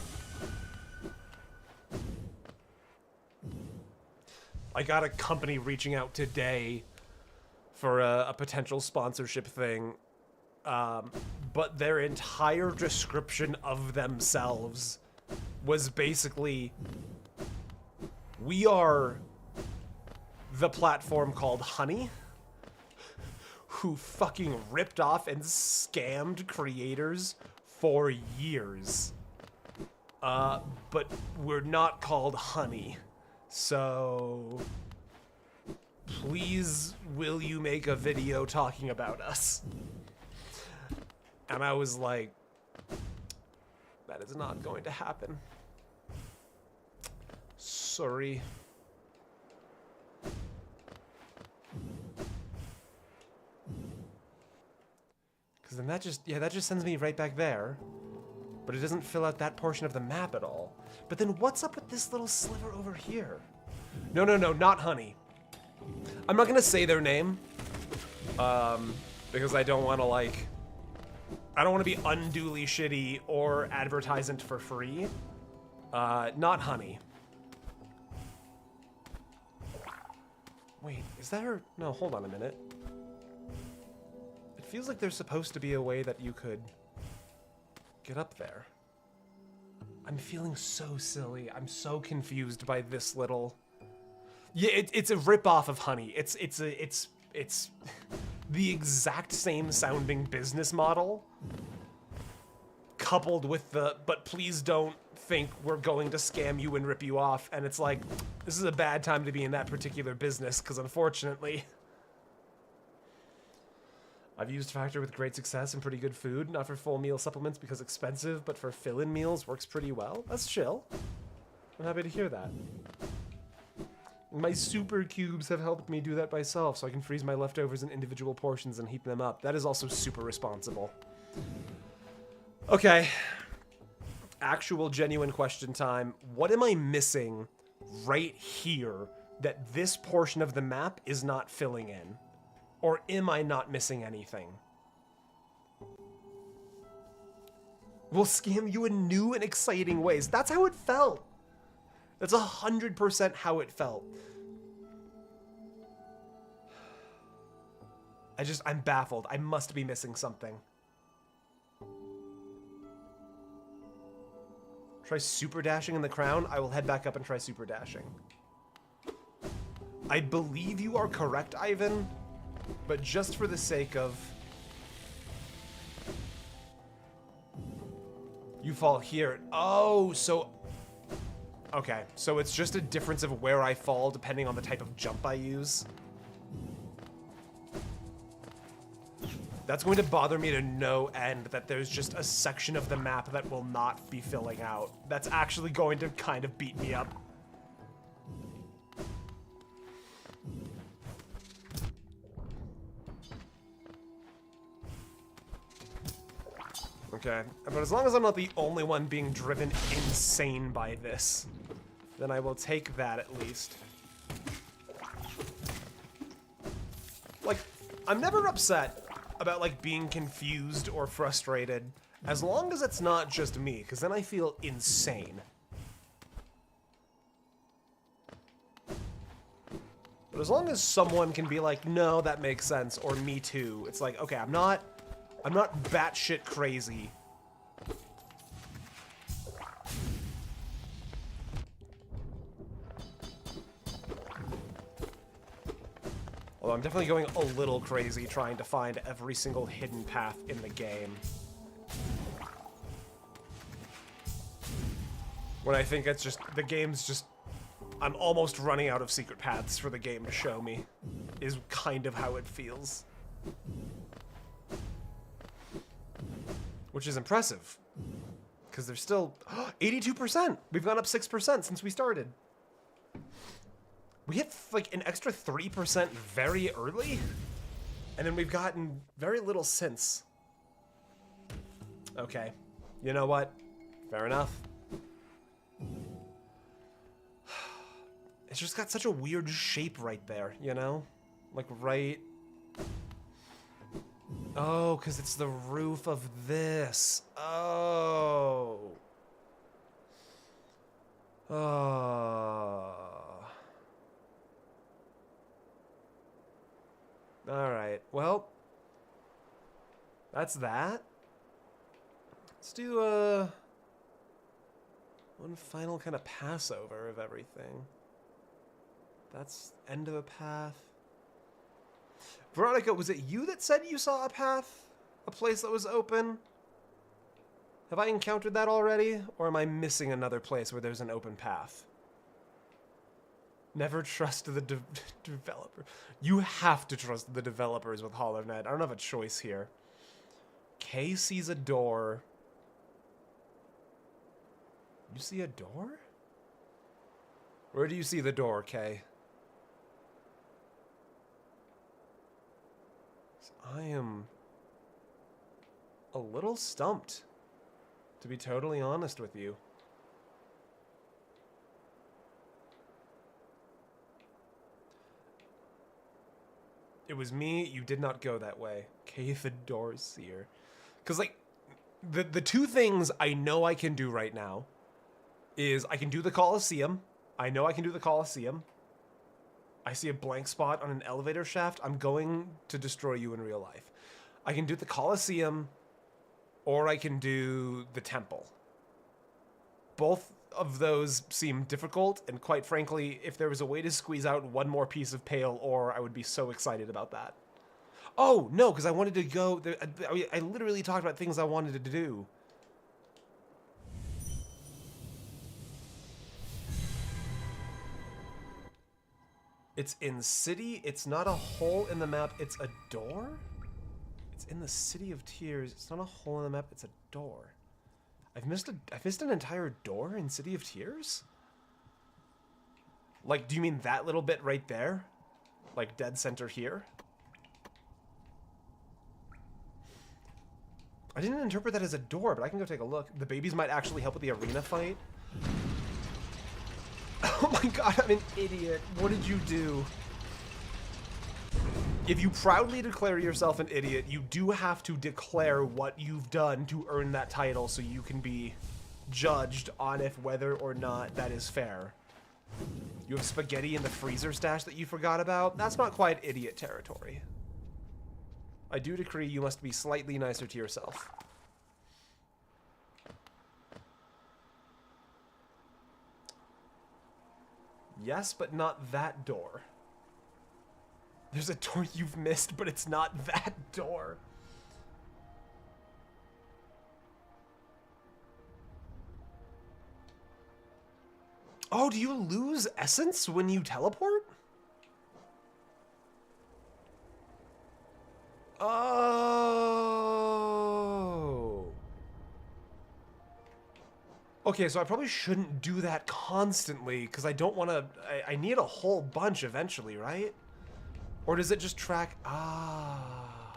I got a company reaching out today for a potential sponsorship thing, but their entire description of themselves was basically, we are the platform called Honey, who fucking ripped off and scammed creators for years. But we're not called Honey. So, please, will you make a video talking about us? And I was like, that is not going to happen. Sorry. Because then that just sends me right back there. But it doesn't fill out that portion of the map at all. But then what's up with this little sliver over here? No, not Honey. I'm not gonna say their name. Because I don't want to, like... I don't want to be unduly shitty or advertisement for free. Not Honey. Wait, is there... No, hold on a minute. It feels like there's supposed to be a way that you could... get up there. I'm feeling so silly. I'm so confused by this little... Yeah, it's a rip-off of Honey. It's the exact same sounding business model, coupled with the, but please don't think we're going to scam you and rip you off. And it's like, this is a bad time to be in that particular business, because unfortunately... I've used Factor with great success and pretty good food. Not for full meal supplements because expensive, but for fill-in meals works pretty well. That's chill. I'm happy to hear that. My super cubes have helped me do that myself, so I can freeze my leftovers in individual portions and heat them up. That is also super responsible. Okay. Actual genuine question time. What am I missing right here that this portion of the map is not filling in? Or am I not missing anything? We'll scam you in new and exciting ways. That's how it felt. That's 100% how it felt. I'm baffled. I must be missing something. Try super dashing in the crown. I will head back up and try super dashing. I believe you are correct, Ivan. But just for the sake of... You fall here. Oh, so... Okay, so it's just a difference of where I fall depending on the type of jump I use. That's going to bother me to no end that there's just a section of the map that will not be filling out. That's actually going to kind of beat me up. Okay, but as long as I'm not the only one being driven insane by this, then I will take that at least. Like, I'm never upset about, like, being confused or frustrated, as long as it's not just me, because then I feel insane. But as long as someone can be like, no, that makes sense, or me too, it's like, okay, I'm not batshit crazy. Although I'm definitely going a little crazy trying to find every single hidden path in the game. When I think it's just, the game's just, I'm almost running out of secret paths for the game to show me, is kind of how it feels. Which is impressive, because there's still 82%. We've gone up 6% since we started. We hit like an extra 3% very early, and then we've gotten very little since. Okay, you know what? Fair enough. It's just got such a weird shape right there, you know? Like right... Oh, because it's the roof of this. Oh. Oh. Alright, well. That's that. Let's do one final kind of passover of everything. That's end of a path. Veronica, was it you that said you saw a path? A place that was open? Have I encountered that already? Or am I missing another place where there's an open path? Never trust the developer. You have to trust the developers with Hollow Knight. I don't have a choice here. Kay sees a door. You see a door? Where do you see the door, Kay? I am a little stumped, to be totally honest with you. It was me, you did not go that way. Kay the Doorseer. Because, like, the two things I know I can do right now is I can do the Coliseum. I know I can do the Coliseum. I see a blank spot on an elevator shaft. I'm going to destroy you in real life. I can do the Coliseum, or I can do the temple. Both of those seem difficult, and quite frankly, if there was a way to squeeze out one more piece of pale ore, I would be so excited about that. Oh, no, because I wanted to go... I literally talked about things I wanted to do. It's in city. It's not a hole in the map. It's a door? It's in the City of Tears. It's not a hole in the map. It's a door. I've missed an entire door in City of Tears? Like, do you mean that little bit right there? Like, dead center here? I didn't interpret that as a door, but I can go take a look. The babies might actually help with the arena fight. Oh my god, I'm an idiot. What did you do? If you proudly declare yourself an idiot, you do have to declare what you've done to earn that title so you can be judged on if whether or not that is fair. You have spaghetti in the freezer stash that you forgot about? That's not quite idiot territory. I do decree you must be slightly nicer to yourself. Yes, but not that door. There's a door you've missed, but it's not that door. Oh, do you lose essence when you teleport? Oh. Okay, so I probably shouldn't do that constantly, because I don't want to... I need a whole bunch eventually, right? Or does it just track... Ah.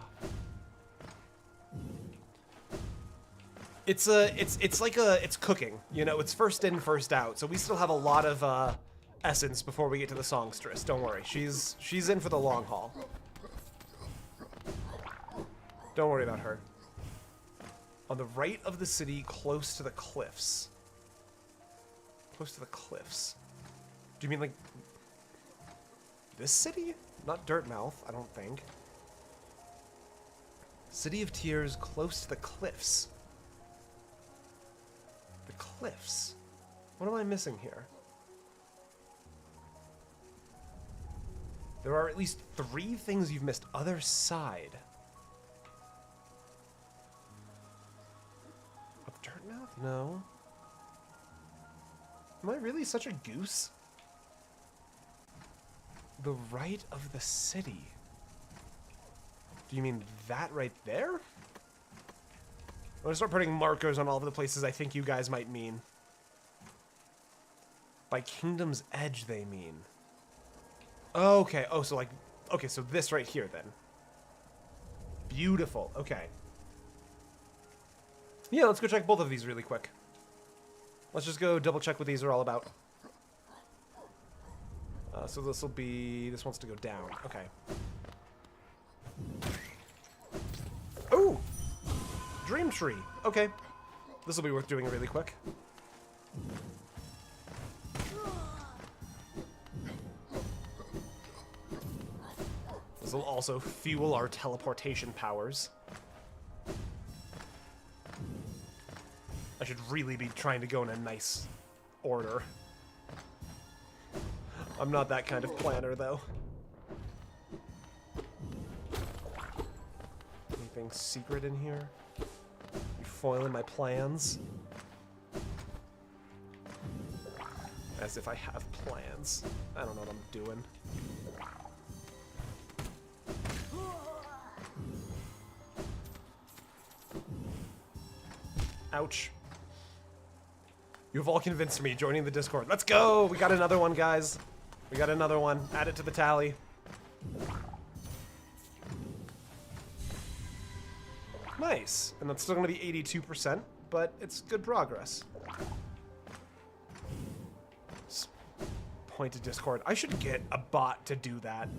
It's cooking, you know, it's first in, first out, so we still have a lot of essence before we get to the songstress. Don't worry, she's in for the long haul. Don't worry about her. On the right of the city, close to the cliffs. Close to the cliffs. Do you mean like this city? Not Dirtmouth, I don't think. City of Tears, close to the cliffs. The cliffs. What am I missing here? There are at least 3 things you've missed. Other side. Of Dirtmouth? No. Am I really such a goose? The right of the city. Do you mean that right there? I'm gonna start putting markers on all of the places I think you guys might mean. By Kingdom's Edge, they mean. Okay, oh, so like... Okay, so this right here, then. Beautiful, okay. Yeah, let's go check both of these really quick. Let's just go double check what these are all about. So this will be... This wants to go down. Okay. dream tree. Okay. This will be worth doing really quick. This will also fuel our teleportation powers. I should really be trying to go in a nice order. I'm not that kind of planner, though. Anything secret in here? You foiling my plans? As if I have plans. I don't know what I'm doing. Ouch. You've all convinced me. Joining the Discord. Let's go! We got another one, guys. We got another one. Add it to the tally. Nice. And that's still going to be 82%, but it's good progress. Point to Discord. I should get a bot to do that.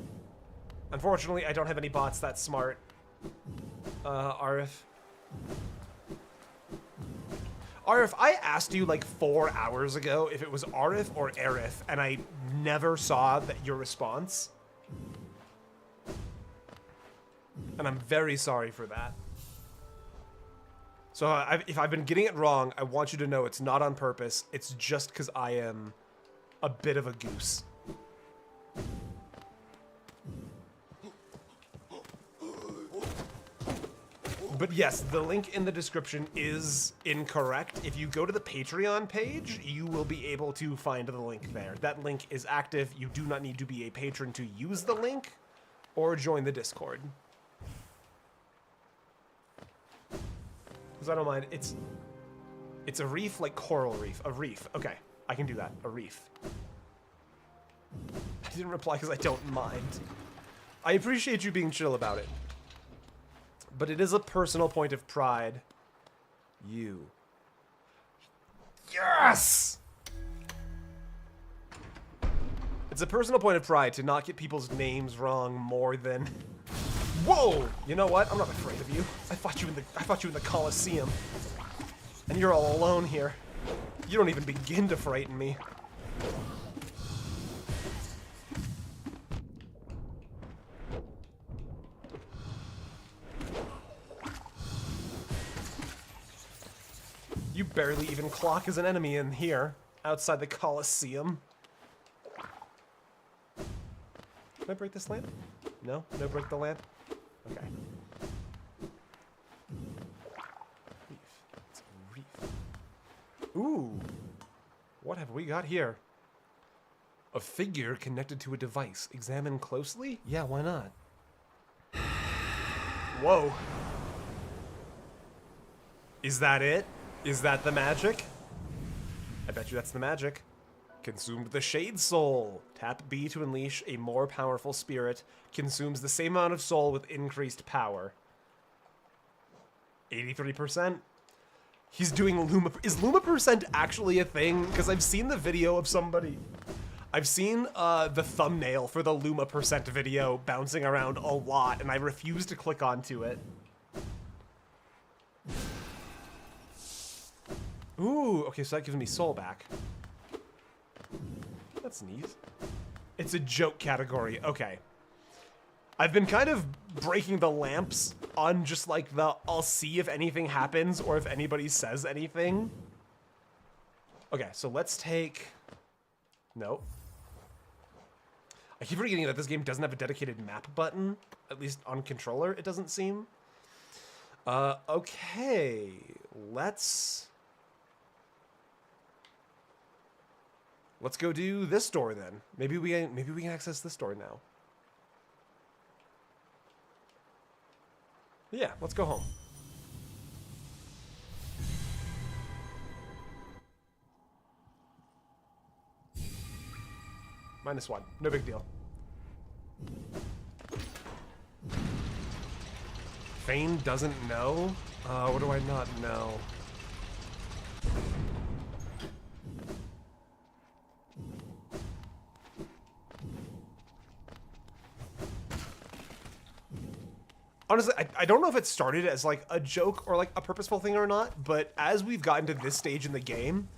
Unfortunately, I don't have any bots that smart. Arif. Arif, I asked you like 4 hours ago if it was Arif or Arif, and I never saw that your response. And I'm very sorry for that. So if I've been getting it wrong, I want you to know it's not on purpose. It's just because I am a bit of a goose. But yes, the link in the description is incorrect. If you go to the Patreon page, you will be able to find the link there. That link is active. You do not need to be a patron to use the link or join the Discord. Because I don't mind. It's a reef like coral reef. A reef. Okay, I can do that. A reef. I didn't reply because I don't mind. I appreciate you being chill about it. But it is a personal point of pride. You. Yes! It's a personal point of pride to not get people's names wrong more than... Whoa! You know what? I'm not afraid of you. I fought you in the Coliseum. And you're all alone here. You don't even begin to frighten me. You barely even clock as an enemy in here, outside the Coliseum. Can I break this lamp? No? No break the lamp? Okay. Reef. It's a reef. Ooh. What have we got here? A figure connected to a device. Examine closely? Yeah, why not? Whoa. Is that it? Is that the magic? I bet you that's the magic. Consumed the Shade Soul. Tap B to unleash a more powerful spirit. Consumes the same amount of soul with increased power. 83%. He's doing Luma. Is Luma percent actually a thing? Because I've seen the video of somebody. I've seen the thumbnail for the Luma percent video bouncing around a lot, and I refuse to click onto it. Ooh, okay, so that gives me soul back. That's neat. It's a joke category, okay. I've been kind of breaking the lamps on just like the I'll see if anything happens or if anybody says anything. Okay, so let's take... Nope. I keep forgetting that this game doesn't have a dedicated map button. At least on controller, it doesn't seem. Okay, let's go do this door then. Maybe we can access this door now. Yeah, let's go home. -1. No big deal. Fane doesn't know? What do I not know? Honestly, I don't know if it started as like a joke or like a purposeful thing or not, but as we've gotten to this stage in the game,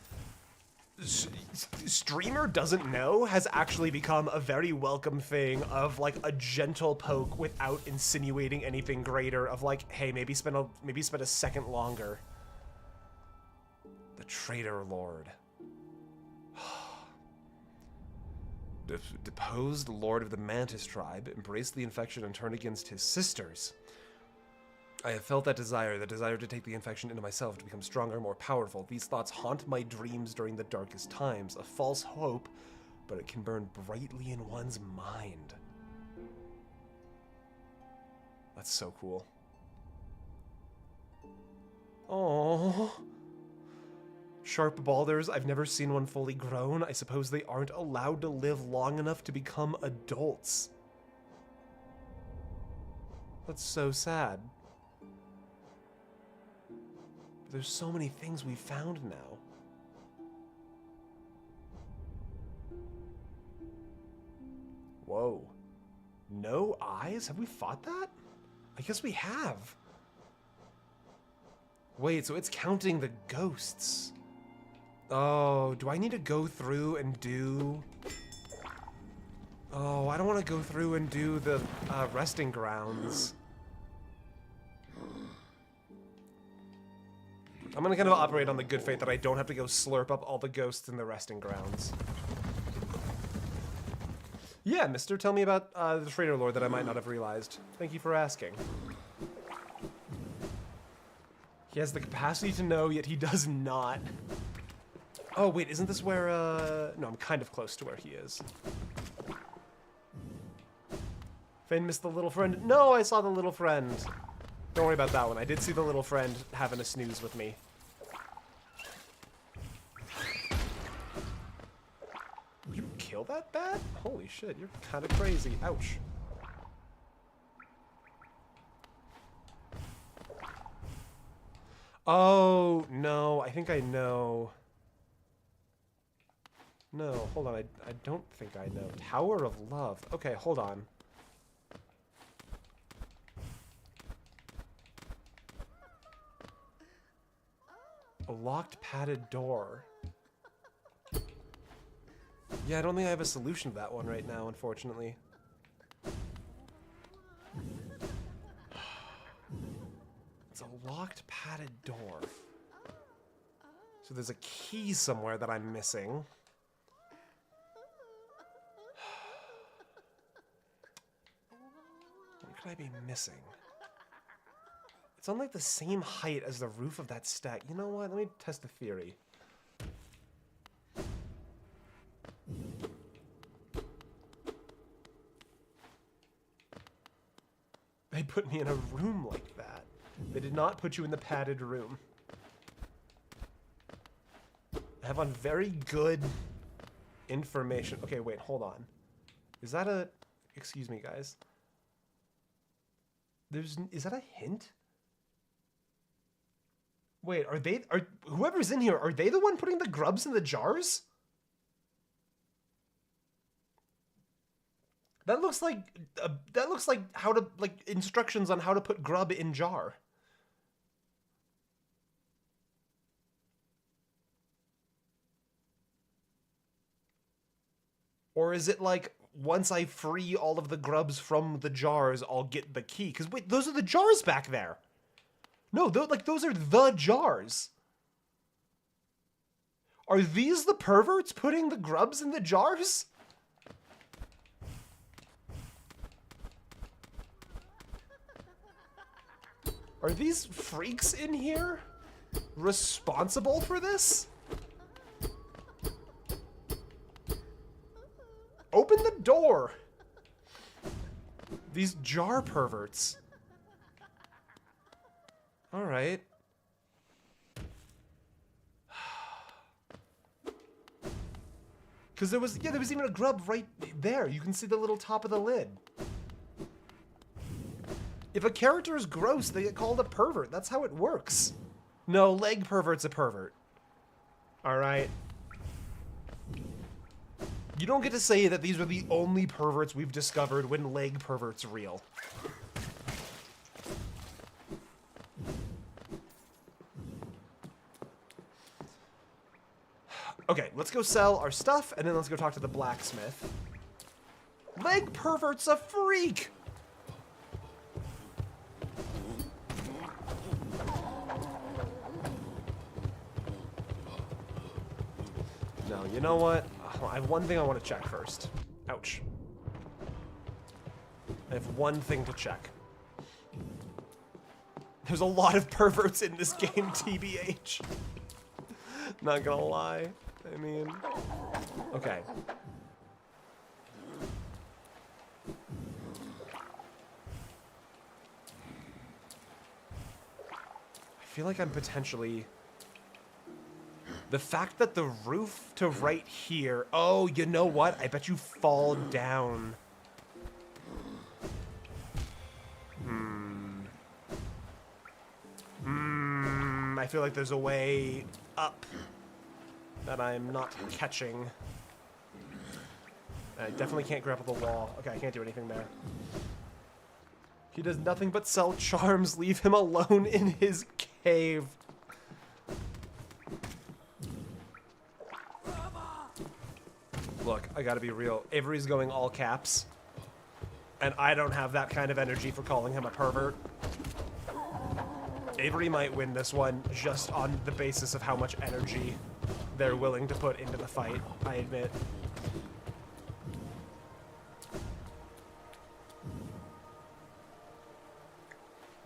streamer doesn't know has actually become a very welcome thing of like a gentle poke without insinuating anything greater of like, hey, maybe spend a second longer. The Traitor Lord. Deposed Lord of the Mantis tribe, embraced the infection and turned against his sisters. I have felt that desire, the desire to take the infection into myself, to become stronger, more powerful. These thoughts haunt my dreams during the darkest times. A false hope, but it can burn brightly in one's mind. That's so cool. Oh. Sharp balders, I've never seen one fully grown. I suppose they aren't allowed to live long enough to become adults. That's so sad. There's so many things we found now. Whoa. No eyes? Have we fought that? I guess we have. Wait, so it's counting the ghosts. Oh, do I need to go through and do... Oh, I don't want to go through and do the resting grounds. I'm gonna kind of operate on the good faith that I don't have to go slurp up all the ghosts in the resting grounds. Yeah, mister, tell me about the Traitor Lord that I might not have realized. Thank you for asking. He has the capacity to know, yet he does not. Oh, wait, isn't this where, No, I'm kind of close to where he is. Fane missed the little friend. No, I saw the little friend. Don't worry about that one. I did see the little friend having a snooze with me. You kill that bat? Holy shit, you're kind of crazy. Ouch. Oh, no, I think I know. No, hold on, I don't think I know. Tower of Love. Okay, hold on. A locked padded door. Yeah, I don't think I have a solution to that one right now, unfortunately. It's a locked padded door. So there's a key somewhere that I'm missing. What could I be missing? It's on like the same height as the roof of that stag. You know what? Let me test the theory. They put me in a room like that. They did not put you in the padded room. I have on very good information. Okay, wait, hold on. Is that a... Excuse me, guys. Is that a hint? Wait, whoever's in here, are they the one putting the grubs in the jars? That looks like how to, like, instructions on how to put grub in jar. Or is it like, once I free all of the grubs from the jars, I'll get the key? Because wait, those are the jars back there. No, those are the jars. Are these the perverts putting the grubs in the jars? Are these freaks in here responsible for this? Open the door! These jar perverts. Alright. Because there was even a grub right there. You can see the little top of the lid. If a character is gross, they get called a pervert. That's how it works. No, leg pervert's a pervert. Alright. You don't get to say that these are the only perverts we've discovered when leg pervert's real. Okay, let's go sell our stuff, and then let's go talk to the blacksmith. Leg pervert's a freak! No, you know what? I have one thing I want to check first. Ouch. I have one thing to check. There's a lot of perverts in this game, TBH. Not gonna lie. I mean... Okay. I feel like I'm potentially... The fact that the roof to right here... Oh, you know what? I bet you fall down. I feel like there's a way up that I'm not catching. I definitely can't grapple the wall. Okay, I can't do anything there. He does nothing but sell charms. Leave him alone in his cave. Look, I gotta be real. Avery's going all caps. And I don't have that kind of energy for calling him a pervert. Avery might win this one just on the basis of how much energy they're willing to put into the fight, I admit.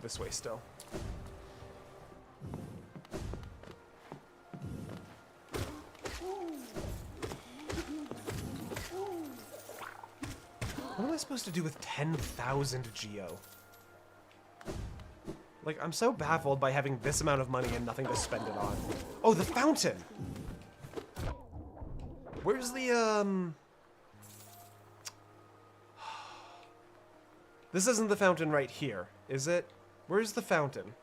This way still. What am I supposed to do with 10,000 geo? Like, I'm so baffled by having this amount of money and nothing to spend it on. Oh, the fountain! Where's the, This isn't the fountain right here, is it? Where's the fountain?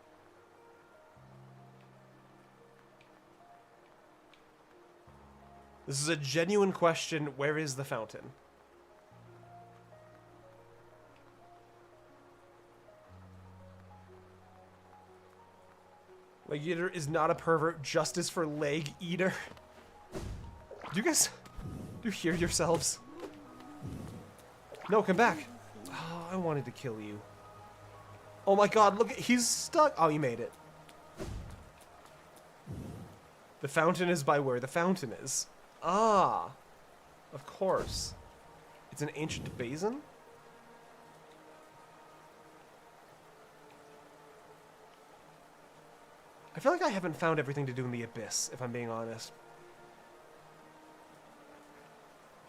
This is a genuine question. Where is the fountain? Leg Eater is not a pervert. Justice for Leg Eater. Do you hear yourselves? No, come back. Oh, I wanted to kill you. Oh my god, look, he's stuck. Oh, he made it. The fountain is by where the fountain is. Ah, of course. It's an ancient basin? I feel like I haven't found everything to do in the Abyss, if I'm being honest.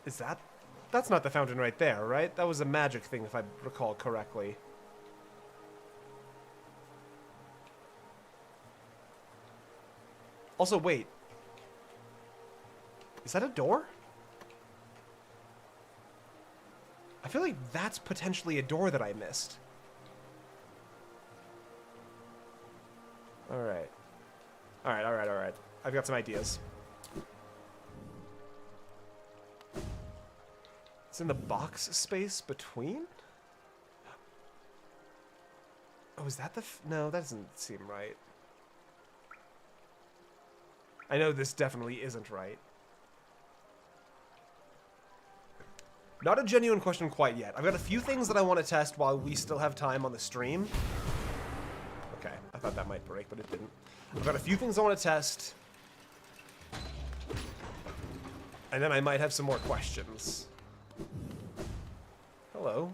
Is that... That's not the fountain right there, right? That was a magic thing, if I recall correctly. Also, wait. Is that a door? I feel like that's potentially a door that I missed. Alright. Alright. I've got some ideas. It's in the box space between? Oh, is that the... No, that doesn't seem right. I know this definitely isn't right. Not a genuine question quite yet. I've got a few things that I want to test while we still have time on the stream. Okay, I thought that might break, but it didn't. I've got a few things I want to test. And then I might have some more questions. Hello.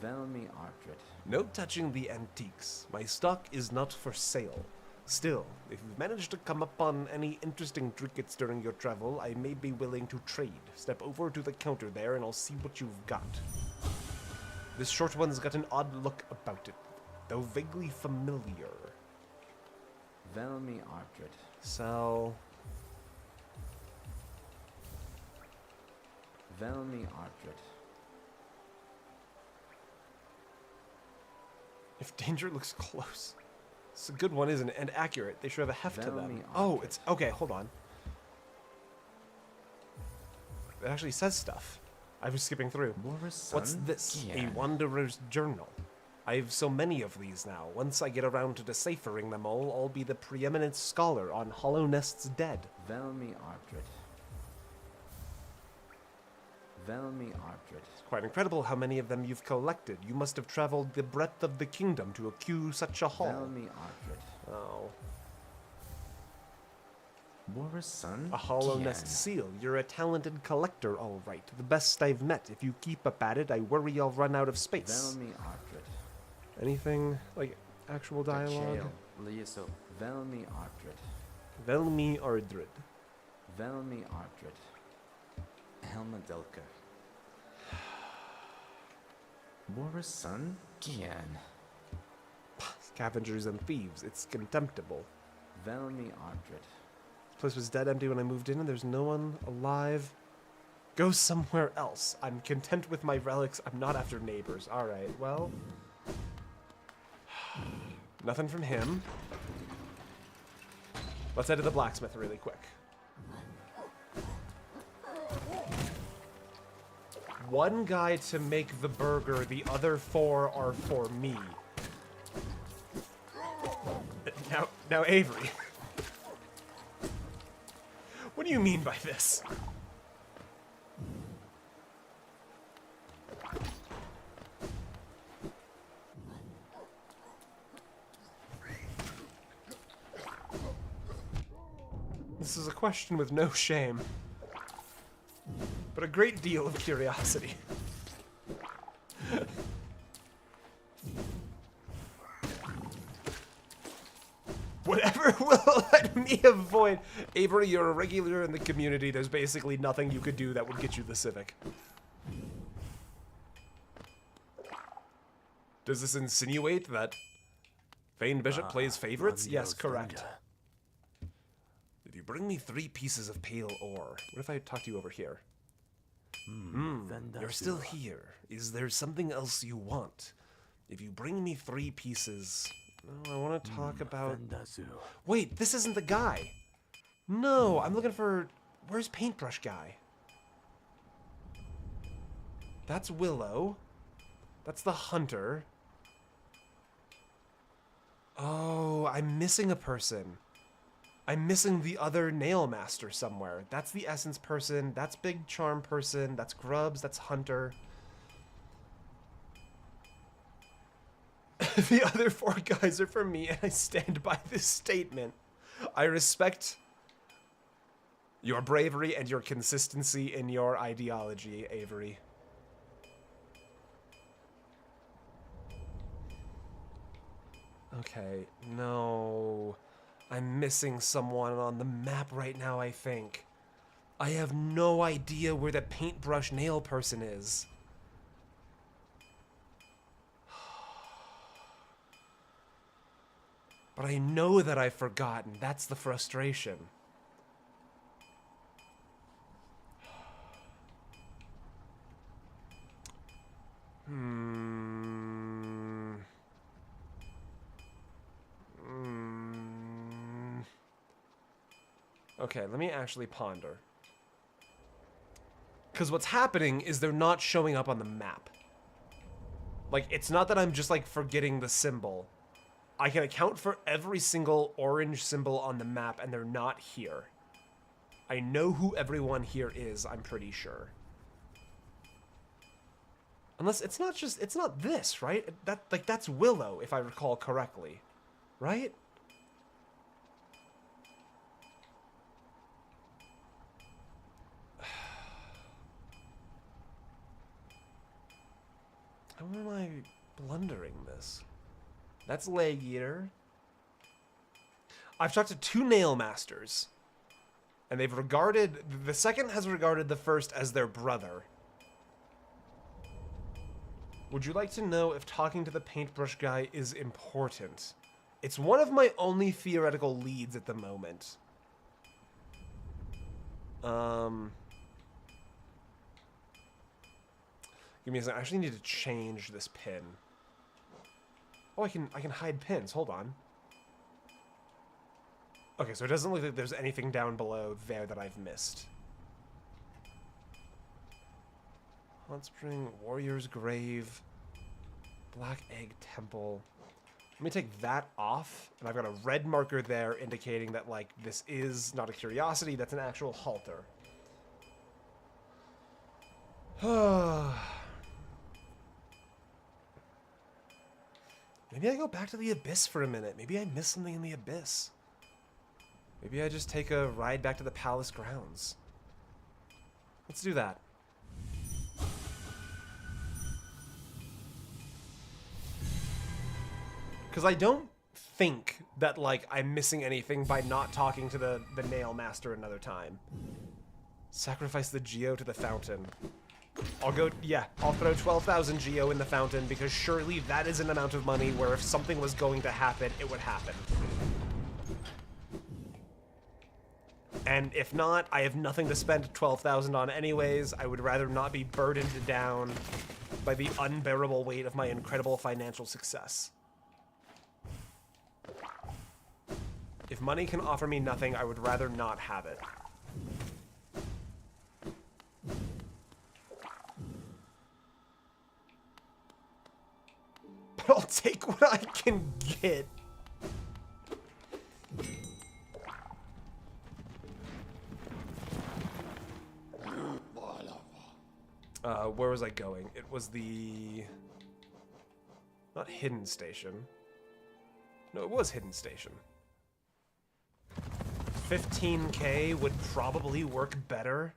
Velmi Artred. No touching the antiques. My stock is not for sale. Still, if you've managed to come upon any interesting trinkets during your travel, I may be willing to trade. Step over to the counter there and I'll see what you've got. This short one's got an odd look about it, though vaguely familiar. Velmi Artred. Sell. Velmi Artred. If danger looks close. It's a good one, isn't it? And accurate. They should have a heft to them. Velmi Oh, Artred. it's... Okay, hold on. It actually says stuff. I was skipping through. What's this? A wanderer's journal. I have so many of these now. Once I get around to deciphering them all, I'll be the preeminent scholar on Hollow Nest's dead. Velmi Artred. Velmi Artrit. It's quite incredible how many of them you've collected. You must have traveled the breadth of the kingdom to accrue such a haul. Velmi Artrit. Oh. Boris son? A hollow nest seal. You're a talented collector, all right. The best I've met. If you keep up at it, I worry I'll run out of space. Velmi Artrit. Anything like actual dialogue? Lieso. Velmi Artrit. Velmi Ardrid. Velmi Artrit. Helma Delka. Boris son? Gian. Scavengers and thieves. It's contemptible. Velmi Artrit. This place was dead empty when I moved in, and there's no one alive. Go somewhere else. I'm content with my relics. I'm not after neighbors. All right, well. Nothing from him. Let's head to the blacksmith really quick. One guy to make the burger, the other 4 are for me. Now Avery. What do you mean by this? This is a question with no shame, but a great deal of curiosity. Whatever will let me avoid. Avery, you're a regular in the community. There's basically nothing you could do that would get you the Civic. Does this insinuate that Vane Bishop plays favorites? Yes, correct. Did you bring me 3 pieces of pale ore? What if I talk to you over here? You're still here. Is there something else you want? If you bring me 3 pieces... No, I want to talk about... Wait, this isn't the guy. No, I'm looking for... Where's Paintbrush Guy? That's Willow. That's the hunter. Oh, I'm missing a person. I'm missing the other nail master somewhere. That's the essence person. That's big charm person. That's Grubs. That's hunter. The other 4 guys are for me, and I stand by this statement. I respect your bravery and your consistency in your ideology, Avery. Okay, no. I'm missing someone on the map right now, I think. I have no idea where the paintbrush nail person is. But I know that I've forgotten. That's the frustration. Okay, let me actually ponder. Because what's happening is they're not showing up on the map. Like, it's not that I'm just, like, forgetting the symbol. I can account for every single orange symbol on the map, and they're not here. I know who everyone here is, I'm pretty sure. Unless it's not just, it's not this, right? That's Willow, if I recall correctly. Right? How am I blundering this? That's Leg Eater. I've talked to 2 Nail Masters. And they've regarded... The second has regarded the first as their brother. Would you like to know if talking to the paintbrush guy is important? It's one of my only theoretical leads at the moment. Give me a second. I actually need to change this pin. Oh, I can hide pins. Hold on. Okay, so it doesn't look like there's anything down below there that I've missed. Hot Spring, Warrior's Grave, Black Egg Temple. Let me take that off, and I've got a red marker there indicating that, like, this is not a curiosity, that's an actual halter. Maybe I go back to the Abyss for a minute. Maybe I missed something in the Abyss. Maybe I just take a ride back to the palace grounds. Let's do that. Because I don't think that, like, I'm missing anything by not talking to the Nail Master another time. Sacrifice the Geo to the fountain. I'll throw 12,000 Geo in the fountain because surely that is an amount of money where if something was going to happen, it would happen. And if not, I have nothing to spend 12,000 on anyways. I would rather not be burdened down by the unbearable weight of my incredible financial success. If money can offer me nothing, I would rather not have it. But I'll take what I can get. Where was I going? It was the... Not Hidden Station. No, it was Hidden Station. 15K would probably work better.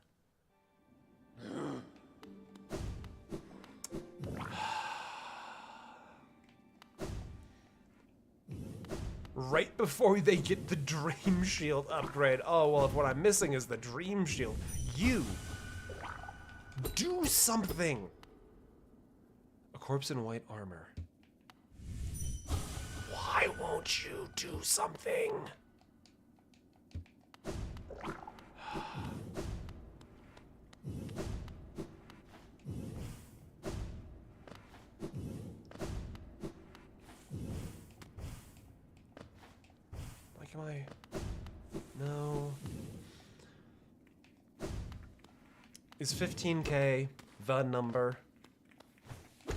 Right before they get the Dream Shield upgrade. Oh, well, if what I'm missing is the Dream Shield. You! Do something! A corpse in white armor. Why won't you do something? Like, am I... No... Is 15K the number?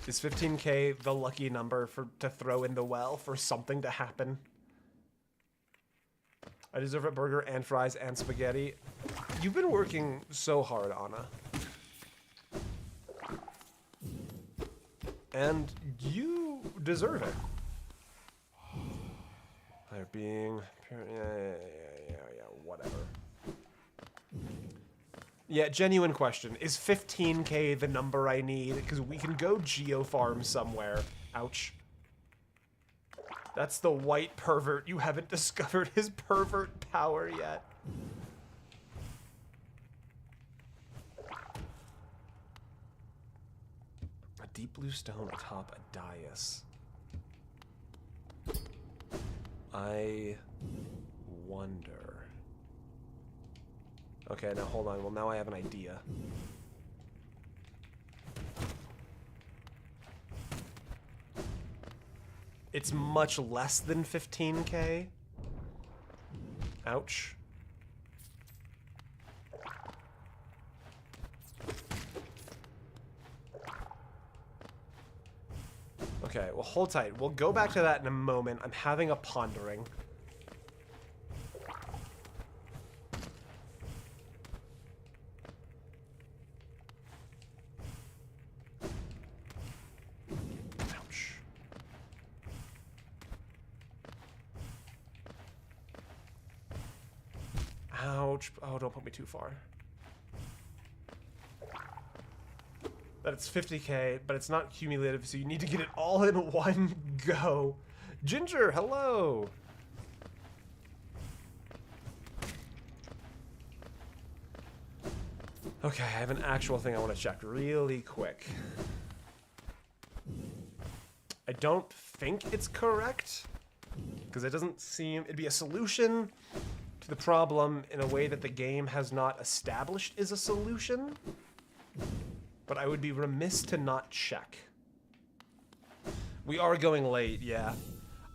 Is 15K the lucky number to throw in the well for something to happen? I deserve a burger and fries and spaghetti. You've been working so hard, Anna. And you deserve it. They're being... Yeah, whatever. Yeah, genuine question. Is 15K the number I need? Because we can go geofarm somewhere. Ouch. That's the white pervert. You haven't discovered his pervert power yet. A deep blue stone atop a dais. I wonder... Okay, now hold on. Well, now I have an idea. It's much less than 15K. Ouch. Okay, well, hold tight. We'll go back to that in a moment. I'm having a pondering. Ouch. Oh, don't put me too far. That it's 50K, but it's not cumulative, so you need to get it all in one go. Ginger, hello! Okay, I have an actual thing I want to check really quick. I don't think it's correct, because it doesn't seem... It'd be a solution to the problem in a way that the game has not established is a solution, but I would be remiss to not check. We are going late, yeah.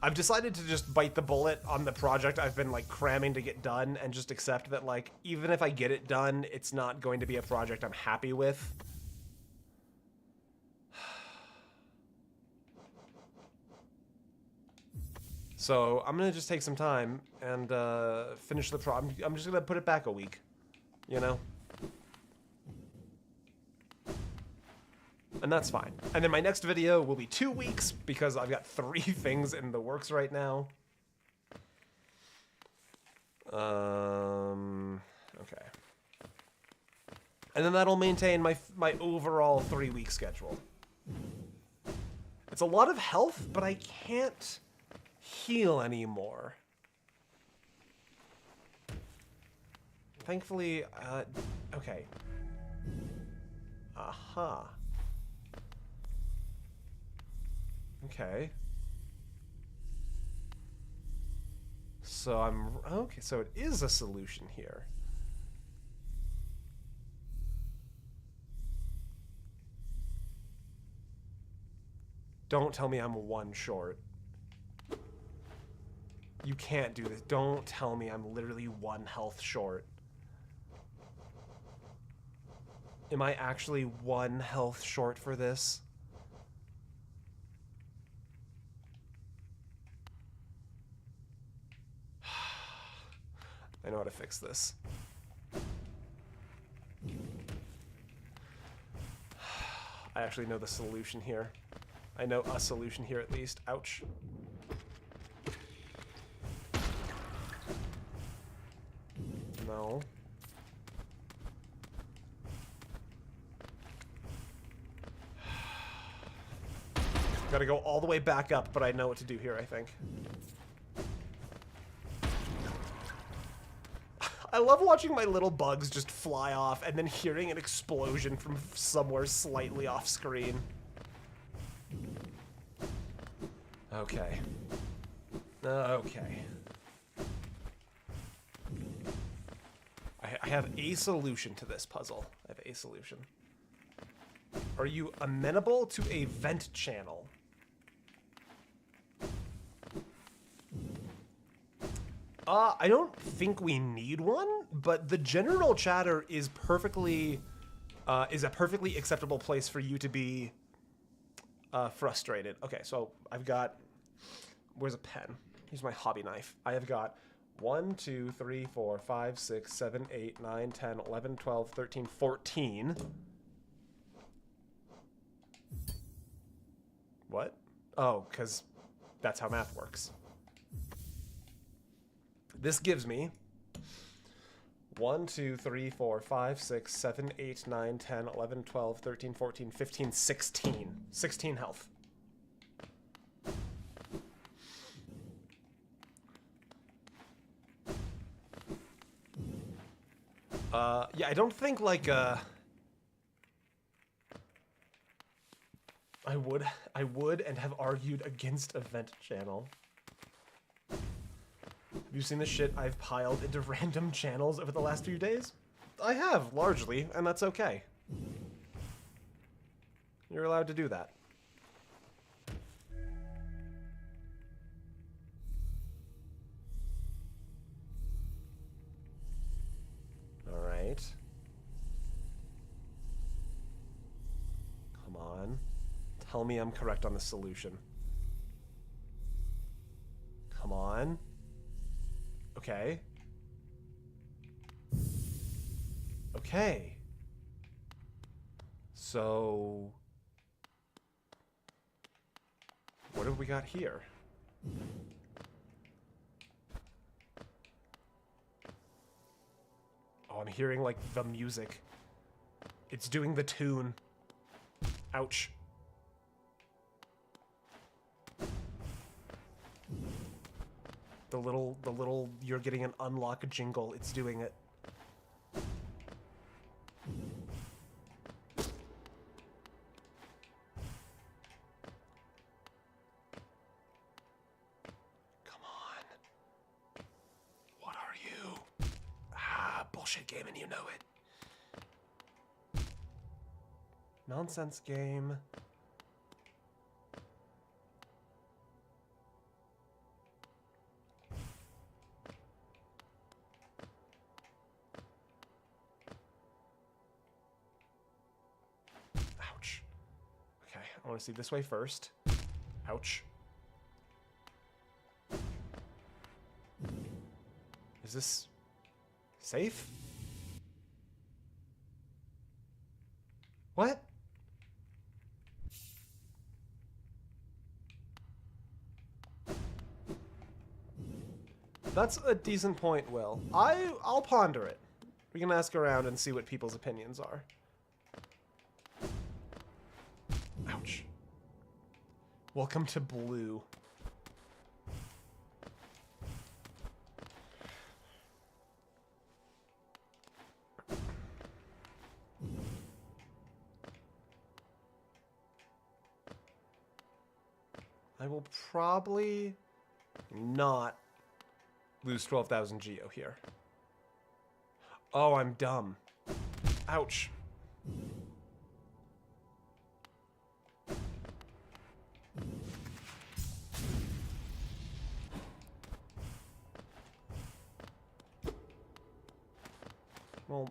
I've decided to just bite the bullet on the project I've been, like, cramming to get done and just accept that, like, even if I get it done, it's not going to be a project I'm happy with. So I'm gonna just take some time and finish the I'm just gonna put it back a week, you know? And that's fine. And then my next video will be 2 weeks because I've got 3 things in the works right now. Okay. And then that'll maintain my overall 3-week schedule. It's a lot of health, but I can't heal anymore. Thankfully, okay. Aha. Okay. So okay, so it is a solution here. Don't tell me I'm 1 short. You can't do this. Don't tell me I'm literally 1 health short. Am I actually 1 health short for this? I know how to fix this. I actually know the solution here. I know a solution here at least. Ouch. No. Gotta go all the way back up, but I know what to do here, I think. I love watching my little bugs just fly off and then hearing an explosion from somewhere slightly off screen. Okay. Okay. I have a solution to this puzzle. I have a solution. Are you amenable to a vent channel? I don't think we need one, but the general chatter is a perfectly acceptable place for you to be frustrated. Okay, so I've got, where's a pen? Here's my hobby knife. I have got 1, 2, 3, 4, 5, 6, 7, 8, 9, 10, 11, 12, 13, 14. What? Oh, because that's how math works. This gives me 1, 2, 3, 4, 5, 6, 7, 8, 9, 10, 11, 12, 13, 14, 15, 16. 16 health. Yeah, I don't think, like, I would and have argued against a vent channel. Have you seen the shit I've piled into random channels over the last few days? I have, largely, and that's okay. You're allowed to do that. Alright. Come on. Tell me I'm correct on the solution. Come on. Okay. Okay. So, what have we got here? Oh, I'm hearing, like, the music. It's doing the tune. Ouch. The little, you're getting an unlock jingle, it's doing it. Come on. What are you? Ah, bullshit game and you know it. Nonsense game. I want to see this way first. Ouch. Is this safe? What? That's a decent point, Will. I'll ponder it. We can ask around and see what people's opinions are. Ouch. Welcome to Blue. I will probably not lose 12,000 geo here. Oh, I'm dumb. Ouch. Well,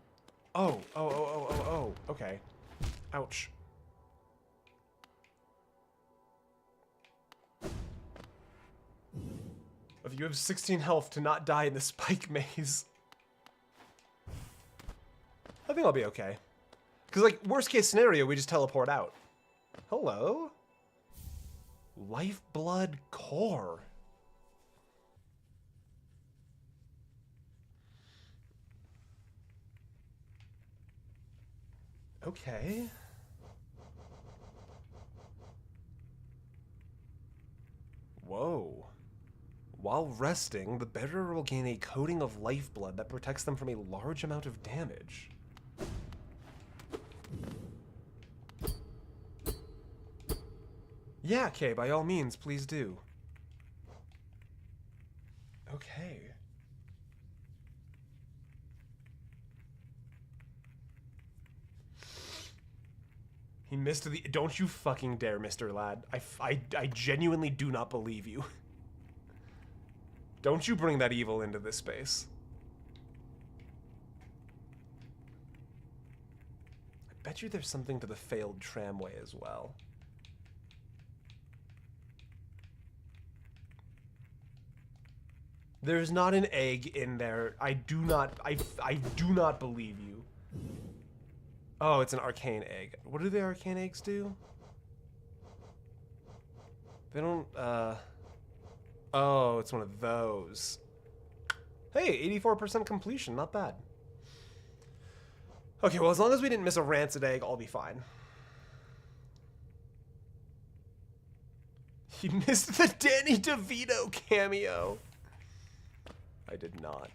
oh, okay. Ouch. If you have 16 health to not die in the spike maze, I think I'll be okay. Because, like, worst case scenario, we just teleport out. Hello? Lifeblood Core. Okay. Whoa. While resting, the bearer will gain a coating of lifeblood that protects them from a large amount of damage. Yeah, Kay, by all means, please do. Okay. He missed the... Don't you fucking dare, Mr. Lad. I genuinely do not believe you. Don't you bring that evil into this space. I bet you there's something to the failed tramway as well. There's not an egg in there. I do not believe you. Oh, it's an arcane egg. What do the arcane eggs do? They don't, Oh, it's one of those. Hey, 84% completion. Not bad. Okay, well, as long as we didn't miss a rancid egg, I'll be fine. You missed the Danny DeVito cameo. I did not.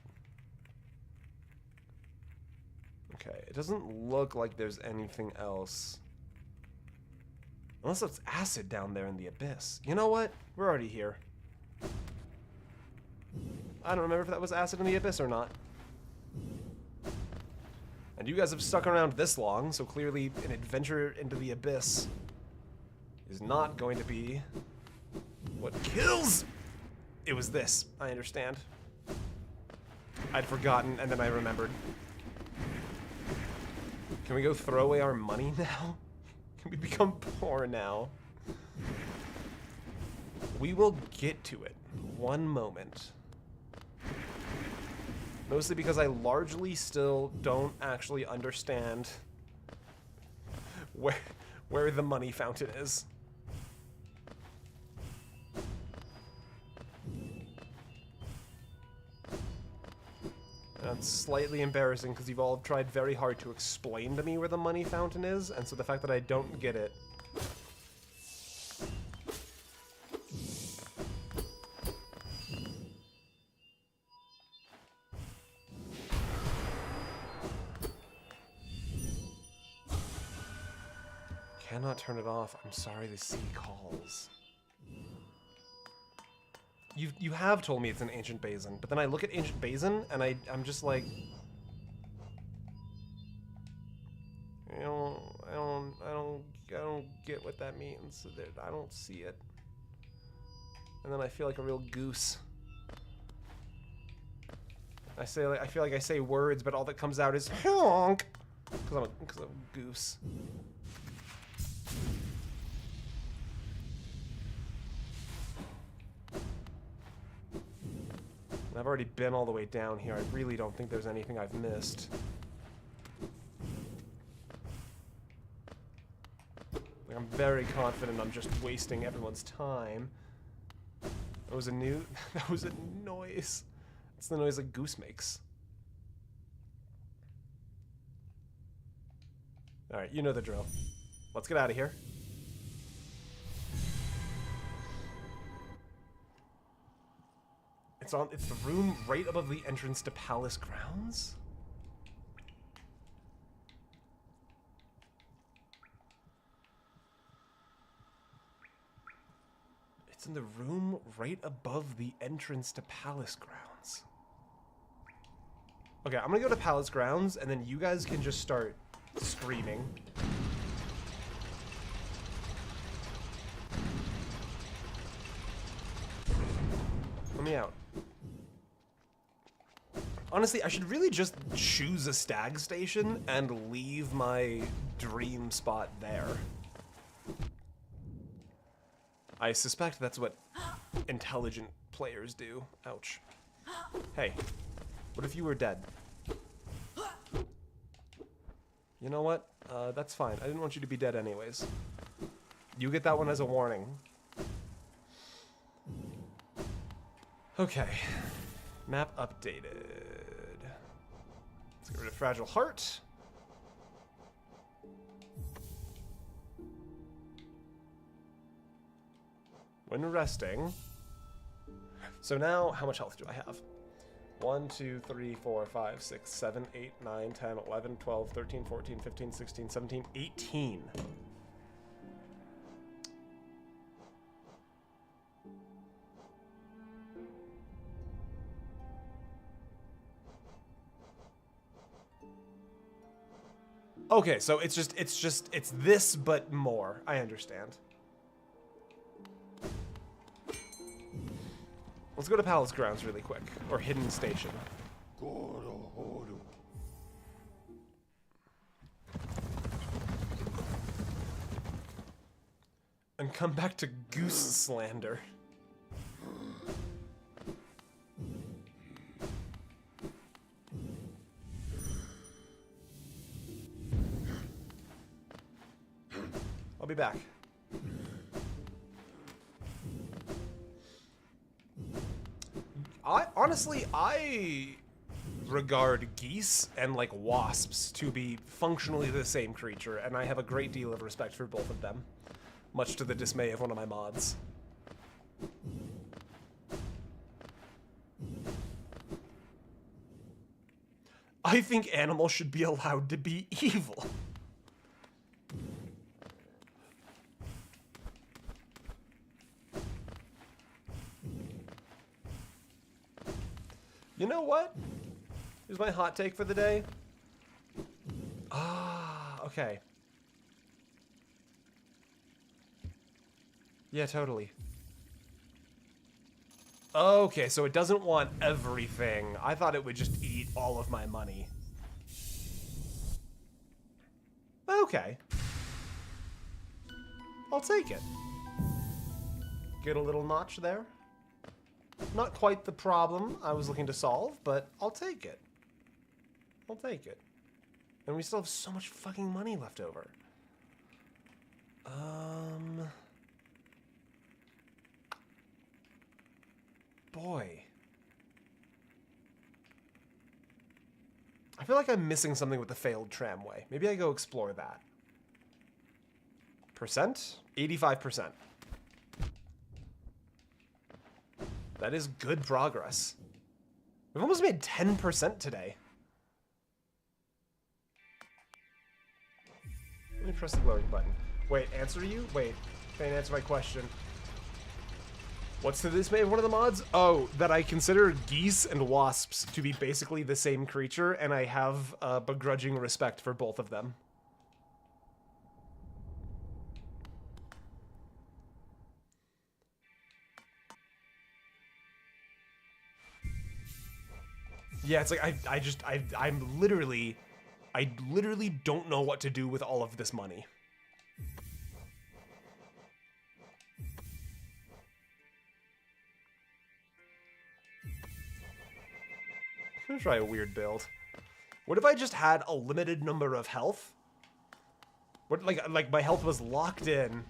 Okay, it doesn't look like there's anything else. Unless it's acid down there in the abyss. You know what? We're already here. I don't remember if that was acid in the abyss or not. And you guys have stuck around this long, so clearly an adventure into the abyss is not going to be what kills. It was this. I understand. I'd forgotten, and then I remembered. Can we go throw away our money now? Can we become poor now? We will get to it. One moment. Mostly because I largely still don't actually understand where the money fountain is. That's slightly embarrassing because you've all tried very hard to explain to me where the money fountain is, and so the fact that I don't get it. Cannot turn it off. I'm sorry, the sea calls. You have told me it's an ancient basin, but then I look at ancient basin and I'm just like, I don't get what that means. I don't see it. And then I feel like a real goose. I feel like I say words, but all that comes out is honk, because I'm a goose. I've already been all the way down here. I really don't think there's anything I've missed. Like, I'm very confident I'm just wasting everyone's time. That was a noise. It's the noise a goose makes. Alright, you know the drill. Let's get out of here. It's the room right above the entrance to Palace grounds? It's in the room right above the entrance to Palace grounds. Okay, I'm gonna go to Palace grounds, and then you guys can just start screaming. Let me out. Honestly, I should really just choose a Stag Station and leave my dream spot there. I suspect that's what intelligent players do. Ouch. Hey, what if you were dead? You know what? That's fine. I didn't want you to be dead anyways. You get that one as a warning. Okay. Map updated. Let's get rid of Fragile Heart. When resting. So now, how much health do I have? 1, 2, 3, 4, 5, 6, 7, 8, 9, 10, 11, 12, 13, 14, 15, 16, 17, 18. Okay, so it's this, but more. I understand. Let's go to Palace Grounds really quick, or Hidden Station. And come back to Goose Slander. I'll be back. I regard geese and like wasps to be functionally the same creature, and I have a great deal of respect for both of them, much to the dismay of one of my mods. I think animals should be allowed to be evil. You know what? Here's my hot take for the day. Okay. Yeah, totally. Okay, so it doesn't want everything. I thought it would just eat all of my money. Okay. I'll take it. Get a little notch there. Not quite the problem I was looking to solve, but I'll take it. I'll take it. And we still have so much fucking money left over. Boy. I feel like I'm missing something with the failed tramway. Maybe I go explore that. Percent? 85%. That is good progress. We've almost made 10% today. Let me press the glowing button. Wait, answer you? Wait, can't answer my question. What's to this made one of the mods? Oh, that I consider geese and wasps to be basically the same creature, and I have a begrudging respect for both of them. Yeah, it's like I literally don't know what to do with all of this money. I'm gonna try a weird build. What if I just had a limited number of health? What, like my health was locked in,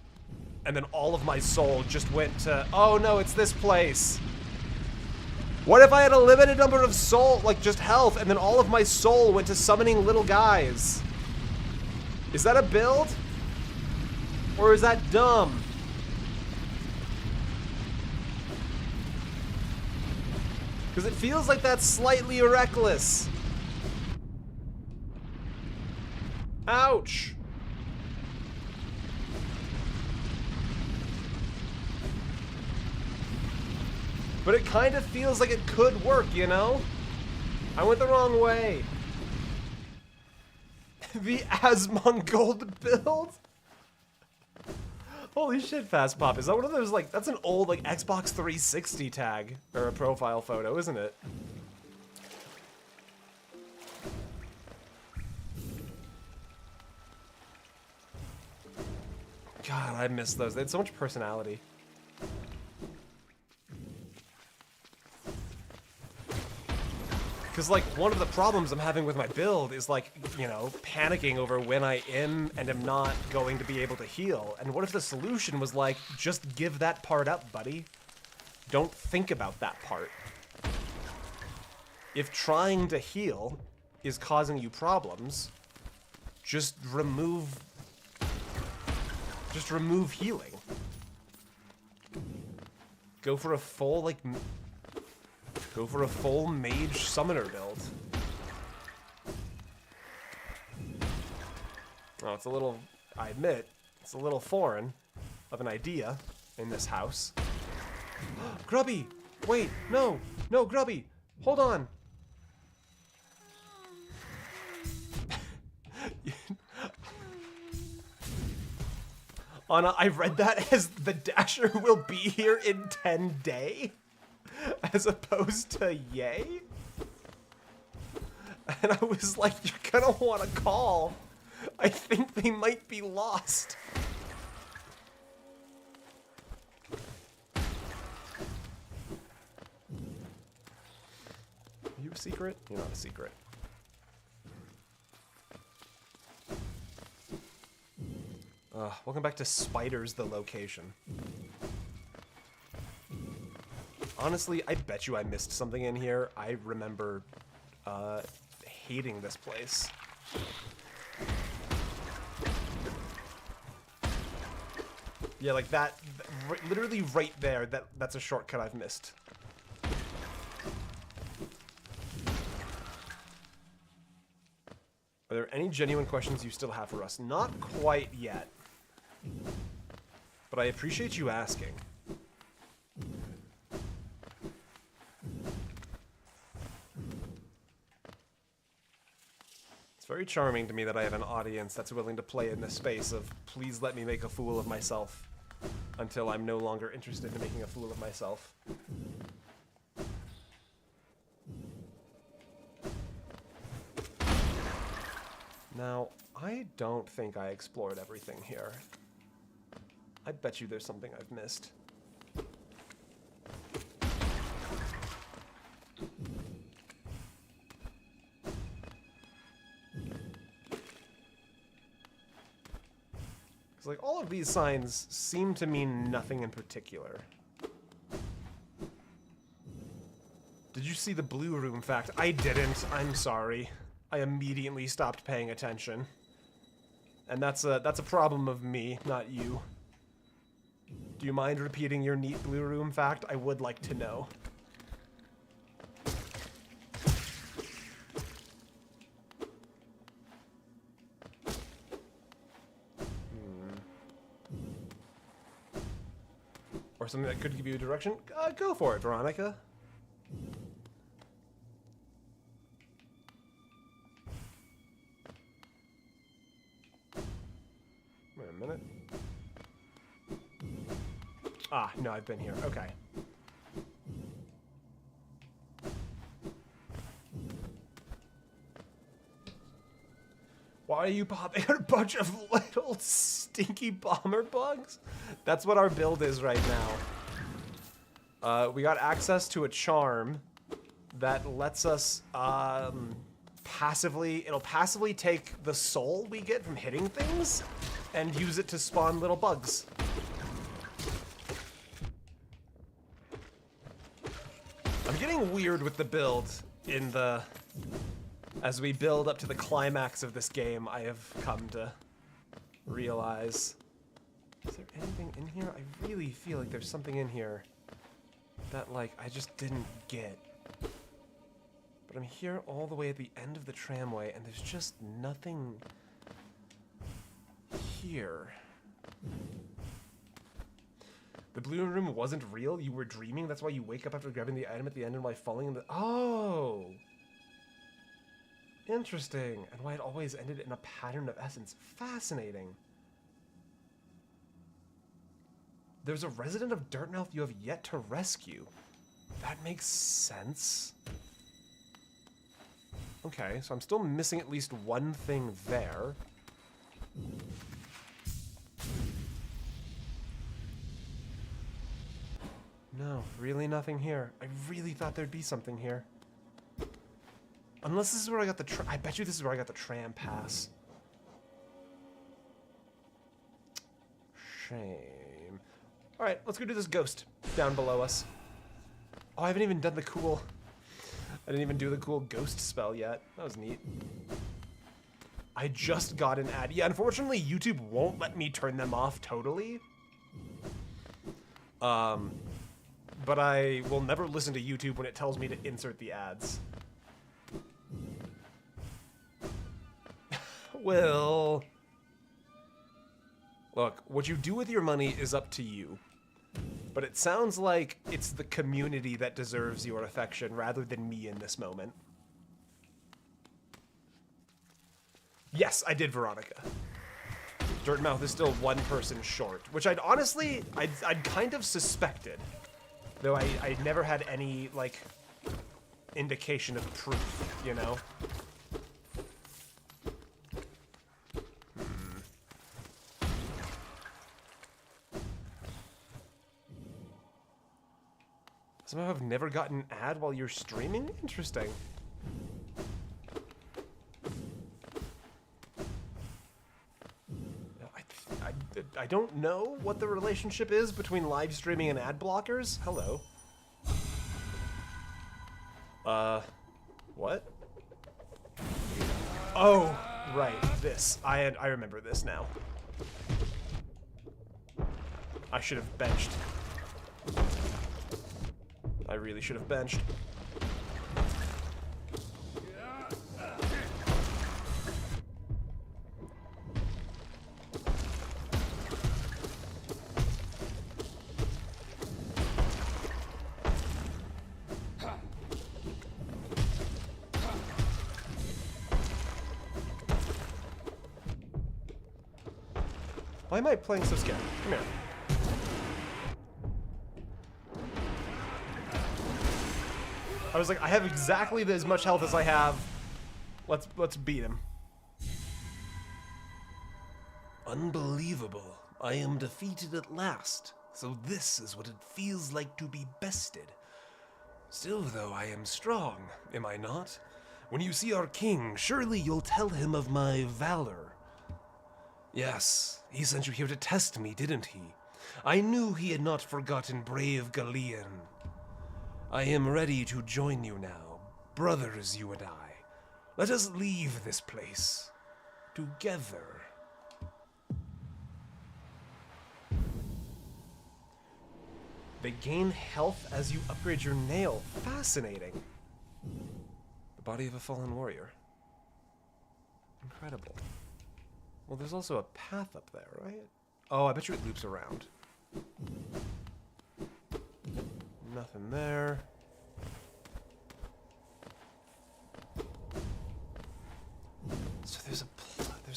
and then all of my soul just went to, oh no, it's this place. What if I had a limited number of soul, like just health, and then all of my soul went to summoning little guys? Is that a build? Or is that dumb? Because it feels like that's slightly reckless. Ouch. But it kind of feels like it could work, you know? I went the wrong way. The Asmongold build? Holy shit, Fast Pop. Is that one of those, like, that's an old, like, Xbox 360 tag, or a profile photo, isn't it? God, I miss those. They had so much personality. Because, like, one of the problems I'm having with my build is, like, you know, panicking over when I am and am not going to be able to heal. And what if the solution was, like, just give that part up, buddy? Don't think about that part. If trying to heal is causing you problems, just remove healing. Go for a full, like... Go for a full mage summoner build. Oh, it's a little, I admit, it's a little foreign of an idea in this house. Grubby! Wait, no, Grubby! Hold on! Anna, I read that as the Dasher will be here in 10 days. As opposed to yay? And I was like, you're gonna want to call. I think they might be lost. Are you a secret? You're not a secret. Welcome back to Spiders, the location. Honestly, I bet you I missed something in here. I remember hating this place. Yeah, like that, literally right there, that's a shortcut I've missed. Are there any genuine questions you still have for us? Not quite yet. But I appreciate you asking. It's very charming to me that I have an audience that's willing to play in this space of please let me make a fool of myself until I'm no longer interested in making a fool of myself. Now, I don't think I explored everything here. I bet you there's something I've missed. Like, all of these signs seem to mean nothing in particular. Did you see the blue room fact? I didn't. I'm sorry. I immediately stopped paying attention. And that's a problem of me, not you. Do you mind repeating your neat blue room fact? I would like to know. Or something that could give you a direction? Go for it, Veronica. Wait a minute. Ah, no, I've been here. Okay. Why are you popping a bunch of little stinky bomber bugs? That's what our build is right now. We got access to a charm that lets us it'll passively take the soul we get from hitting things and use it to spawn little bugs. I'm getting weird with the build in the... As we build up to the climax of this game, I have come to realize... Is there anything in here? I really feel like there's something in here that, like, I just didn't get. But I'm here all the way at the end of the tramway, and there's just nothing here. The blue room wasn't real? You were dreaming? That's why you wake up after grabbing the item at the end and why falling in the... Oh! Interesting. And why it always ended in a pattern of essence. Fascinating. There's a resident of Dirtmouth you have yet to rescue. That makes sense. Okay, so I'm still missing at least one thing there. No, really nothing here. I really thought there'd be something here. Unless this is where I got the I bet you this is where I got the tram pass. Shame. Alright, let's go do this ghost down below us. Oh, I haven't even done the cool... I didn't even do the cool ghost spell yet. That was neat. I just got an ad. Yeah, unfortunately, YouTube won't let me turn them off totally. But I will never listen to YouTube when it tells me to insert the ads. Well... Look, what you do with your money is up to you. But it sounds like it's the community that deserves your affection rather than me in this moment. Yes, I did Veronica. Dirtmouth is still one person short, which I'd honestly, I'd kind of suspected. Though I never had any, like, indication of proof, you know? Somehow I've never gotten an ad while you're streaming? Interesting. I don't know what the relationship is between live streaming and ad blockers. Hello. What? Oh, right, this. I remember this now. I should have benched. I really should have benched. Why am I playing so scared? Come here. I was like, I have exactly as much health as I have. Let's beat him. Unbelievable. I am defeated at last. So this is what it feels like to be bested. Still, though, I am strong, am I not? When you see our king, surely you'll tell him of my valor. Yes, he sent you here to test me, didn't he? I knew he had not forgotten brave Galeon. I am ready to join you now, brothers you and I. Let us leave this place together. They gain health as you upgrade your nail. Fascinating. The body of a fallen warrior. Incredible. Well, there's also a path up there, right? Oh, I bet you it loops around. Nothing there. So there's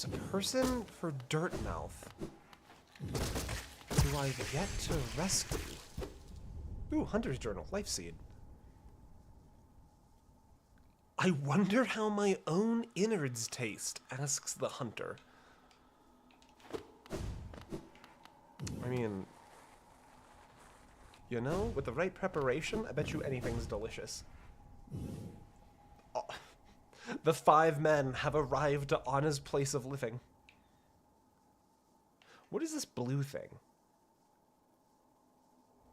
a person for Dirtmouth who I've yet to rescue. Ooh, Hunter's Journal, Life Seed. I wonder how my own innards taste, asks the hunter. I mean, you know, with the right preparation, I bet you anything's delicious. Oh, the 5 men have arrived to Anna's place of living. What is this blue thing?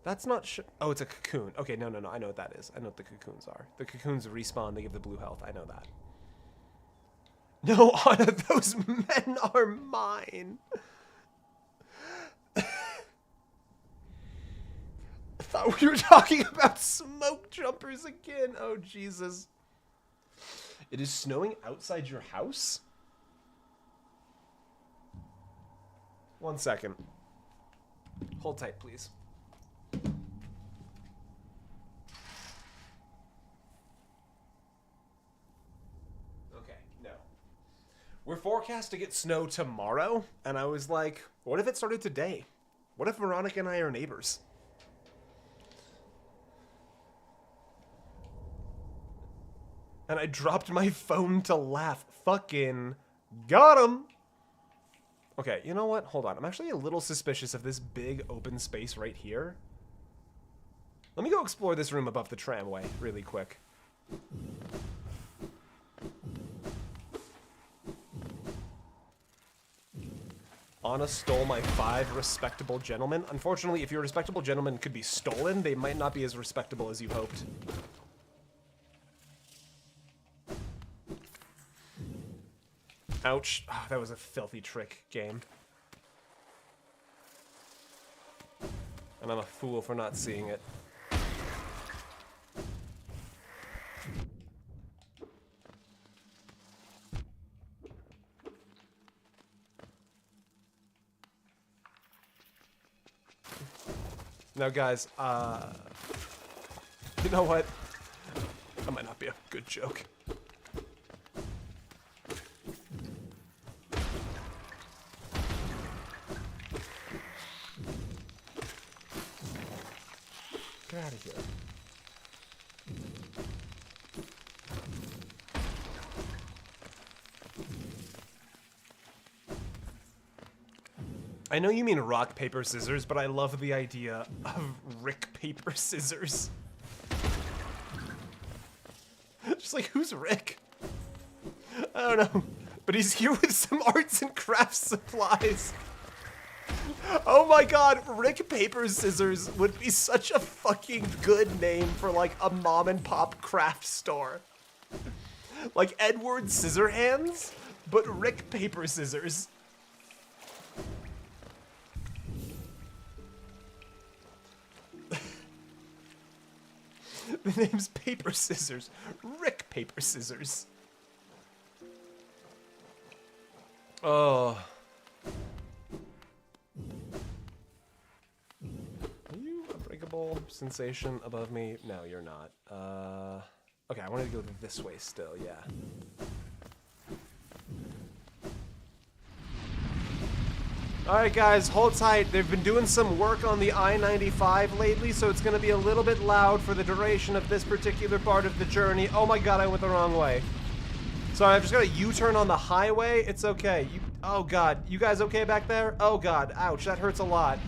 That's not oh, it's a cocoon. Okay, no, I know what that is. I know what the cocoons are. The cocoons respawn, they give the blue health. I know that. No, Anna, those men are mine. I thought we were talking about smoke jumpers again. Oh, Jesus. It is snowing outside your house? 1 second. Hold tight, please. Okay, no. We're forecast to get snow tomorrow, and I was like, what if it started today? What if Veronica and I are neighbors? And I dropped my phone to laugh. Fucking got him! Okay, you know what? Hold on. I'm actually a little suspicious of this big open space right here. Let me go explore this room above the tramway really quick. Anna stole my 5 respectable gentlemen. Unfortunately, if your respectable gentlemen could be stolen, they might not be as respectable as you hoped. Ouch. Oh, that was a filthy trick game. And I'm a fool for not seeing it. Now, guys, you know what? That might not be a good joke. Get out of here. I know you mean rock, paper, scissors, but I love the idea of Rick, paper, scissors. Just like, who's Rick? I don't know. But he's here with some arts and crafts supplies. Oh my god, Rick, paper, scissors would be such a fucking good name for like a mom and pop craft store. Like Edward Scissorhands, but Rick, paper, scissors. The name's Paper Scissors. Rick, paper, scissors. Oh. Are you a breakable sensation above me? No, you're not. Okay, I wanted to go this way still, yeah. Alright guys, hold tight. They've been doing some work on the I-95 lately, so it's going to be a little bit loud for the duration of this particular part of the journey. Oh my god, I went the wrong way. Sorry, I've just got a U-turn on the highway. It's okay. Oh god, you guys okay back there? Oh god, ouch, that hurts a lot.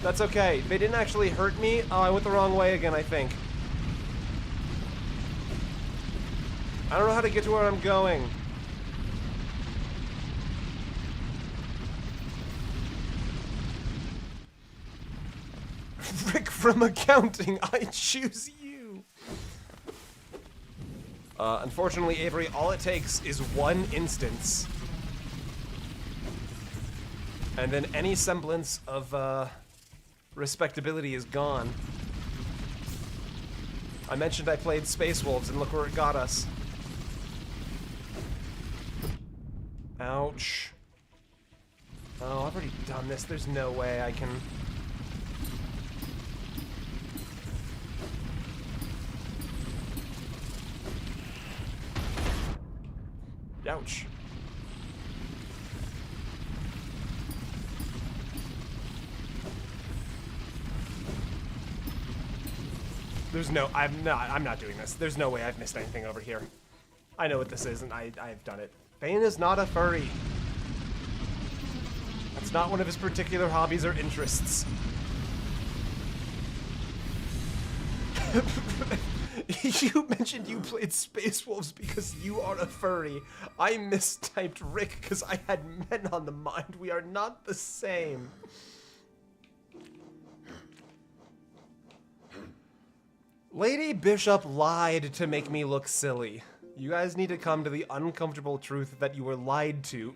That's okay. They didn't actually hurt me. Oh, I went the wrong way again, I think. I don't know how to get to where I'm going. Rick from accounting, I choose you. Unfortunately, Avery, all it takes is one instance. And then any semblance of, respectability is gone. I mentioned I played Space Wolves, and look where it got us. Ouch. Oh, I've already done this. There's no way I can... Ouch. There's no, I'm not doing this. There's no way I've missed anything over here. I know what this is, and I've done it. Bane is not a furry. That's not one of his particular hobbies or interests. You mentioned you played Space Wolves because you are a furry. I mistyped Rick because I had men on the mind. We are not the same. Lady Bishop lied to make me look silly. You guys need to come to the uncomfortable truth that you were lied to.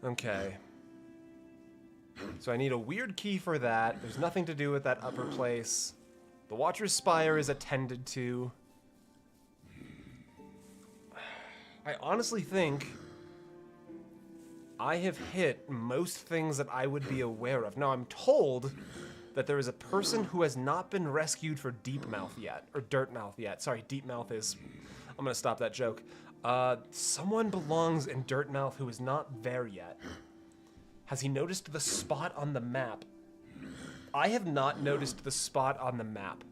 Okay. So I need a weird key for that. There's nothing to do with that upper place. The Watcher's Spire is attended to. I honestly think I have hit most things that I would be aware of. Now, I'm told that there is a person who has not been rescued for Deepmouth yet, or Dirtmouth yet. Sorry, Deepmouth is... I'm gonna stop that joke. Someone belongs in Dirtmouth who is not there yet. Has he noticed the spot on the map? I have not noticed the spot on the map.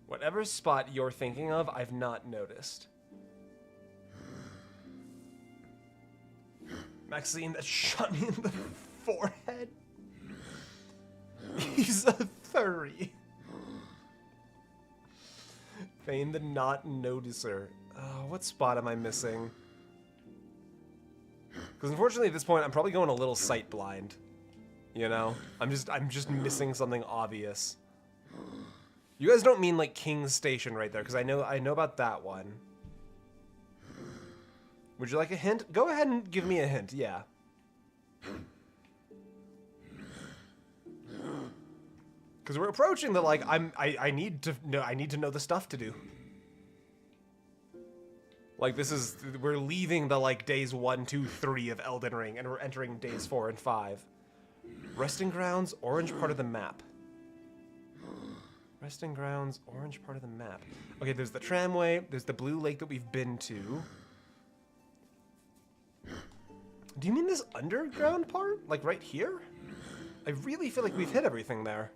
Whatever spot you're thinking of, I've not noticed. Maxine, that shot me in the forehead. He's a furry. Feign the not noticer. Oh, what spot am I missing? Because unfortunately at this point I'm probably going a little sight blind. You know? I'm just missing something obvious. You guys don't mean like King's Station right there, because I know about that one. Would you like a hint? Go ahead and give me a hint, yeah. Because we're approaching the, like, I need to know the stuff to do. Like, we're leaving the, like, days 1, 2, 3 of Elden Ring, and we're entering days 4 and 5. Resting grounds, orange part of the map. Resting grounds, orange part of the map. Okay, there's the tramway, there's the blue lake that we've been to. Do you mean this underground part? Like right here? I really feel like we've hit everything there.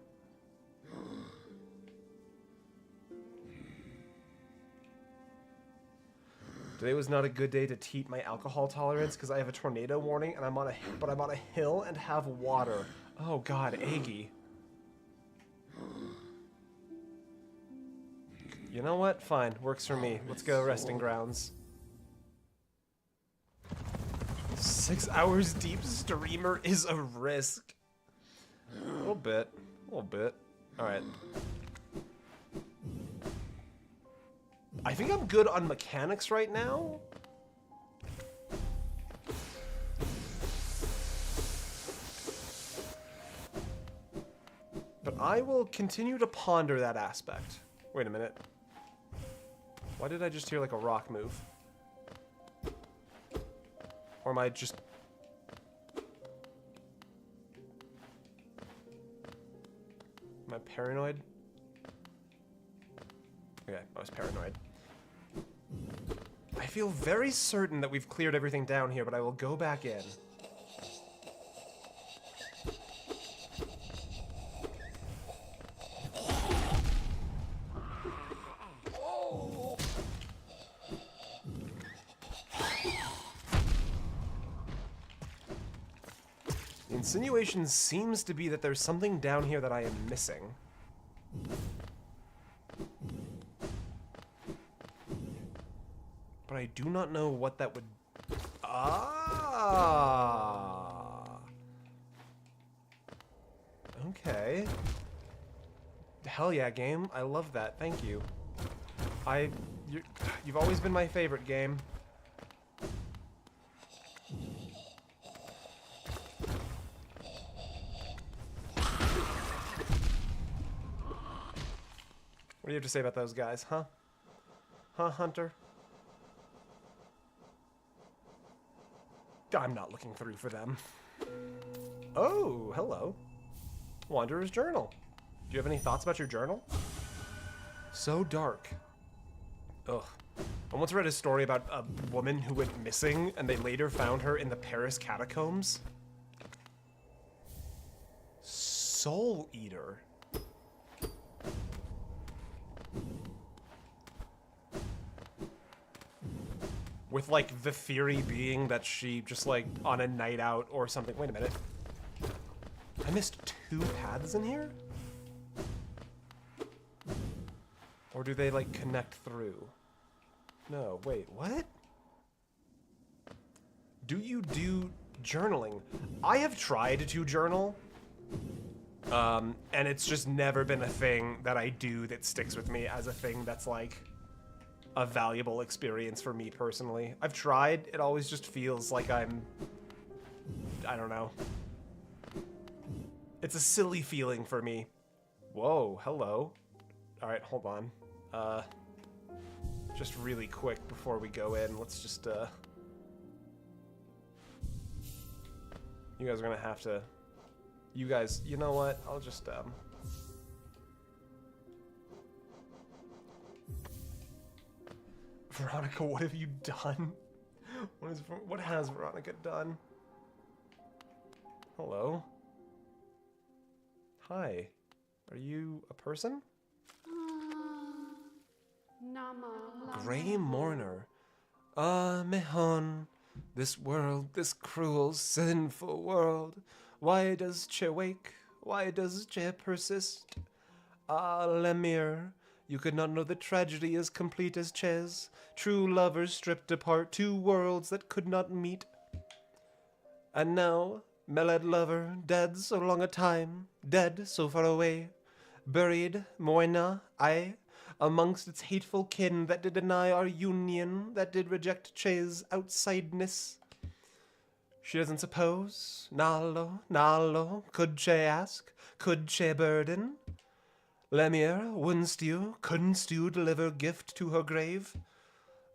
Today was not a good day to teat my alcohol tolerance because I have a tornado warning and I'm on a hill and have water. Oh god, Aggie. You know what? Fine, works for me. Let's go resting grounds. 6 hours deep streamer is a risk. A little bit. Alright. I think I'm good on mechanics right now. But I will continue to ponder that aspect. Wait a minute. Why did I just hear like a rock move? Or am I just... Am I paranoid? Okay, I was paranoid. I feel very certain that we've cleared everything down here, but I will go back in. The insinuation seems to be that there's something down here that I am missing. But I do not know what that would... Ah! Okay. Hell yeah, game. I love that. Thank you. You've always been my favorite game. What do you have to say about those guys, huh? Huh, Hunter? I'm not looking through for them. Oh, hello. Wanderer's Journal. Do you have any thoughts about your journal? So dark. Ugh. I once read a story about a woman who went missing and they later found her in the Paris catacombs. Soul Eater. With, like, the theory being that she just, like, on a night out or something. Wait a minute. I missed 2 paths in here? Or do they, like, connect through? No, wait, what? Do you do journaling? I have tried to journal, And it's just never been a thing that I do that sticks with me as a thing that's like a valuable experience for me personally. I've tried, it always just feels like I don't know. It's a silly feeling for me. Whoa, hello. Alright, hold on. Just really quick before we go in, let's just, you guys are gonna have to... You guys, you know what? I'll just, Veronica, what have you done? What has Veronica done? Hello? Hi. Are you a person? Grey Mourner. Ah, Mehon. This world, this cruel, sinful world. Why does Che wake? Why does Che persist? Ah, Lemire. You could not know the tragedy as complete as Che's. True lovers stripped apart, two worlds that could not meet. And now, Meled lover, dead so long a time, dead so far away, buried, Moina, I, amongst its hateful kin that did deny our union, that did reject Che's outsideness. She doesn't suppose, Nalo, could Che ask, could Che burden? Lemire, couldn't you deliver gift to her grave?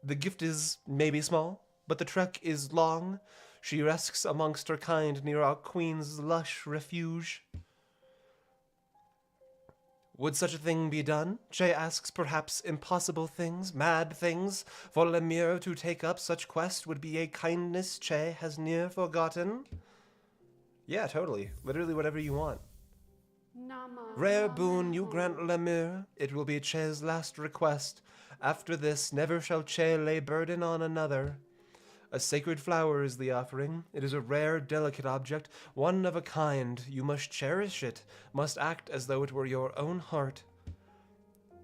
The gift is maybe small, but the trek is long. She rests amongst her kind near our queen's lush refuge. Would such a thing be done? Che asks perhaps impossible things, mad things. For Lemire to take up such quest would be a kindness Che has near forgotten. Yeah, totally. Literally whatever you want. Rare boon you grant Lemire, it will be Che's last request. After this, never shall Che lay burden on another. A sacred flower is the offering. It is a rare, delicate object, one of a kind. You must cherish it, must act as though it were your own heart.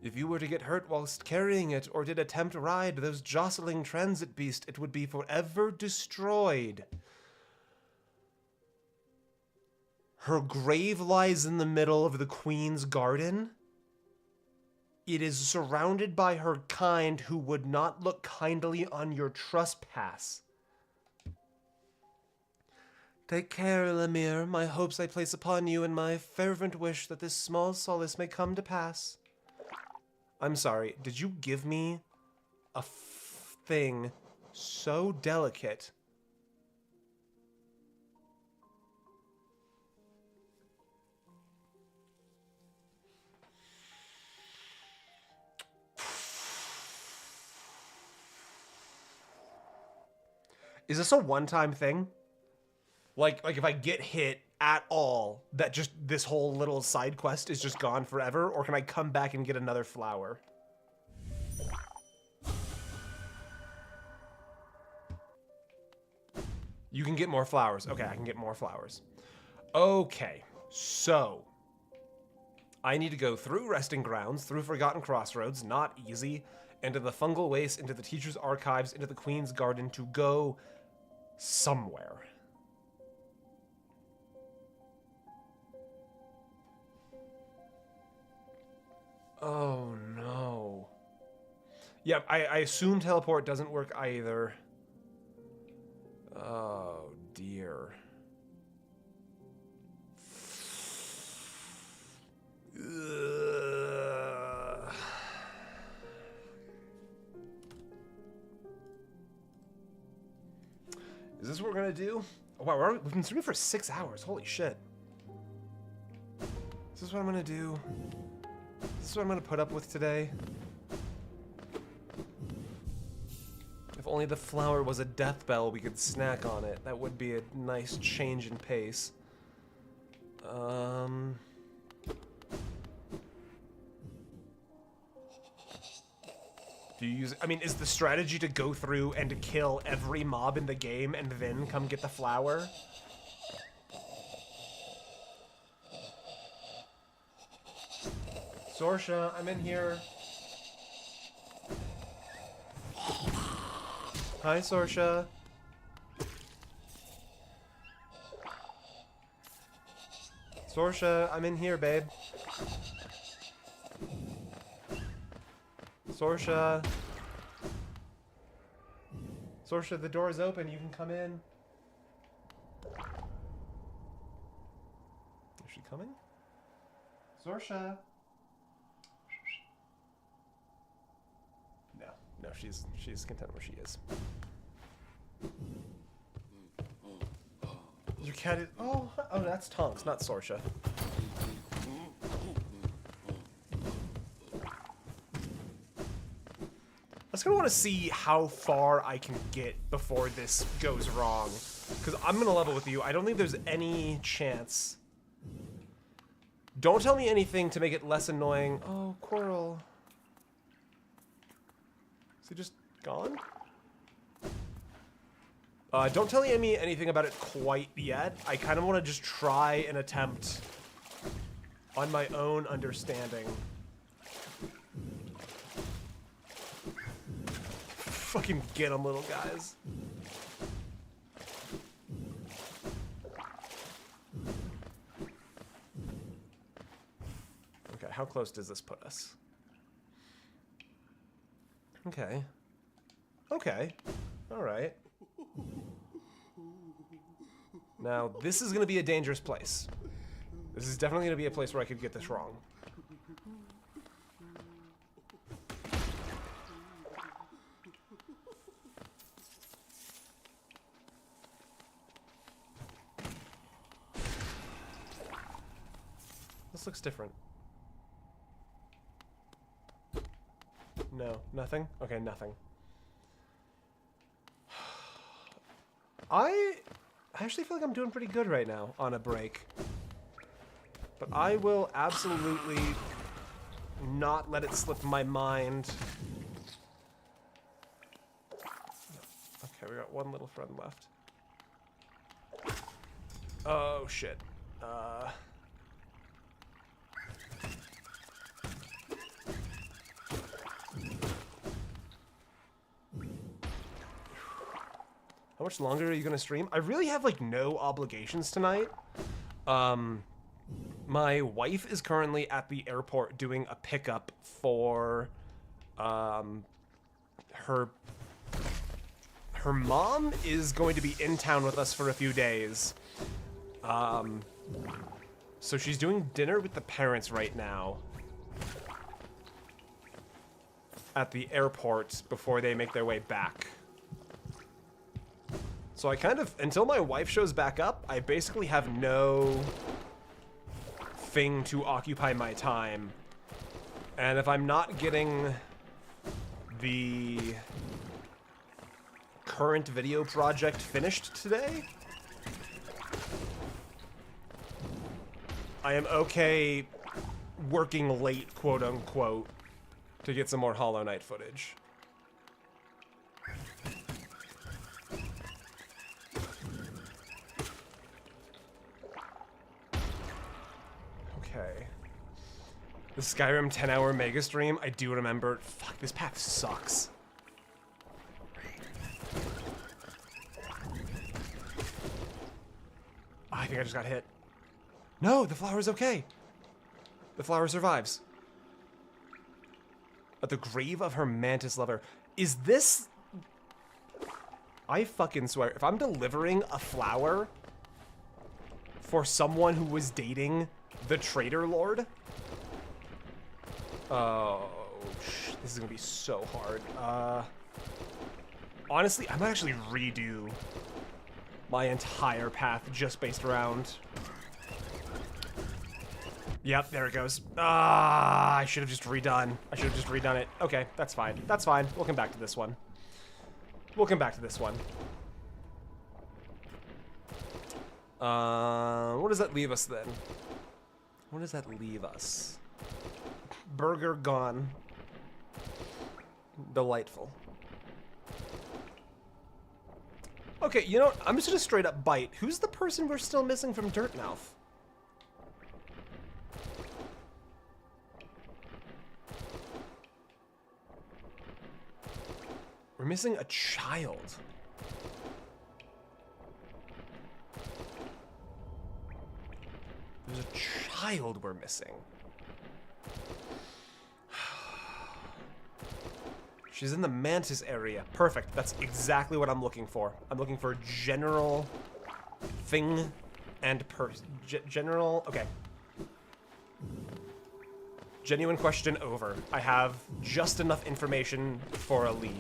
If you were to get hurt whilst carrying it, or did attempt to ride those jostling transit beast, it would be forever destroyed. Her grave lies in the middle of the Queen's garden. It is surrounded by her kind who would not look kindly on your trespass. Take care, Lemire. My hopes I place upon you, and my fervent wish that this small solace may come to pass. I'm sorry, did you give me a thing so delicate? Is this a one-time thing? Like if I get hit at all, that just this whole little side quest is just gone forever, or can I come back and get another flower? You can get more flowers. Okay, I can get more flowers. Okay, so I need to go through Resting Grounds, through Forgotten Crossroads, not easy, into the Fungal Waste, into the Teacher's Archives, into the Queen's Garden to go somewhere. Oh no. Yeah, I assume teleport doesn't work either. Oh dear. Ugh. Is this what we're gonna do? Oh, wow, we've been streaming for 6 hours. Holy shit. Is this what I'm gonna do? Is this what I'm gonna put up with today? If only the flower was a death bell, we could snack on it. That would be a nice change in pace. Do you use, I mean, is the strategy to go through and to kill every mob in the game and then come get the flower? Sorsha, I'm in here. Hi, Sorsha. Sorsha, I'm in here, babe. Sorsha. Sorsha, the door is open. You can come in. Is she coming? Sorsha. No, she's content where she is. Your cat is... Oh, that's Tonks, not Sorsha. I just kind of want to see how far I can get before this goes wrong. Because I'm going to level with you. I don't think there's any chance. Don't tell me anything to make it less annoying. Oh, Coral. Is he just gone? Don't tell me anything about it quite yet. I kind of want to just try and attempt on my own understanding. Fucking get them, little guys. Okay, how close does this put us? Okay. Okay. All right. Now, this is going to be a dangerous place. This is definitely going to be a place where I could get this wrong. This looks different. No, nothing? Okay, nothing. I actually feel like I'm doing pretty good right now on a break. But I will absolutely not let it slip my mind. Okay, we got one little friend left. Oh, shit. How much longer are you gonna stream? I really have like no obligations tonight. My wife is currently at the airport doing a pickup for her mom is going to be in town with us for a few days. So she's doing dinner with the parents right now at the airport before they make their way back. So I kind of, until my wife shows back up, I basically have no thing to occupy my time. And if I'm not getting the current video project finished today, I am okay working late, quote unquote, to get some more Hollow Knight footage. Okay. The Skyrim 10-hour mega stream, I do remember. Fuck, this path sucks. I think I just got hit. No, the flower's okay. The flower survives. At the grave of her mantis lover. Is this... I fucking swear, if I'm delivering a flower for someone who was dating the Traitor Lord... Oh, this is gonna be so hard. Honestly, I might actually redo my entire path just based around... Yep, there it goes. I should have just redone. I should have just redone it. Okay, that's fine. That's fine. We'll come back to this one. We'll come back to this one. What does that leave us then? What does that leave us? Burger gone. Delightful. Okay, you know what? I'm just gonna straight up bite. Who's the person we're still missing from Dirtmouth? We're missing a child. There's a child we're missing. She's in the Mantis area. Perfect. That's exactly what I'm looking for. I'm looking for general thing and general... Okay. Genuine question over. I have just enough information for a lead.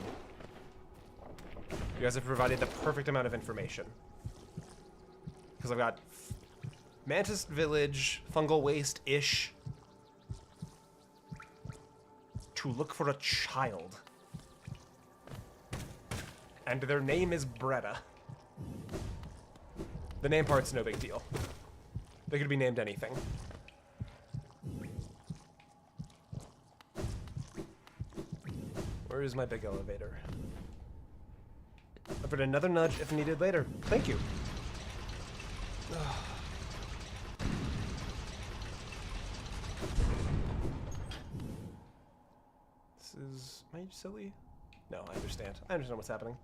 You guys have provided the perfect amount of information. Because I've got Mantis Village, Fungal Waste-ish, to look for a child. And their name is Brea. The name part's no big deal. They could be named anything. Where is my big elevator? I'll put another nudge if needed later. Thank you. This is... Am I silly? No, I understand. I understand what's happening.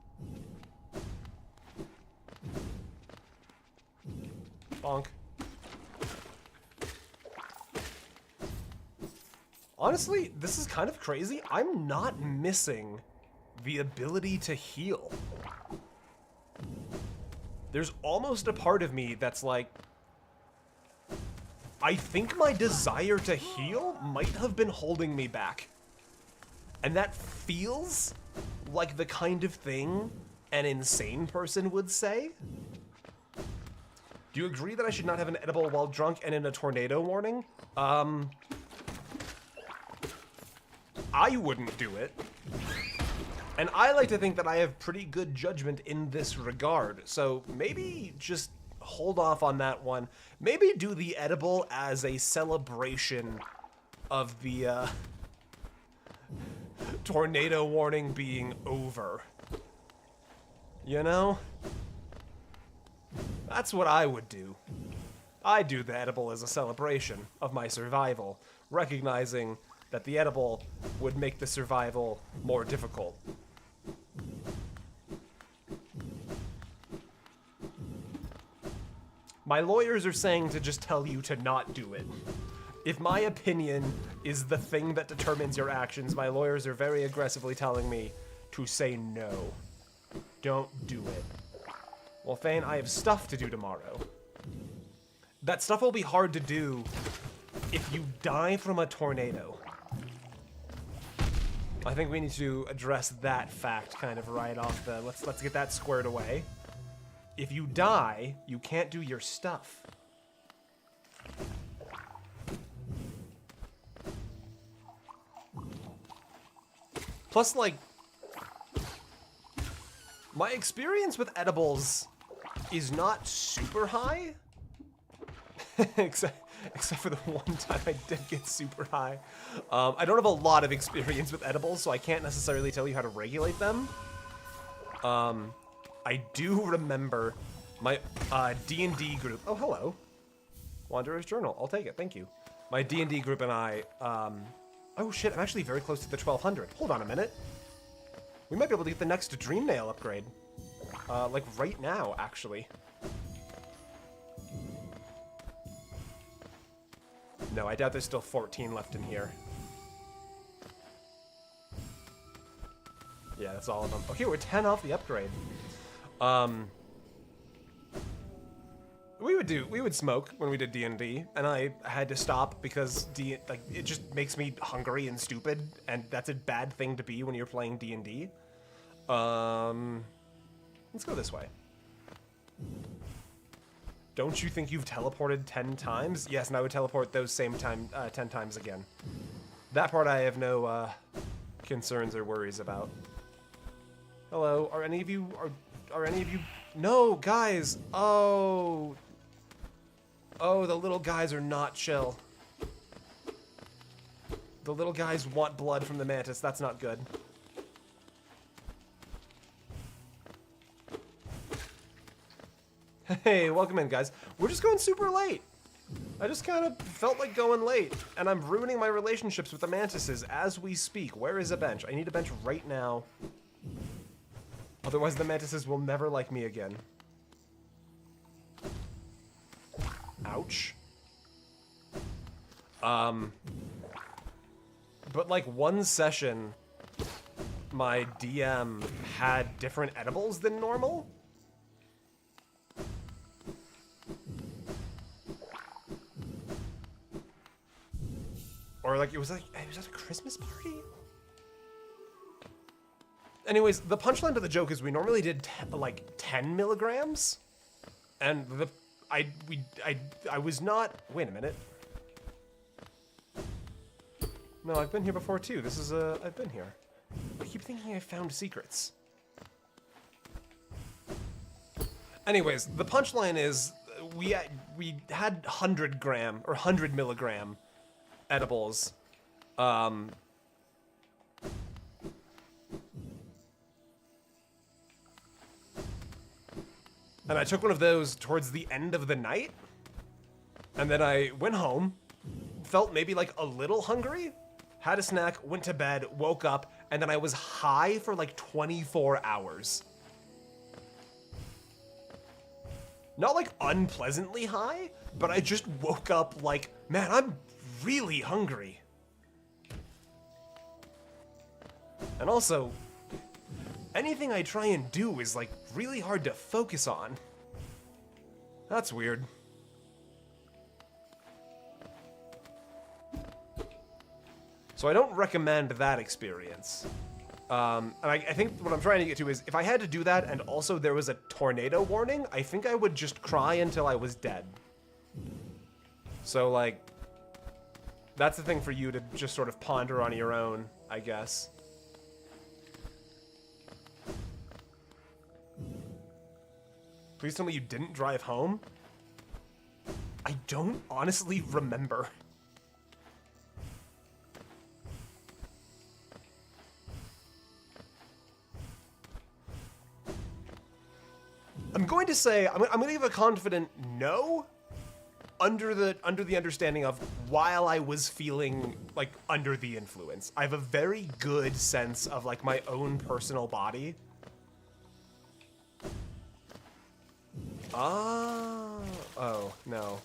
Bonk. Honestly, this is kind of crazy. I'm not missing the ability to heal. There's almost a part of me that's like, I think my desire to heal might have been holding me back. And that feels like the kind of thing an insane person would say. Do you agree that I should not have an edible while drunk and in a tornado warning? I wouldn't do it. And I like to think that I have pretty good judgment in this regard. So maybe just hold off on that one. Maybe do the edible as a celebration of the tornado warning being over. You know? That's what I would do. I do the edible as a celebration of my survival, recognizing that the edible would make the survival more difficult. My lawyers are saying to just tell you to not do it. If my opinion is the thing that determines your actions, my lawyers are very aggressively telling me to say no. Don't do it. Well, Thane, I have stuff to do tomorrow. That stuff will be hard to do if you die from a tornado. I think we need to address that fact kind of right off the... Let's get that squared away. If you die, you can't do your stuff. Plus, like, my experience with edibles is not super high. except for the one time I did get super high. I don't have a lot of experience with edibles, so I can't necessarily tell you how to regulate them. I do remember my D&D group. Oh, hello. Wanderer's Journal. I'll take it. Thank you. My D&D group and I... oh, shit. I'm actually very close to the 1200. Hold on a minute. We might be able to get the next Dream Nail upgrade. Like, right now, actually. No, I doubt there's still 14 left in here. Yeah, that's all of them. Okay, we're 10 off the upgrade. We would smoke when we did D&D, and I had to stop because it just makes me hungry and stupid, and that's a bad thing to be when you're playing D&D. Let's go this way. Don't you think you've teleported 10 times? Yes, and I would teleport those same 10 times again. That part I have no concerns or worries about. Hello, are any of you No, guys. Oh, the little guys are not chill. The little guys want blood from the Mantis. That's not good. Hey, welcome in, guys. We're just going super late. I just kind of felt like going late, and I'm ruining my relationships with the Mantises as we speak. Where is a bench? I need a bench right now. Otherwise, the Mantises will never like me again. Ouch. But like one session, my DM had different edibles than normal. Or like it was at a Christmas party. Anyways, the punchline to the joke is we normally did like 10 milligrams, and I was not. Wait a minute. No, I've been here before too. This is I've been here. I keep thinking I found secrets. Anyways, the punchline is we had 100-gram or 100 milligram edibles. And I took one of those towards the end of the night, and then I went home, felt maybe like a little hungry, had a snack, went to bed, woke up, and then I was high for like 24 hours. Not like unpleasantly high, but I just woke up like, man, I'm really hungry. And also, anything I try and do is like really hard to focus on. That's weird. So I don't recommend that experience. And I think what I'm trying to get to is if I had to do that and also there was a tornado warning, I think I would just cry until I was dead. So like, that's the thing for you to just sort of ponder on your own, I guess. Please tell me you didn't drive home? I don't honestly remember. I'm going to say, I'm going to give a confident no, under the understanding of while I was feeling like under the influence. I have a very good sense of like my own personal body. Oh, no.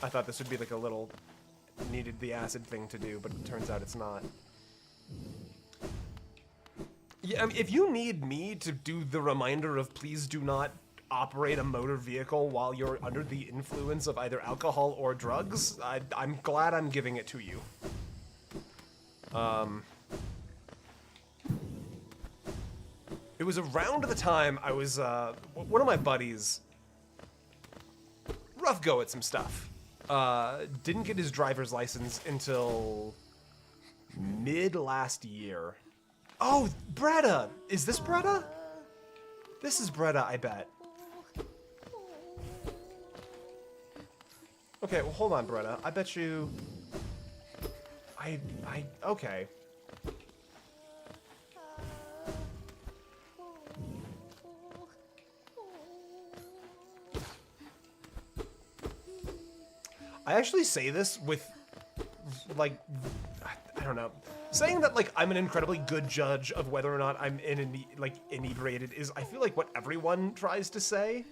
I thought this would be like a little needed the acid thing to do, but it turns out it's not. Yeah, I mean, if you need me to do the reminder of please do not operate a motor vehicle while you're under the influence of either alcohol or drugs, I'm glad I'm giving it to you. It was around the time I was, one of my buddies, rough go at some stuff, didn't get his driver's license until mid last year. Oh, Brea! Is this Brea? This is Brea, I bet. Okay, well, hold on, Brea. I bet you... okay. I actually say this with, like, I don't know. Saying that, like, I'm an incredibly good judge of whether or not I'm inebriated is, I feel like, what everyone tries to say.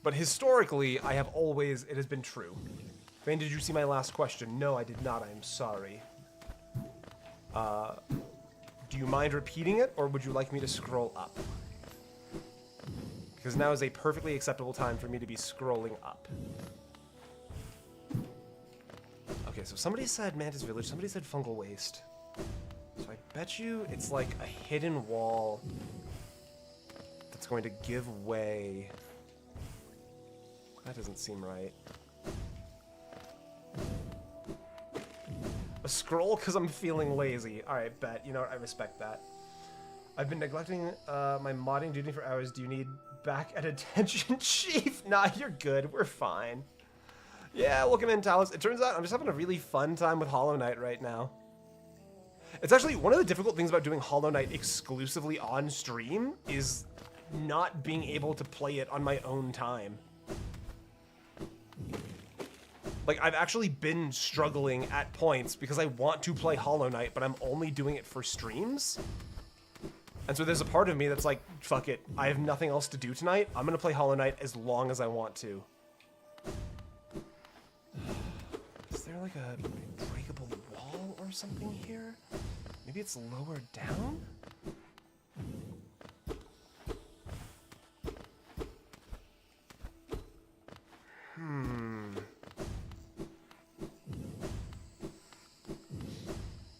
But historically, it has been true. Vane, did you see my last question? No, I did not. I am sorry. Do you mind repeating it, or would you like me to scroll up? Because now is a perfectly acceptable time for me to be scrolling up. Okay, so somebody said Mantis Village, somebody said Fungal Waste. So I bet you it's like a hidden wall that's going to give way. That doesn't seem right. A scroll because I'm feeling lazy. Alright, bet. You know what? I respect that. I've been neglecting my modding duty for hours. Do you need back at attention, Chief? Nah, you're good. We're fine. Yeah, welcome in, Talos. It turns out I'm just having a really fun time with Hollow Knight right now. It's actually one of the difficult things about doing Hollow Knight exclusively on stream is not being able to play it on my own time. Like, I've actually been struggling at points because I want to play Hollow Knight, but I'm only doing it for streams. And so there's a part of me that's like, fuck it, I have nothing else to do tonight. I'm gonna play Hollow Knight as long as I want to. like a breakable wall or something here? Maybe it's lower down?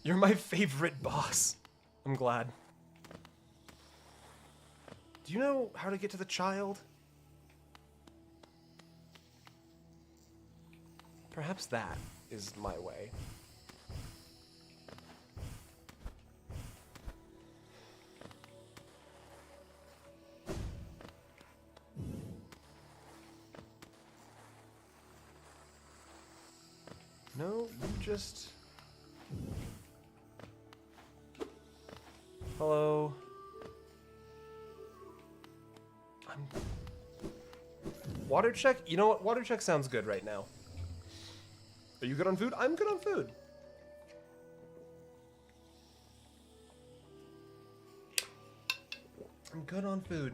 You're my favorite boss. I'm glad. Do you know how to get to the child? Perhaps that is my way. No, you just... Hello? Water check? You know what? Water check sounds good right now. Are you good on food? I'm good on food. I'm good on food.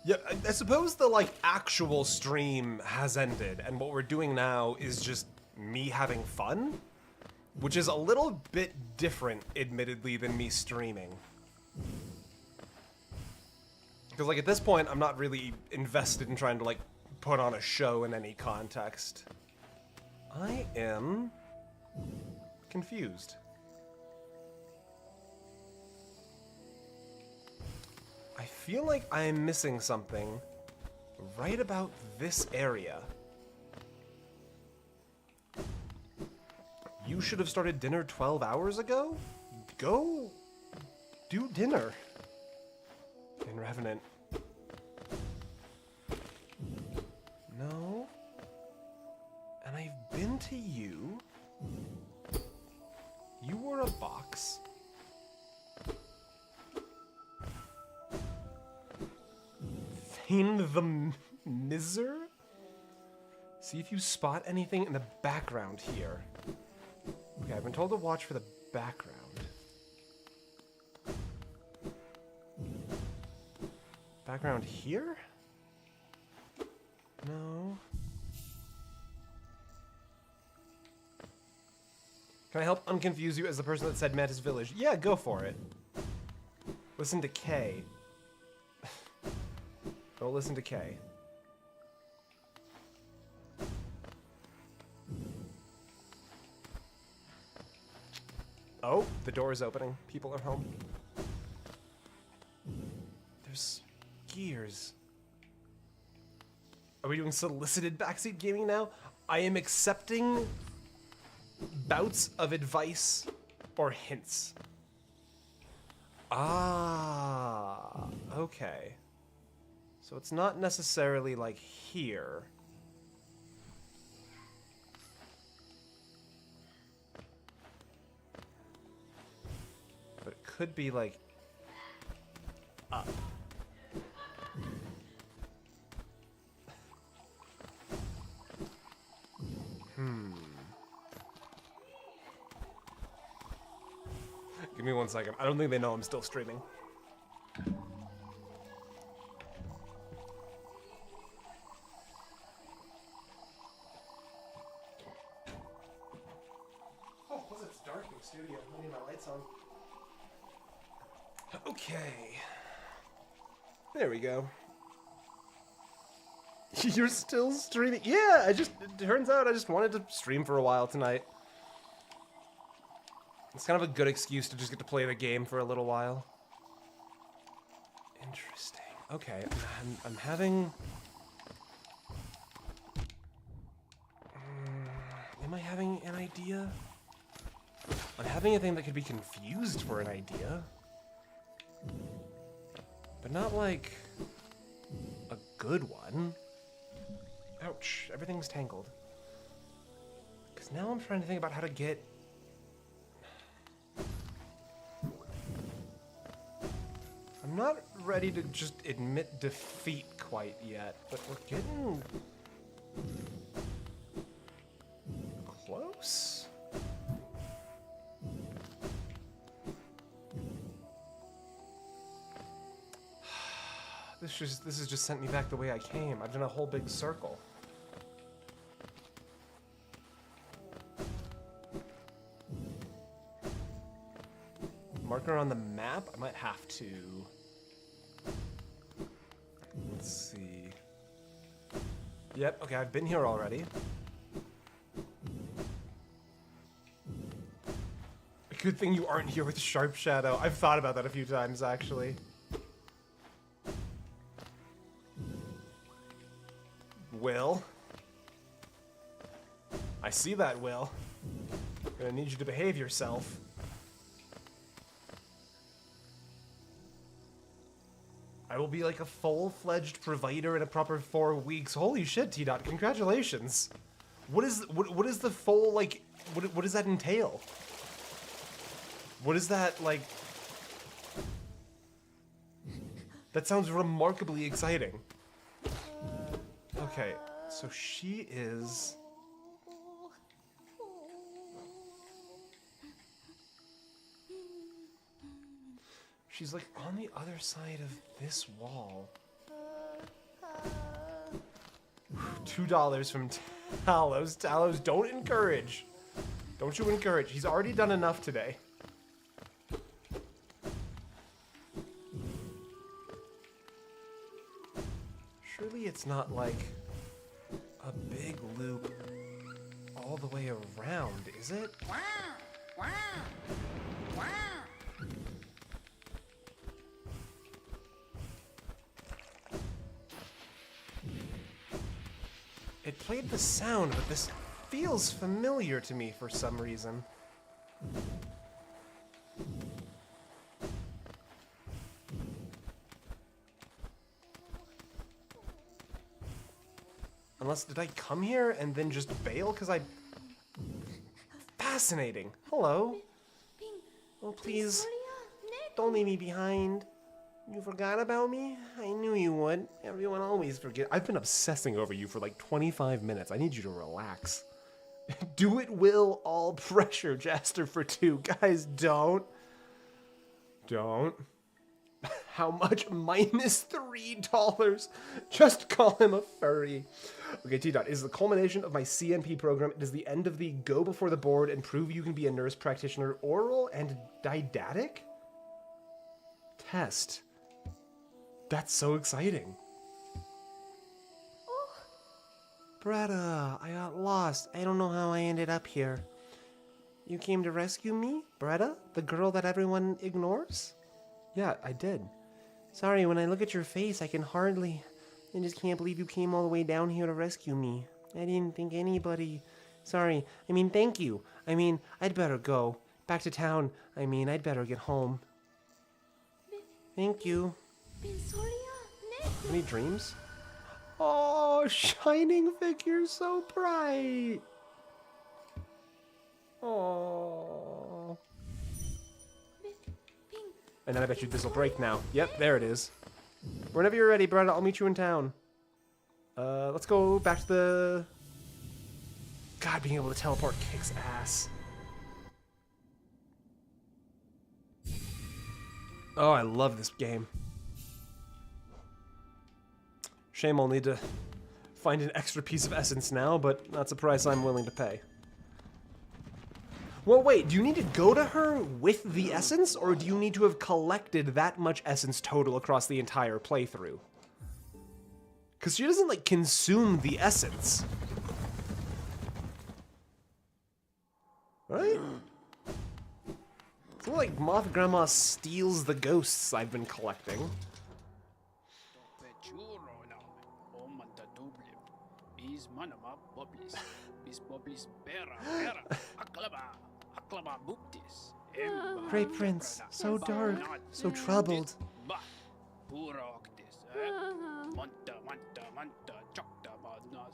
Yeah, I suppose the, like, actual stream has ended, and what we're doing now is just me having fun, which is a little bit different, admittedly, than me streaming. Because, like, at this point, I'm not really invested in trying to, like, put on a show in any context. I am confused. I feel like I am missing something right about this area. You should have started dinner 12 hours ago? Go do dinner. In Revenant. No. And I've been to you. You were a box. Feign the miser? See if you spot anything in the background here. Okay, I've been told to watch for the background. Background here? No. Can I help unconfuse you as the person that said Mantis Village? Yeah, go for it. Listen to K. Don't listen to K. Oh, the door is opening. People are home. There's gears. Are we doing solicited backseat gaming now? I am accepting bouts of advice or hints. Ah, okay. So it's not necessarily like here. But it could be like up. Give me 1 second. I don't think they know I'm still streaming. Oh, plus it's dark in the studio. I need my lights on. Okay. There we go. You're still streaming? Yeah, it turns out I just wanted to stream for a while tonight. It's kind of a good excuse to just get to play the game for a little while. Interesting. Okay, I'm having... am I having an idea? I'm having a thing that could be confused for an idea. But not like a good one. Ouch, everything's tangled. Because now I'm trying to think about how to get... I'm not ready to just admit defeat quite yet, but we're getting close. This has just sent me back the way I came. I've done a whole big circle. Marker on the map? I might have to. Let's see. Yep, okay, I've been here already. Good thing you aren't here with Sharp Shadow. I've thought about that a few times, actually. Will? I see that, Will. Gonna need you to behave yourself. I will be like a full-fledged provider in a proper 4 weeks. Holy shit, T-Dot, congratulations. What is the full, like, what does that entail? What is that, like... That sounds remarkably exciting. Okay, so she is... She's like on the other side of this wall. $2 from Talos. Talos, don't encourage. Don't you encourage. He's already done enough today. Surely it's not like a big loop all the way around, is it? It played the sound, but this feels familiar to me for some reason. Unless, did I come here and then just bail? Because I... Fascinating. Hello. Oh, please. Don't leave me behind. You forgot about me? I knew you would. Everyone always forget. I've been obsessing over you for like 25 minutes. I need you to relax. Do it, Will. All pressure. Jaster for 2. Guys, don't. Don't. How much? -$3. Just call him a furry. Okay, T-Dot, is the culmination of my CNP program. It is the end of the go before the board and prove you can be a nurse practitioner oral and didactic test. That's so exciting. Brea, I got lost. I don't know how I ended up here. You came to rescue me? Brea, the girl that everyone ignores? Yeah, I did. Sorry, when I look at your face, I just can't believe you came all the way down here to rescue me. I didn't think anybody... Sorry, I mean, thank you. I mean, I'd better go. Back to town. I mean, I'd better get home. Thank you. Any dreams? Oh, shining figure, so bright. Oh. And then I bet you this will break now. Yep, there it is. Whenever you're ready, Brea, I'll meet you in town. Let's go back to the... God, being able to teleport kicks ass. Oh, I love this game. Shame I'll need to find an extra piece of essence now, but that's a price I'm willing to pay. Well, wait, do you need to go to her with the essence, or do you need to have collected that much essence total across the entire playthrough? Because she doesn't, like, consume the essence. Right? It's more like Moth Grandma steals the ghosts I've been collecting. Great Prince, so dark, so troubled.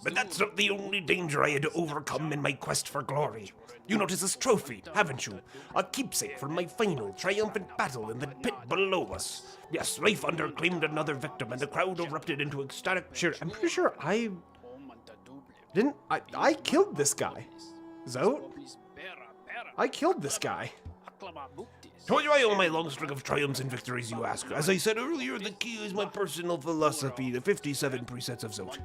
But that's not the only danger I had to overcome in my quest for glory. You notice this trophy, haven't you? A keepsake from my final triumphant battle in the pit below us. Yes, Life Under claimed another victim and the crowd erupted into ecstatic cheer. I'm pretty sure I killed this guy. Zote? I killed this guy. To enjoy all my long string of triumphs and victories, you ask. As I said earlier, the key is my personal philosophy, the 57 precepts of Zot.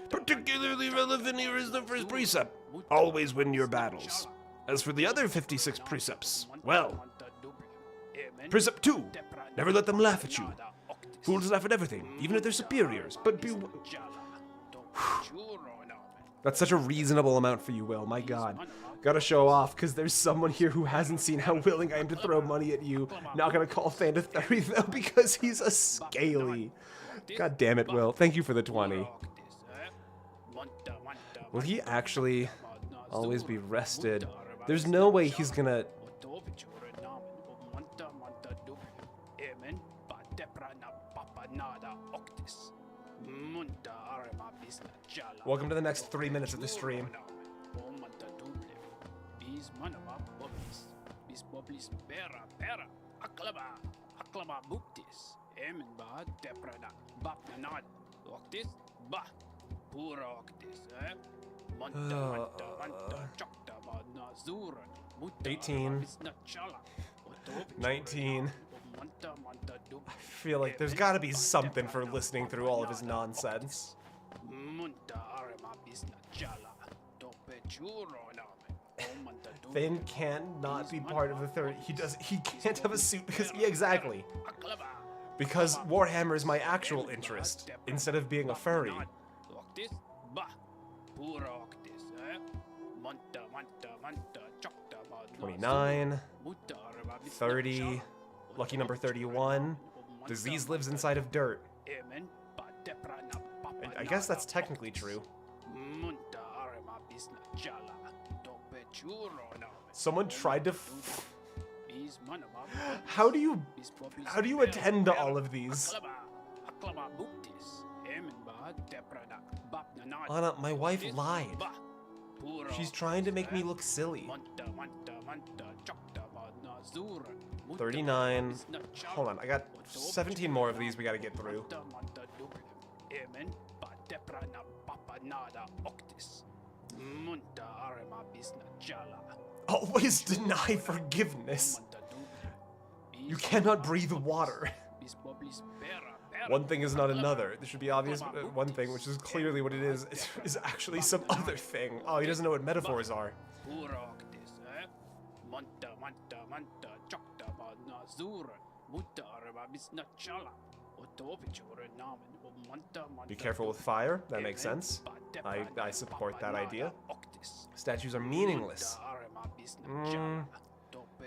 Particularly relevant here is the first precept. Always win your battles. As for the other 56 precepts, well... Precept 2. Never let them laugh at you. Fools laugh at everything, even at their superiors, but be... That's such a reasonable amount for you, Will. My God. Gotta show off, because there's someone here who hasn't seen how willing I am to throw money at you. Not gonna call Fanta 30, though, because he's a scaly. God damn it, Will. Thank you for the 20. Will he actually always be rested? There's no way he's gonna... Welcome to the next 3 minutes of the stream. Uh, 18, 19. I feel like there's gotta be something for listening through all of his nonsense. Finn cannot be part of the third. He can't have a suit because, yeah, exactly. Because Warhammer is my actual interest, instead of being a furry. 29, 30, lucky number 31. Disease lives inside of dirt. I guess that's technically true. Someone tried to... How do you attend to all of these? Anna, my wife lied. She's trying to make me look silly. 39. Hold on, I got 17 more of these we gotta get through. Always deny forgiveness. You cannot breathe water. One thing is not another. This should be obvious, but one thing, which is clearly what it is actually some other thing. Oh, he doesn't know what metaphors are. Be careful with fire. That makes sense. I support that idea. Statues are meaningless.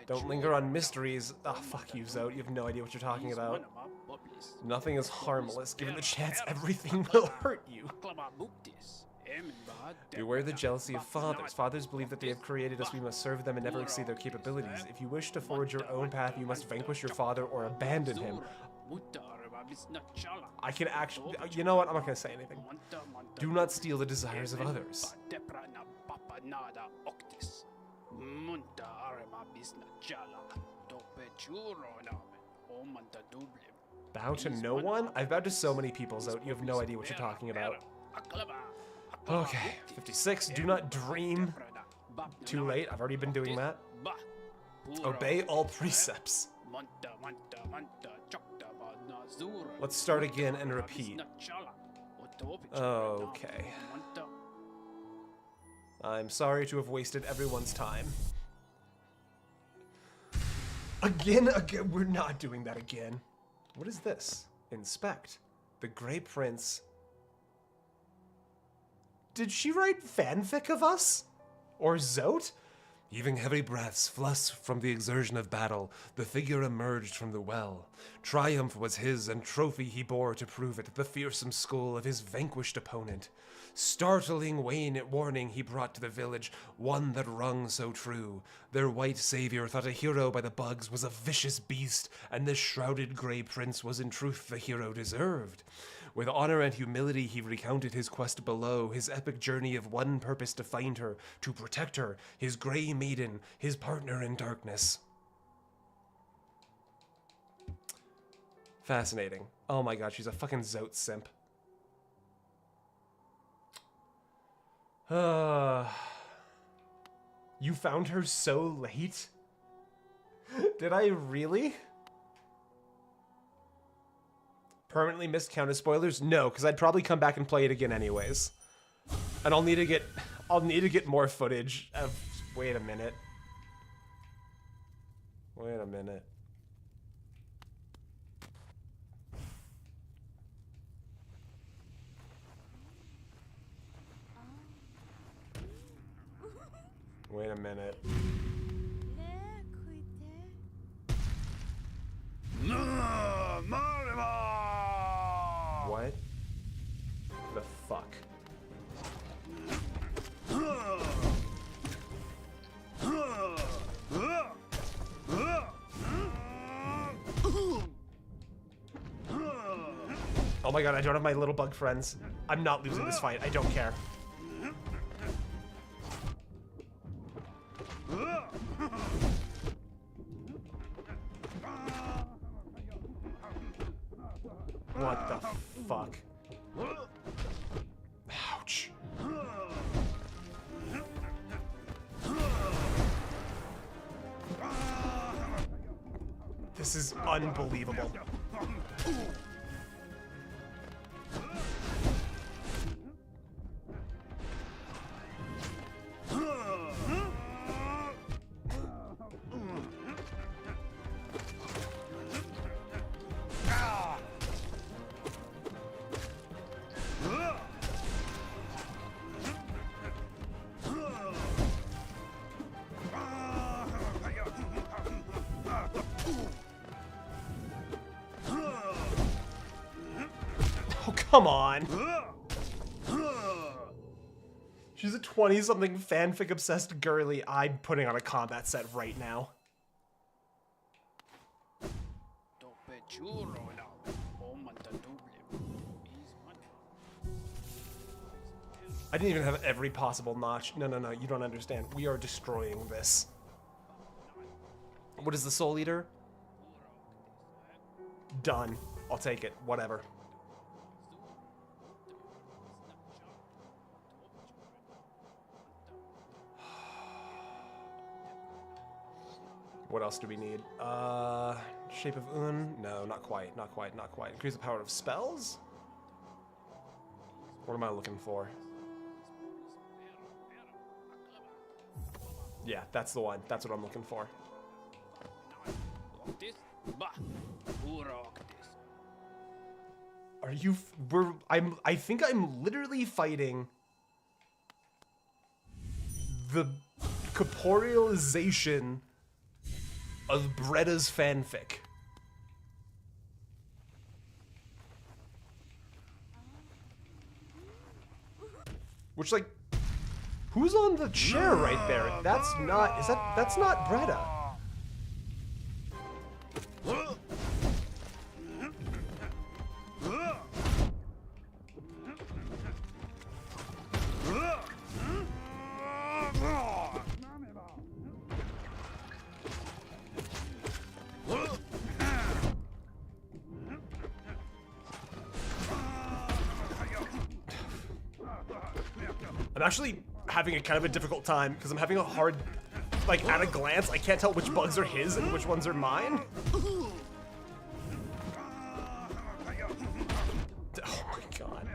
Don't linger on mysteries. Oh, fuck you, Zot. You have no idea what you're talking about. Nothing is harmless. Given the chance, everything will hurt you. Beware the jealousy of fathers. Fathers believe that they have created us. We must serve them and never exceed their capabilities. If you wish to forge your own path, you must vanquish your father or abandon him. I can actually... You know what? I'm not going to say anything. Do not steal the desires of others. Bow to no one? I've bowed to so many people, Zot. You have no idea what you're talking about. Okay, 56. Do not dream. Too late. I've already been doing that. Obey all precepts. Let's start again and repeat. Okay. I'm sorry to have wasted everyone's time. Again, we're not doing that again. What is this? Inspect. The Grey Prince. Did she write fanfic of us? Or Zot? Heaving heavy breaths, flush from the exertion of battle, the figure emerged from the well. Triumph was his, and trophy he bore to prove it, the fearsome skull of his vanquished opponent. Startling warning he brought to the village, one that rung so true. Their white savior thought a hero by the bugs was a vicious beast, and this shrouded Grey Prince was in truth the hero deserved. With honor and humility he recounted his quest below, his epic journey of one purpose to find her, to protect her, his Grey Maiden, his partner in darkness. Fascinating. Oh my god, she's a fucking Zot simp. You found her so late? Did I really? Permanently miscounted spoilers? No, because I'd probably come back and play it again anyways. And I'll need to get more footage of. Wait a minute. Wait a minute. Wait a minute. What the fuck? Oh my god, I don't have my little bug friends. I'm not losing this fight. I don't care. What the fuck? Ouch. This is unbelievable. Come on. She's a 20-something fanfic-obsessed girly. I'm putting on a combat set right now. I didn't even have every possible notch. No, no, no, you don't understand. We are destroying this. What is the Soul Eater? Done. I'll take it. Whatever. What else do we need? Shape of Un? No, not quite, not quite, not quite. Increase the power of spells? What am I looking for? Yeah, that's the one. That's what I'm looking for. Are you... I think I'm literally fighting the corporealization of Bretta's fanfic. Which, like, who's on the chair right there? That's not, that's not Bretta. I'm actually having a kind of a difficult time because I'm having a hard, like, at a glance, I can't tell which bugs are his and which ones are mine. Oh my god.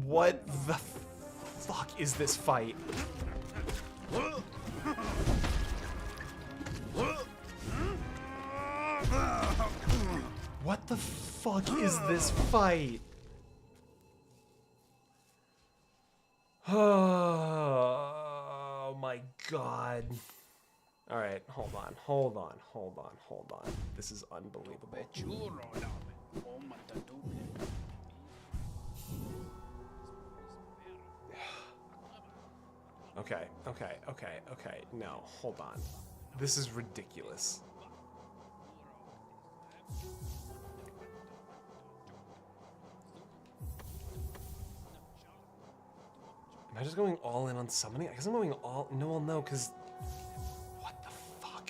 What the fuck is this fight? What the fuck is this fight? Oh my god. Alright, hold on, hold on, hold on, hold on. This is unbelievable. Okay, okay, okay, okay. No, hold on. This is ridiculous. Am I just going all in on summoning? I guess I'm going all... No, well, no, because... What the fuck?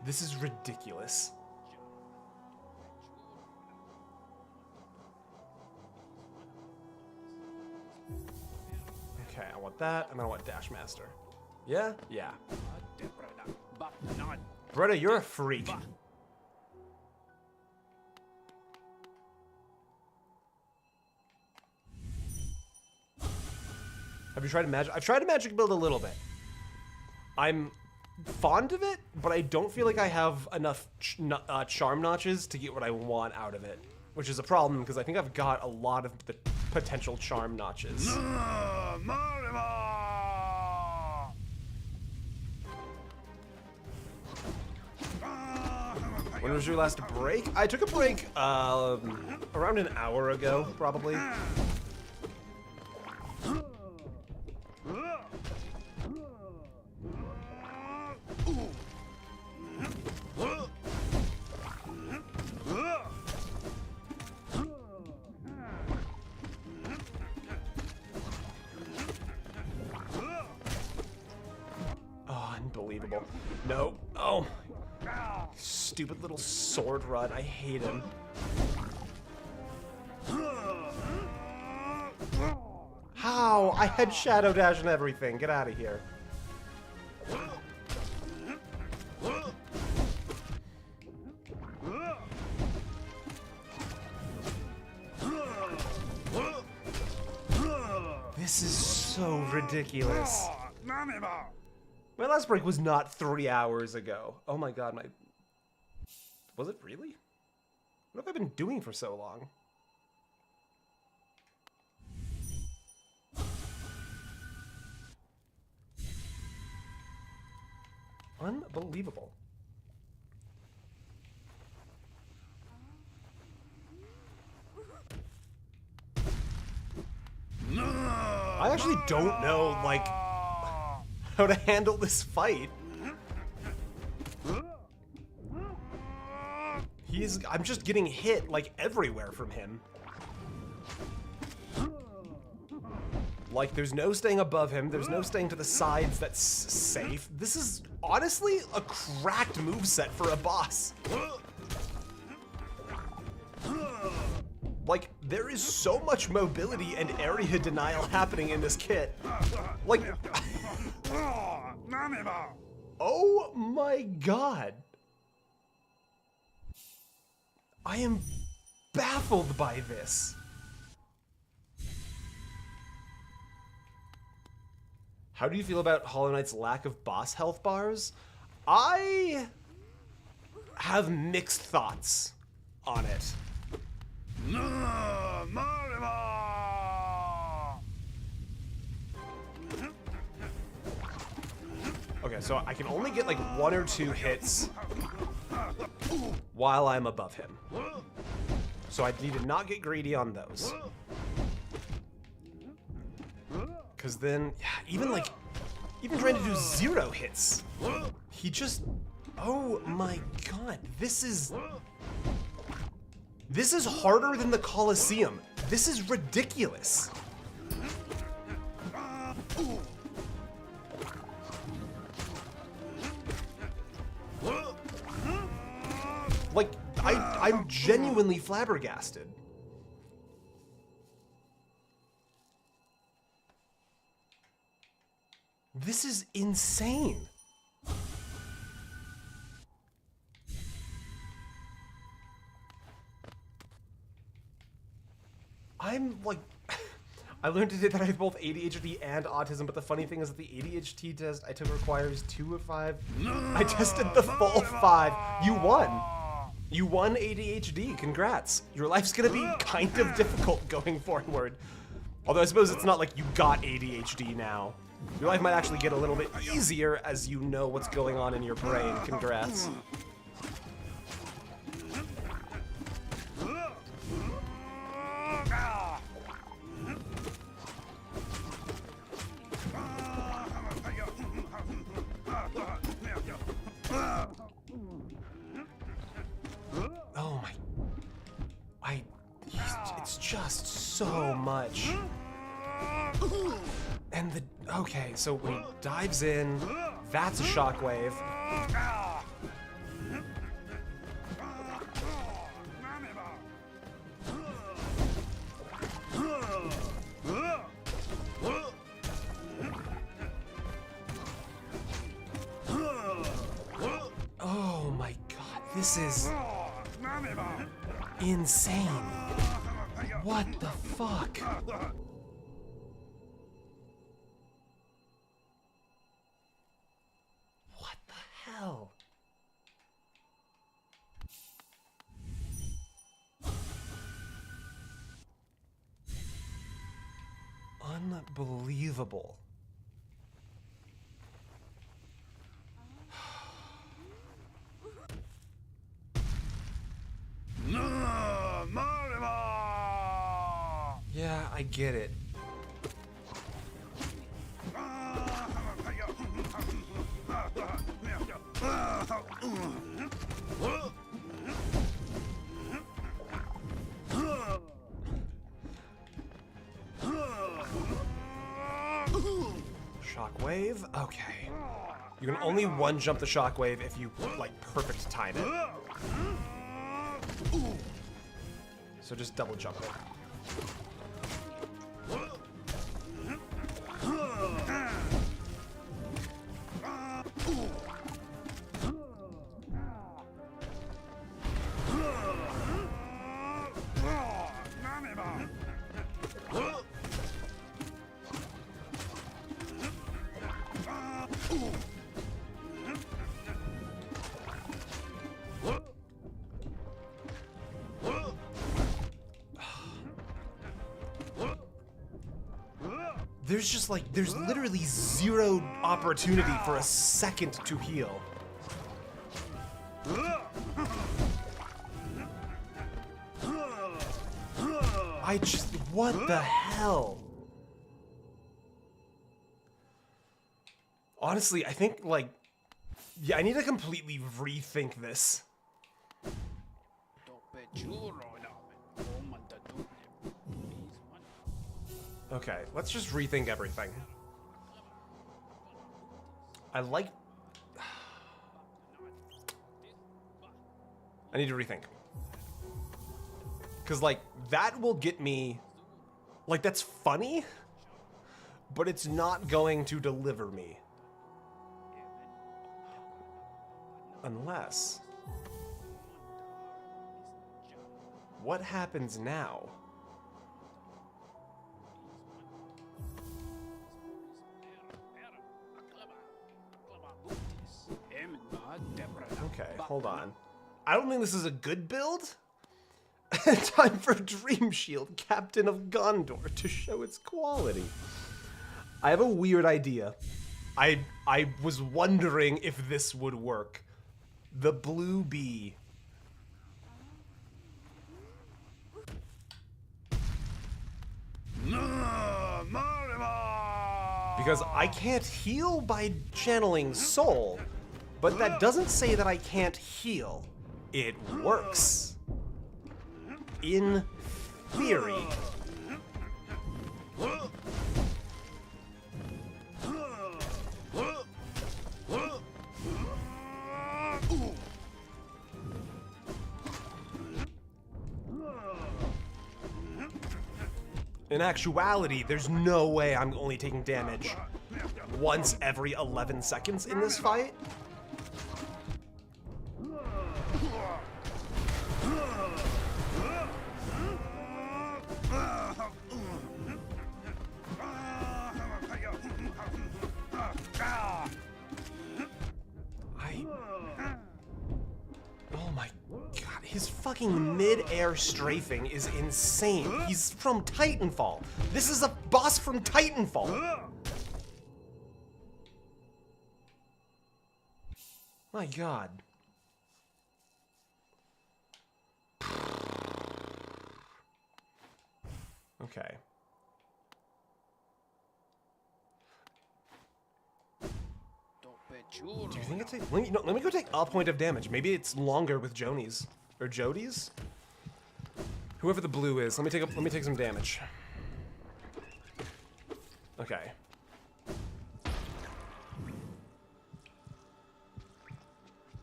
This is ridiculous. Okay, I want that, and I want Dash Master. Yeah? Yeah. Brea, you're a freak. Have you tried magic? I've tried a magic build a little bit. I'm fond of it, but I don't feel like I have enough charm notches to get what I want out of it, which is a problem because I think I've got a lot of the potential charm notches. When was your last break? I took a break around an hour ago, probably. Oh, unbelievable. No. Oh. Stupid little sword run. I hate him. How? I had Shadow Dash and everything. Get out of here. This is so ridiculous. My last break was not 3 hours ago. Oh my god, my... Was it really? What have I been doing for so long? Unbelievable. I actually don't know, like, how to handle this fight. I'm just getting hit, like, everywhere from him. Like, there's no staying above him, there's no staying to the sides that's safe. This is, honestly, a cracked moveset for a boss. Like, there is so much mobility and area denial happening in this kit. Like... Oh my god. I am baffled by this. How do you feel about Hollow Knight's lack of boss health bars? I have mixed thoughts on it. Okay, so I can only get like 1 or 2 hits while I'm above him. So I need to not get greedy on those. Because then, yeah, even trying to do 0 hits, he just, oh my god, this is harder than the Coliseum. This is ridiculous. Like, I'm genuinely flabbergasted. This is insane. I'm like, I learned today that I have both ADHD and autism, but the funny thing is that the ADHD test I took requires 2 of 5. I tested the full 5. You won. You won ADHD. Congrats. Your life's gonna be kind of difficult going forward. Although I suppose it's not like you got ADHD now. Your life might actually get a little bit easier as you know what's going on in your brain. Congrats. Oh my... It's just so much. And the... Okay, so when he dives in, that's a shockwave. This is insane. What the fuck? What the hell? Unbelievable. Yeah, I get it. Shockwave? Okay. You can only one jump the shockwave if you, like, perfect time it. So just double jump it. There's just like, there's literally zero opportunity for a second to heal. I just, what the hell? Honestly, I think like, yeah, I need to completely rethink this. Okay, let's just rethink everything. I need to rethink. Because, like, that will get me... Like, that's funny, but it's not going to deliver me. Unless... What happens now? Okay, hold on. I don't think this is a good build. Time for Dream Shield, Captain of Gondor, to show its quality. I have a weird idea. I was wondering if this would work. The Blue Bee. Because I can't heal by channeling Soul, but that doesn't say that I can't heal. It works. In theory. In actuality, there's no way I'm only taking damage once every 11 seconds in this fight. Oh my god, his fucking mid-air strafing is insane. He's from Titanfall. This is a boss from Titanfall. My god. Okay. Do you think it takes? Let me go take a point of damage. Maybe it's longer with Jonies or Jodies. Whoever the blue is. Let me take some damage. Okay.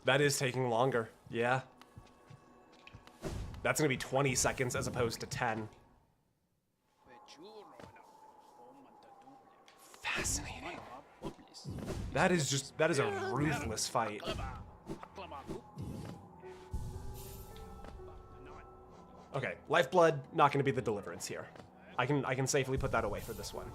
That is taking longer. Yeah. That's gonna be 20 seconds as opposed to 10. Fascinating. That is a ruthless fight. Okay, lifeblood, not going to be the deliverance here. I can safely put that away for this one.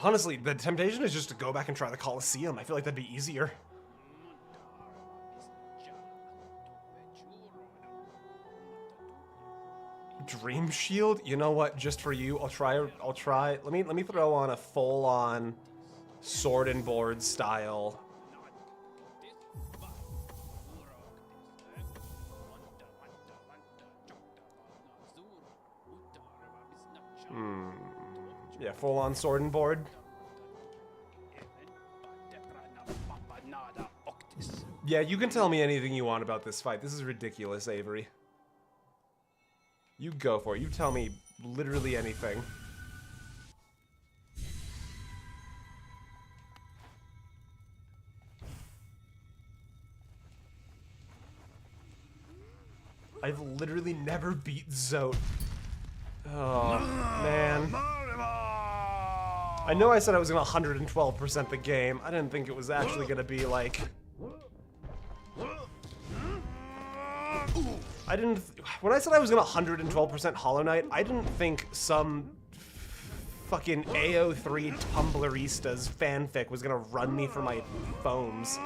Honestly, the temptation is just to go back and try the Coliseum. I feel like that'd be easier. Dream Shield? You know what? Just for you, I'll try. Let me throw on a full-on sword and board style. Yeah, full-on sword and board. Yeah, you can tell me anything you want about this fight. This is ridiculous, Avery. You go for it. You tell me literally anything. I've literally never beat Zote. Oh, man. I know I said I was gonna 112% the game. I didn't think it was actually gonna be like... When I said I was gonna 112% Hollow Knight, I didn't think some fucking AO3 Tumblerista's fanfic was gonna run me for my foams.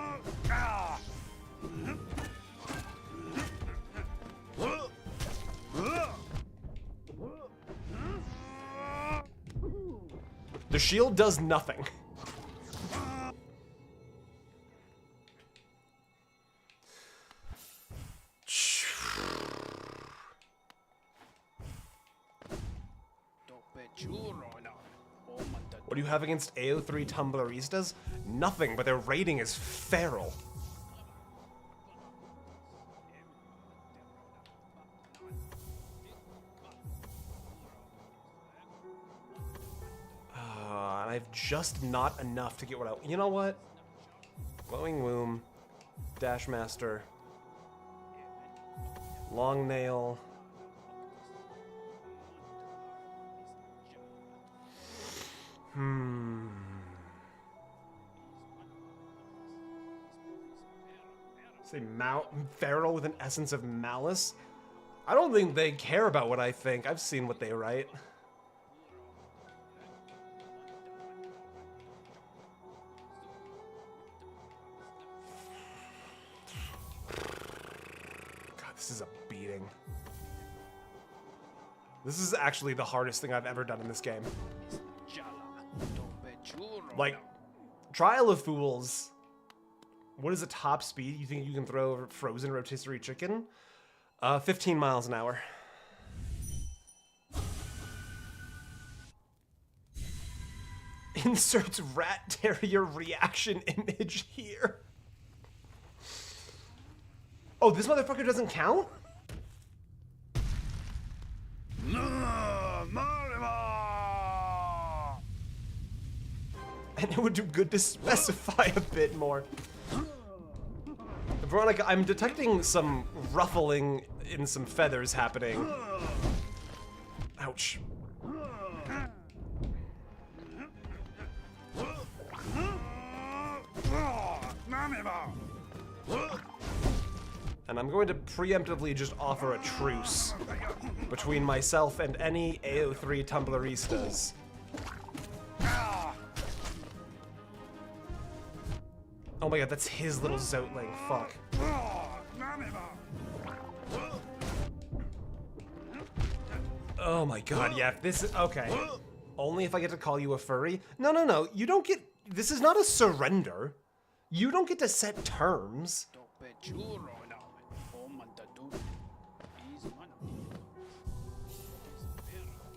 The shield does nothing. What do you have against AO3 Tumblristas? Nothing, but their rating is feral. And I've just not enough to get what I... You know what? Glowing Womb, Dashmaster, Long Nail... Say feral with an essence of malice? I don't think they care about what I think. I've seen what they write. God, this is a beating. This is actually the hardest thing I've ever done in this game. Like, Trial of Fools. What is the top speed you think you can throw over frozen rotisserie chicken? 15 miles an hour. Inserts rat terrier reaction image here. Oh, this motherfucker doesn't count? And it would do good to specify a bit more. Veronica, I'm detecting some ruffling in some feathers happening. Ouch. And I'm going to preemptively just offer a truce between myself and any AO3 Tumbleristas. Oh my god, that's his little Zotling. Fuck. Oh my god, yeah, this is... Okay. Only if I get to call you a furry? No, no, no, you don't get... This is not a surrender. You don't get to set terms.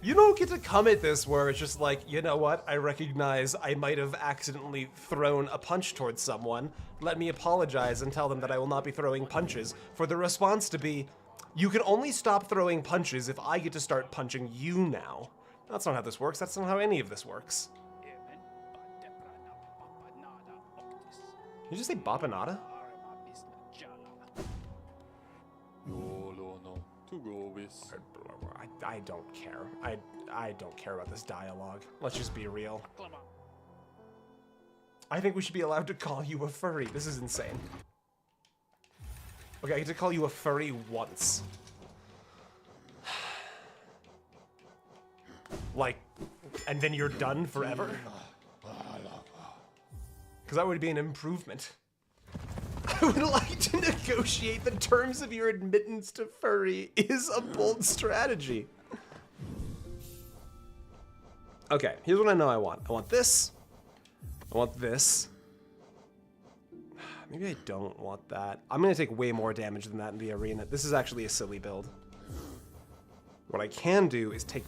You don't get to come at this where it's just like, you know what, I recognize I might have accidentally thrown a punch towards someone. Let me apologize and tell them that I will not be throwing punches. For the response to be, you can only stop throwing punches if I get to start punching you now. That's not how this works. That's not how any of this works. Did you just say Bapanada? I don't care. I don't care about this dialogue. Let's just be real. I think we should be allowed to call you a furry. This is insane. Okay, I get to call you a furry once. Like, and then you're done forever? Because that would be an improvement. I would like to negotiate the terms of your admittance to furry is a bold strategy. Okay, here's what I know I want. I want this. I want this. Maybe I don't want that. I'm gonna take way more damage than that in the arena. This is actually a silly build. What I can do is take...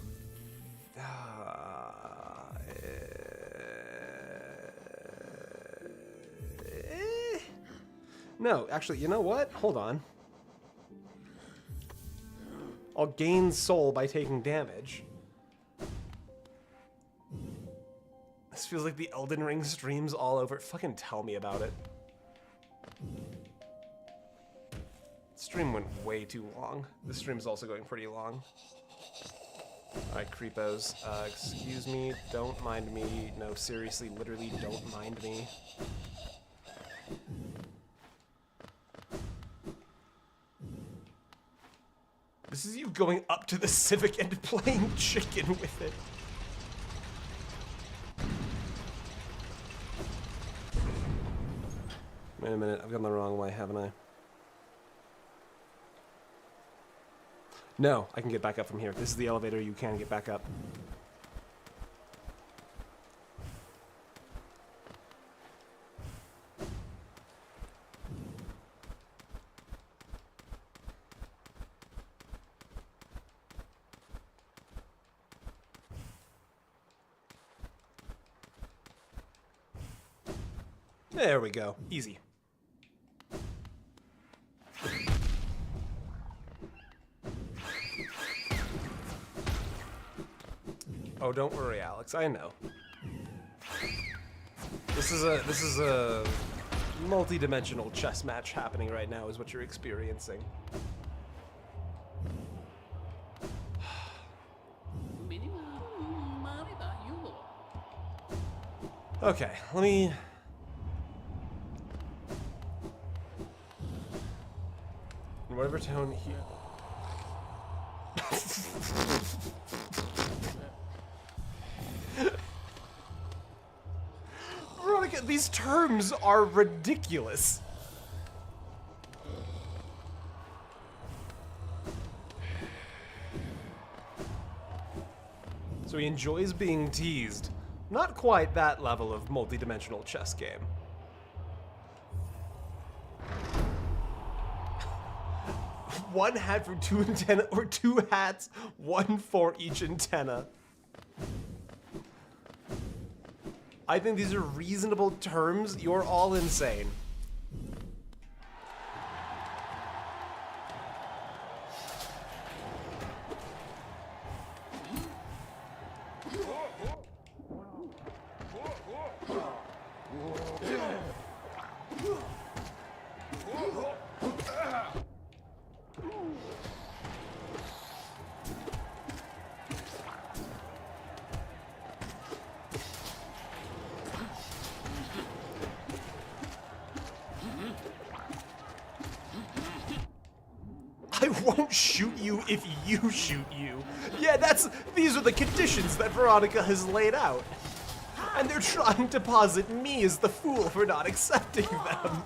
No, actually, you know what? Hold on. I'll gain soul by taking damage. This feels like the Elden Ring streams all over. Fucking tell me about it. Stream went way too long. This stream's also going pretty long. Alright, creepos. Excuse me, don't mind me. No, seriously, literally don't mind me. This is you going up to the Civic and playing chicken with it. Wait a minute, I've gone the wrong way, haven't I? No, I can get back up from here. This is the elevator, you can get back up. There we go. Easy. Oh, don't worry, Alex. I know. This is a multi-dimensional chess match happening right now, is what you're experiencing. Okay, let me... In whatever tone here. Veronica, these terms are ridiculous. So he enjoys being teased. Not quite that level of multi-dimensional chess game. One hat for two antenna, or two hats, one for each antenna. I think these are reasonable terms. You're all insane. I won't shoot you if you shoot you. Yeah, these are the conditions that Veronica has laid out. And they're trying to posit me as the fool for not accepting them.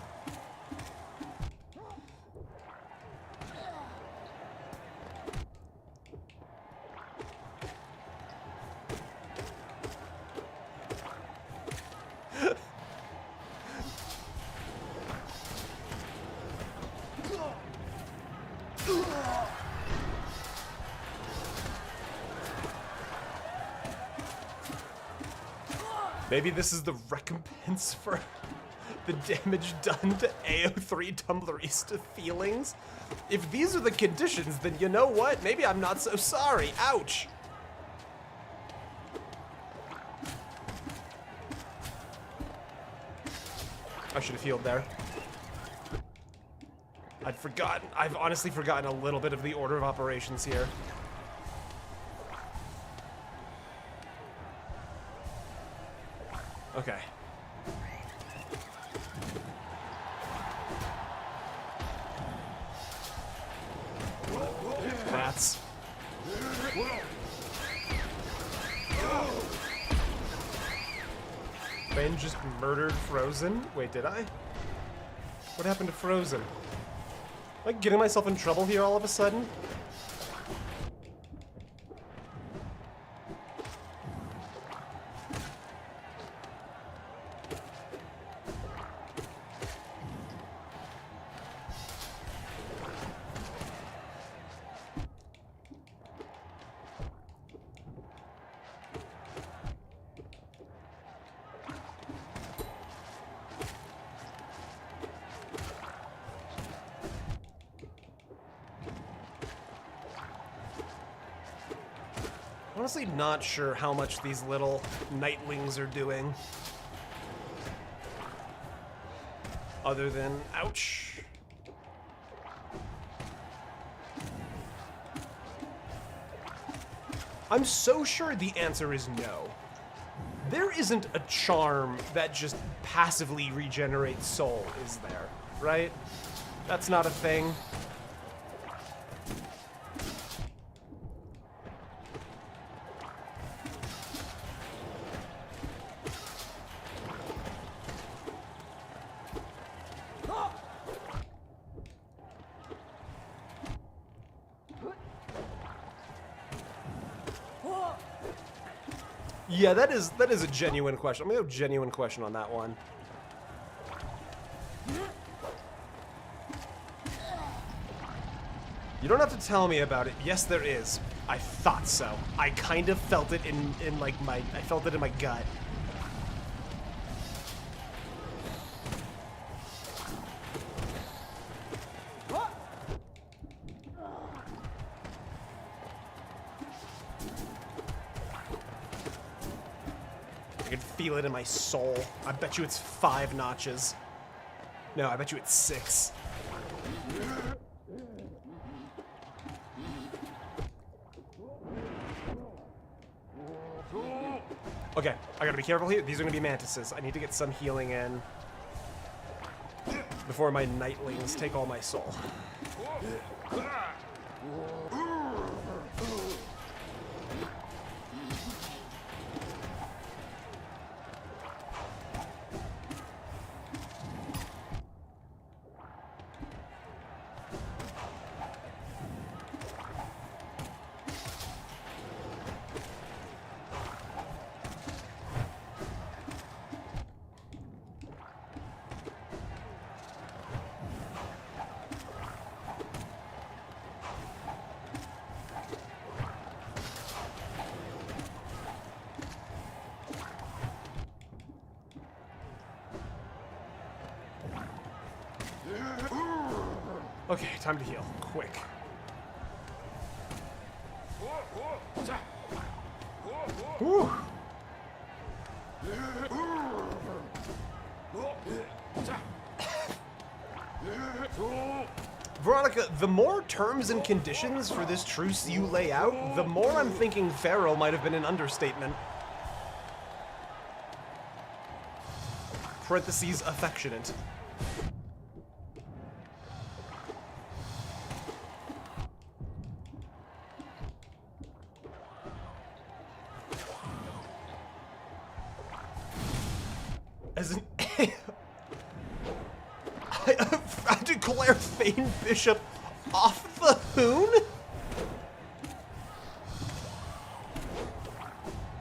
Maybe this is the recompense for the damage done to AO3 Tumblerista feelings. If these are the conditions, then you know what? Maybe I'm not so sorry. Ouch. I should have healed there. I've honestly forgotten a little bit of the order of operations here. Okay. nuts. Ben just murdered Frozen? Wait, did I? What happened to Frozen? Am I getting myself in trouble here all of a sudden? Honestly not sure how much these little nightlings are doing. Other than, ouch. I'm so sure the answer is no. There isn't a charm that just passively regenerates soul, is there? Right? That's not a thing. Yeah, that is a genuine question. I'm gonna go genuine question on that one. You don't have to tell me about it. Yes, there is. I thought so. I kind of felt it in like my, I felt it in my gut. I can feel it in my soul. I bet you it's 5 notches. No, I bet you it's 6. Okay, I gotta be careful here. These are gonna be mantises. I need to get some healing in before my nightlings take all my soul. Okay, time to heal. Quick. Whew. Veronica, the more terms and conditions for this truce you lay out, the more I'm thinking feral might have been an understatement. Parentheses, affectionate. As an I declare Thane Bishop off the hoon?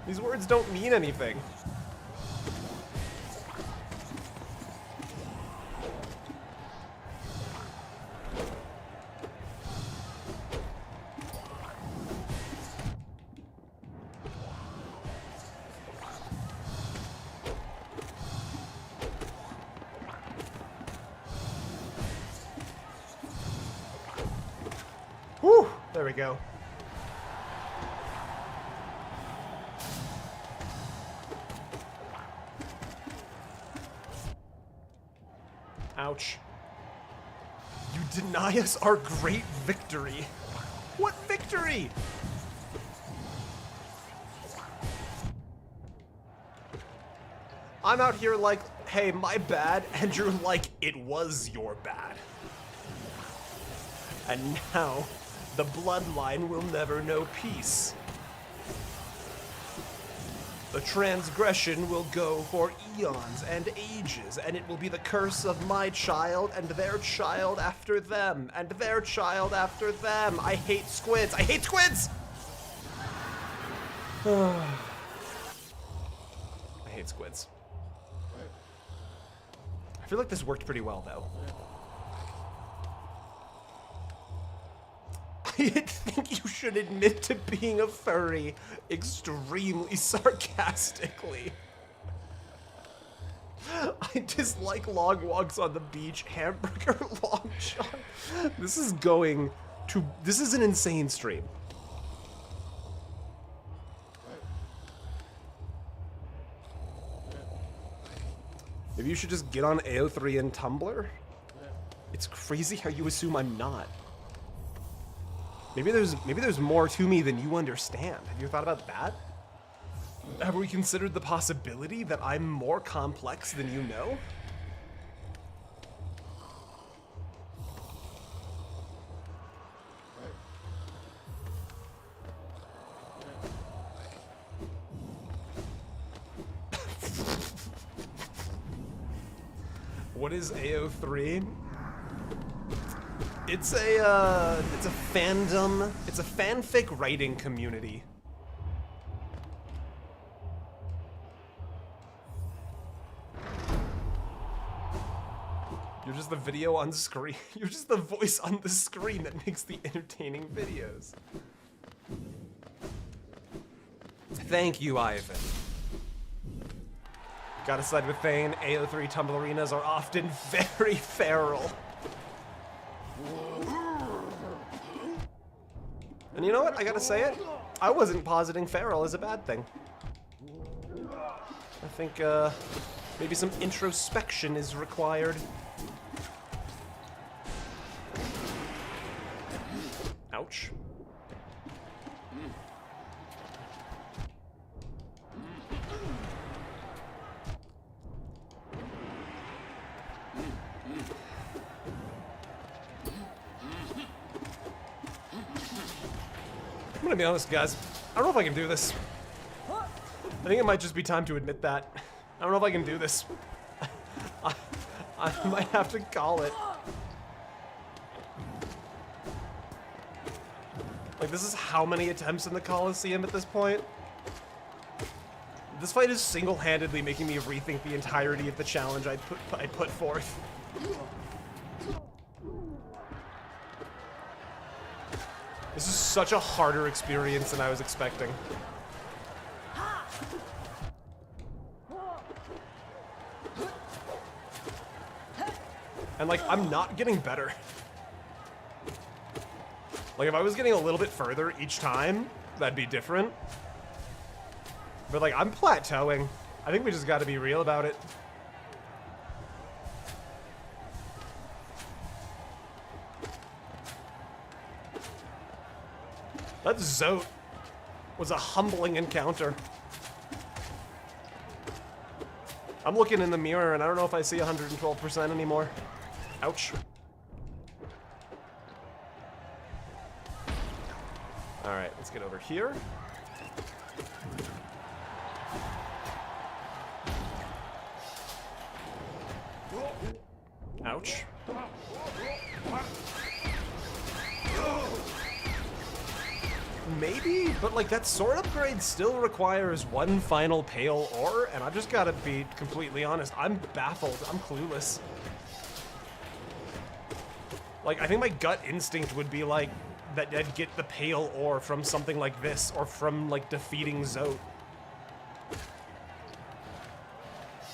These words don't mean anything. Whew, there we go. Ouch. You deny us our great victory. What victory? I'm out here like, hey, my bad, and you're like, it was your bad. And now, The bloodline will never know peace. The transgression will go for eons and ages, and it will be the curse of my child and their child after them, and their child after them. I hate squids. I hate squids! I hate squids. I feel like this worked pretty well, though. I think you should admit to being a furry extremely sarcastically. I dislike long walks on the beach, hamburger long shot. This is an insane stream. Maybe you should just get on AO3 and Tumblr? It's crazy how you assume I'm not. Maybe there's more to me than you understand. Have you thought about that? Have we considered the possibility that I'm more complex than you know? What is AO3? It's a fandom. It's a fanfic writing community. You're just the video on screen. You're just the voice on the screen that makes the entertaining videos. Thank you, Ivan. Gotta side with Thane. AO3 Tumblerinas are often very feral. And you know what? I gotta say it. I wasn't positing feral as a bad thing. I think maybe some introspection is required. Ouch. I'm gonna be honest, guys. I don't know if I can do this. I think it might just be time to admit that. I don't know if I can do this. I might have to call it. Like, this is how many attempts in the Coliseum at this point? This fight is single-handedly making me rethink the entirety of the challenge I put forth. This is such a harder experience than I was expecting. And like, I'm not getting better. Like, if I was getting a little bit further each time, that'd be different. But like, I'm plateauing. I think we just gotta be real about it. That Zote was a humbling encounter. I'm looking in the mirror and I don't know if I see 112% anymore. Ouch. Alright, let's get over here. Ouch. Maybe, but like that sword upgrade still requires one final pale ore, and I just gotta be completely honest, I'm baffled, I'm clueless. Like, I think my gut instinct would be like, that I'd get the pale ore from something like this, or from like defeating Zote.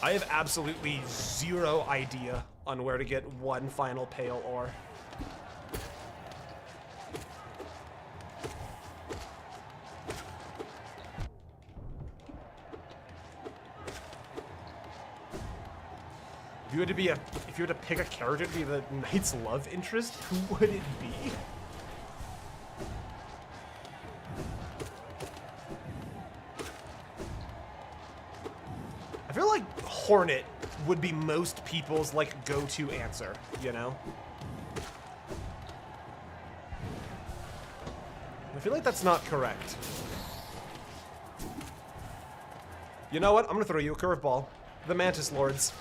I have absolutely zero idea on where to get one final pale ore. If you were to pick a character to be the knight's love interest, who would it be? I feel like Hornet would be most people's like go-to answer, you know? feel like that's not correct. You know what? I'm gonna throw you a curveball. The Mantis Lords.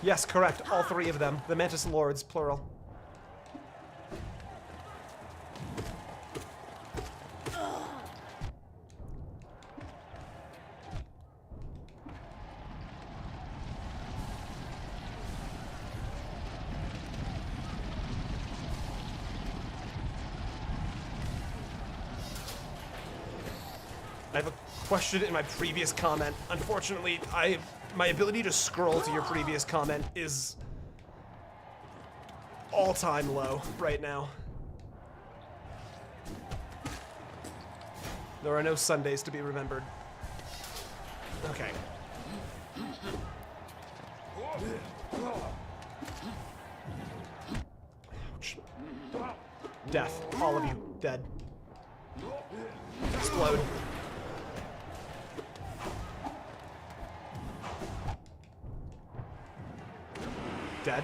Yes, correct. All three of them. The Mantis Lords, plural. I have a question in my previous comment. Unfortunately, my ability to scroll to your previous comment is all-time low right now. There are no Sundays to be remembered. Okay. Ouch. Death. All of you. Dead. Explode. Dead.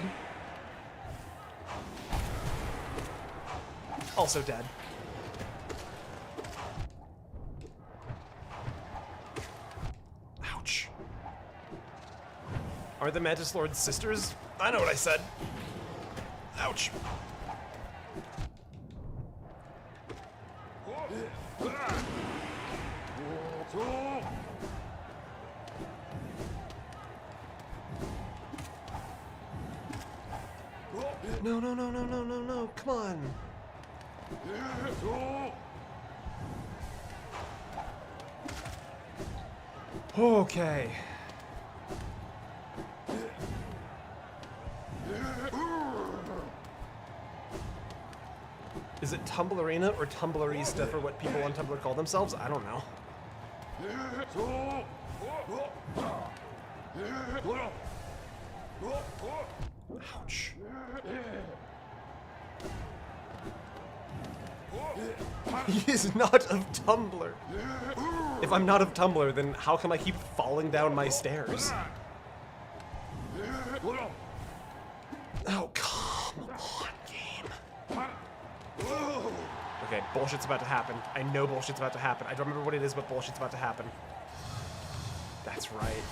Also dead. Ouch. Are the Mantis Lord's sisters? I know what I said. Ouch. No, no, no, no, no, no, no, come on. Okay. Is it Tumblerina or Tumblerista for what people on Tumblr call themselves? I don't know. Ouch. He is not of Tumblr. If I'm not of Tumblr, then how come I keep falling down my stairs? Oh, come on, game. Okay, bullshit's about to happen. I know bullshit's about to happen. I don't remember what it is, but bullshit's about to happen. That's right.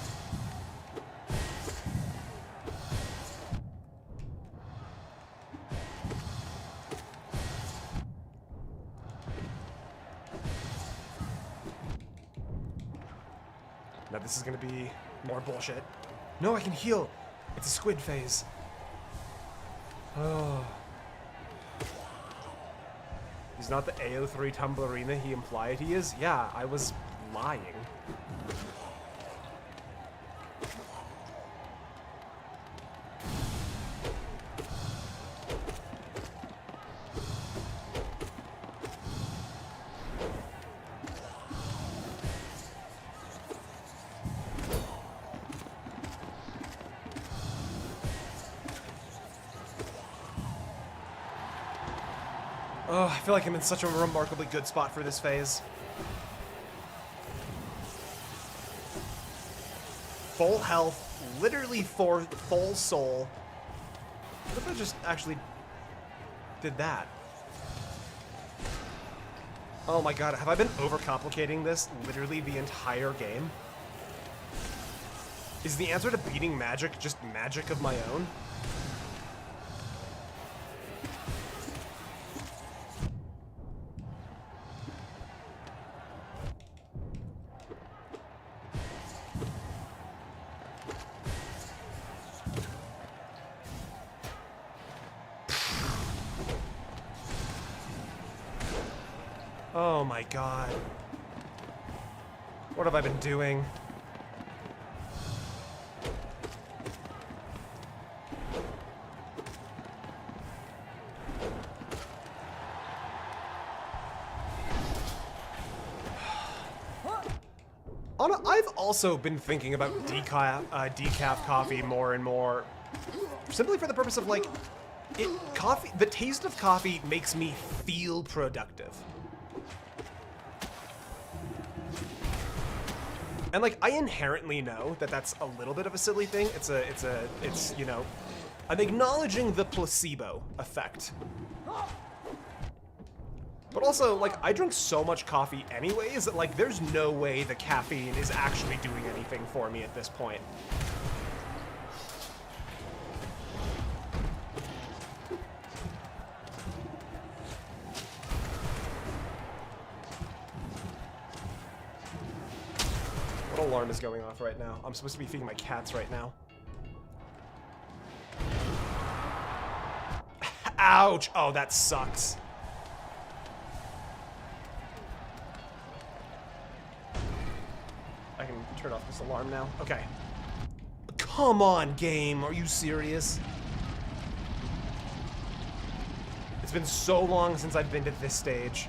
Now this is gonna be more bullshit. No, I can heal. It's a squid phase. Oh. He's not the AO3 Tumblerina he implied he is? Yeah, I was lying. Oh, I feel like I'm in such a remarkably good spot for this phase. Full health, literally for full soul. What if I just actually did that? Oh my god, have I been overcomplicating this literally the entire game? Is the answer to beating magic just magic of my own? Oh my god. What have I been doing? I've also been thinking about decaf coffee more and more, simply for the purpose of like, the taste of coffee makes me feel productive. And like, I inherently know that that's a little bit of a silly thing. It's you know, I'm acknowledging the placebo effect. But also, like, I drink so much coffee anyways that, like, there's no way the caffeine is actually doing anything for me at this point. What alarm is going off right now? I'm supposed to be feeding my cats right now. Ouch! Oh, that sucks. I can turn off this alarm now. Okay. Come on, game. Are you serious? It's been so long since I've been to this stage.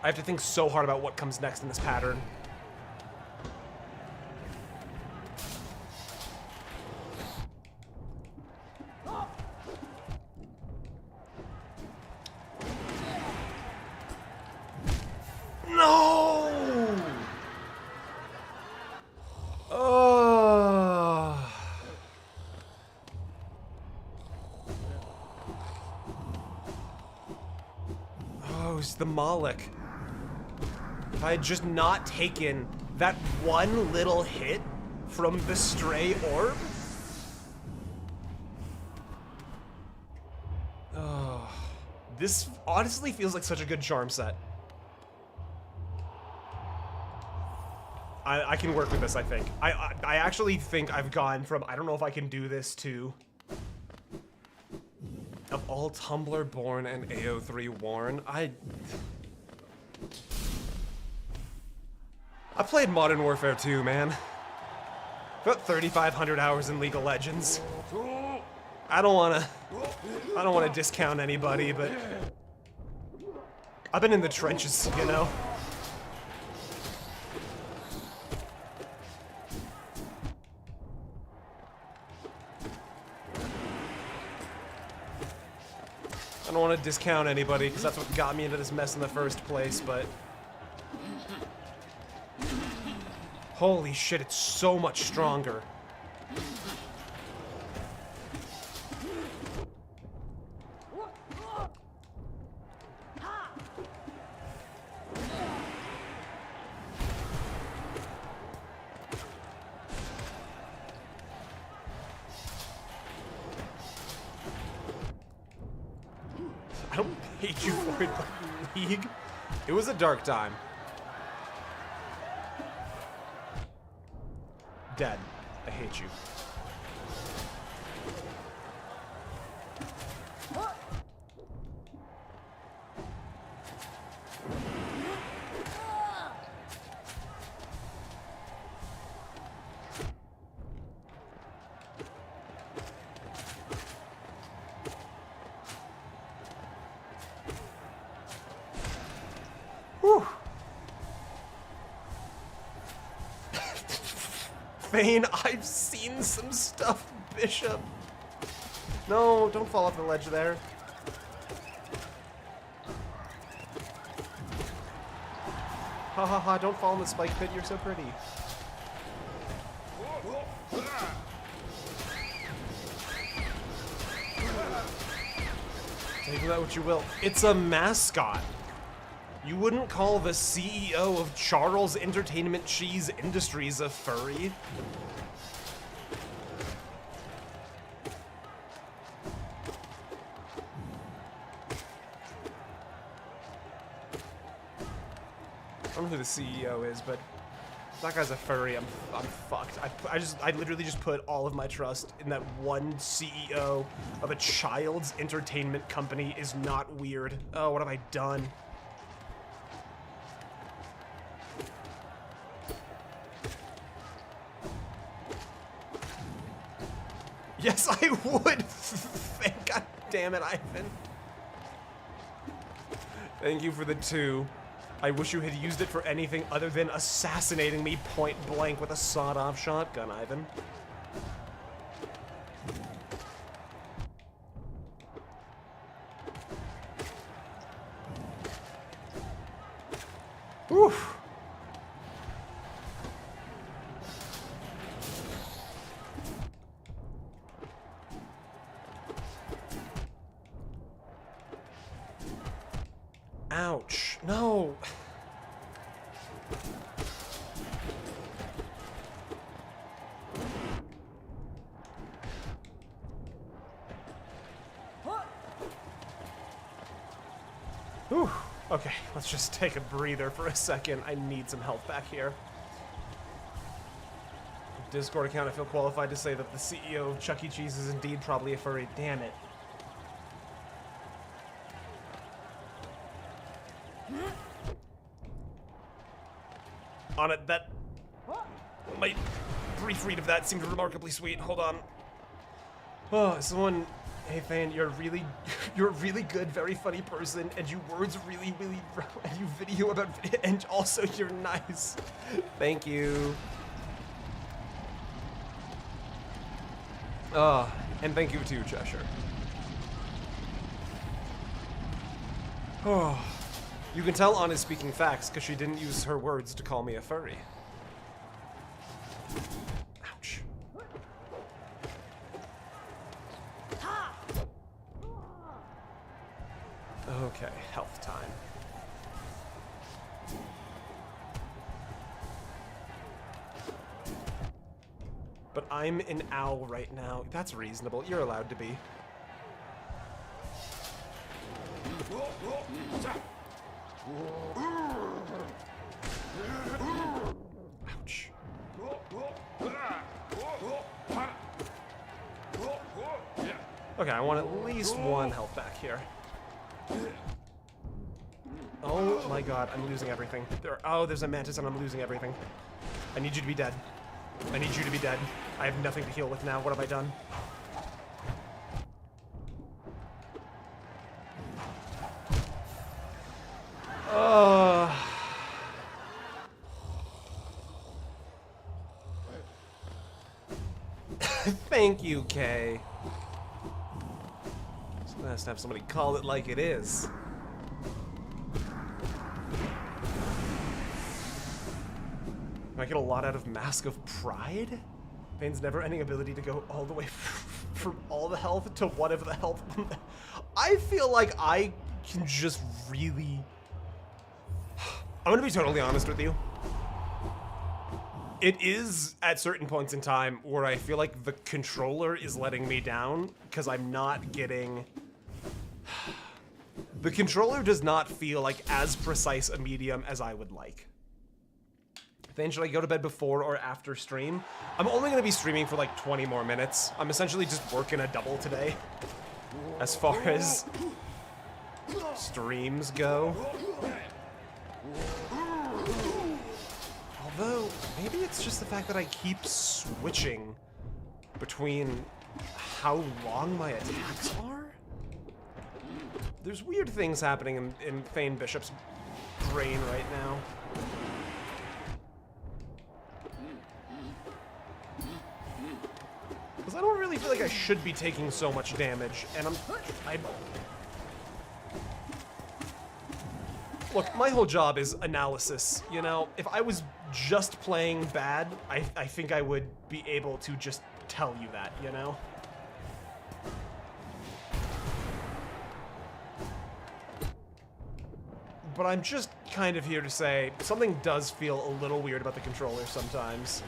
I have to think so hard about what comes next in this pattern. No! Oh, it's the Moloch. If I had just not taken that one little hit from the stray orb. Oh, this honestly feels like such a good charm set. I can work with this, I think. I actually think I've gone from, I don't know if I can do this, to of all Tumblr born and AO3 worn, I played Modern Warfare 2, man. About 3,500 hours in League of Legends. I don't wanna discount anybody, but I've been in the trenches, you know? I don't want to discount anybody, because that's what got me into this mess in the first place, but holy shit, it's so much stronger. I don't hate you for it, but League, it was a dark time. Dead. I hate you. Whew. Fane, I've seen some stuff, Bishop. No, don't fall off the ledge there. Ha ha ha, don't fall in the spike pit, you're so pretty. Take that what you will. It's a mascot. You wouldn't call the CEO of Charles Entertainment Cheese Industries a furry. I don't know who the CEO is, but if that guy's a furry, I'm fucked. I literally just put all of my trust in that one CEO of a child's entertainment company is not weird. Oh, what have I done? Yes, I would. God damn it, Ivan. Thank you for the 2. I wish you had used it for anything other than assassinating me point blank with a sawed-off shotgun, Ivan. Whew. Ouch. No. Whew. Okay, let's just take a breather for a second. I need some health back here. Discord account, I feel qualified to say that the CEO of Chuck E. Cheese is indeed probably a furry. Damn it. On it, that... My brief read of that seemed remarkably sweet. Hold on. Oh, someone... Hey, fan, you're a really good, very funny person, and you words really, and you video about, and also you're nice. Thank you. And thank you too, Cheshire. Oh, you can tell Anna's speaking facts because she didn't use her words to call me a furry. Ouch. Okay, health time. But I'm an owl right now. That's reasonable. You're allowed to be. Ouch. Okay, I want at least one health back here. Oh my god, I'm losing everything. There's a mantis and I'm losing everything. I need you to be dead. I need you to be dead. I have nothing to heal with now. What have I done? Thank you, Kay. It's nice to have somebody call it like it is. I get a lot out of Mask of Pride? Pain's never-ending ability to go all the way from all the health to one of the health. I feel like I can just really... I'm gonna be totally honest with you. It is at certain points in time where I feel like the controller is letting me down because I'm not getting... The controller does not feel like as precise a medium as I would like. Then should I go to bed before or after stream? I'm only gonna be streaming for like 20 more minutes. I'm essentially just working a double today. As far as streams go. Although, maybe it's just the fact that I keep switching between how long my attacks are? There's weird things happening in Thane Bishop's brain right now. Because I don't really feel like I should be taking so much damage, and Look, my whole job is analysis, you know? If I was just playing bad, I think I would be able to just tell you that, you know? But I'm just kind of here to say, something does feel a little weird about the controller sometimes.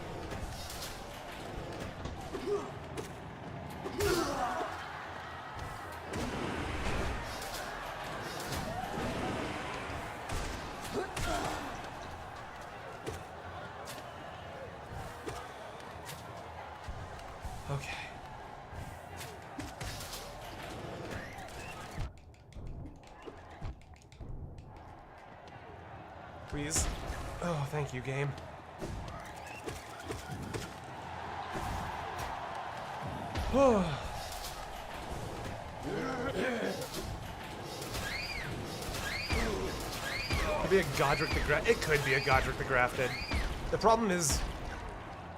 Okay. Please. Oh, thank you, game. Oh. Could be a Godric the Grafted. It could be a Godric the Grafted. The problem is,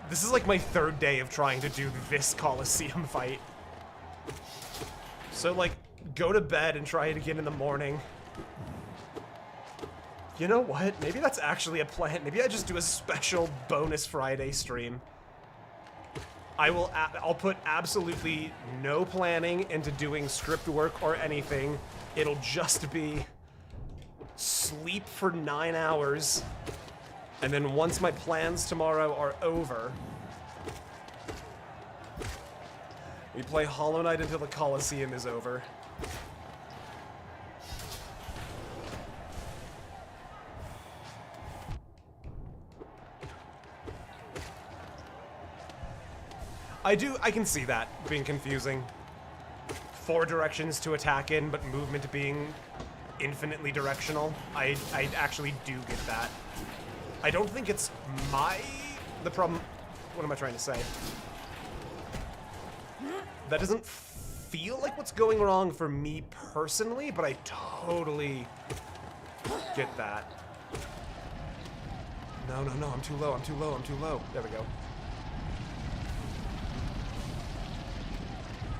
this is like my third day of trying to do this Coliseum fight. So, like, go to bed and try it again in the morning. You know what? Maybe that's actually a plan. Maybe I just do a special bonus Friday stream. I'll put absolutely no planning into doing script work or anything. It'll just be sleep for 9 hours, and then once my plans tomorrow are over, we play Hollow Knight until the Coliseum is over. I can see that being confusing. 4 directions to attack in, but movement being infinitely directional. I actually do get that. I don't think it's the problem. What am I trying to say? That doesn't feel like what's going wrong for me personally, but I totally get that. No, I'm too low, I'm too low. There we go.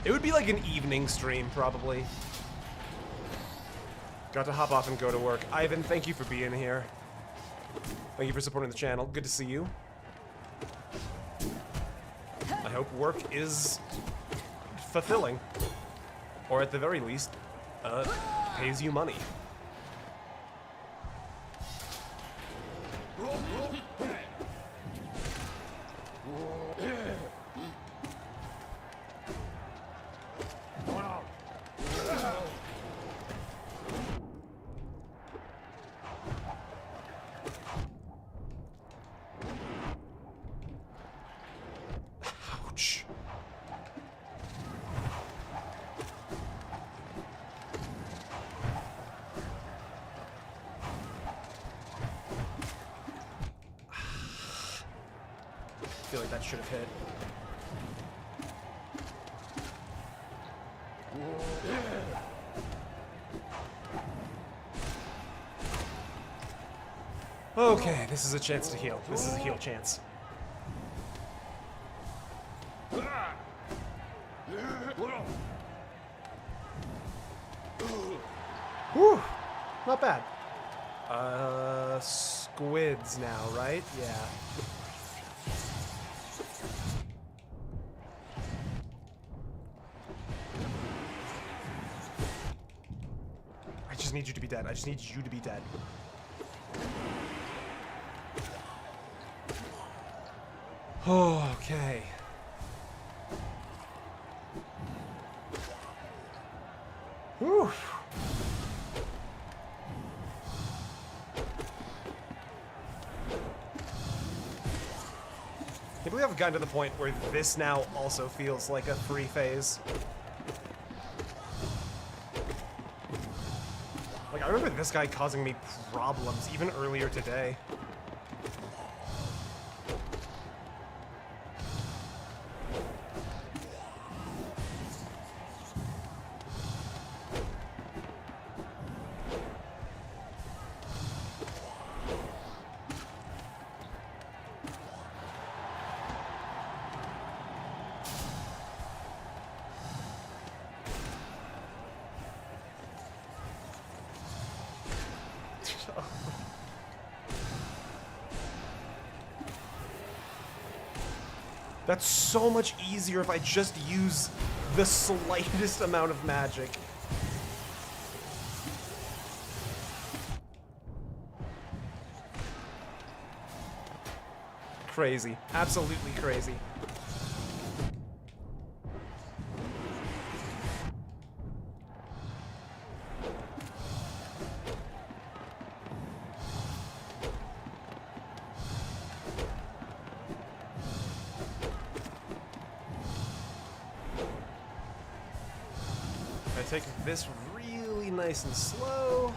It would be like an evening stream, probably. Got to hop off and go to work. Ivan, thank you for being here. Thank you for supporting the channel. Good to see you. I hope work is fulfilling. Or at the very least, pays you money. Ouch. I feel like that should have hit. Okay, this is a chance to heal. This is a heal chance. Whew, not bad. Squids now, right? Yeah. I just need you to be dead. I just need you to be dead. Okay. Whew. I believe I've gotten to the point where this now also feels like a free phase. Like, I remember this guy causing me problems even earlier today. That's so much easier if I just use the slightest amount of magic. Crazy. Absolutely crazy. I take this really nice and slow.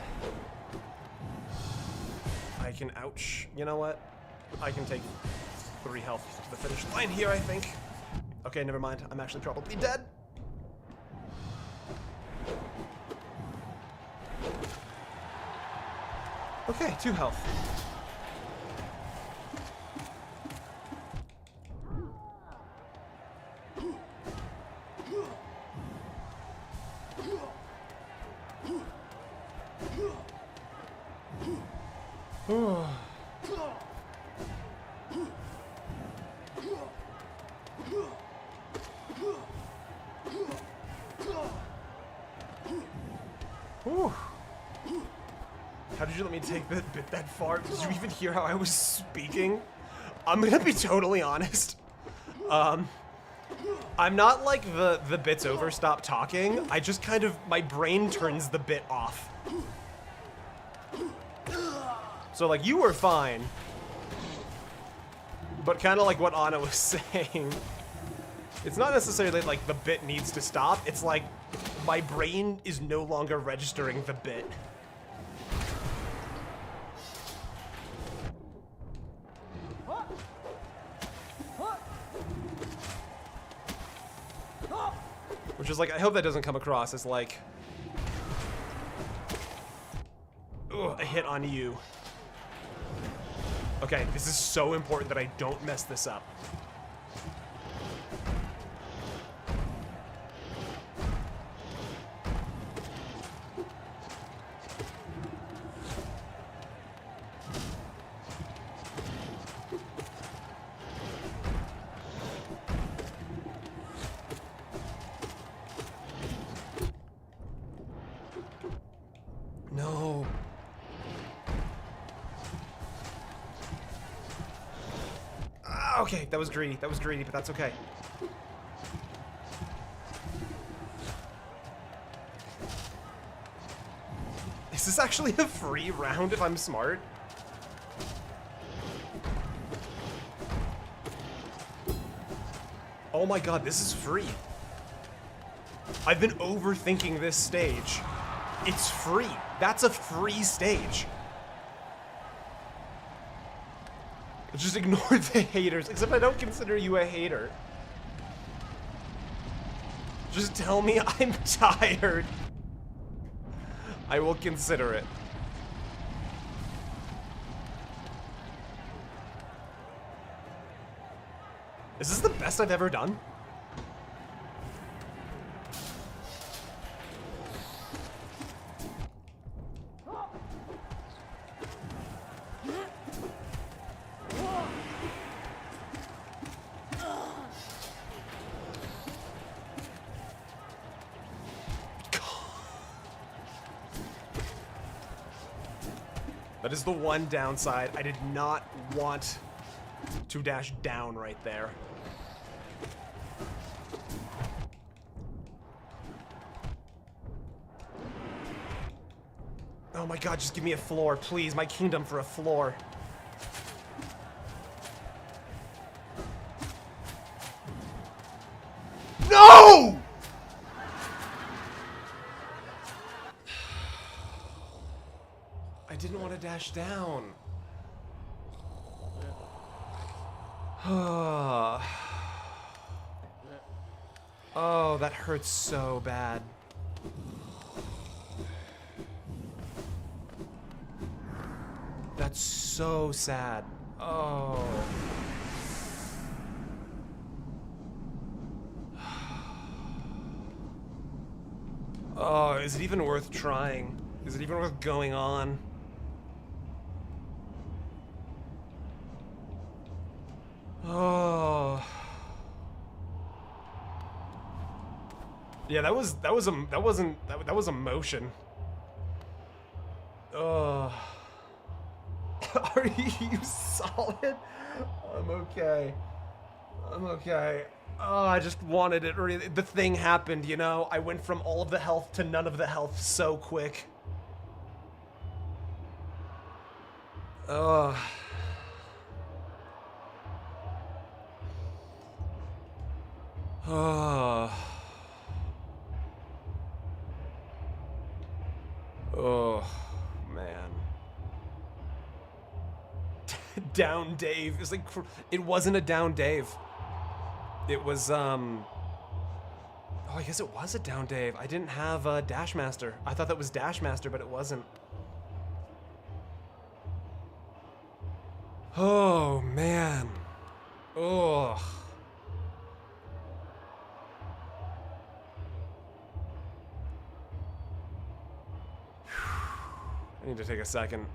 I can, ouch. You know what? I can take 3 health to the finish line here, I think. Okay, never mind. I'm actually probably dead. Okay, 2 health. How did you let me take that bit that far? Did you even hear how I was speaking? I'm gonna be totally honest. I'm not like the bit's over, stop talking. I just kind of, my brain turns the bit off. So like, you were fine. But kind of like what Anna was saying. It's not necessarily like the bit needs to stop. It's like my brain is no longer registering the bit. Which is like, I hope that doesn't come across as like, ugh, a hit on you. Okay, this is so important that I don't mess this up. No. Ah, okay, that was greedy. That was greedy, but that's okay. Is this actually a free round if I'm smart? Oh my god, this is free. I've been overthinking this stage. It's free. That's a free stage. Just ignore the haters, except I don't consider you a hater. Just tell me I'm tired. I will consider it. Is this the best I've ever done? That is the one downside. I did not want to dash down right there. Oh my god, just give me a floor, please. My kingdom for a floor. No! I didn't want to dash down. Oh, that hurts so bad. That's so sad. Oh. Oh, is it even worth trying? Is it even worth going on? Oh. Yeah, that was emotion. Oh. Are you solid? I'm okay. I'm okay. Oh, I just wanted it really. The thing happened, you know? I went from all of the health to none of the health so quick. Ugh. Oh. Oh, man. Down Dave. It's like, it wasn't a down Dave. It was, oh, I guess it was a down Dave. I didn't have a Dash Master. I thought that was Dash Master, but it wasn't. Oh, man. Oh. I need to take a second.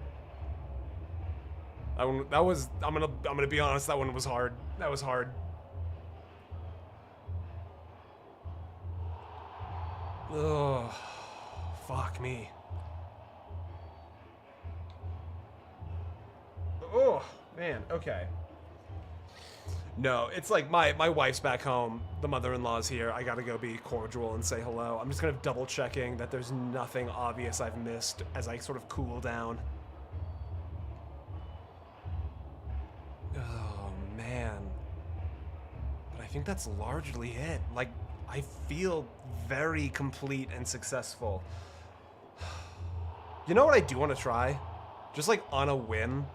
That was, I'm gonna be honest, that one was hard. That was hard. Oh, fuck me. Oh, man. Okay. No, it's like my wife's back home. The mother-in-law's here. I gotta go be cordial and say hello. I'm just kind of double checking that there's nothing obvious I've missed as I sort of cool down. Oh, man. But I think that's largely it. Like, I feel very complete and successful. You know what I do want to try? Just like on a whim.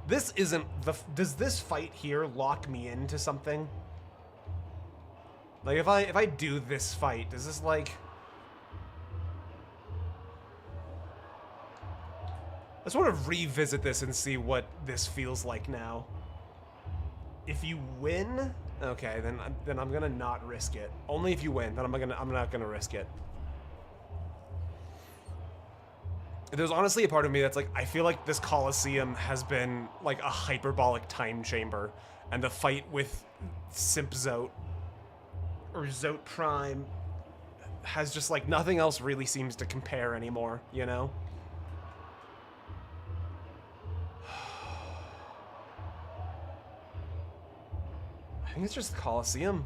This isn't the... Does this fight here lock me into something? Like, if I do this fight, does this, like... I just want to revisit this and see what this feels like now. If you win... Okay, then I'm gonna not risk it. Only if you win, then I'm not gonna risk it. There's honestly a part of me that's like, I feel like this Coliseum has been like a hyperbolic time chamber, and the fight with Simp Zote or Zote Prime has just like nothing else really seems to compare anymore, you know? I think it's just the Coliseum.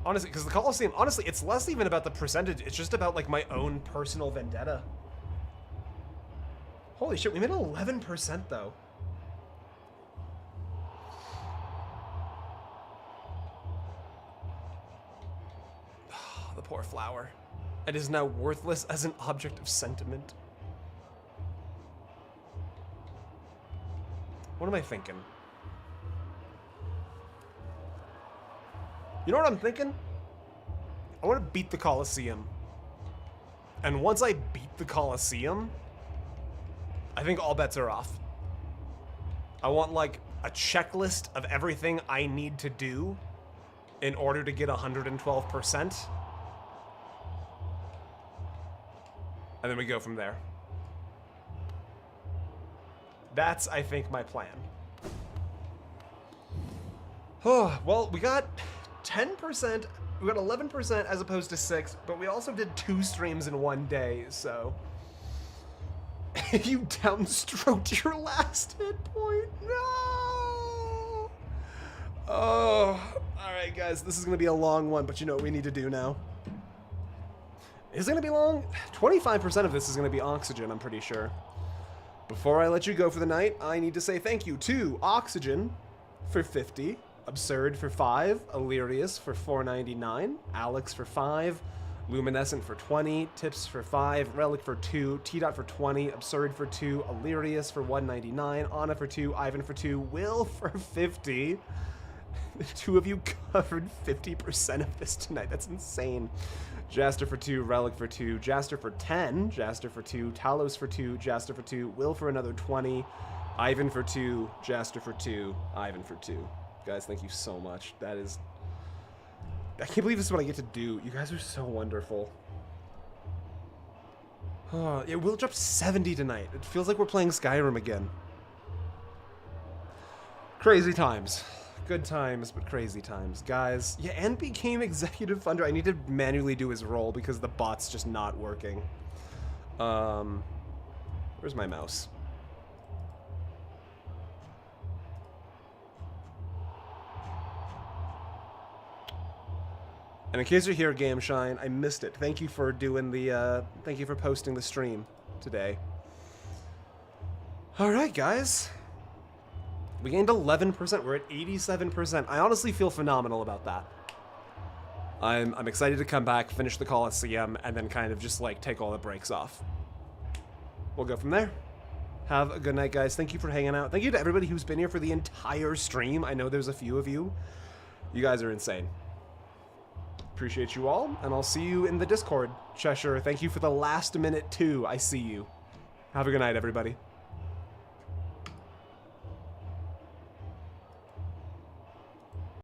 Honestly, because the Coliseum, honestly, it's less even about the percentage, it's just about like my own personal vendetta. Holy shit, we made 11% though. The poor flower. It is now worthless as an object of sentiment. What am I thinking? You know what I'm thinking? I want to beat the Coliseum. And once I beat the Coliseum, I think all bets are off. I want like a checklist of everything I need to do in order to get 112%. And then we go from there. That's, I think, my plan. Oh, well, we got 10%, we got 11% as opposed to 6, but we also did 2 streams in one day, so... You downstroked your last hit point. No. Oh, all right, guys. This is gonna be a long one, but you know what we need to do now. Is it gonna be long? 25% of this is gonna be Oxygen, I'm pretty sure. Before I let you go for the night, I need to say thank you to Oxygen for 50, Absurd for 5, Illyrius for 4.99, Alex for 5. Luminescent for 20, Tips for 5, Relic for 2, T-Dot for 20, Absurd for 2, Illyrius for 1.99, Anna for 2, Ivan for 2, Will for 50. The 2 of you covered 50% of this tonight. That's insane. Jaster for 2, Relic for 2, Jaster for 10, Jaster for 2, Talos for 2, Jaster for 2, Will for another 20, Ivan for 2, Jaster for 2, Ivan for 2. Guys, thank you so much. That is... I can't believe this is what I get to do. You guys are so wonderful. Oh, yeah, we'll drop 70 tonight. It feels like we're playing Skyrim again. Crazy times. Good times, but crazy times. Guys, yeah, and became Executive Funder. I need to manually do his role because the bot's just not working. Where's my mouse? And in case you're here, Game Shine, I missed it. Thank you for doing the, thank you for posting the stream today. All right, guys. We gained 11%. We're at 87%. I honestly feel phenomenal about that. I'm excited to come back, finish the Coliseum, and then kind of just, like, take all the breaks off. We'll go from there. Have a good night, guys. Thank you for hanging out. Thank you to everybody who's been here for the entire stream. I know there's a few of you. You guys are insane. Appreciate you all, and I'll see you in the Discord. Cheshire, thank you for the last minute too. I see you. Have a good night, everybody.